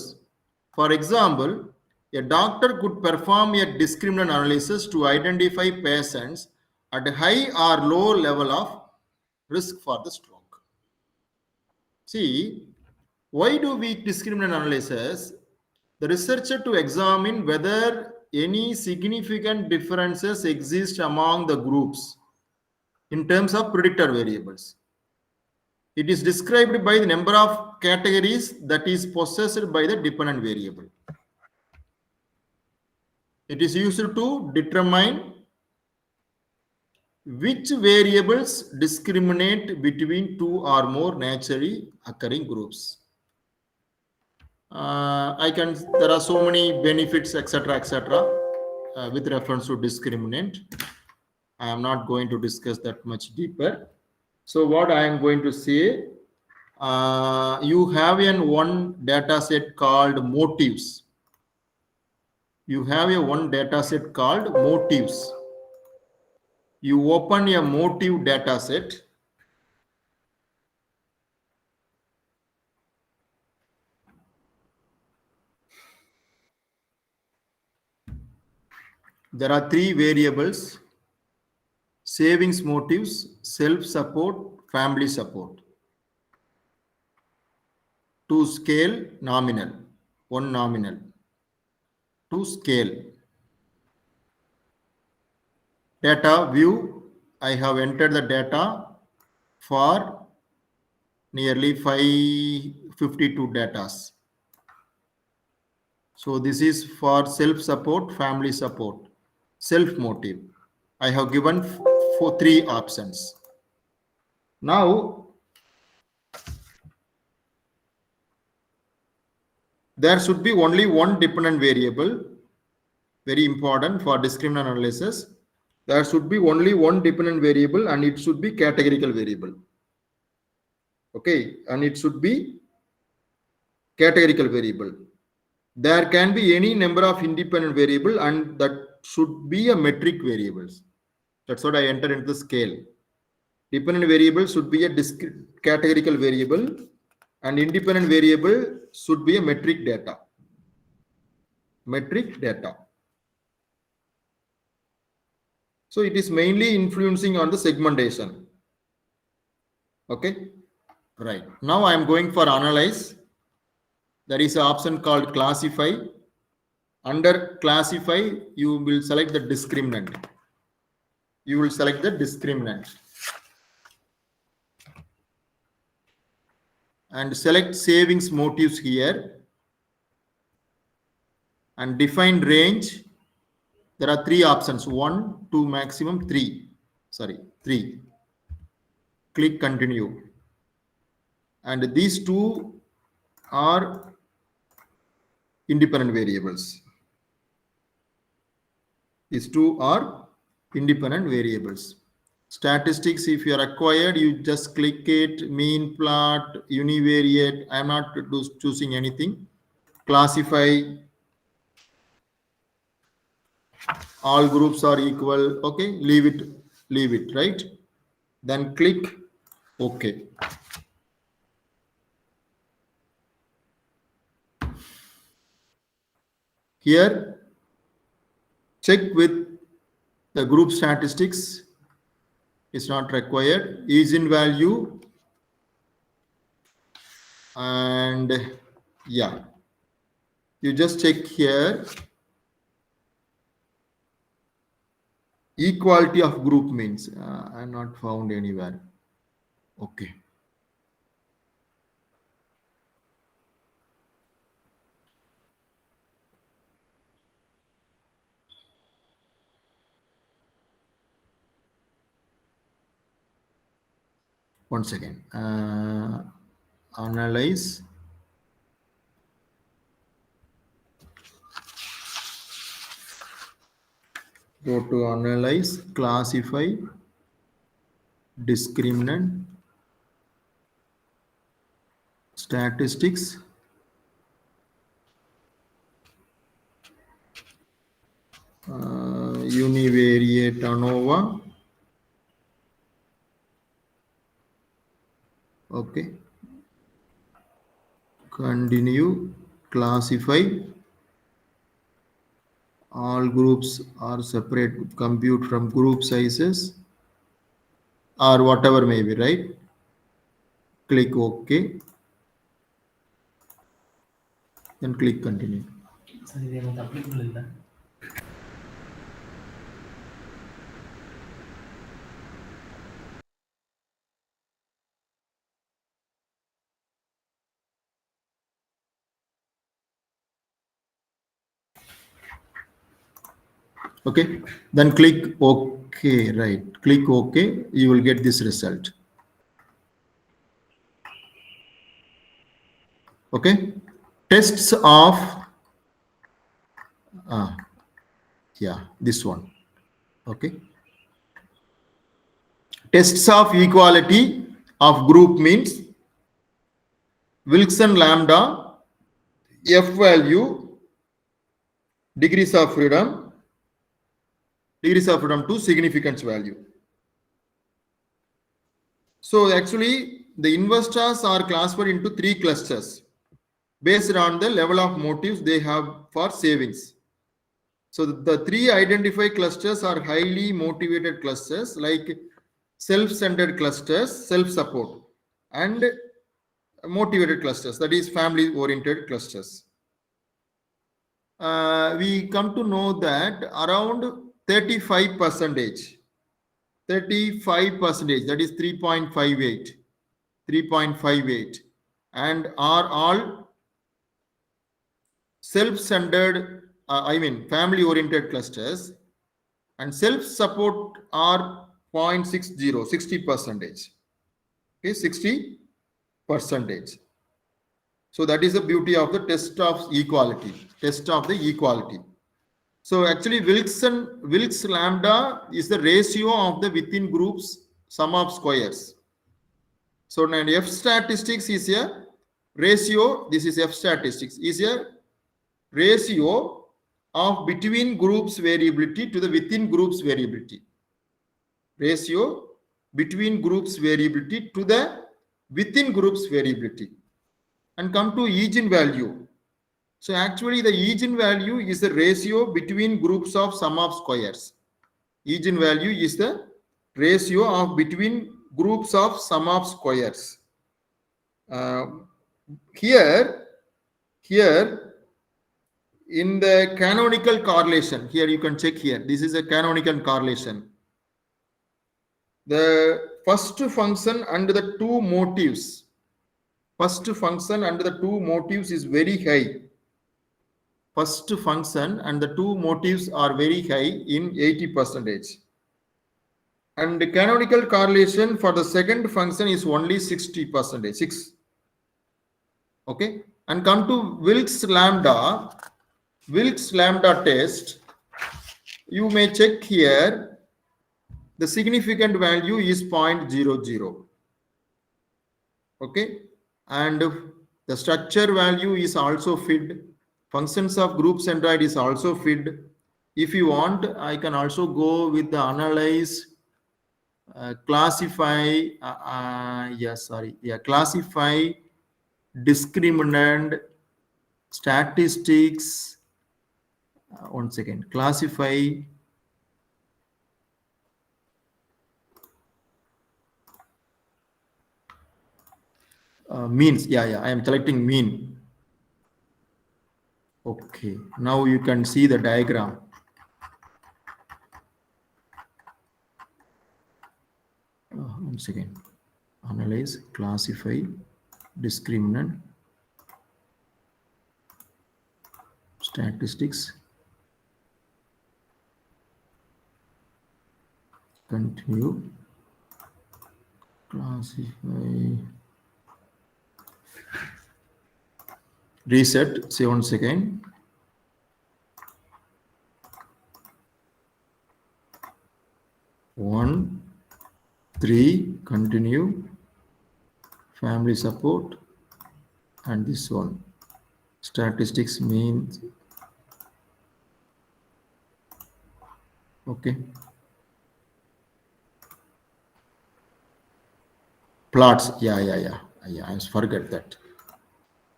a doctor could perform a discriminant analysis to identify patients at a high or low level of risk for the stroke. See, why do we discriminant analysis? The researcher to examine whether any significant differences exist among the groups in terms of predictor variables. It is described by the number of categories that is possessed by the dependent variable. It is used to determine which variables discriminate between two or more naturally occurring groups. There are so many benefits, etc., with reference to discriminant. I am not going to discuss that much deeper. So what I am going to say, you have one data set called motives. You have one data set called motives. You open a motive data set. There are three variables: savings motives, self-support, family support. To scale, nominal, one nominal. To scale. Data view, I have entered the data for nearly 552 datas. So this is for self-support, family support, self-motive. I have given for three options. Now, there should be only one dependent variable, very important for discriminant analysis. There should be only one dependent variable and it should be categorical variable. Okay, and it should be categorical variable. There can be any number of independent variable and that should be a metric variables. That's what I entered into the scale. Dependent variable should be a categorical variable and independent variable should be a metric data. Metric data. So it is mainly influencing on the segmentation. Okay, right. Now I am going for analyze. There is an option called classify. Under classify, you will select the discriminant. You will select the discriminant. And select savings motives here. And define range. There are three options, 1, 2, maximum 3. Sorry, 3. Click continue. And these two are independent variables. These two are independent variables. Statistics, if you are required, you just click it, mean plot, univariate. I am not choosing anything. Classify. All groups are equal. Okay, leave it, right? Then click OK. Here, check with the group statistics. It's not required. Eigenvalue and yeah, you just check here. Equality of group means I'm not found anywhere. Okay. Once again, analyze. Go to analyze, classify, discriminant, statistics, univariate ANOVA. Okay. Continue, classify. All groups are separate, compute from group sizes or whatever may be, right? Click OK. Then click continue. Okay, then click OK, right? Click OK, you will get this result. Okay, tests of yeah, this one. Okay, tests of equality of group means Wilson lambda, F value, degrees of freedom to significance value. So actually the investors are classified into 3 clusters based on the level of motives they have for savings. So the 3 identified clusters are highly motivated clusters, like self-centered clusters, self-support, and motivated clusters, that is family-oriented clusters. We come to know that around 35%, that is 3.58, and are all self-centered, family-oriented clusters, and self-support are 0.60, 60%. Okay, 60%. So that is the beauty of the test of equality. So actually Wilks lambda is the ratio of the within groups sum of squares. So now F statistics is a ratio, this is F statistics, is a ratio of between groups variability to the within groups variability. Ratio between groups variability to the within groups variability. And come to eigenvalue. So actually the eigenvalue is the ratio between groups of sum of squares. Eigenvalue is the ratio of between groups of sum of squares. Here in the canonical correlation, here you can check here, this is a canonical correlation. The first function and the 2 motives, is very high. First function and the 2 motives are very high in 80%. And the canonical correlation for the second function is only 60%, 6. Okay, and come to Wilks lambda test. You may check here, the significant value is 0.00. Okay, and the structure value is also fed. Functions of group centroid is also fed. If you want, I can also go with the analyze, classify, classify, discriminant, statistics. Once again, classify, Means. Yeah, I am selecting mean. Okay, now you can see the diagram. Once again, analyze, classify, discriminant, statistics, continue, classify, reset. Say once again. One, 3, continue, family support, and this one, statistics means. Okay. Plots. Yeah. I forget that.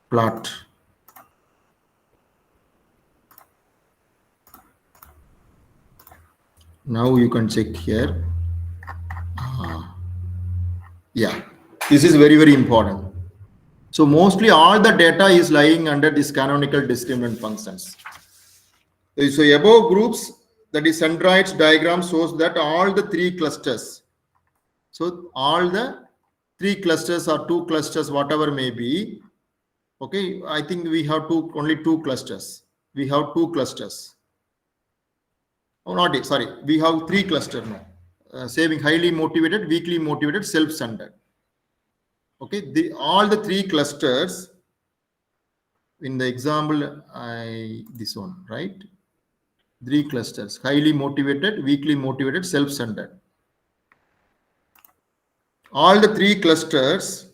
Plot. Now you can check here. Yeah, this is very, very important. So mostly all the data is lying under this canonical discriminant functions. So above groups, that is centroids diagram shows that all the 3 clusters. So all the 3 clusters or 2 clusters, whatever may be. Okay, I think we have only 2 clusters. We have 2 clusters. Oh, not sorry. We have 3 clusters now. Saving highly motivated, weakly motivated, self-centered. Okay, all the 3 clusters in the example, this one, right? 3 clusters: highly motivated, weakly motivated, self-centered. All the 3 clusters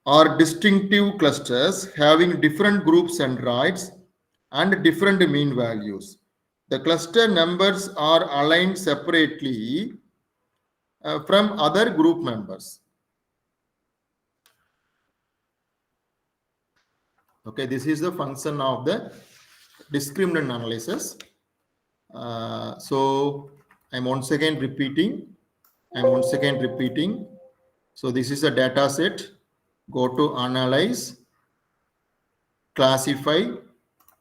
are distinctive clusters having different group centroids and different mean values. The cluster numbers are aligned separately from other group members. Okay, this is the function of the discriminant analysis. So I'm once again repeating. So this is a data set. Go to analyze, classify,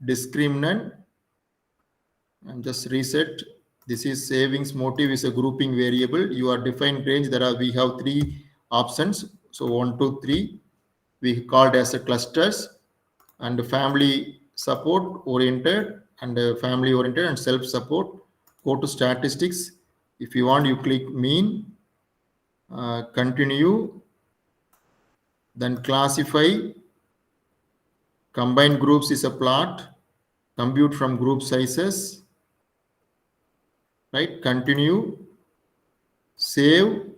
discriminant, and just reset. This is savings motive is a grouping variable. You are defined range. We have 3 options. So 1, 2, 3. We called as a clusters, and family support oriented, and family oriented, and self support. Go to statistics. If you want, you click mean, continue, then classify. Combined groups is a plot. Compute from group sizes. Right? Continue. Save.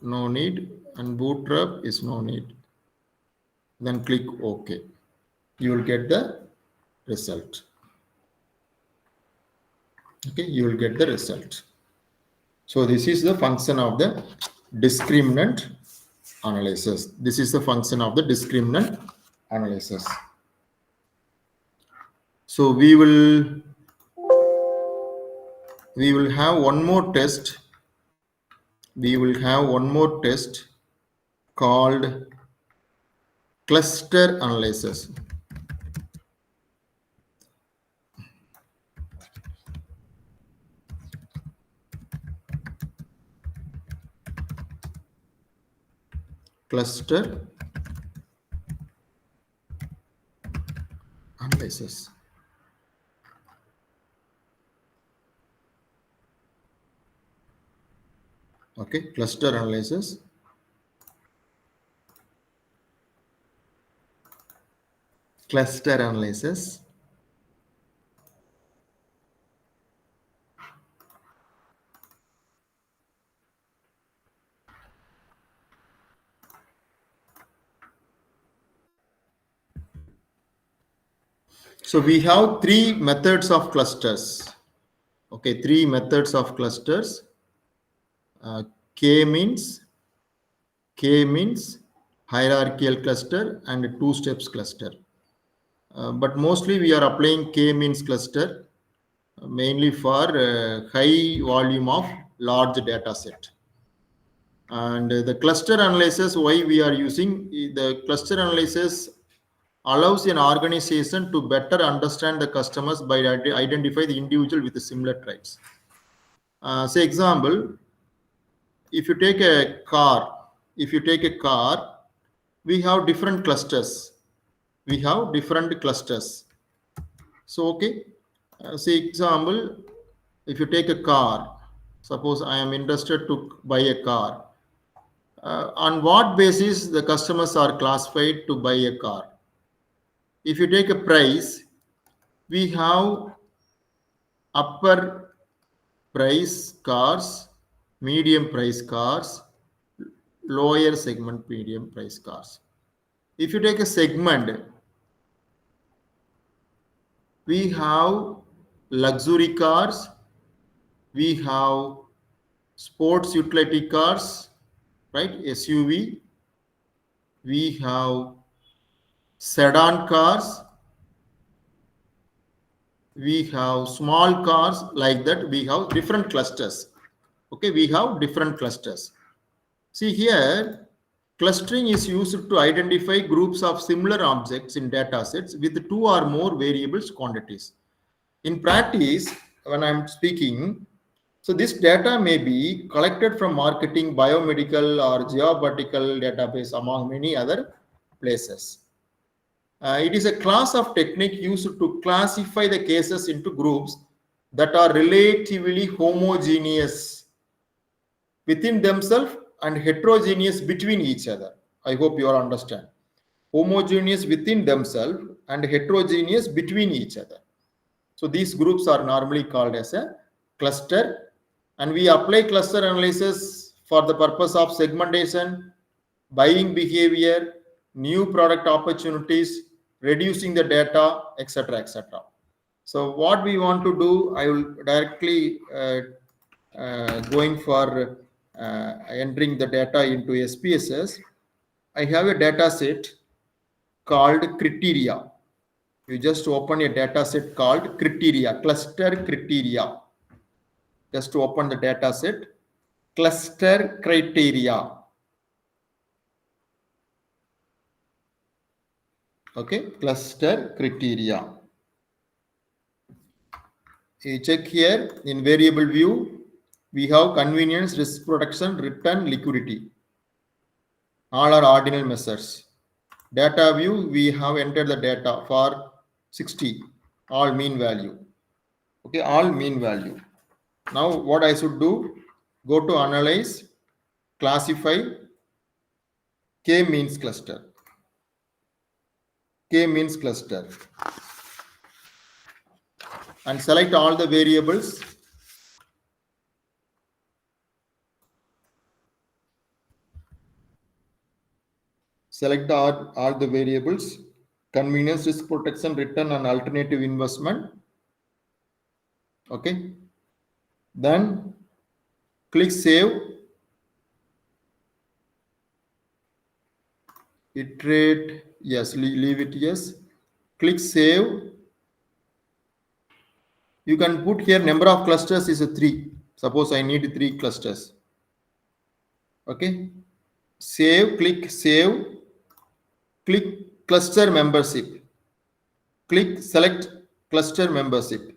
No need. And bootstrap is no need. Then click OK. You will get the result. Okay, you will get the result. So this is the function of the discriminant analysis. This is the function of the discriminant analysis. So we will have one more test. We will have one more test called cluster analysis. Cluster analysis. Okay, cluster analysis. Cluster analysis. So we have 3 methods of clusters. Okay, 3 methods of clusters. K-means, hierarchical cluster, and 2 steps cluster. But mostly we are applying K-means cluster mainly for high volume of large data set. And the cluster analysis, why we are using the cluster analysis, allows an organization to better understand the customers by identify the individual with the similar traits. Say example, if you take a car, we have different clusters. So, okay, say example, if you take a car, suppose I am interested to buy a car. On what basis the customers are classified to buy a car? If you take a price, we have upper price cars, medium price cars, lower segment medium price cars. If you take a segment, we have luxury cars, we have sports utility cars, right? SUV, we have sedan cars, we have small cars, like that. We have different clusters. Okay, we have different clusters. See here, clustering is used to identify groups of similar objects in data sets with two or more variables quantities. In practice, when I'm speaking, so this data may be collected from marketing, biomedical, or geopolitical database, among many other places. It is a class of technique used to classify the cases into groups that are relatively homogeneous within themselves and heterogeneous between each other. I hope you all understand. Homogeneous within themselves and heterogeneous between each other. So these groups are normally called as a cluster, and we apply cluster analysis for the purpose of segmentation, buying behavior, new product opportunities, reducing the data, etc., etc. So what we want to do, I will directly going for entering the data into SPSS. I have a data set called criteria. You just open a data set called criteria, cluster criteria. Just to open the data set, cluster criteria. Okay, cluster criteria. You check here in variable view, we have convenience, risk protection, return, liquidity. All are ordinal measures. Data view, we have entered the data for 60, all mean value. Okay, all mean value. Now what I should do, go to analyze, classify, K means cluster. K means cluster. And select all the variables. Select all the variables, convenience, risk protection, return, and alternative investment. Okay. Then click save. Iterate, yes, leave it, yes. Click save. You can put here number of clusters is a 3. Suppose I need 3 clusters. Okay. Save, click save. Click cluster membership. Click select cluster membership.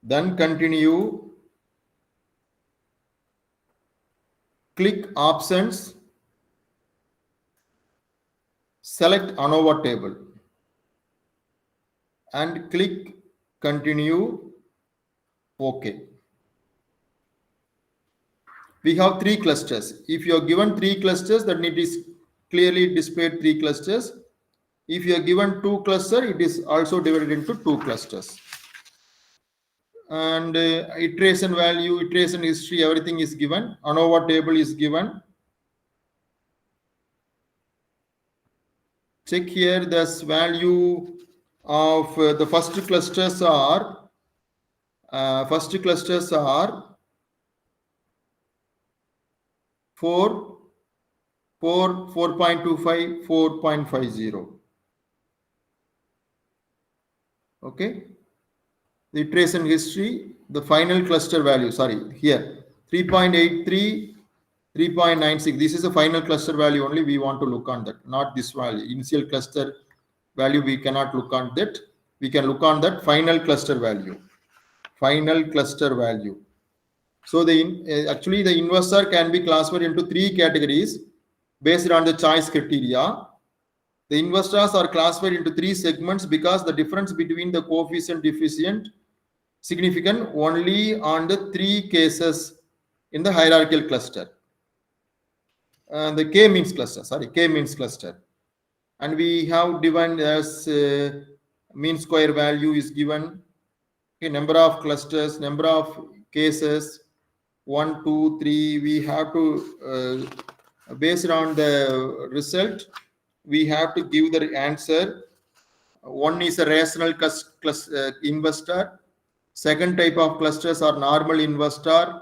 Then continue. Click options. Select ANOVA table. And click continue. OK. We have 3 clusters. If you are given 3 clusters, then it is clearly displayed 3 clusters. If you are given 2 clusters, it is also divided into 2 clusters. And iteration value, iteration history, everything is given. ANOVA table is given. Check here this value of the first clusters are 4, 4.25, 4.50. Okay. The iteration history, the final cluster value, sorry, here 3.83, 3.96. This is a final cluster value only. We want to look on that, not this value. Initial cluster value, we cannot look on that. We can look on that final cluster value. Final cluster value. So actually the investor can be classified into 3 categories based on the choice criteria. The investors are classified into 3 segments because the difference between the coefficient deficient significant only on the 3 cases in the hierarchical cluster. The K means cluster, K means cluster. And we have given as mean square value is given, okay, number of clusters, number of cases, 1, 2, 3. We have to, based on the result, we have to give the answer. One is a rational investor. Second type of clusters are normal investor,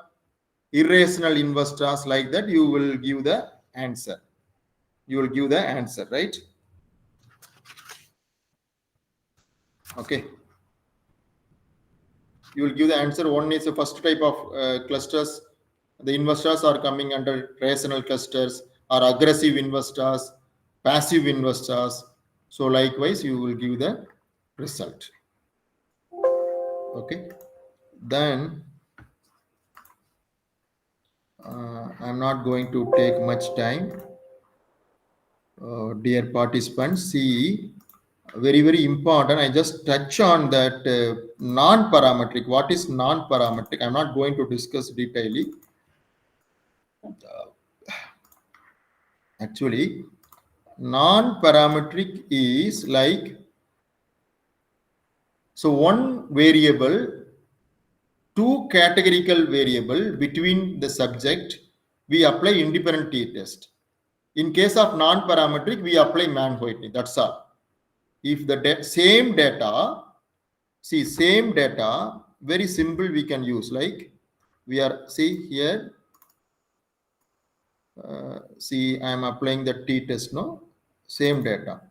irrational investors. Like that, you will give the answer. You will give the answer, right? Okay. You will give the answer. One is the first type of clusters. The investors are coming under rational clusters or aggressive investors, passive investors. So likewise, you will give the result. Okay. Then I'm not going to take much time. Dear participants, see, very important. I just touch on that non-parametric. What is non-parametric? I'm not going to discuss detailedly. Actually, non-parametric is like, so one variable, two categorical variable between the subject, we apply independent t-test. In case of non-parametric, we apply Mann-Whitney. That's all. If the same data, very simple we can use. Like we are, see here, see I am applying the t-test, no? Same data.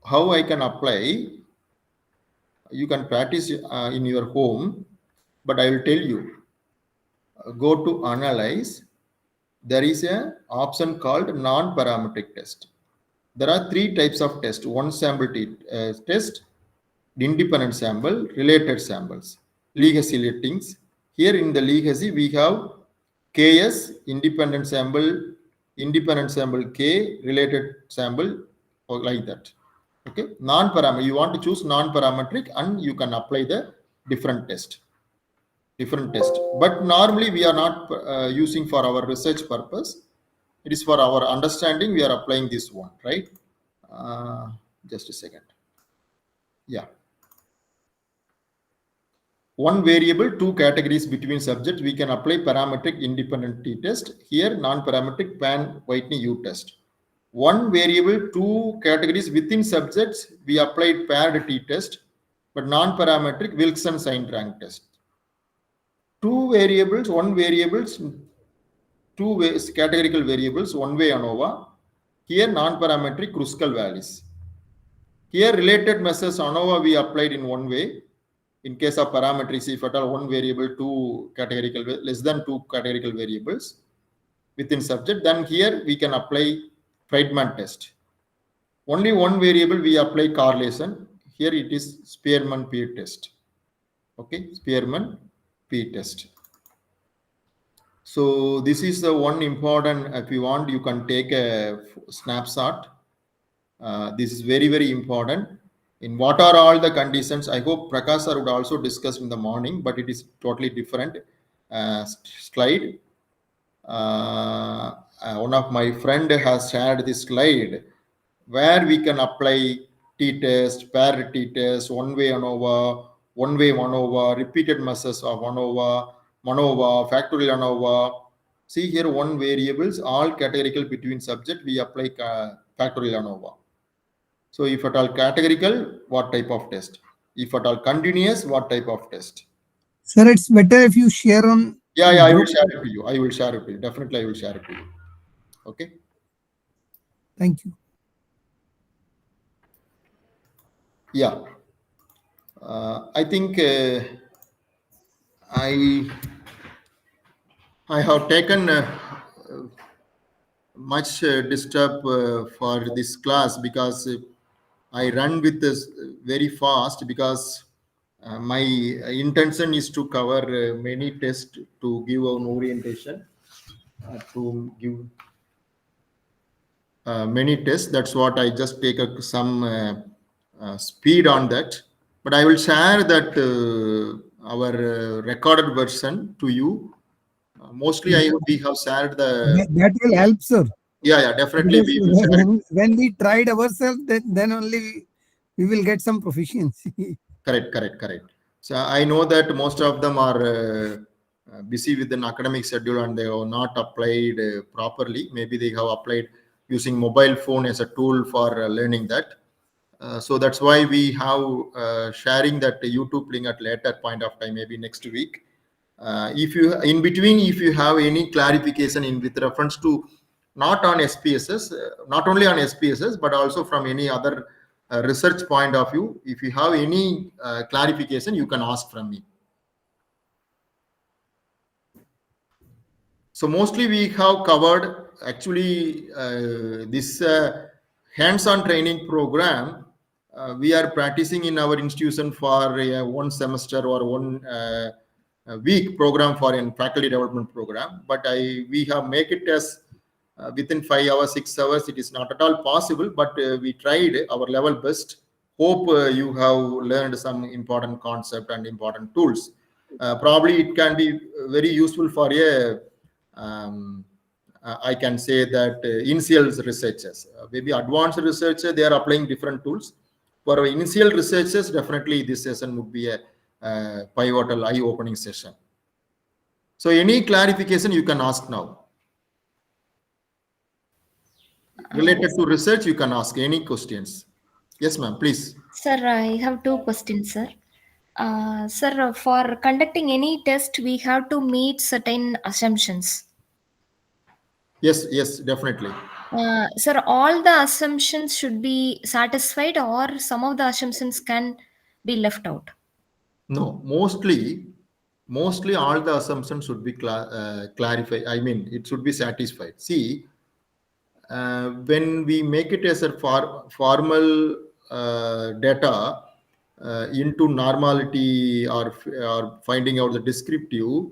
How I can apply? You can practice in your home, but I will tell you. Go to analyze. There is an option called non-parametric test. There are 3 types of test. One sample test, independent sample, related samples, legacy settings. Here in the legacy, we have KS, independent sample K, related sample, or like that. Okay, non-parametric, you want to choose non-parametric and you can apply the different test. But normally we are not using for our research purpose. It is for our understanding. We are applying this one, right? Just a second. Yeah. One variable, 2 categories between subjects. We can apply parametric independent t-test. Here, non-parametric Mann-Whitney U-test. One variable, 2 categories within subjects. We applied paired t-test, but non-parametric Wilson signed rank test. 2 variables, 1 variables, 2 categorical variables, one way ANOVA. Here non-parametric Kruskal values. Here related measures ANOVA we applied in one way. In case of parametries, if at all one variable, 2 categorical, less than 2 categorical variables within subject, then here we can apply Friedman test. Only one variable we apply correlation. Here it is Spearman P test. Okay, Spearman P test. So this is the one important. If you want, you can take a snapshot. This is very important. In what are all the conditions? I hope Prakash sir would also discuss in the morning, but it is totally different slide. One of my friend has shared this slide where we can apply t-test, paired t-test, one-way ANOVA, one-way ANOVA, repeated measures of ANOVA, MANOVA, factorial ANOVA. See here one variables, all categorical between subject, we apply factorial ANOVA. So if at all categorical, what type of test? If at all continuous, what type of test? Sir, it's better if you share on. Yeah, I will share it to you. I will share it to you. Definitely, I will share it to you. Okay. Thank you. Yeah. I think I I have taken much disturb for this class because I run with this very fast because my intention is to cover many tests to give an orientation, to give many tests. That's what I just take some speed on that. But I will share that our recorded version to you. Mostly, we have shared the. That will help, sir. Yeah, definitely Because we will share it. when we tried ourselves, then only we will get some proficiency. Correct. So I know that most of them are busy with an academic schedule and they have not applied properly. Maybe they have applied using mobile phone as a tool for learning that. So that's why we have sharing that YouTube link at later point of time, maybe next week. If you in between, if you have any clarification in with reference to not on SPSS, not only on SPSS, but also from any other research point of view, if you have any clarification, you can ask from me. So mostly we have covered actually this hands-on training program. We are practicing in our institution for one semester or one week program for a faculty development program. But we have make it as within 5 hours, 6 hours. It is not at all possible, but we tried our level best. Hope you have learned some important concept and important tools. Probably it can be very useful for a I can say that initial researchers, maybe advanced researchers, they are applying different tools. For initial researchers, definitely this session would be a pivotal eye-opening session. So any clarification you can ask now. Related to research, you can ask any questions. Yes, ma'am, please. Sir, I have two questions, sir. Sir, for conducting any test, we have to meet certain assumptions. Yes, definitely. Sir, all the assumptions should be satisfied, or some of the assumptions can be left out? No, mostly all the assumptions should be clarified. I mean, it should be satisfied. See, when we make it as a formal data into normality or finding out the descriptive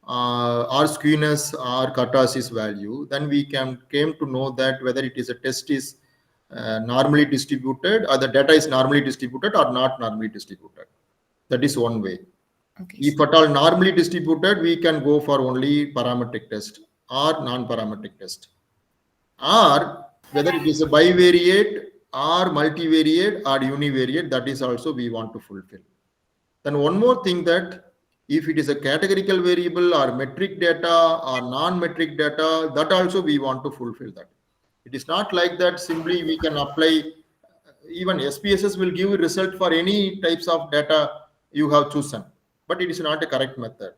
or skewness or kurtosis value, then we came to know that whether it is a test is normally distributed or the data is normally distributed or not normally distributed. That is one way. Okay, if at all normally distributed, we can go for only parametric test or non-parametric test. Or whether it is a bivariate or multivariate or univariate, that is also we want to fulfill. Then one more thing, that if it is a categorical variable or metric data or non-metric data, that also we want to fulfill that. It is not like that simply we can apply, even SPSS will give a result for any types of data you have chosen, but it is not a correct method.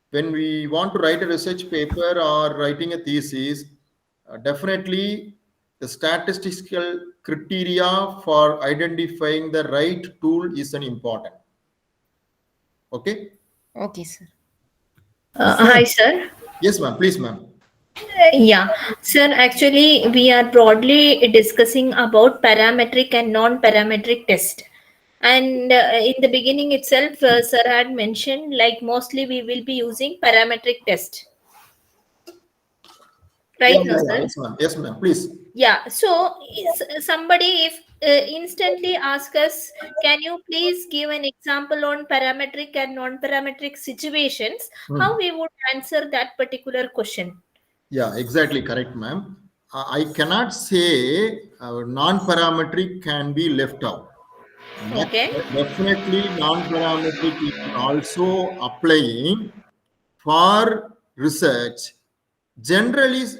When we want to write a research paper or writing a thesis, definitely the statistical criteria for identifying the right tool is an important. Okay. Okay, sir. Hi, sir. Yes, ma'am. Please, ma'am. Yeah, sir, actually, we are broadly discussing about parametric and non-parametric test. And in the beginning itself, sir had mentioned like mostly we will be using parametric test. Right, no, sir? Yes, ma'am. Yes, ma'am. Please. Yeah, so somebody if instantly ask us, can you please give an example on parametric and non-parametric situations, how we would answer that particular question? Yeah, exactly correct, ma'am. I cannot say non-parametric can be left out. Okay. Definitely non-parametric is also applying for research. Generally,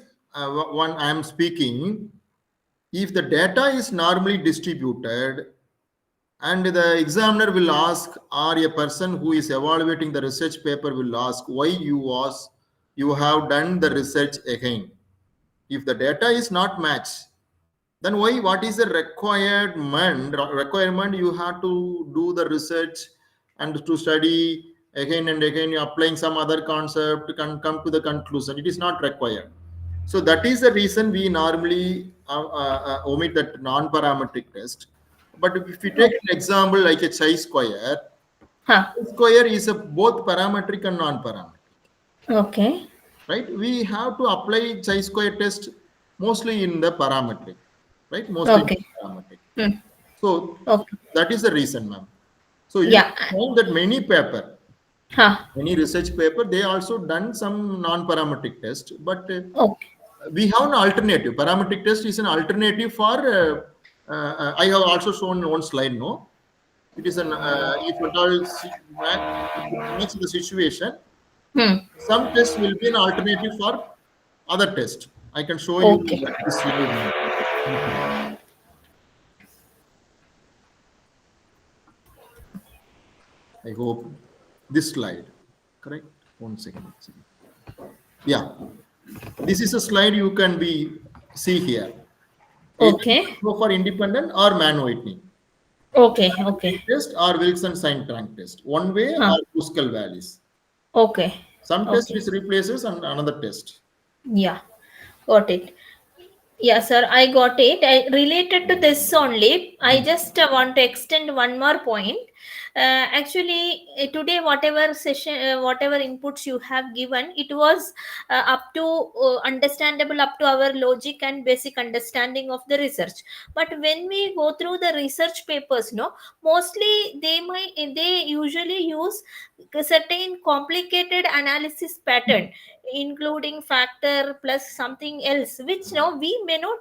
when I am speaking, if the data is normally distributed and the examiner will ask, or a person who is evaluating the research paper will ask, why you have done the research again. If the data is not matched, then why, what is the requirement you have to do the research and to study again and again you applying some other concept can come to the conclusion. It is not required. So that is the reason we normally omit that non-parametric test. But if we take an example like a chi-square, Huh. chi-square is a both parametric and non-parametric. Okay. Right? We have to apply chi-square test mostly in the parametric, right? Mostly in Okay. the parametric. Hmm. So Okay. that is the reason, ma'am. So you Yeah. find that many paper, Huh. many research paper, they also done some non-parametric test, but Okay. we have an alternative. Parametric test is an alternative for. I have also shown one slide. No, it is an if at all match the situation, Hmm. some test will be an alternative for other test. I can show you Okay. this slide now. I hope this slide, correct? One second. Yeah, this is a slide you can be see here. Either you Okay. can go for independent or man whitening. Okay. Okay. Test or Wilson sign trunk test. One way Huh. or Pascal values. Okay. Some test Okay. which replaces and another test. Yeah. Got it. Yeah, sir, I got it. Related to this only, I just want to extend one more point. Actually, today, whatever session, whatever inputs you have given, it was up to understandable, up to our logic and basic understanding of the research. But when we go through the research papers, no, mostly they usually use a certain complicated analysis pattern, including factor plus something else, which now we may not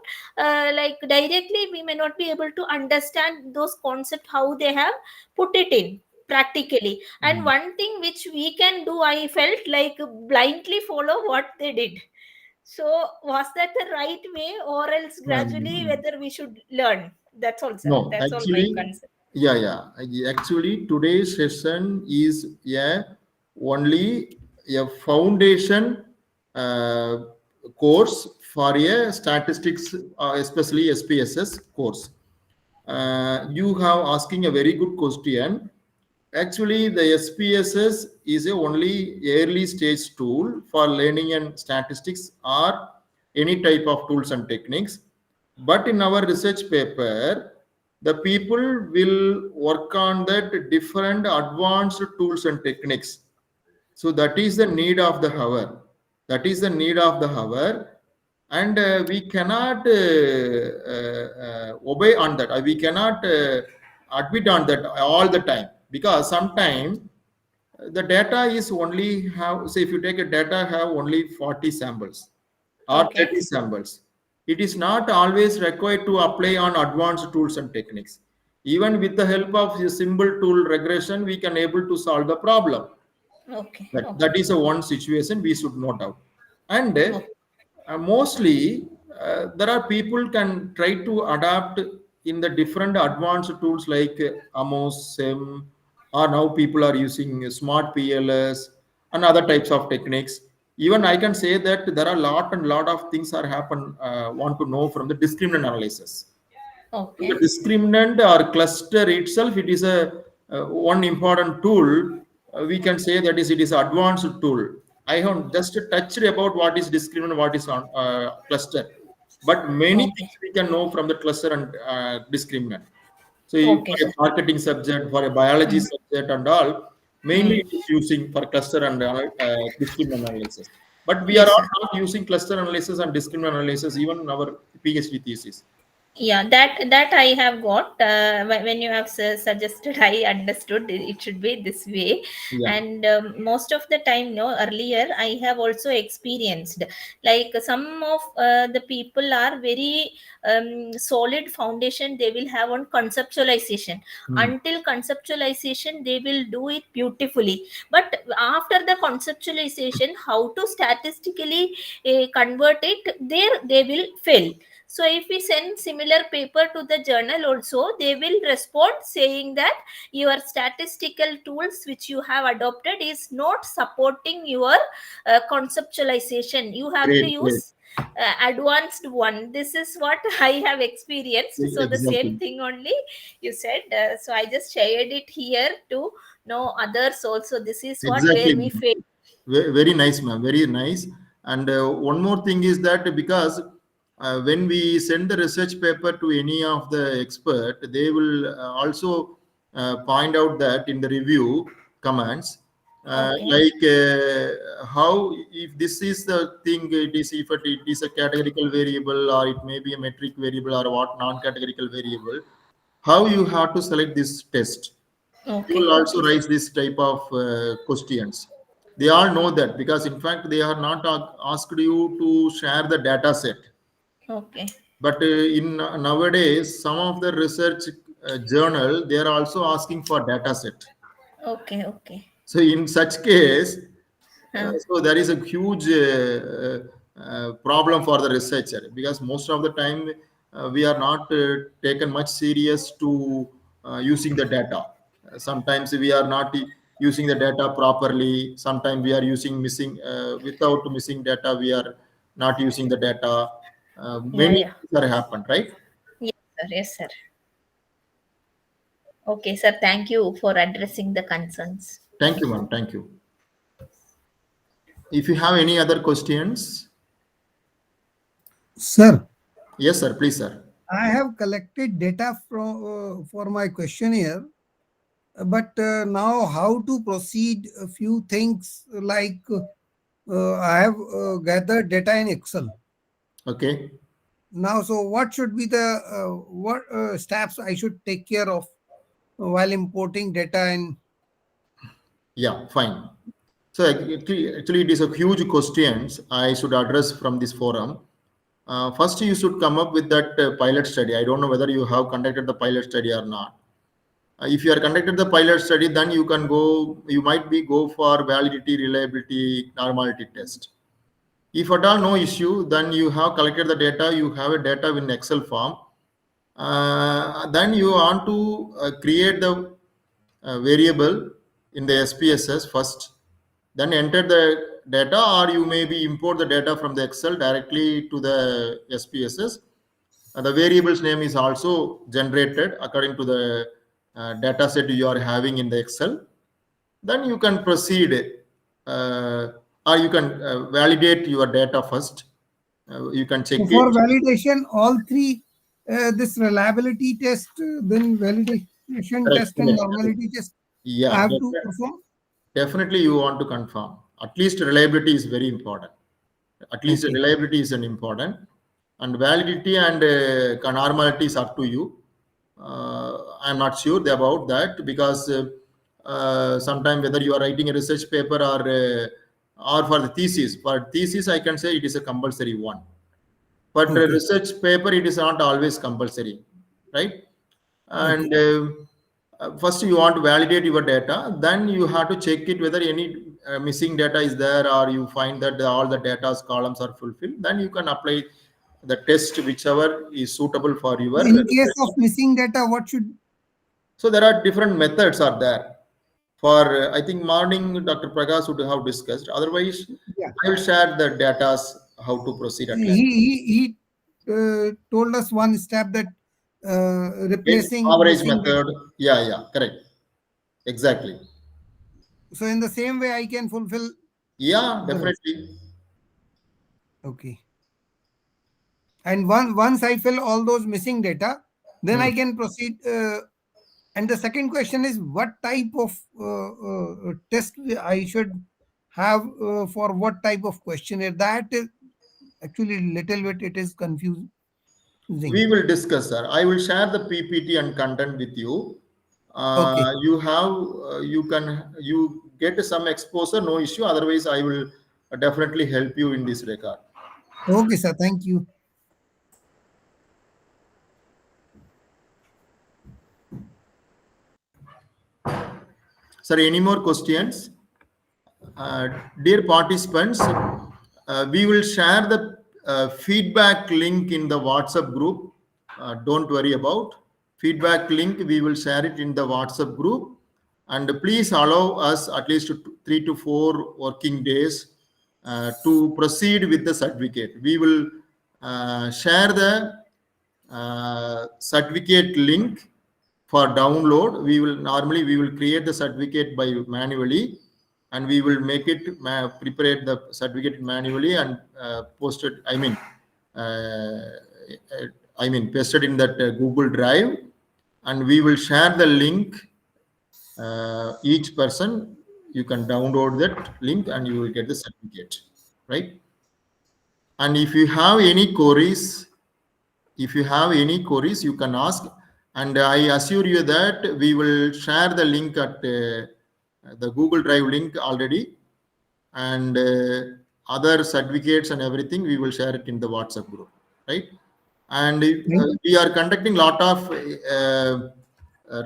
like directly we may not be able to understand those concepts how they have put it in practically. And one thing which we can do, I felt like blindly follow what they did. So was that the right way, or else gradually whether we should learn? That's all, sir. No, That's all my actually, concern. yeah. Actually, today's session is only a foundation uh, course for a statistics, especially SPSS course. You have asking a very good question. Actually, the SPSS is a only early stage tool for learning and statistics or any type of tools and techniques. But in our research paper, the people will work on that different advanced tools and techniques. So that is the need of the hour. That is the need of the hour. And we cannot obey on that. We cannot admit on that all the time, because sometimes the data is only have, say if you take a data have only 40 samples or Okay. 30 samples, it is not always required to apply on advanced tools and techniques. Even with the help of a simple tool regression, we can able to solve the problem. Okay. That is a one situation we should note out. And mostly there are people can try to adapt in the different advanced tools like Amos, SEM, or now people are using smart PLS and other types of techniques. Even I can say that there are lot of things are happen want to know from the discriminant analysis. The Okay. discriminant or cluster itself, it is a one important tool. We can say that is it is advanced tool. I have just touched about what is discriminant, what is on cluster, but many Okay. things we can know from the cluster and discriminant. So Okay, for a sir. marketing subject, for a biology subject and all, mainly Mm. it is using for cluster and discriminant analysis. But we are Yes, all sir. not using cluster analysis and discriminant analysis even in our PhD thesis. Yeah, that I have got. When you have suggested, I understood it should be this way. Yeah. And most of the time, no, earlier I have also experienced like some of the people are very solid foundation they will have on conceptualization. Until conceptualization they will do it beautifully, but after the conceptualization how to statistically convert it, there they will fail. So if we send similar paper to the journal also, they will respond saying that your statistical tools which you have adopted is not supporting your conceptualization. You have to Great, great. use advanced one. This is what I have experienced. So the same Exactly. thing only you said. So I just shared it here to know others also. This is what where Exactly. we fail. Very nice, ma'am. Very nice. And one more thing is that because when we send the research paper to any of the expert, they will also point out that in the review comments, Okay. like how if this is the thing, it is if it is a categorical variable or it may be a metric variable or what non-categorical variable, how you have to select this test. You Okay. will also Okay. raise this type of questions. They all know that because in fact they are not asked you to share the data set. Okay. But in nowadays, some of the research journal, they are also asking for data set. Okay. Okay. So in such case, Huh. so there is a huge problem for the researcher because most of the time we are not taken much serious to using the data. Sometimes we are not using the data properly. Sometimes we are using missing without missing data. We are not using the data. Yeah. Many Yeah. things are happened, right? Yes, sir. Yes, sir. Okay, sir. Thank you for addressing the concerns. Thank you, ma'am. Thank you. If you have any other questions, Sir, yes, sir. Please, sir. I have collected data from for my questionnaire, but now how to proceed? A few things like I have gathered data in Excel. Okay. Now, so what should be the what steps I should take care of while importing data in? Yeah, fine. So actually, it is a huge questions I should address from this forum. First, you should come up with that pilot study. I don't know whether you have conducted the pilot study or not. If you are conducted the pilot study, then you can go. You might be go for validity, reliability, normality test. If at all no issue, then you have collected the data. You have a data in Excel form. Then you want to create the variable in the SPSS first, then enter the data, or you maybe import the data from the Excel directly to the SPSS. The variable's name is also generated according to the data set you are having in the Excel. Then you can proceed, or you can validate your data first. You can check So it. for validation, all three, this reliability test, then validation Correct, test and correct, correct. normality test, I Yeah, have to perform. definitely you want to confirm. At least reliability is very important. At least Okay. reliability is an important, and validity and normality is up to you. I'm not sure about that because sometime whether you are writing a research paper or for the thesis. For thesis, I can say it is a compulsory one, but Okay. research paper it is not always compulsory, right? Okay. And first you want to validate your data, then you have to check it whether any missing data is there, or you find that all the data's columns are fulfilled, then you can apply the test whichever is suitable for your In case research. of missing data, what should? So there are different methods are there. For I think morning Dr. Prakash would have discussed, otherwise Yeah. I will share the data's how to proceed at length. He told us one step that Get replacing average missing data. method. Yeah, correct, exactly. So in the same way, I can fulfill Yeah, the rest. definitely. Okay. And once I fill all those missing data, then Hmm. I can proceed. And the second question is, what type of test I should have for what type of questionnaire? That is actually little bit it is confusing. We will discuss, sir. I will share the PPT and content with you. Okay. You have you get some exposure, no issue. Otherwise, I will definitely help you in this regard. Okay, sir. Thank you. Sir, any more questions? Dear participants, we will share the feedback link in the WhatsApp group. Don't worry about feedback link. We will share it in the WhatsApp group, and please allow us at least 3 to 4 working days to proceed with the certificate. We will share the certificate link for download. We will create the certificate by manually, and we will make it prepare the certificate manually and post it. Pasted in that Google Drive, and we will share the link. Each person, you can download that link and you will get the certificate, right? And if you have any queries, you can ask, and I assure you that we will share the link at the Google Drive link already, and other certificates and everything we will share it in the WhatsApp group, right? And we are conducting a lot of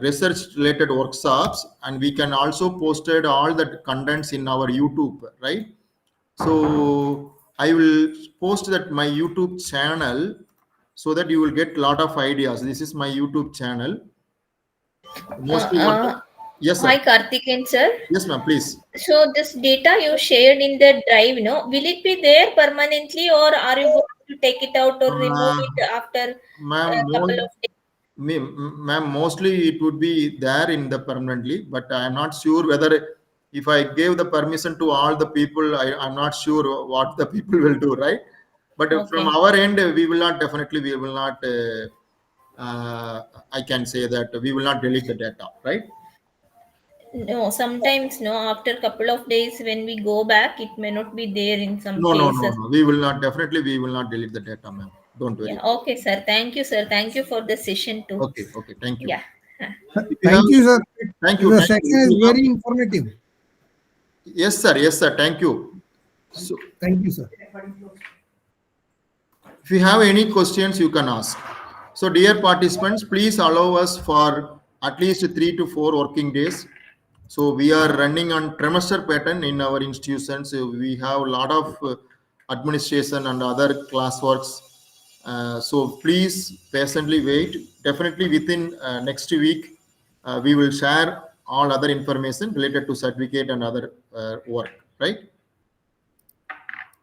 research related workshops, and we can also posted all the contents in our YouTube, right? So I will post that my YouTube channel, so that you will get a lot of ideas. This is my YouTube channel. Mostly yes, sir. Hi, Karthikeyan sir. Yes, ma'am, please. So this data you shared in the drive, will it be there permanently, or are you going to take it out or remove it after a couple of days? Ma'am, mostly it would be there in the permanently, but I am not sure whether if I gave the permission to all the people, I'm not sure what the people will do, right? But from our end, we will not I can say that we will not delete the data, right? No, sometimes after a couple of days when we go back, it may not be there in some No. cases. We will not delete the data, ma'am. Don't worry. Yeah, okay, sir. Thank you, sir. Thank you for the session too. Okay, thank you. Yeah. Thank you, sir. Thank you. The session is very informative. Yes, sir. Thank you. So, thank you, sir. If you have any questions, you can ask. So, dear participants, please allow us for at least 3 to 4 working days. So, we are running on trimester pattern in our institutions. So we have a lot of administration and other classworks. So, please patiently wait. Definitely within next week, we will share all other information related to certificate and other work, right?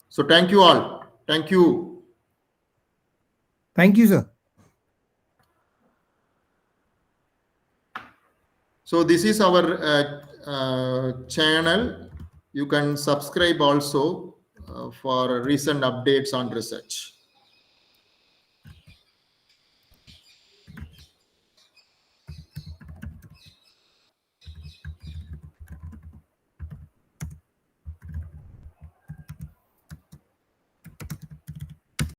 So, thank you all. Thank you. Thank you, sir. So this is our channel. You can subscribe also for recent updates on research.